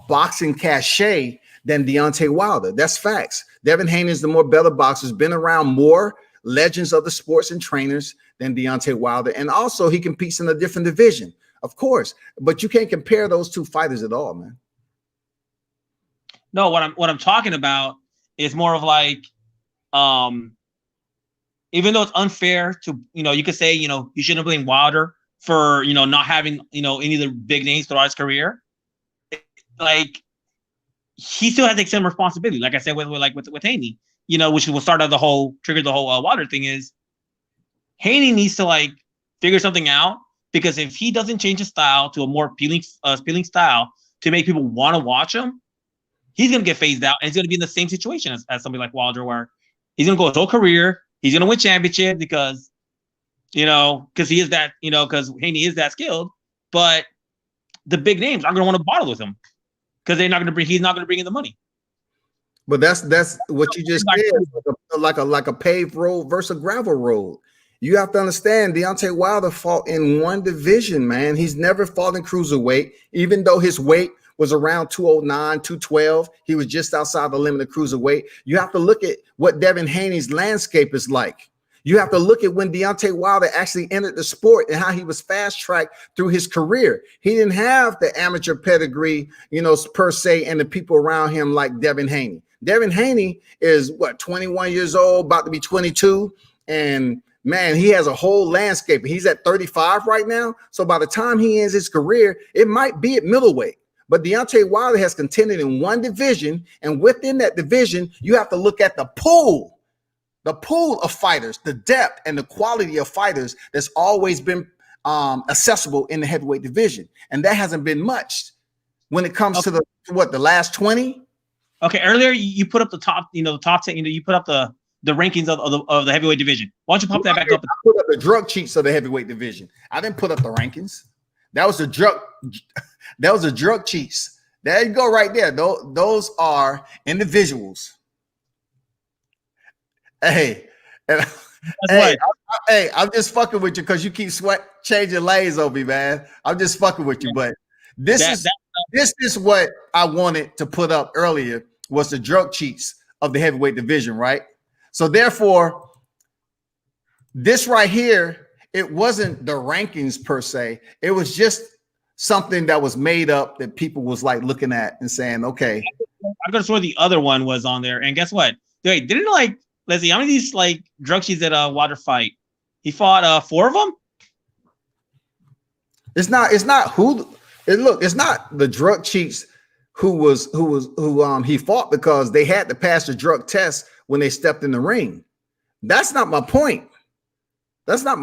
boxing cachet than Deontay Wilder. That's facts. Devin Haney is the more better boxer, has been around more legends of the sports and trainers than Deontay Wilder. And also he competes in a different division, of course. But you can't compare those two fighters at all, man. No, what I'm talking about is more of even though it's unfair to, you could say, you shouldn't blame Wilder for not having any of the big names throughout his career. Like he still has to take some responsibility. Like I said with Haney, which will start out trigger the whole Wilder thing is Haney needs to like figure something out, because if he doesn't change his style to a more appealing style to make people want to watch him, he's gonna get phased out, and he's gonna be in the same situation as somebody like Wilder, where he's gonna go his whole career, he's gonna win championships because because he is that, because Haney is that skilled, but the big names aren't gonna want to bottle with him because he's not gonna bring in the money. But that's what you just said, like a paved road versus a gravel road. You have to understand, Deontay Wilder fought in one division, man. He's never fought in cruiserweight, even though his weight was around 209, 212. He was just outside the limit of cruiserweight. You have to look at what Devin Haney's landscape is like. You have to look at when Deontay Wilder actually entered the sport and how he was fast-tracked through his career. He didn't have the amateur pedigree, per se, and the people around him like Devin Haney. Devin Haney is, 21 years old, about to be 22, and man, he has a whole landscape. He's at 35 right now. So by the time he ends his career, it might be at middleweight. But Deontay Wilder has contended in one division, and within that division, you have to look at the pool of fighters, the depth and the quality of fighters that's always been accessible in the heavyweight division. And that hasn't been much when it comes to the last 20. Okay, earlier you put up the top, the top 10, you put up the rankings of the heavyweight division. Why don't you pop that back up? I put up the drug cheats of the heavyweight division. I didn't put up the rankings. That was the drug cheats. There you go, right there. Those are individuals. Hey, I'm just fucking with you because you keep changing lanes on me, man. I'm just fucking with you, but this is what I wanted to put up earlier, was the drug cheats of the heavyweight division, right? So therefore, this right here, it wasn't the rankings per se. It was just something that was made up that people was like looking at and saying, okay. I could have sworn the other one was on there. And guess what? Wait, let's see, how many of these drug cheats that Wilder fight? He fought 4 of them? It's not the drug cheats who he fought, because they had to pass the drug test when they stepped in the ring. That's not my point. It's not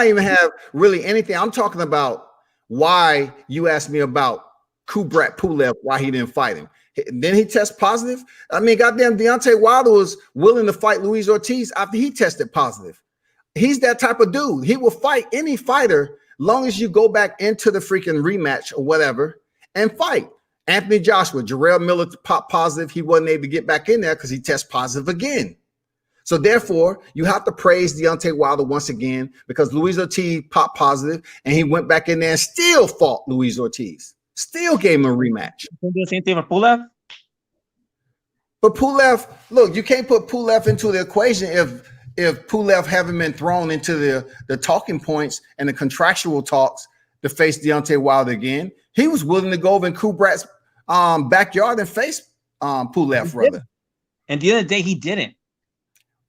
even have really anything. I'm talking about why you asked me about Kubrat Pulev, why he didn't fight him. Then he test positive. I mean, goddamn, Deontay Wilder was willing to fight Luis Ortiz after he tested positive. He's that type of dude. He will fight any fighter long as you go back into the freaking rematch or whatever and fight. Anthony Joshua, Jarrell Miller popped positive. He wasn't able to get back in there because he tested positive again. So therefore, you have to praise Deontay Wilder once again, because Luis Ortiz popped positive and he went back in there and still fought Luis Ortiz. Still gave him a rematch. Do the same thing with Pulev? But Pulev, look, you can't put Pulev into the equation if Pulev haven't been thrown into the talking points and the contractual talks to face Deontay Wilder again. He was willing to go over in Kubrat's backyard and face Pulev, brother. And the other day he didn't.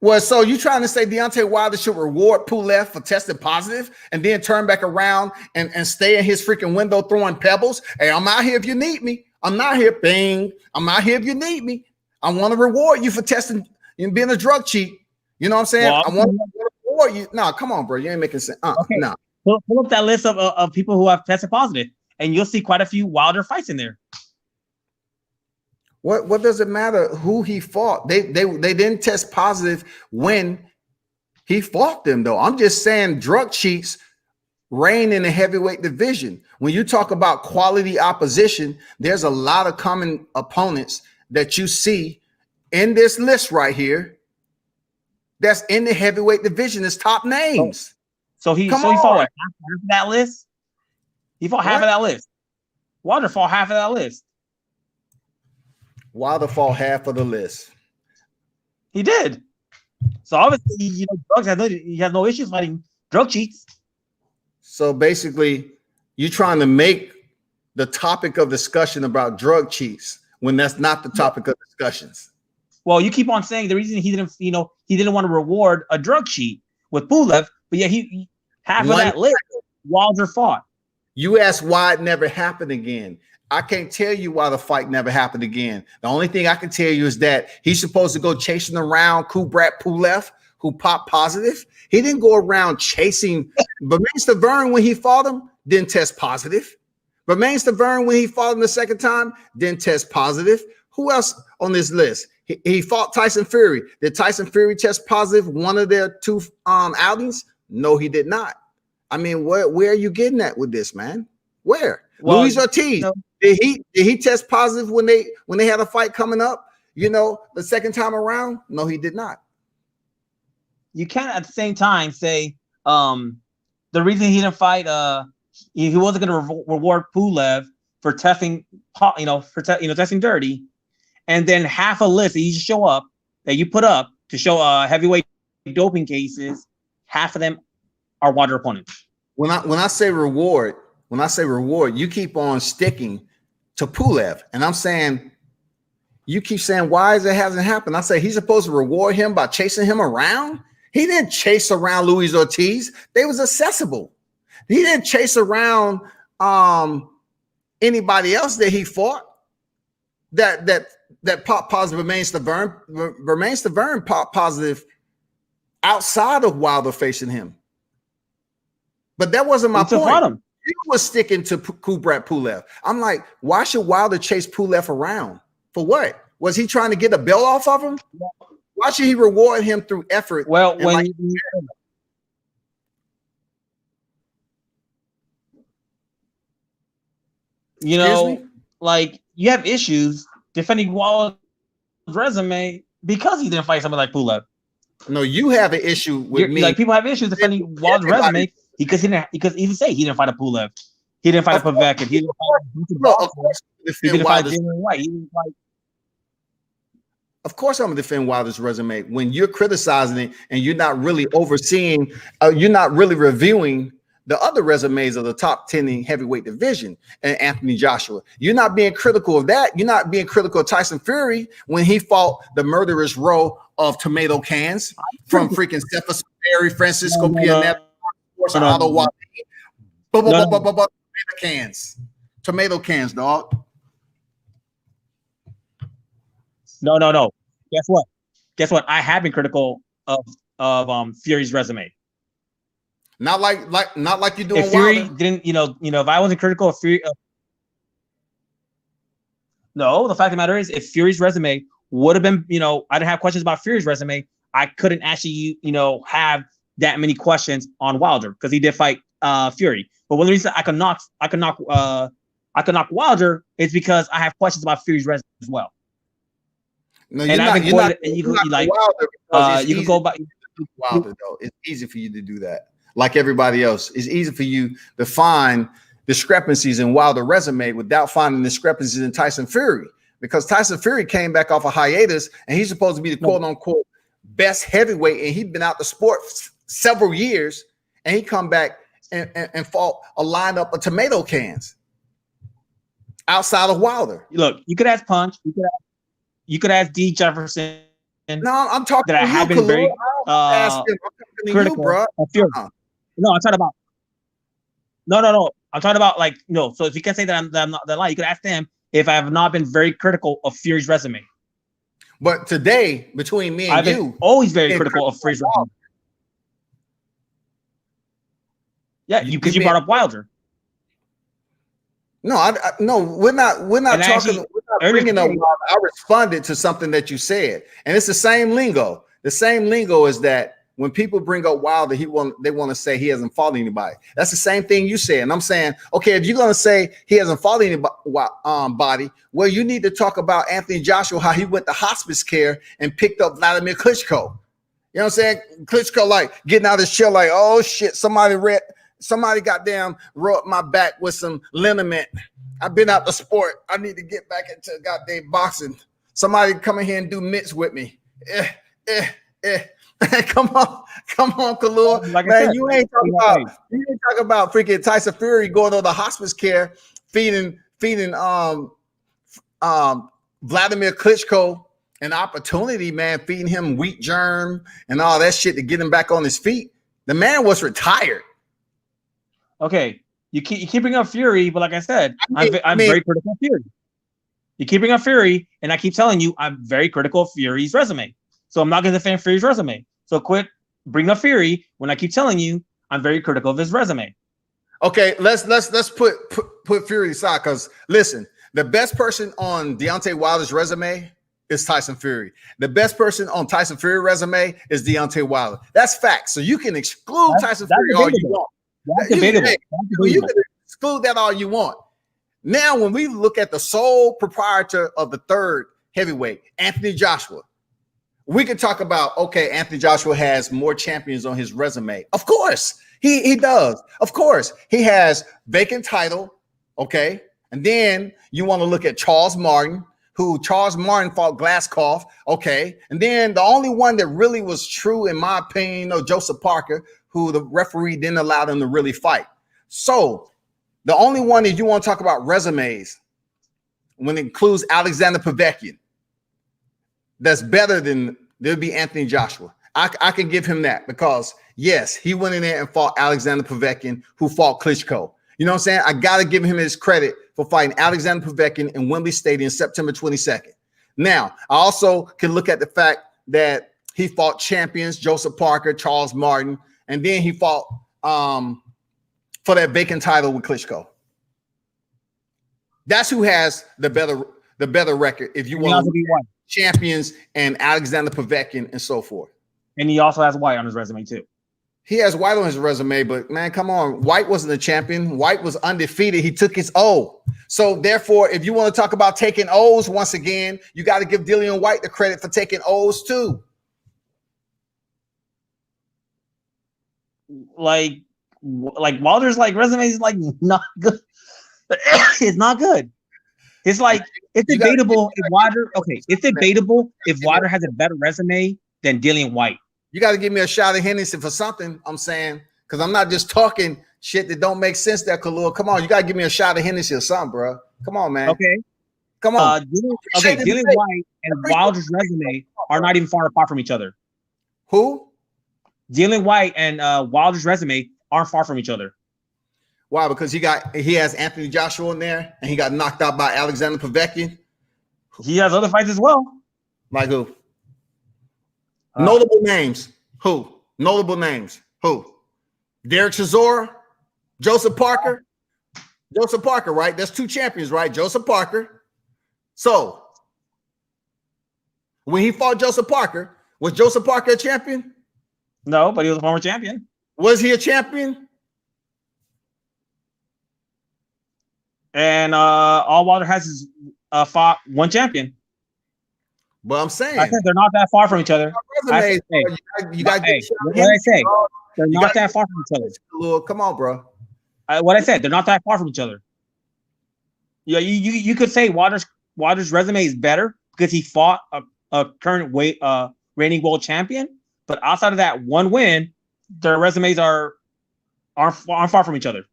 Well, so you trying to say Deontay Wilder should reward Pulev for testing positive and then turn back around and stay in his freaking window throwing pebbles? Hey, I'm out here if you need me. I'm not here, bing. I'm out here if you need me. I want to reward you for testing and being a drug cheat. You know what I'm saying? Well, I want to reward you. No, come on, bro. You ain't making sense. Okay. No. Pull up that list of people who have tested positive, and you'll see quite a few Wilder fights in there. What does it matter who he fought? They didn't test positive when he fought them, though. I'm just saying drug cheats reign in the heavyweight division. When you talk about quality opposition, there's a lot of common opponents that you see in this list right here that's in the heavyweight division as top names. So he fought what, half of that list? He fought half of that list. Wilder fought half of that list. Wilder fought half of the list. He did. So obviously, he has no issues fighting drug cheats. So basically, you're trying to make the topic of discussion about drug cheats when that's not the topic of discussions. Well, you keep on saying the reason he didn't want to reward a drug cheat with Pulev But yeah, he half of One- that list, Wilder fought. You asked why it never happened again. I can't tell you why the fight never happened again. The only thing I can tell you is that he's supposed to go chasing around Kubrat Pulev, who popped positive. He didn't go around chasing Bermane Stiverne when he fought him, didn't test positive. Bermane Stiverne when he fought him the second time, didn't test positive. Who else on this list? He fought Tyson Fury. Did Tyson Fury test positive one of their two outings? No, he did not. I mean, where are you getting at with this, man? Where? Well, Luis Ortiz, did he test positive when they had a fight coming up? You know, the second time around? No, he did not. You can't at the same time say the reason he didn't fight he wasn't going to reward Pulev for testing testing dirty, and then half a list that you put up to show heavyweight doping cases, half of them are Wilder opponents. When I say reward, you keep on sticking to Pulev, and I'm saying you keep saying why it hasn't happened. I say he's supposed to reward him by chasing him around. He didn't chase around Luis Ortiz. They was accessible. He didn't chase around anybody else that he fought that popped positive. Bermane Stiverne popped positive outside of Wilder facing him. But that wasn't my point. He was sticking to Kubrat Pulev. I'm like, why should Wilder chase Pulev around? For what? Was he trying to get a belt off of him? Why should he reward him through effort? Well, when you know, like you have issues defending Wilder's resume because he didn't fight somebody like Pulev. No, you have an issue with me. Like people have issues defending Wilder's resume because he didn't say he didn't fight a Pulev. He didn't fight a Povetkin. He didn't fight White. He didn't fight. Of course, I'm gonna defend Wilder's resume when you're criticizing it and you're not really overseeing, you're not really reviewing the other resumes of the top 10 in heavyweight division and Anthony Joshua. You're not being critical of that. You're not being critical of Tyson Fury when he fought the murderous row of tomato cans from freaking Cephas Perry, Francisco Pianetta, tomato cans, dog. No. Guess what? I have been critical of Fury's resume. Not like you doing. If Fury didn't, if I wasn't critical of Fury, no. The fact of the matter is, if Fury's resume would have been, I didn't have questions about Fury's resume, I couldn't actually, have that many questions on Wilder because he did fight Fury. But one of the reasons I could knock Wilder is because I have questions about Fury's resume as well. No, you can go back. Wilder though, it's easy for you to do that. Like everybody else, it's easy for you to find discrepancies in Wilder resume without finding discrepancies in Tyson Fury, because Tyson Fury came back off a hiatus and he's supposed to be the quote unquote best heavyweight, and he'd been out the sport several years, and he come back and fought a lineup of tomato cans outside of Wilder. Look, you could ask Punch, you could ask D. Jefferson. No, I'm talking that I have been very critical of Fury. No, I'm talking about. No. I'm talking about So if you can say that I'm not that lie, you could ask them if I have not been very critical of Fury's resume. But today, between me and I've been always very critical of Fury's resume. Yeah, because you brought up Wilder. No, no, we're not talking. Actually, we're not bringing up Wilder. I responded to something that you said, and it's the same lingo. The same lingo is that when people bring up Wilder, they want to say he hasn't fought anybody. That's the same thing you said, and I'm saying, okay, if you're gonna say he hasn't fought anybody, well, you need to talk about Anthony Joshua, how he went to hospice care and picked up Vladimir Klitschko. You know what I'm saying? Klitschko like getting out of his chair, like, oh shit, somebody goddamn rubbed my back with some liniment. I've been out the sport. I need to get back into goddamn boxing. Somebody come in here and do mitts with me. Come on, Kalua. Like man, you ain't talking about freaking Tyson Fury going to the hospice care, feeding Vladimir Klitschko an opportunity, man, feeding him wheat germ and all that shit to get him back on his feet. The man was retired. Okay, you keep bringing up Fury, but like I said, I'm I mean, very critical of Fury. You keep bringing up Fury, and I keep telling you I'm very critical of Fury's resume. So I'm not going to defend Fury's resume. So quit bringing up Fury when I keep telling you I'm very critical of his resume. Okay, let's put Fury aside, because listen, the best person on Deontay Wilder's resume is Tyson Fury. The best person on Tyson Fury's resume is Deontay Wilder. That's facts. So you can exclude Tyson Fury all you want. That's debatable. You can exclude that all you want. Now, when we look at the sole proprietor of the third heavyweight, Anthony Joshua, we can talk about, okay, Anthony Joshua has more champions on his resume. Of course, he does. Of course, he has vacant title, okay? And then you want to look at Charles Martin, who Charles Martin fought Glasscoff, okay? And then the only one that really was true, in my opinion, Joseph Parker, who the referee didn't allow them to really fight. So the only one that you want to talk about resumes, when it includes Alexander Povetkin, that's better than, there'll be Anthony Joshua. I can give him that, because yes, he went in there and fought Alexander Povetkin, who fought Klitschko. You know what I'm saying? I got to give him his credit for fighting Alexander Povetkin in Wembley Stadium September 22nd. Now, I also can look at the fact that he fought champions, Joseph Parker, Charles Martin, and then he fought for that vacant title with Klitschko. That's who has the better record, if you want to be champions and Alexander Povetkin and so forth. And he also has White on his resume too. He has White on his resume, but man, come on. White wasn't a champion. White was undefeated. He took his O. So therefore, if you want to talk about taking O's once again, you got to give Dillian White the credit for taking O's too. Like Wilder's resume is not good. It's not good. It's debatable if Wilder. Okay, it's debatable if Wilder has a better resume than Dillian White. You got to give me a shot of Hennessy for something. I'm saying, because I'm not just talking shit that don't make sense. There, Khalil. Come on, you got to give me a shot of Hennessy or something, bro. Come on, man. Okay, come on. Dillian White and Wilder's resume are not even far apart from each other. Who? Dillian White and Wilder's resume aren't far from each other. Why? Because he has Anthony Joshua in there, and he got knocked out by Alexander Povetkin. He has other fights as well. Like who? Notable names. Who? Notable names. Who? Derek Chisora, Joseph Parker. Joseph Parker, right? That's two champions, right? Joseph Parker. So when he fought Joseph Parker, was Joseph Parker a champion? No, but he was a former champion. Was he a champion? And all Wilder has is fought one champion. But I'm saying, I said they're not that far from each other. Resumes, you got what did I say? They're not that far from each other. Come on, bro. What I said, they're not that far from each other. Yeah, you could say Wilder's resume is better because he fought a current reigning world champion. But outside of that one win, their resumes aren't far from each other.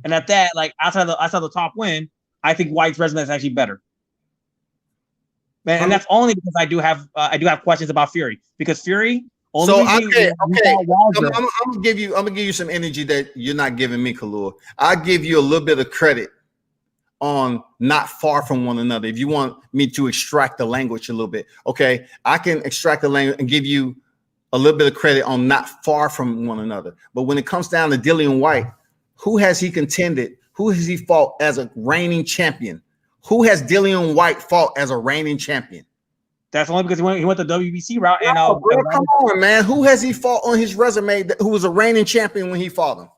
And at that, outside the top win, I think White's resume is actually better. And that's only because I do have questions about Fury, because Fury. I'm gonna give you some energy that you're not giving me, Khalil. I'll give you a little bit of credit on not far from one another. If you want me to extract the language a little bit, okay, I can extract the language and give you a little bit of credit on not far from one another. But when it comes down to Dillian White, who has he contended? Who has he fought as a reigning champion? Who has Dillian White fought as a reigning champion? That's only because he went the WBC route. And bro, come on, man. Who has he fought on his resume who was a reigning champion when he fought him?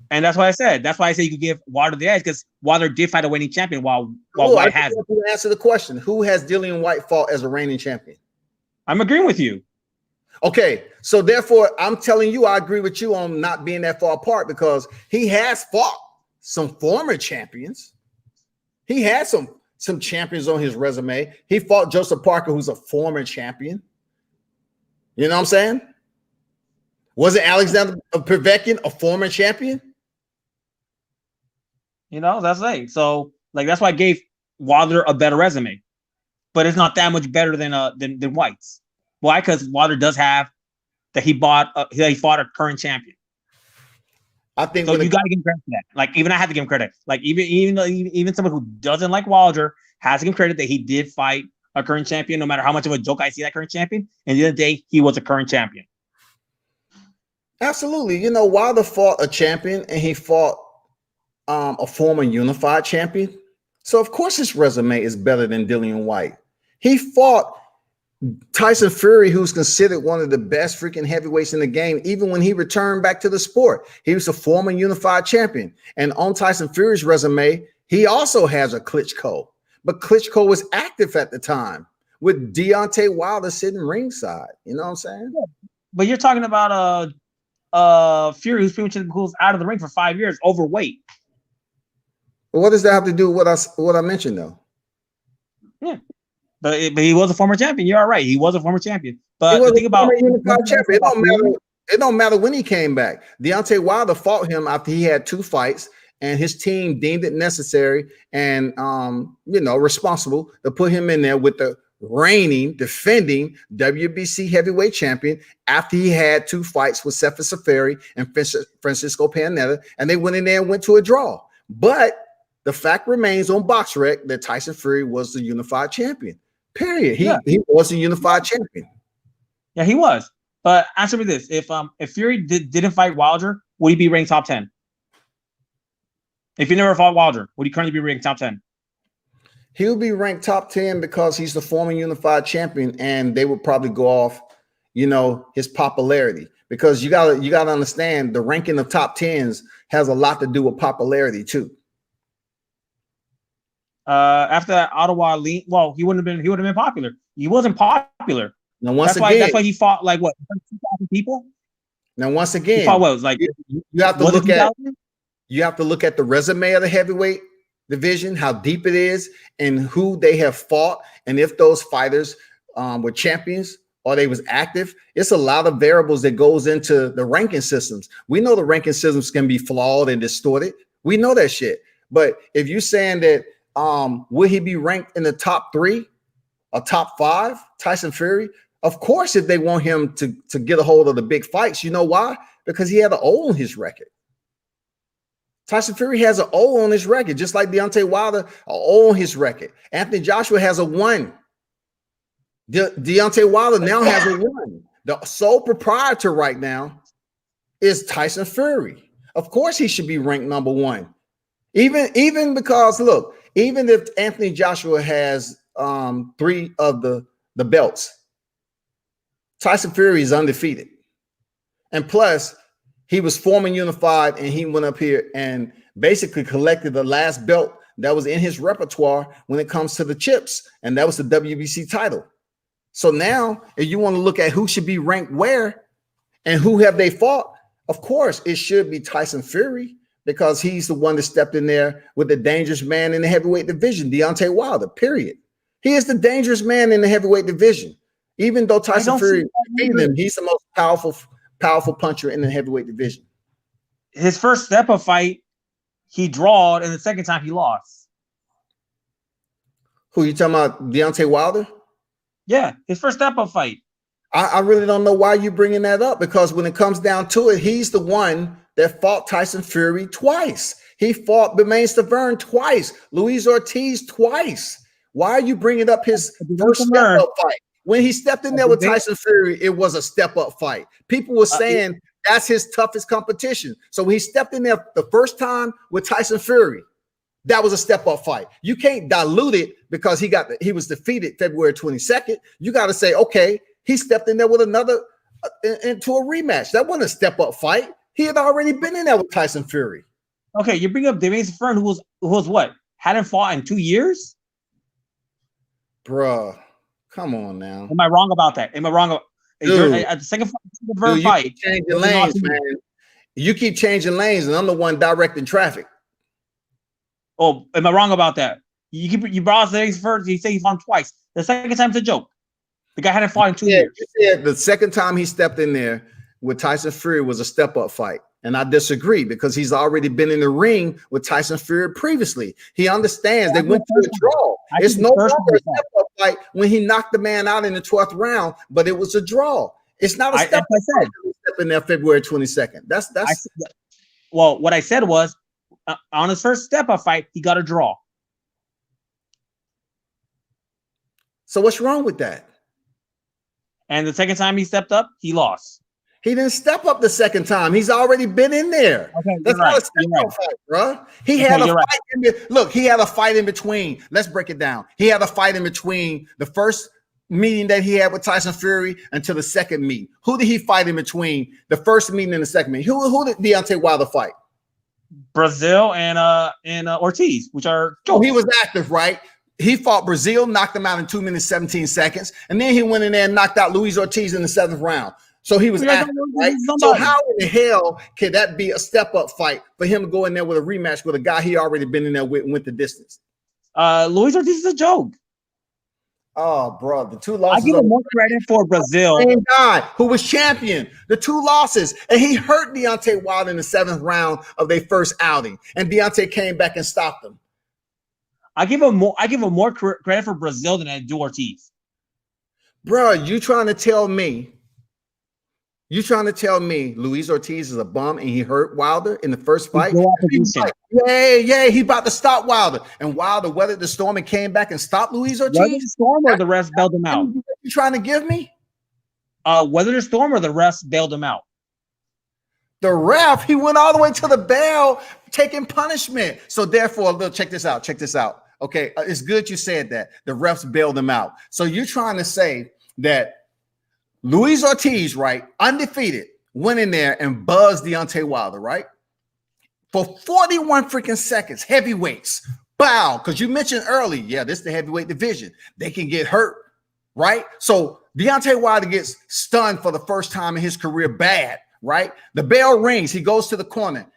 And that's why I said. That's why I say you could give Wilder the edge, because Wilder did fight a reigning champion while White hasn't. Answer the question. Who has Dillian White fought as a reigning champion? I'm agreeing with you. Okay, so therefore, I'm telling you, I agree with you on not being that far apart, because he has fought some former champions. He had some champions on his resume. He fought Joseph Parker, who's a former champion. You know what I'm saying? Wasn't Alexander Povetkin a former champion? You know, that's right. So, that's why I gave Wilder a better resume, but it's not that much better than White's. Why? Because Wilder does have that he fought a current champion. I think So you got to give him credit for that. Like, even I have to give him credit. Like, even someone who doesn't like Wilder has to give him credit that he did fight a current champion, no matter how much of a joke I see that current champion. And the other day, he was a current champion. Absolutely. You know, Wilder fought a champion and he fought a former unified champion. So, of course, his resume is better than Dillian White. He fought Tyson Fury, who's considered one of the best freaking heavyweights in the game, even when he returned back to the sport. He was a former unified champion. And on Tyson Fury's resume, he also has a Klitschko. But Klitschko was active at the time with Deontay Wilder sitting ringside. You know what I'm saying? But you're talking about Fury, who's pretty much who's out of the ring for 5 years, overweight. But what does that have to do with what I mentioned, though? Yeah. But he was a former champion. You're all right. He was a former champion. But the thing about champion, it don't matter when he came back. Deontay Wilder fought him after he had 2 fights, and his team deemed it necessary and responsible to put him in there with the reigning, defending WBC heavyweight champion after he had 2 fights with Sefer Seferi and Francisco Panetta, and they went in there and went to a draw. But the fact remains on BoxRec that Tyson Fury was the unified champion. Period. He was a unified champion. Yeah, he was. But answer me this: if Fury didn't fight Wilder, would he be ranked top 10? If he never fought Wilder, would he currently be ranked top 10? He would be ranked top 10 because he's the former unified champion, and they would probably go off, his popularity. Because you gotta understand the ranking of top 10s has a lot to do with popularity too. After that Ottawa lean, he would have been popular. He wasn't popular. Now that's why he fought like what 2,000 people. Now once again, he fought what, like you have to look at the resume of the heavyweight division, how deep it is, and who they have fought, and if those fighters were champions or they was active. It's a lot of variables that goes into the ranking systems. We know the ranking systems can be flawed and distorted. We know that shit. But if you're saying that would he be ranked in the top 3 or top 5, Tyson Fury? Of course, if they want him to get a hold of the big fights. You know why? Because he had an O on his record. Tyson Fury has an O on his record, just like Deontay Wilder, an O on his record. Anthony Joshua has a 1. Deontay Wilder now has a 1. The sole proprietor right now is Tyson Fury. Of course, he should be ranked number 1. Even because, look, even if Anthony Joshua has 3 of the belts, Tyson Fury is undefeated. And plus, he was former unified, and he went up here and basically collected the last belt that was in his repertoire when it comes to the chips, and that was the WBC title. So now, if you want to look at who should be ranked where and who have they fought, of course, it should be Tyson Fury, because he's the one that stepped in there with the dangerous man in the heavyweight division, Deontay Wilder, period. He is the dangerous man in the heavyweight division. Even though Tyson Fury defeated him, he's the most powerful puncher in the heavyweight division. His first step-up fight, he drawed, and the second time he lost. Who, you talking about, Deontay Wilder? Yeah, his first step-up fight. I really don't know why you're bringing that up, because when it comes down to it, he's the one that fought Tyson Fury twice. He fought Bermane Stiverne twice, Luis Ortiz twice. Why are you bringing up his first step-up fight? When he stepped in there with Tyson Fury, it was a step-up fight. People were saying that's his toughest competition. So when he stepped in there the first time with Tyson Fury, that was a step-up fight. You can't dilute it because he was defeated February 22nd. You got to say, okay, he stepped in there with another into a rematch. That wasn't a step-up fight. He had already been in there with Tyson Fury. Okay, you bring up Bermane Stiverne, who was what? Hadn't fought in 2 years? Bruh, come on now. Am I wrong about that? Am I wrong? At the second fight, you keep changing lanes, man. You keep changing lanes, and I'm the one directing traffic. Oh, am I wrong about that? You brought the first. He said he fought twice. The second time's a joke. The guy hadn't fought in 2 years. You said the second time he stepped in there with Tyson Fury was a step-up fight. And I disagree, because he's already been in the ring with Tyson Fury previously. He understands they went to a draw. It's no longer a step-up fight when he knocked the man out in the 12th round, but it was a draw. It's not a step. I said. Step in there February 22nd. That's. Well, what I said was on his first step-up fight, he got a draw. So what's wrong with that? And the second time he stepped up, he lost. He didn't step up the second time. He's already been in there. Okay, that's not a step-up fight, bro. He had a fight. Look, he had a fight in between. Let's break it down. He had a fight in between the first meeting that he had with Tyson Fury until the second meeting. Who did he fight in between the first meeting and the second meeting? Who did Deontay Wilder fight? Brazil and Ortiz, which are jokes. Oh, he was active, right? He fought Brazil, knocked him out in 2 minutes, 17 seconds. And then he went in there and knocked out Luis Ortiz in the 7th round. So he was active, right? So how in the hell can that be a step-up fight for him to go in there with a rematch with a guy he already been in there with and went the distance? Luis Ortiz is a joke. Oh, bro, the 2 losses. I give him more credit for Brazil. Same guy who was champion. The 2 losses, and he hurt Deontay Wilder in the 7th round of their first outing, and Deontay came back and stopped him. I give him more credit for Brazil than I do Ortiz. Bro, you trying to tell me Luis Ortiz is a bum and he hurt Wilder in the first fight? Yeah, he about to stop Wilder. And Wilder weathered the storm and came back and stopped Luis Ortiz? Weathered the storm or the refs bailed him out? You trying to give me? Weathered the storm or the refs bailed him out? The ref, he went all the way to the bell taking punishment. So therefore, check this out. Okay, it's good you said that. The refs bailed him out. So you're trying to say that Luis Ortiz, right, undefeated, went in there and buzzed Deontay Wilder, right? For 41 freaking seconds, heavyweights, bow, because you mentioned early, this is the heavyweight division. They can get hurt, right? So Deontay Wilder gets stunned for the first time in his career bad, right? The bell rings. He goes to the corner.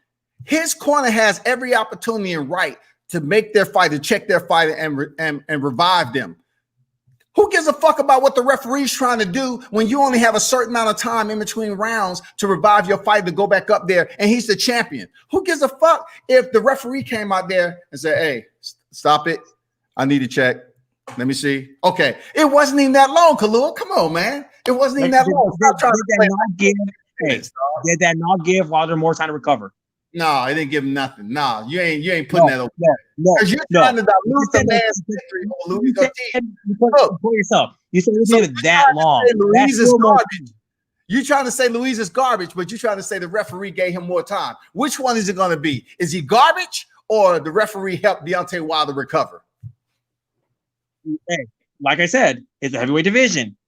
His corner has every opportunity and right to make their fighter, check their fighter and revive them. Who gives a fuck about what the referee's trying to do when you only have a certain amount of time in between rounds to revive your fighter to go back up there and he's the champion? Who gives a fuck if the referee came out there and said, hey, stop it. I need to check. Let me see. Okay. It wasn't even that long, Khalil. Come on, man. It wasn't even that long. Did that not give Wilder more time to recover? No, it didn't give him nothing. No, you ain't putting that over. Because you're trying to dilute the man's history on Luis Ortiz. For yourself, you said it was that long. Luis is garbage. You're trying to say Luis is garbage, but you're trying to say the referee gave him more time. Which one is it going to be? Is he garbage or the referee helped Deontay Wilder recover? Hey, like I said, it's a heavyweight division.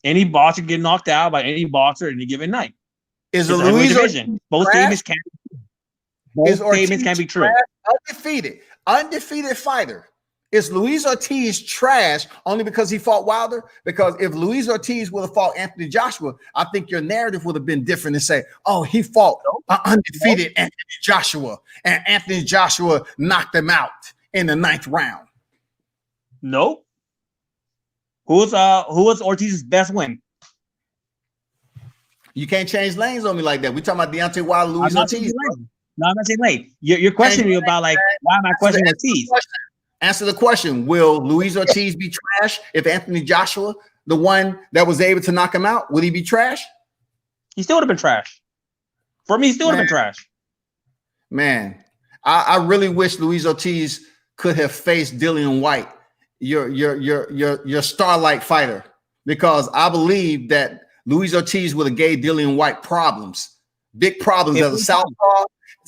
Any boxer can get knocked out by any boxer at any given night. Is a Luis division? Both statements can. Both statements can be true. Undefeated fighter. Is Luis Ortiz trash only because he fought Wilder? Because if Luis Ortiz would have fought Anthony Joshua, I think your narrative would have been different and say, oh, he fought undefeated Anthony Joshua, and Anthony Joshua knocked him out in the 9th round. Nope. Who was Ortiz's best win? You can't change lanes on me like that. We talking about Deontay Wilder, Luis Ortiz. No, I'm not saying late. You're questioning me about why am I questioning Ortiz? Answer the question. Will Luis Ortiz be trash if Anthony Joshua, the one that was able to knock him out, would he be trash? He still would have been trash. For me, he still would have been trash. Man, I really wish Luis Ortiz could have faced Dillian White, your starlight fighter, because I believe that Luis Ortiz would have gave Dillian White problems, big problems as a southpaw,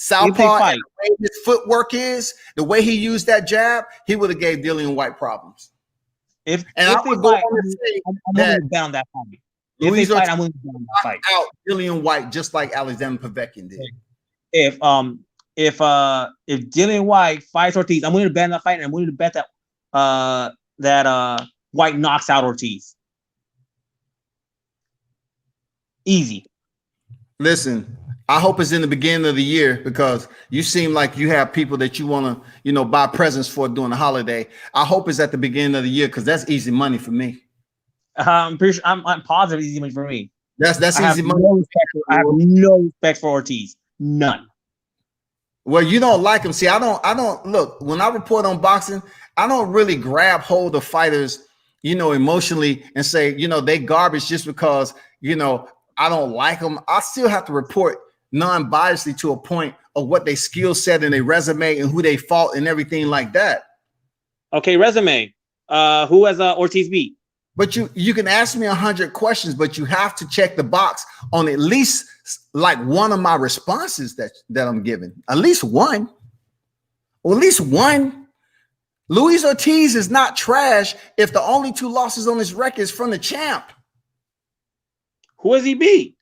and the way his footwork is, the way he used that jab, he would have gave Dillian White problems. I would go on to say that down that fight. Luis Ortiz I'm willing to down that fight. Out Dillian White just like Alexander Povetkin did. If Dillian White fights Ortiz, I'm willing to bet on that fight, and I'm willing to bet that White knocks out Ortiz. Easy. Listen, I hope it's in the beginning of the year because you seem like you have people that you want to, buy presents for during the holiday. I hope it's at the beginning of the year because that's easy money for me. I'm pretty sure I'm positive easy money for me. That's easy money. I have no respect for Ortiz. None. Well, you don't like him. See, I don't look, when I report on boxing, I don't really grab hold of fighters emotionally and say, they garbage just because, I don't like them. I still have to report non-biasly to a point of what they skill set and their resume and who they fought and everything like that. Okay, resume. Who has Ortiz beat? But you can ask me 100 questions, but you have to check the box on at least like one of my responses that I'm giving. At least one. Or at least one. Luis Ortiz is not trash if the only 2 losses on his record is from the champ. Who has he beat?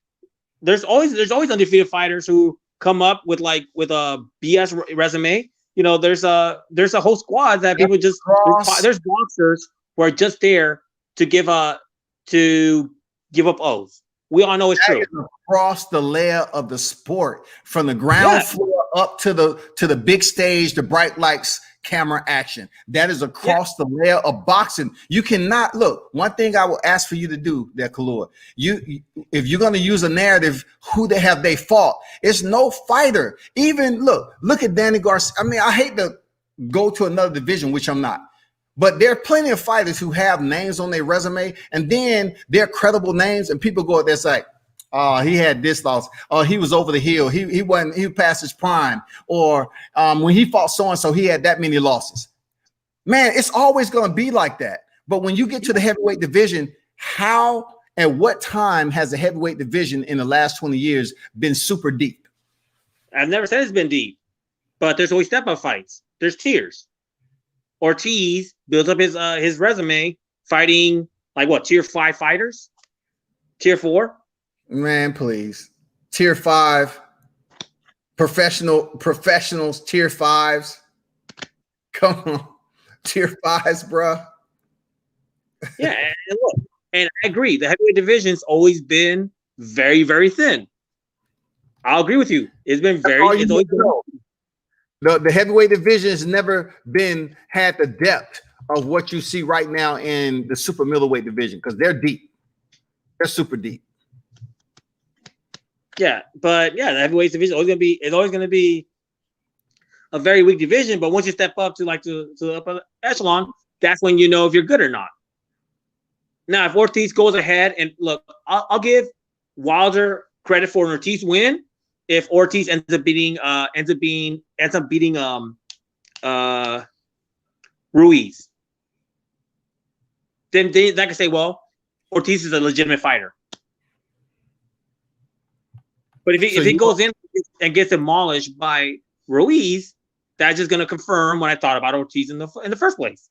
There's always undefeated fighters who come up with a BS resume. There's a whole squad that people just there's boxers who are just there to give up O's. We all know it's true. Across the layer of the sport, from the ground floor up to the big stage, the bright lights, camera action. That is across the layer of boxing. You cannot look. One thing I will ask for you to do, there, Kalua, if you're going to use a narrative, who they fought? It's no fighter. Even look at Danny Garcia. I mean, I hate to go to another division, which I'm not. But there are plenty of fighters who have names on their resume, and then they're credible names, and people go out there and say, oh, he had this loss. Oh, he was over the hill. He passed his prime. Or when he fought so-and-so, he had that many losses. Man, it's always going to be like that. But when you get to the heavyweight division, how and what time has the heavyweight division in the last 20 years been super deep? I've never said it's been deep, but there's always step-up fights. There's tiers. Ortiz builds up his resume fighting tier 5 fighters, tier 4. Man, please, tier 5 professionals, tier 5s. Come on, tier 5s, bro. Yeah, and look, and I agree. The heavyweight division's always been very, very thin. I'll agree with you. It's been it's always been. The heavyweight division has never had the depth of what you see right now in the super middleweight division, because they're deep. They're super deep. Yeah, but the heavyweight division is always going to be a very weak division. But once you step up to the upper echelon, that's when you know if you're good or not. Now, if Ortiz goes ahead and look, I'll give Wilder credit for an Ortiz win. If Ortiz ends up beating Ruiz, then I can say, well, Ortiz is a legitimate fighter. But if he goes in and gets demolished by Ruiz, that's just going to confirm what I thought about Ortiz in the first place.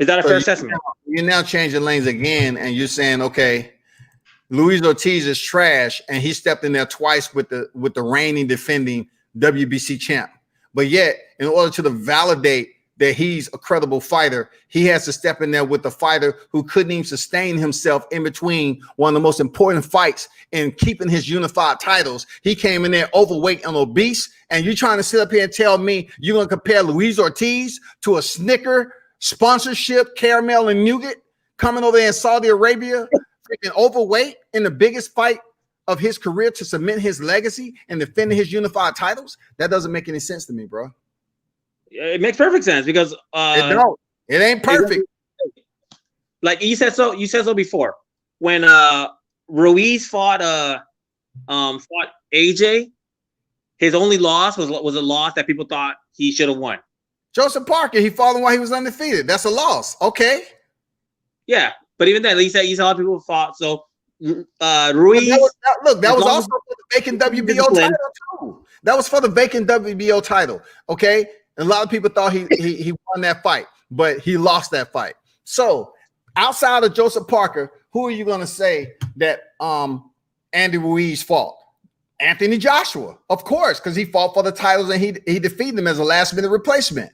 Is that a fair assessment? You're now changing lanes again, and you're saying, okay, Luis Ortiz is trash, and he stepped in there twice with the reigning defending WBC champ. But yet, in order to validate that he's a credible fighter, he has to step in there with a fighter who couldn't even sustain himself in between one of the most important fights in keeping his unified titles. He came in there overweight and obese, and you're trying to sit up here and tell me you're going to compare Luis Ortiz to a Snicker sponsorship, caramel and nougat, coming over there in Saudi Arabia, freaking overweight in the biggest fight of his career to cement his legacy and defending his unified titles? That doesn't make any sense to me, bro. It makes perfect sense because it ain't perfect. Like you said so before. When Ruiz fought AJ, his only loss was a loss that people thought he should have won. Joseph Parker, he fought him while he was undefeated. That's a loss. Okay. Yeah, but even then, he's a lot of people fought. So Ruiz. That was also for the vacant WBO title too. That was for the vacant WBO title. Okay. And a lot of people thought he won that fight, but he lost that fight. So outside of Joseph Parker, who are you going to say that Andy Ruiz fought? Anthony Joshua, of course, because he fought for the titles and he defeated them as a last-minute replacement.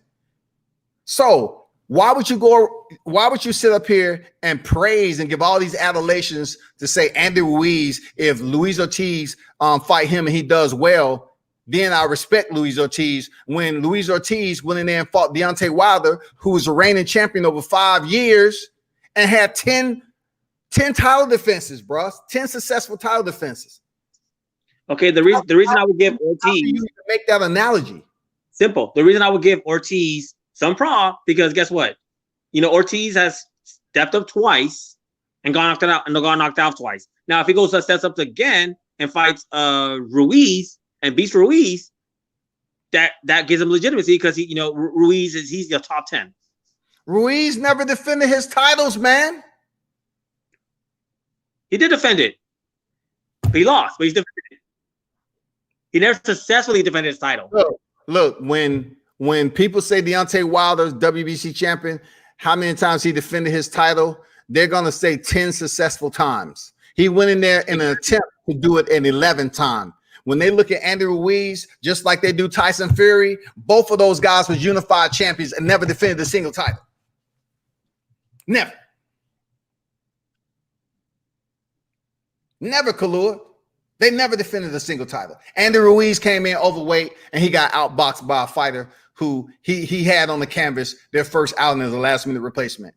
So why would you sit up here and praise and give all these adulations to say Andy Ruiz, if Luis Ortiz fight him and he does well, then I respect Luis Ortiz, when Luis Ortiz went in there and fought Deontay Wilder, who was a reigning champion over 5 years and had 10 title defenses, bro. 10 successful title defenses. Okay, the reason I would give Ortiz, how do you make that analogy? Simple. The reason I would give Ortiz some prop, because guess what? Ortiz has stepped up twice and got knocked out twice. Now, if he goes steps up again and fights Ruiz and beats Ruiz, that gives him legitimacy because Ruiz he's the top 10. Ruiz never defended his titles, man. He did defend it. He lost, but he's defended it. He never successfully defended his title. Look, when people say Deontay Wilder's WBC champion, how many times he defended his title? They're gonna say 10 successful times. He went in there in an attempt to do it an 11th time. When they look at Andy Ruiz, just like they do Tyson Fury, both of those guys was unified champions and never defended a single title. Never. Never, Kalua. They never defended a single title. Andy Ruiz came in overweight and he got outboxed by a fighter who he had on the canvas their first outing as a last-minute replacement.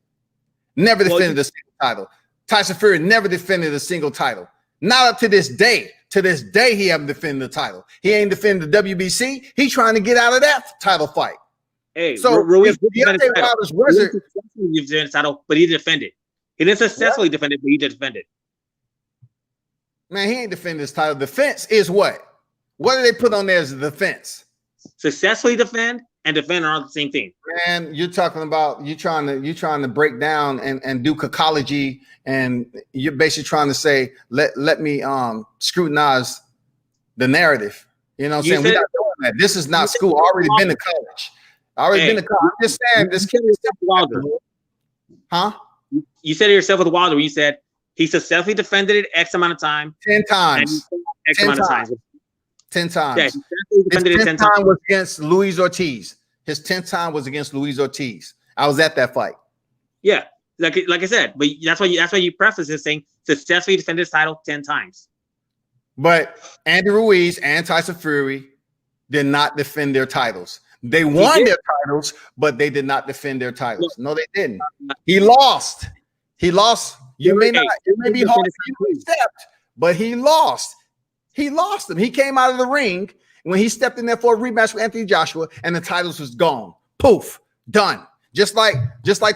Never defended a single title. Tyson Fury never defended a single title. Not up to this day. To this day, he haven't defended the title. He ain't defended the WBC. He's trying to get out of that title fight. Hey, so Ruiz Deontay Wilder's wizard, he defended the title, but he defended. He didn't successfully defend it, but he did defend it. Man, he ain't defending his title. Defense is what? What do they put on there as a defense? Successfully defend and defend are the same thing. Man, you're talking about you're trying to break down and do cocology, and you're basically trying to say let me scrutinize the narrative. You know what I'm saying? We're not doing that. This is not school. I already been to college. Been to college. I'm just saying this kid is Wilder. Huh? You said it yourself with Wilder. You said he successfully defended it X amount of time. 10 times. X amount of times. 10 times. Yeah, his 10th time was against Luis Ortiz. His 10th time was against Luis Ortiz. I was at that fight. Yeah, like I said, but that's why you preface this saying successfully defended his title 10 times. But Andy Ruiz and Tyson Fury did not defend their titles. They won their titles, but they did not defend their titles. No, they didn't. He lost. He lost. You may not. It may be hard for you to accept, but he lost. He lost them. He came out of the ring when he stepped in there for a rematch with Anthony Joshua, and the titles was gone. Poof, done. Just like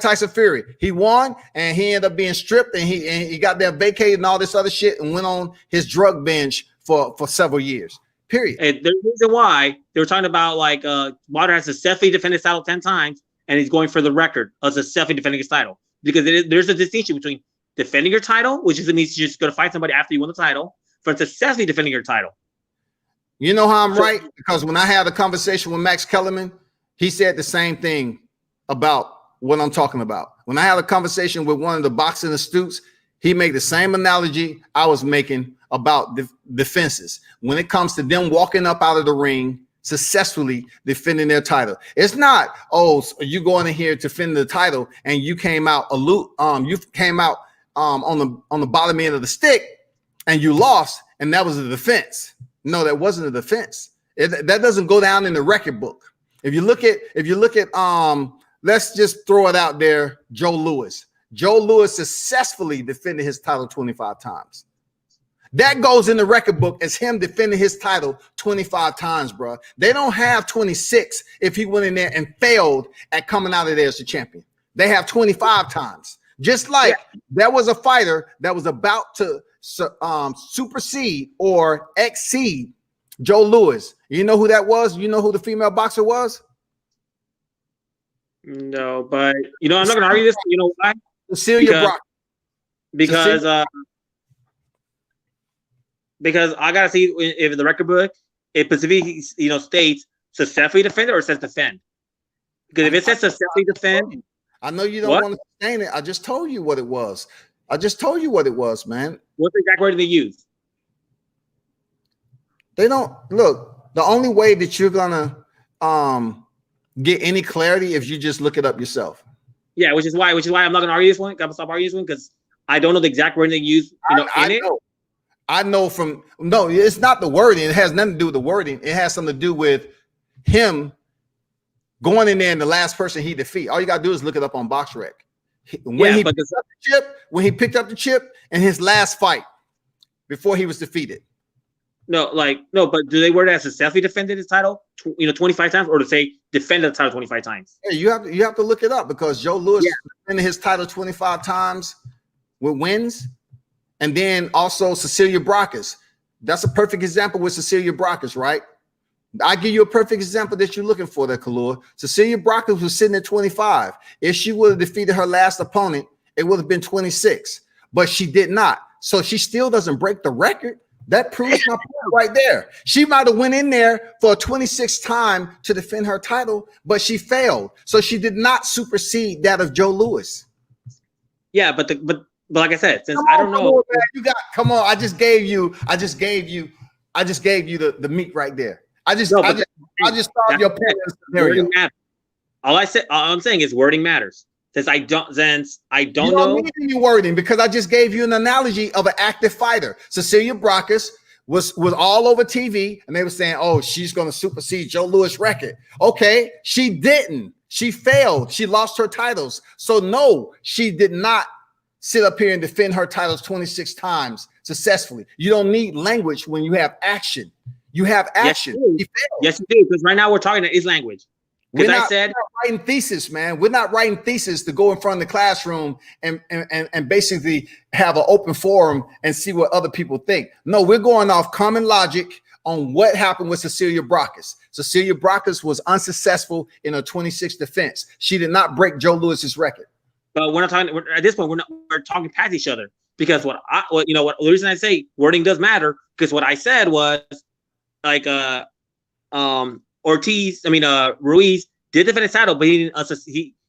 Tyson Fury. He won, and he ended up being stripped, and he got there vacated and all this other shit, and went on his drug binge for several years. Period. And the reason why they were talking about Wilder has successfully defended his title 10 times, and he's going for the record of successfully defending his title, because there's a distinction between defending your title, which means you're just going to fight somebody after you won the title, for successfully defending your title. You know how I'm right? Because when I had a conversation with Max Kellerman, he said the same thing about what I'm talking about. When I had a conversation with one of the boxing astutes, he made the same analogy I was making about defenses. When it comes to them walking up out of the ring, successfully defending their title. It's not, so you going in here to defend the title and you came out on the bottom end of the stick and you lost, and that was a defense. No, that wasn't a defense. That doesn't go down in the record book. If you look at, let's just throw it out there, Joe Louis. Joe Louis successfully defended his title 25 times. That goes in the record book as him defending his title 25 times, bro. They don't have 26 if he went in there and failed at coming out of there as the champion. They have 25 times. Just like there was a fighter that was about to supersede or exceed Joe Louis. You know who that was? You know who the female boxer was? No, but I'm not going to argue this. You know why? Cecilia Brock. Because I gotta see if the record book it specifically states successfully defend or it says defend. Because if it says successfully defend, I know you don't want to sustain it. I just told you what it was. Man. What's the exact word they use? They don't look. The only way that you're gonna get any clarity if you just look it up yourself. Yeah, which is why I'm not gonna argue this one. I'm gonna stop arguing this one because I don't know the exact word they use. I know it's not the wording. It has nothing to do with the wording. It has something to do with him going in there and the last person he defeat. All you gotta do is look it up on BoxRec. When he picked up the chip in his last fight before he was defeated. No, but do they word it as successfully defended his title, 25 times, or to say defended the title 25 times? Yeah, you have to look it up because Joe Louis defended his title 25 times with wins, and then also Cecilia Brakas. That's a perfect example with Cecilia Brakas, right? I give you a perfect example that you're looking for there, Kalua. Cecilia Brakas was sitting at 25. If she would have defeated her last opponent, it would have been 26, but she did not. So she still doesn't break the record. That proves my point right there. She might have went in there for a 26th time to defend her title, but she failed. So she did not supersede that of Joe Louis. Yeah, but like I said, since I don't know, come on. I just gave you the meat right there. I just solved your point. All I'm saying is wording matters. Since I don't You know need any wording because I just gave you an analogy of an active fighter. Cecilia Brakas was all over TV, and they were saying, "Oh, she's going to supersede Joe Louis' record." Okay, she didn't. She failed. She lost her titles. So no, she did not sit up here and defend her titles 26 times successfully. You don't need language when you have action. You have action. Yes, you do. Because right now we're talking is language. We're not writing thesis, man. We're not writing thesis to go in front of the classroom and basically have an open forum and see what other people think. No, we're going off common logic on what happened with Cecilia Brakas. Cecilia Brakas was unsuccessful in her 26th defense. She did not break Joe Louis's record. But we're not talking at this point. We're talking past each other because the reason I say wording does matter because what I said was like Ruiz did defend his title, but he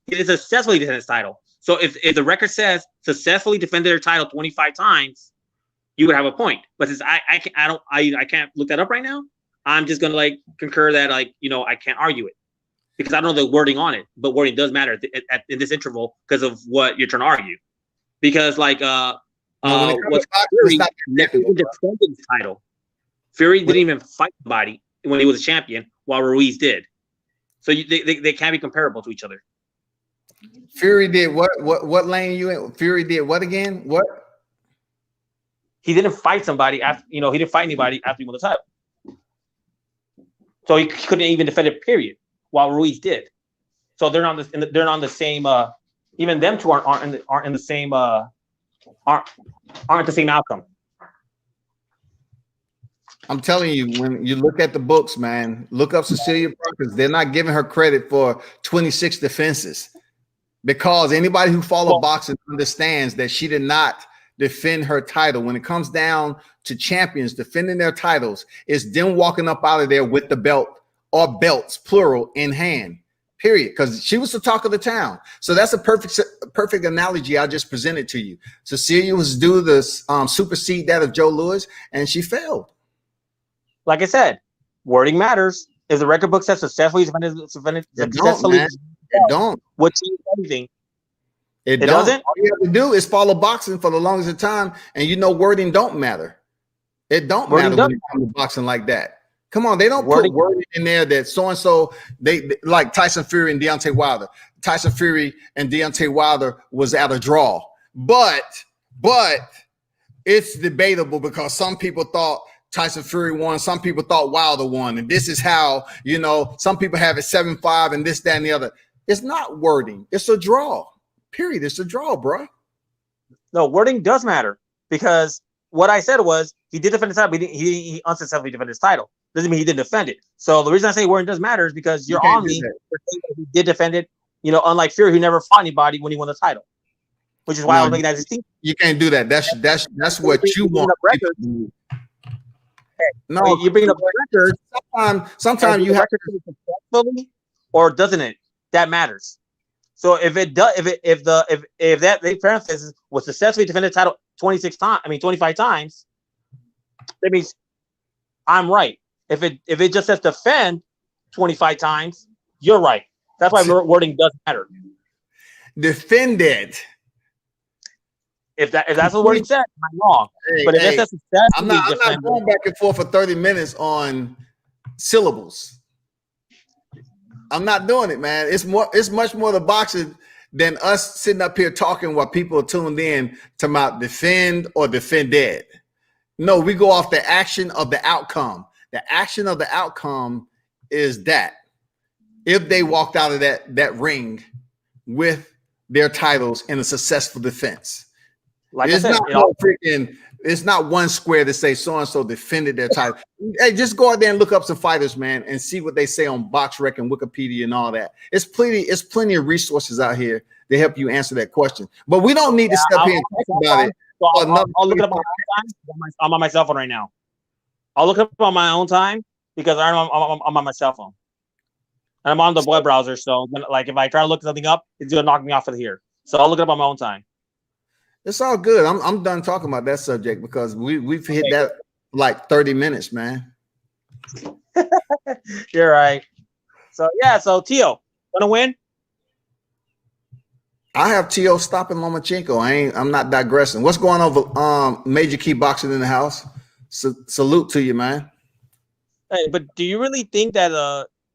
didn't successfully defend his title. So if the record says successfully defended their title 25 times, you would have a point. But since I can't look that up right now, I'm just gonna concur that I can't argue it because I don't know the wording on it. But wording does matter in this interval because of what you're trying to argue. Because Fury never even defended his title. Fury didn't even fight somebody when he was a champion, while Ruiz did. So they can't be comparable to each other. Fury did what? What lane you in? Fury did what again? What? He didn't fight somebody after he didn't fight anybody after he won the title. So he couldn't even defend it. Period. While Ruiz did. So they're on the same. Even them two aren't in the same. Aren't the same outcome. I'm telling you, when you look at the books, man, look up Cecilia Brakas. They're not giving her credit for 26 defenses because anybody who follows boxing understands that she did not defend her title. When it comes down to champions defending their titles, it's them walking up out of there with the belt or belts, plural, in hand, period, because she was the talk of the town. So that's a perfect analogy I just presented to you. Cecilia was due to supersede that of Joe Louis, and she failed. Like I said, wording matters. If the record book says successfully defended, It don't. What change anything? It doesn't. All you have to do is follow boxing for the longest of time, and wording don't matter. It don't matter when it comes to boxing like that. Come on, they don't put wording in there that so and so they like Tyson Fury and Deontay Wilder. Tyson Fury and Deontay Wilder was at a draw, but it's debatable because some people thought Tyson Fury won. Some people thought Wilder won. And this is how, some people have it 7-5 and this, that, and the other. It's not wording. It's a draw. Period. It's a draw, bro. No, wording does matter because what I said was he did defend his title, but he unsuccessfully defended his title. Doesn't mean he didn't defend it. So the reason I say wording does matter is because you're on me. He did defend it, unlike Fury, who never fought anybody when he won the title. Which is why I was making that distinction. You can't do that. That's what you want. No, you bring up records. Sometimes you have to successfully, or doesn't it? That matters. So if it does, if that parenthesis was successfully defended the title 25 times, that means I'm right. If it just says defend 25 times, you're right. That's why wording does matter. Defended. If that's what wording said, I'm wrong. But if it says successfully, I'm not going back and forth for 30 minutes on syllables. I'm not doing it, man. It's much more the boxing than us sitting up here talking while people are tuned in to about defend or defended. No, we go off the action of the outcome. The action of the outcome is that if they walked out of that ring with their titles in a successful defense. Like It's I said, not no freaking. It's not one square to say so and so defended their title. Hey, just go out there and look up some fighters, man, and see what they say on BoxRec and Wikipedia and all that. It's plenty of resources out here to help you answer that question. But we don't need to step here and talk about it. So I'll look it up on my own time. I'm on my cell phone right now. I'll look it up on my own time because I'm on my cell phone. And I'm on the web browser, so like if I try to look something up, it's gonna knock me off of here. So I'll look it up on my own time. It's all good. I'm done talking about that subject because we've hit that like 30 minutes, man. You're right. So yeah, so Teo gonna win. I have Teo stopping Lomachenko. I'm not digressing. What's going on? Major Key Boxing in the house. Salute to you, man. Hey, but do you really think that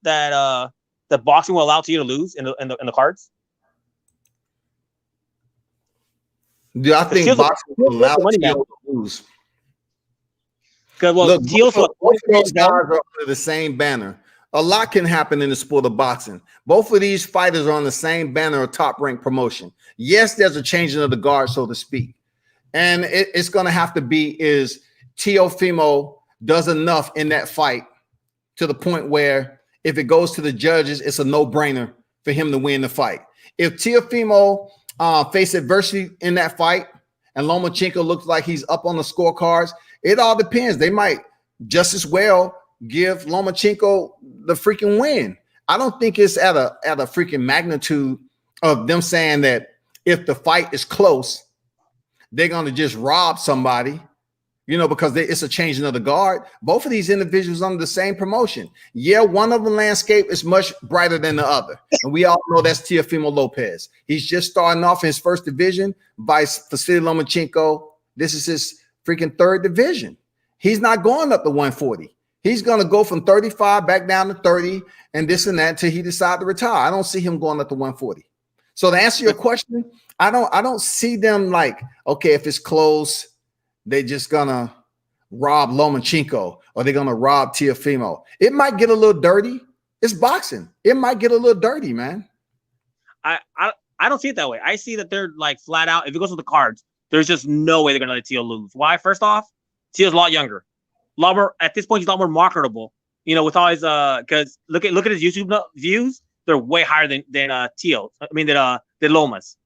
the boxing will allow Teo to lose in the cards? Do I think boxing will allow Teo to lose? Because Look, Teo's both of those guys are under the same banner. A lot can happen in the sport of boxing. Both of these fighters are on the same banner of top rank promotion. Yes, there's a changing of the guard, so to speak. And it's going to have to be is Teofimo does enough in that fight to the point where if it goes to the judges, it's a no-brainer for him to win the fight. If Teofimo face adversity in that fight and Lomachenko looks like he's up on the scorecards, it all depends. They might just as well give Lomachenko the freaking win. I don't think it's at a freaking magnitude of them saying that if the fight is close, they're going to just rob somebody, because it's a changing of the guard. Both of these individuals under the same promotion. Yeah, one of the landscape is much brighter than the other. And we all know that's Teofimo Lopez. He's just starting off in his first division. Vasly Lomachenko, this is his freaking third division. He's not going up to 140. He's going to go from 35 back down to 30 and this and that until he decides to retire. I don't see him going up to 140. So to answer your question, I don't see them like, okay, if it's close, they just gonna rob Lomachenko or they're gonna rob Teofimo. It might get a little dirty. It's boxing. It might get a little dirty, man. I don't see it that way. I see that they're like flat out. If it goes to the cards, there's just no way they're gonna let Teo lose. Why? First off, Teo's a lot younger. A lot more at this point. He's a lot more marketable. With all his because look at his YouTube views. They're way higher than Teo. I mean than Lomas.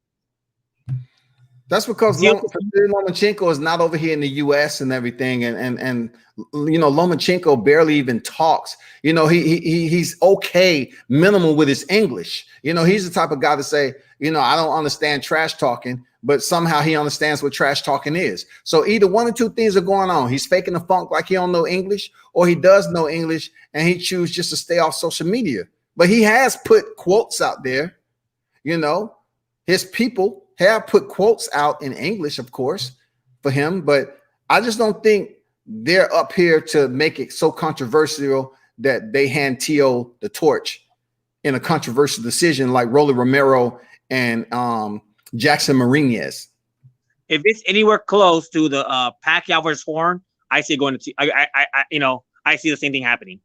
That's because Lomachenko is not over here in the U.S. and everything, and Lomachenko barely even talks. He's okay, minimal with his English. He's the type of guy to say, I don't understand trash talking, but somehow he understands what trash talking is. So either one or two things are going on. He's faking the funk like he don't know English, or he does know English and he chooses just to stay off social media. But he has put quotes out there. His people have put quotes out in English, of course, for him, but I just don't think they're up here to make it so controversial that they hand Teo the torch in a controversial decision like Rolly Romero and Jackson Marinez. If it's anywhere close to the Pacquiao versus Horn, I see it going to. I see the same thing happening.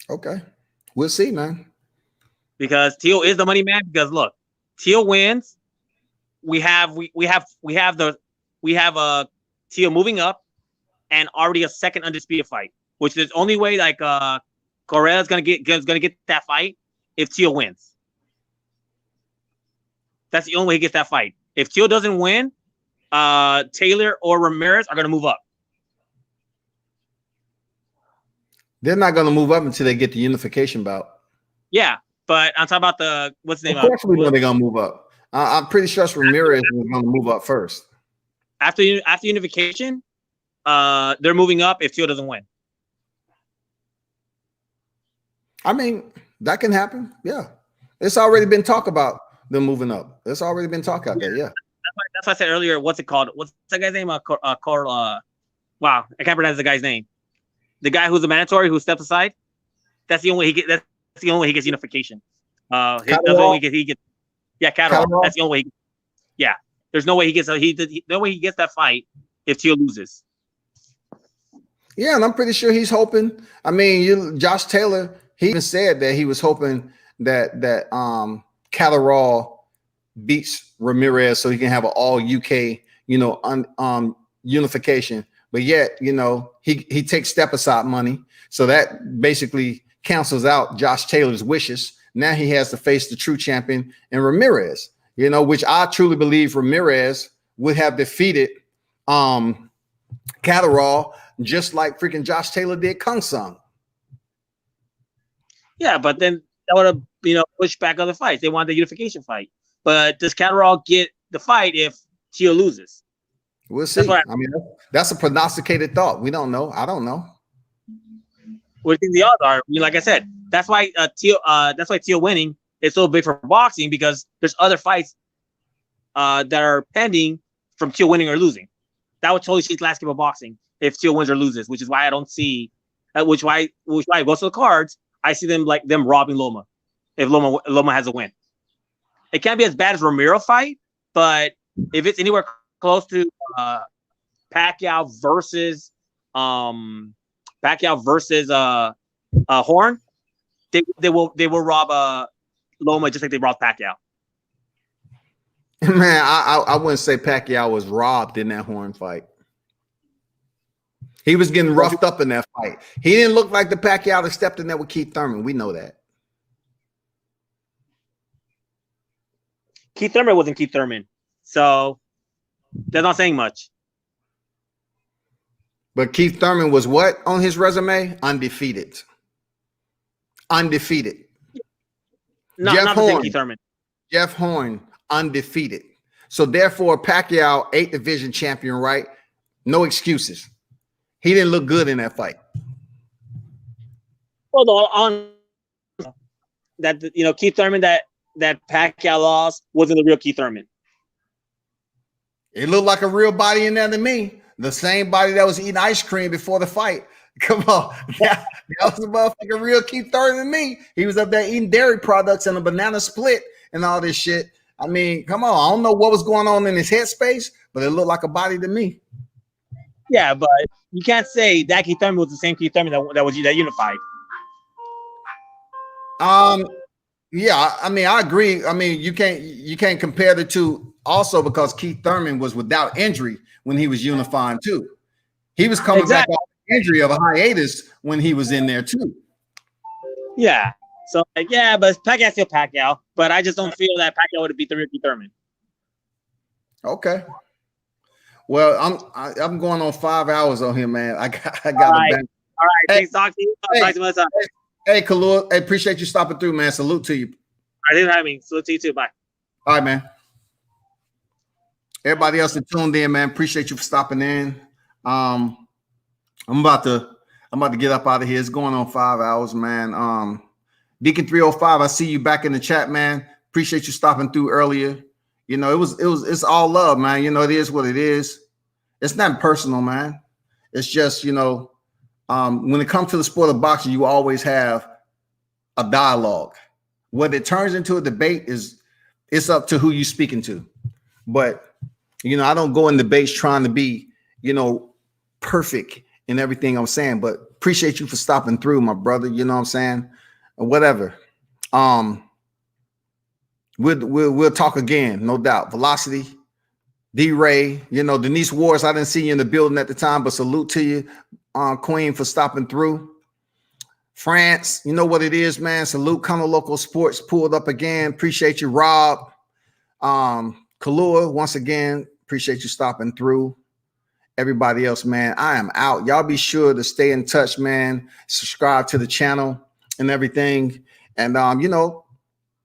Okay, we'll see, man. Because Teo is the money man. Because look. Teo wins. We have Teo moving up and already a second undisputed fight, which is the only way like Correa's gonna get that fight if Teo wins. That's the only way he gets that fight. If Teo doesn't win, Taylor or Ramirez are gonna move up. They're not gonna move up until they get the unification bout. Yeah. But I'm talking about the what's the name? Of course, we know they're gonna move up. I'm pretty sure Ramirez is gonna move up first. After unification, they're moving up if Teo doesn't win. I mean, that can happen. Yeah, it's already been talk about them moving up. It's already been talk out there. Yeah, that's why I said earlier. What's it called? What's that guy's name? Wow, I can't pronounce the guy's name. The guy who's a mandatory who steps aside. That's the only way he gets. That's the only way he gets unification. That's the only way he gets. Yeah, Catterall. That's the only way. Yeah, there's no way he gets. No way he gets that fight if Teal loses. Yeah, and I'm pretty sure he's hoping. I mean, Josh Taylor, he even said that he was hoping that Catterall beats Ramirez so he can have an all UK, unification. But yet, he takes step aside money. So that basically cancels out Josh Taylor's wishes. Now he has to face the true champion and Ramirez, which I truly believe Ramirez would have defeated Catterall just like freaking Josh Taylor did Kung Sung. Yeah, but then that would have, pushed back other fights. They want the unification fight. But does Catterall get the fight if Teal loses? We'll see. That's a prognosticated thought. We don't know. I don't know. What do you think the odds are? Like I said, that's why Teal winning is so big for boxing, because there's other fights that are pending from Teal winning or losing. That would totally change the landscape of boxing if Teal wins or loses, which is why I don't see which why most of the cards I see them robbing Loma if Loma has a win. It can't be as bad as Ramiro fight, but if it's anywhere close to Pacquiao versus Horn, they will rob Loma just like they robbed Pacquiao. Man, I wouldn't say Pacquiao was robbed in that Horn fight. He was getting roughed up in that fight. He didn't look like the Pacquiao that stepped in there with Keith Thurman. We know that. Keith Thurman wasn't Keith Thurman, so they're not saying much. But Keith Thurman was what on his resume? Undefeated. Undefeated. Not the same Keith Thurman. Jeff Horn, undefeated. So therefore, Pacquiao, 8th division champion, right? No excuses. He didn't look good in that fight. Well, on that, Keith Thurman that Pacquiao lost wasn't the real Keith Thurman. It looked like a real body in there to me. The same body that was eating ice cream before the fight. Come on. That was a motherfucking real Keith Thurman to me. He was up there eating dairy products and a banana split and all this shit. I mean, come on. I don't know what was going on in his headspace, but it looked like a body to me. Yeah, but you can't say that Keith Thurman was the same Keith Thurman that unified. Yeah, I mean, I agree. I mean, you can't compare the two also because Keith Thurman was without injury when he was unifying too. He was coming back off the injury of a hiatus when he was in there too. Yeah. So but Pacquiao's still Pacquiao, but I just don't feel that Pacquiao would have beat the real Keith Thurman. Okay. Well, I'm going on 5 hours on here, man. I got All right. Thanks, talk to you. Hey, Kalua. Hey, appreciate you stopping through, man. Salute to you. All right, thanks for having me. Salute to you too. Bye. All right, man. Everybody else that tuned in, man. Appreciate you for stopping in. I'm about to get up out of here. It's going on 5 hours, man. Deacon 305, I see you back in the chat, man. Appreciate you stopping through earlier. It's all love, man. It is what it is. It's not personal, man. It's just, when it comes to the sport of boxing, you always have a dialogue. Whether it turns into a debate it's up to who you're speaking to. But, I don't go in debates trying to be, perfect in everything I'm saying, but appreciate you for stopping through, my brother. You know what I'm saying? Whatever. We'll talk again, no doubt. Velocity, D-Ray, Denise Wars. I didn't see you in the building at the time, but salute to you, Queen, for stopping through. France, you know what it is, man. Salute. Kind of Local Sports pulled up again. Appreciate you, Rob. Kalua, once again, appreciate you stopping through. Everybody else, man, I am out. Y'all be sure to stay in touch, man. Subscribe to the channel and everything. And,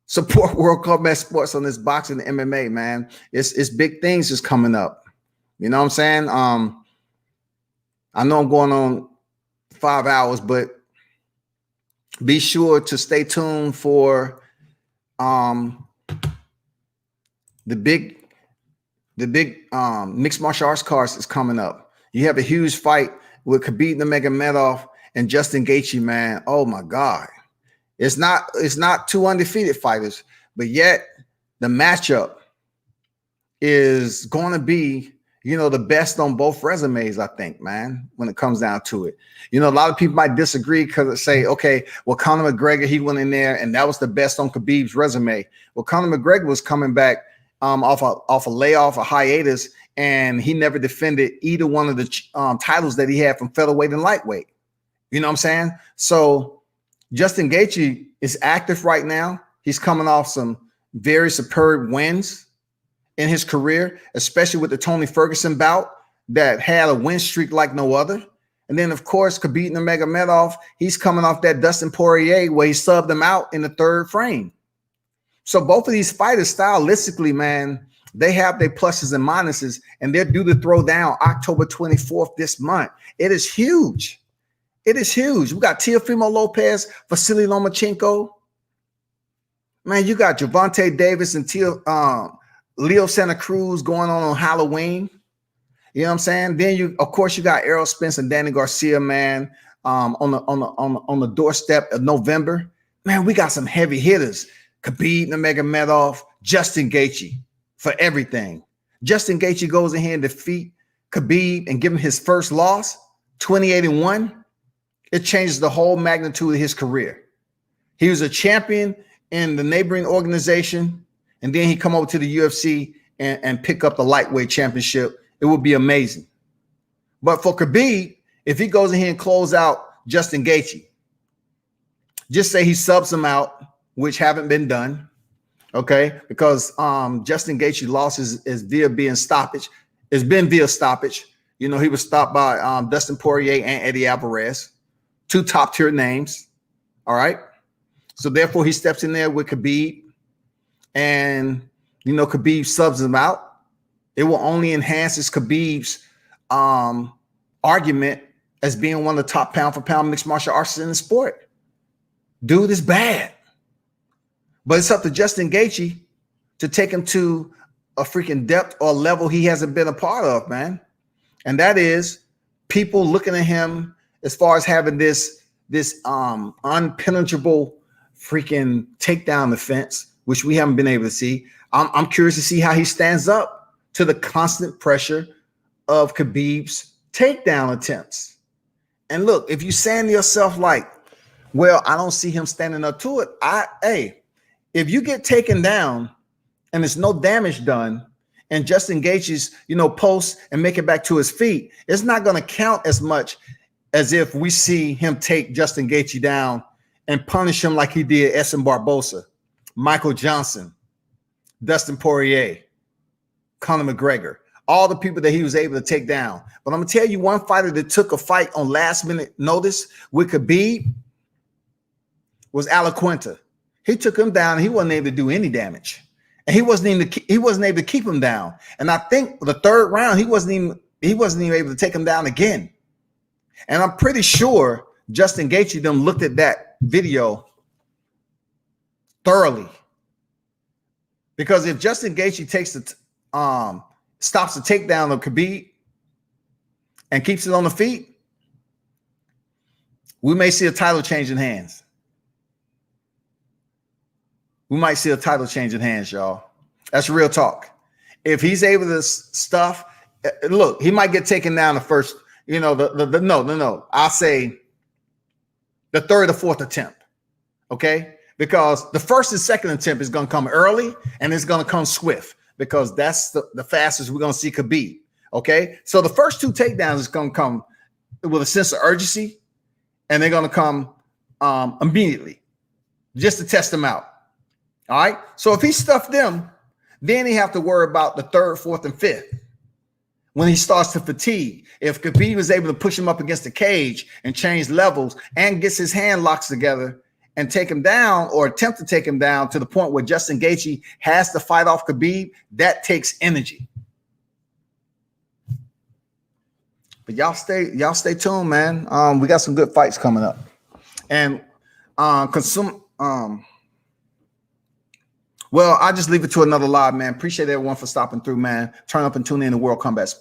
support World Combat Sports on this boxing and MMA, man. It's big things is coming up. You know what I'm saying? I know I'm going on 5 hours, but be sure to stay tuned for the big mixed martial arts cards is coming up. You have a huge fight with Khabib Nurmagomedov and Justin Gaethje, man. Oh my God. It's not two undefeated fighters, but yet the matchup is going to be, the best on both resumes, I think, man, when it comes down to it. A lot of people might disagree because they say, okay, well, Conor McGregor, he went in there and that was the best on Khabib's resume. Well, Conor McGregor was coming back off a layoff, a hiatus, and he never defended either one of the titles that he had from featherweight and lightweight. You know what I'm saying? So Justin Gaethje is active right now. He's coming off some very superb wins in his career, especially with the Tony Ferguson bout that had a win streak like no other. And then, of course, Khabib Nurmagomedov, he's coming off that Dustin Poirier where he subbed him out in the third frame. So both of these fighters, stylistically, man, they have their pluses and minuses, and they're due to throw down October 24th this month. It is huge. It is huge. We got Teofimo Lopez, Vasily Lomachenko. Man, you got Gervonta Davis and Leo Santa Cruz going on Halloween. You know what I'm saying? Then you got Errol Spence and Danny Garcia, man, on the doorstep of November. Man, we got some heavy hitters. Khabib Nurmagomedov, Justin Gaethje for everything. Justin Gaethje goes in here and defeat Khabib and give him his first loss, 28-1. It changes the whole magnitude of his career. He was a champion in the neighboring organization, and then he come over to the UFC and pick up the lightweight championship. It would be amazing. But for Khabib, if he goes in here and close out Justin Gaethje, just say he subs him out, which haven't been done, okay? Because Justin Gaethje loss is via stoppage. It's been via stoppage. He was stopped by Dustin Poirier and Eddie Alvarez, two top-tier names, all right? So therefore, he steps in there with Khabib, and Khabib subs him out. It will only enhance Khabib's argument as being one of the top pound-for-pound mixed martial artists in the sport. Dude is bad. But it's up to Justin Gaethje to take him to a freaking depth or level he hasn't been a part of, man. And that is people looking at him as far as having this unpenetrable freaking takedown defense, which we haven't been able to see. I'm curious to see how he stands up to the constant pressure of Khabib's takedown attempts. And look, if you saying to yourself like, well, I don't see him standing up to it. If you get taken down and there's no damage done, and Justin Gaethje's, post and make it back to his feet, it's not going to count as much as if we see him take Justin Gaethje down and punish him like he did Edson Barbosa, Michael Johnson, Dustin Poirier, Conor McGregor, all the people that he was able to take down. But I'm going to tell you one fighter that took a fight on last minute notice with Khabib was Alaquinta. He took him down and he wasn't able to do any damage. And he wasn't able to keep him down. And I think the third round, he wasn't even able to take him down again. And I'm pretty sure Justin Gaethje them looked at that video thoroughly. Because if Justin Gaethje takes stops the takedown of Khabib and keeps it on the feet, we may see a title change in hands. We might see a title change in hands, y'all. That's real talk. If he's able to stuff, look, he might get taken down the first, no. I'll say the third or fourth attempt, okay? Because the first and second attempt is going to come early and it's going to come swift because that's the fastest we're going to see Khabib, okay? So the first two takedowns is going to come with a sense of urgency and they're going to come immediately just to test them out. All right. So if he stuffed them, then he have to worry about the third, fourth, and fifth when he starts to fatigue. If Khabib was able to push him up against the cage and change levels and gets his hand locks together and take him down or attempt to take him down to the point where Justin Gaethje has to fight off Khabib, that takes energy. But y'all stay tuned, man. We got some good fights coming up. And well, I'll just leave it to another live, man. Appreciate everyone for stopping through, man. Turn up and tune in to World Combat Sports.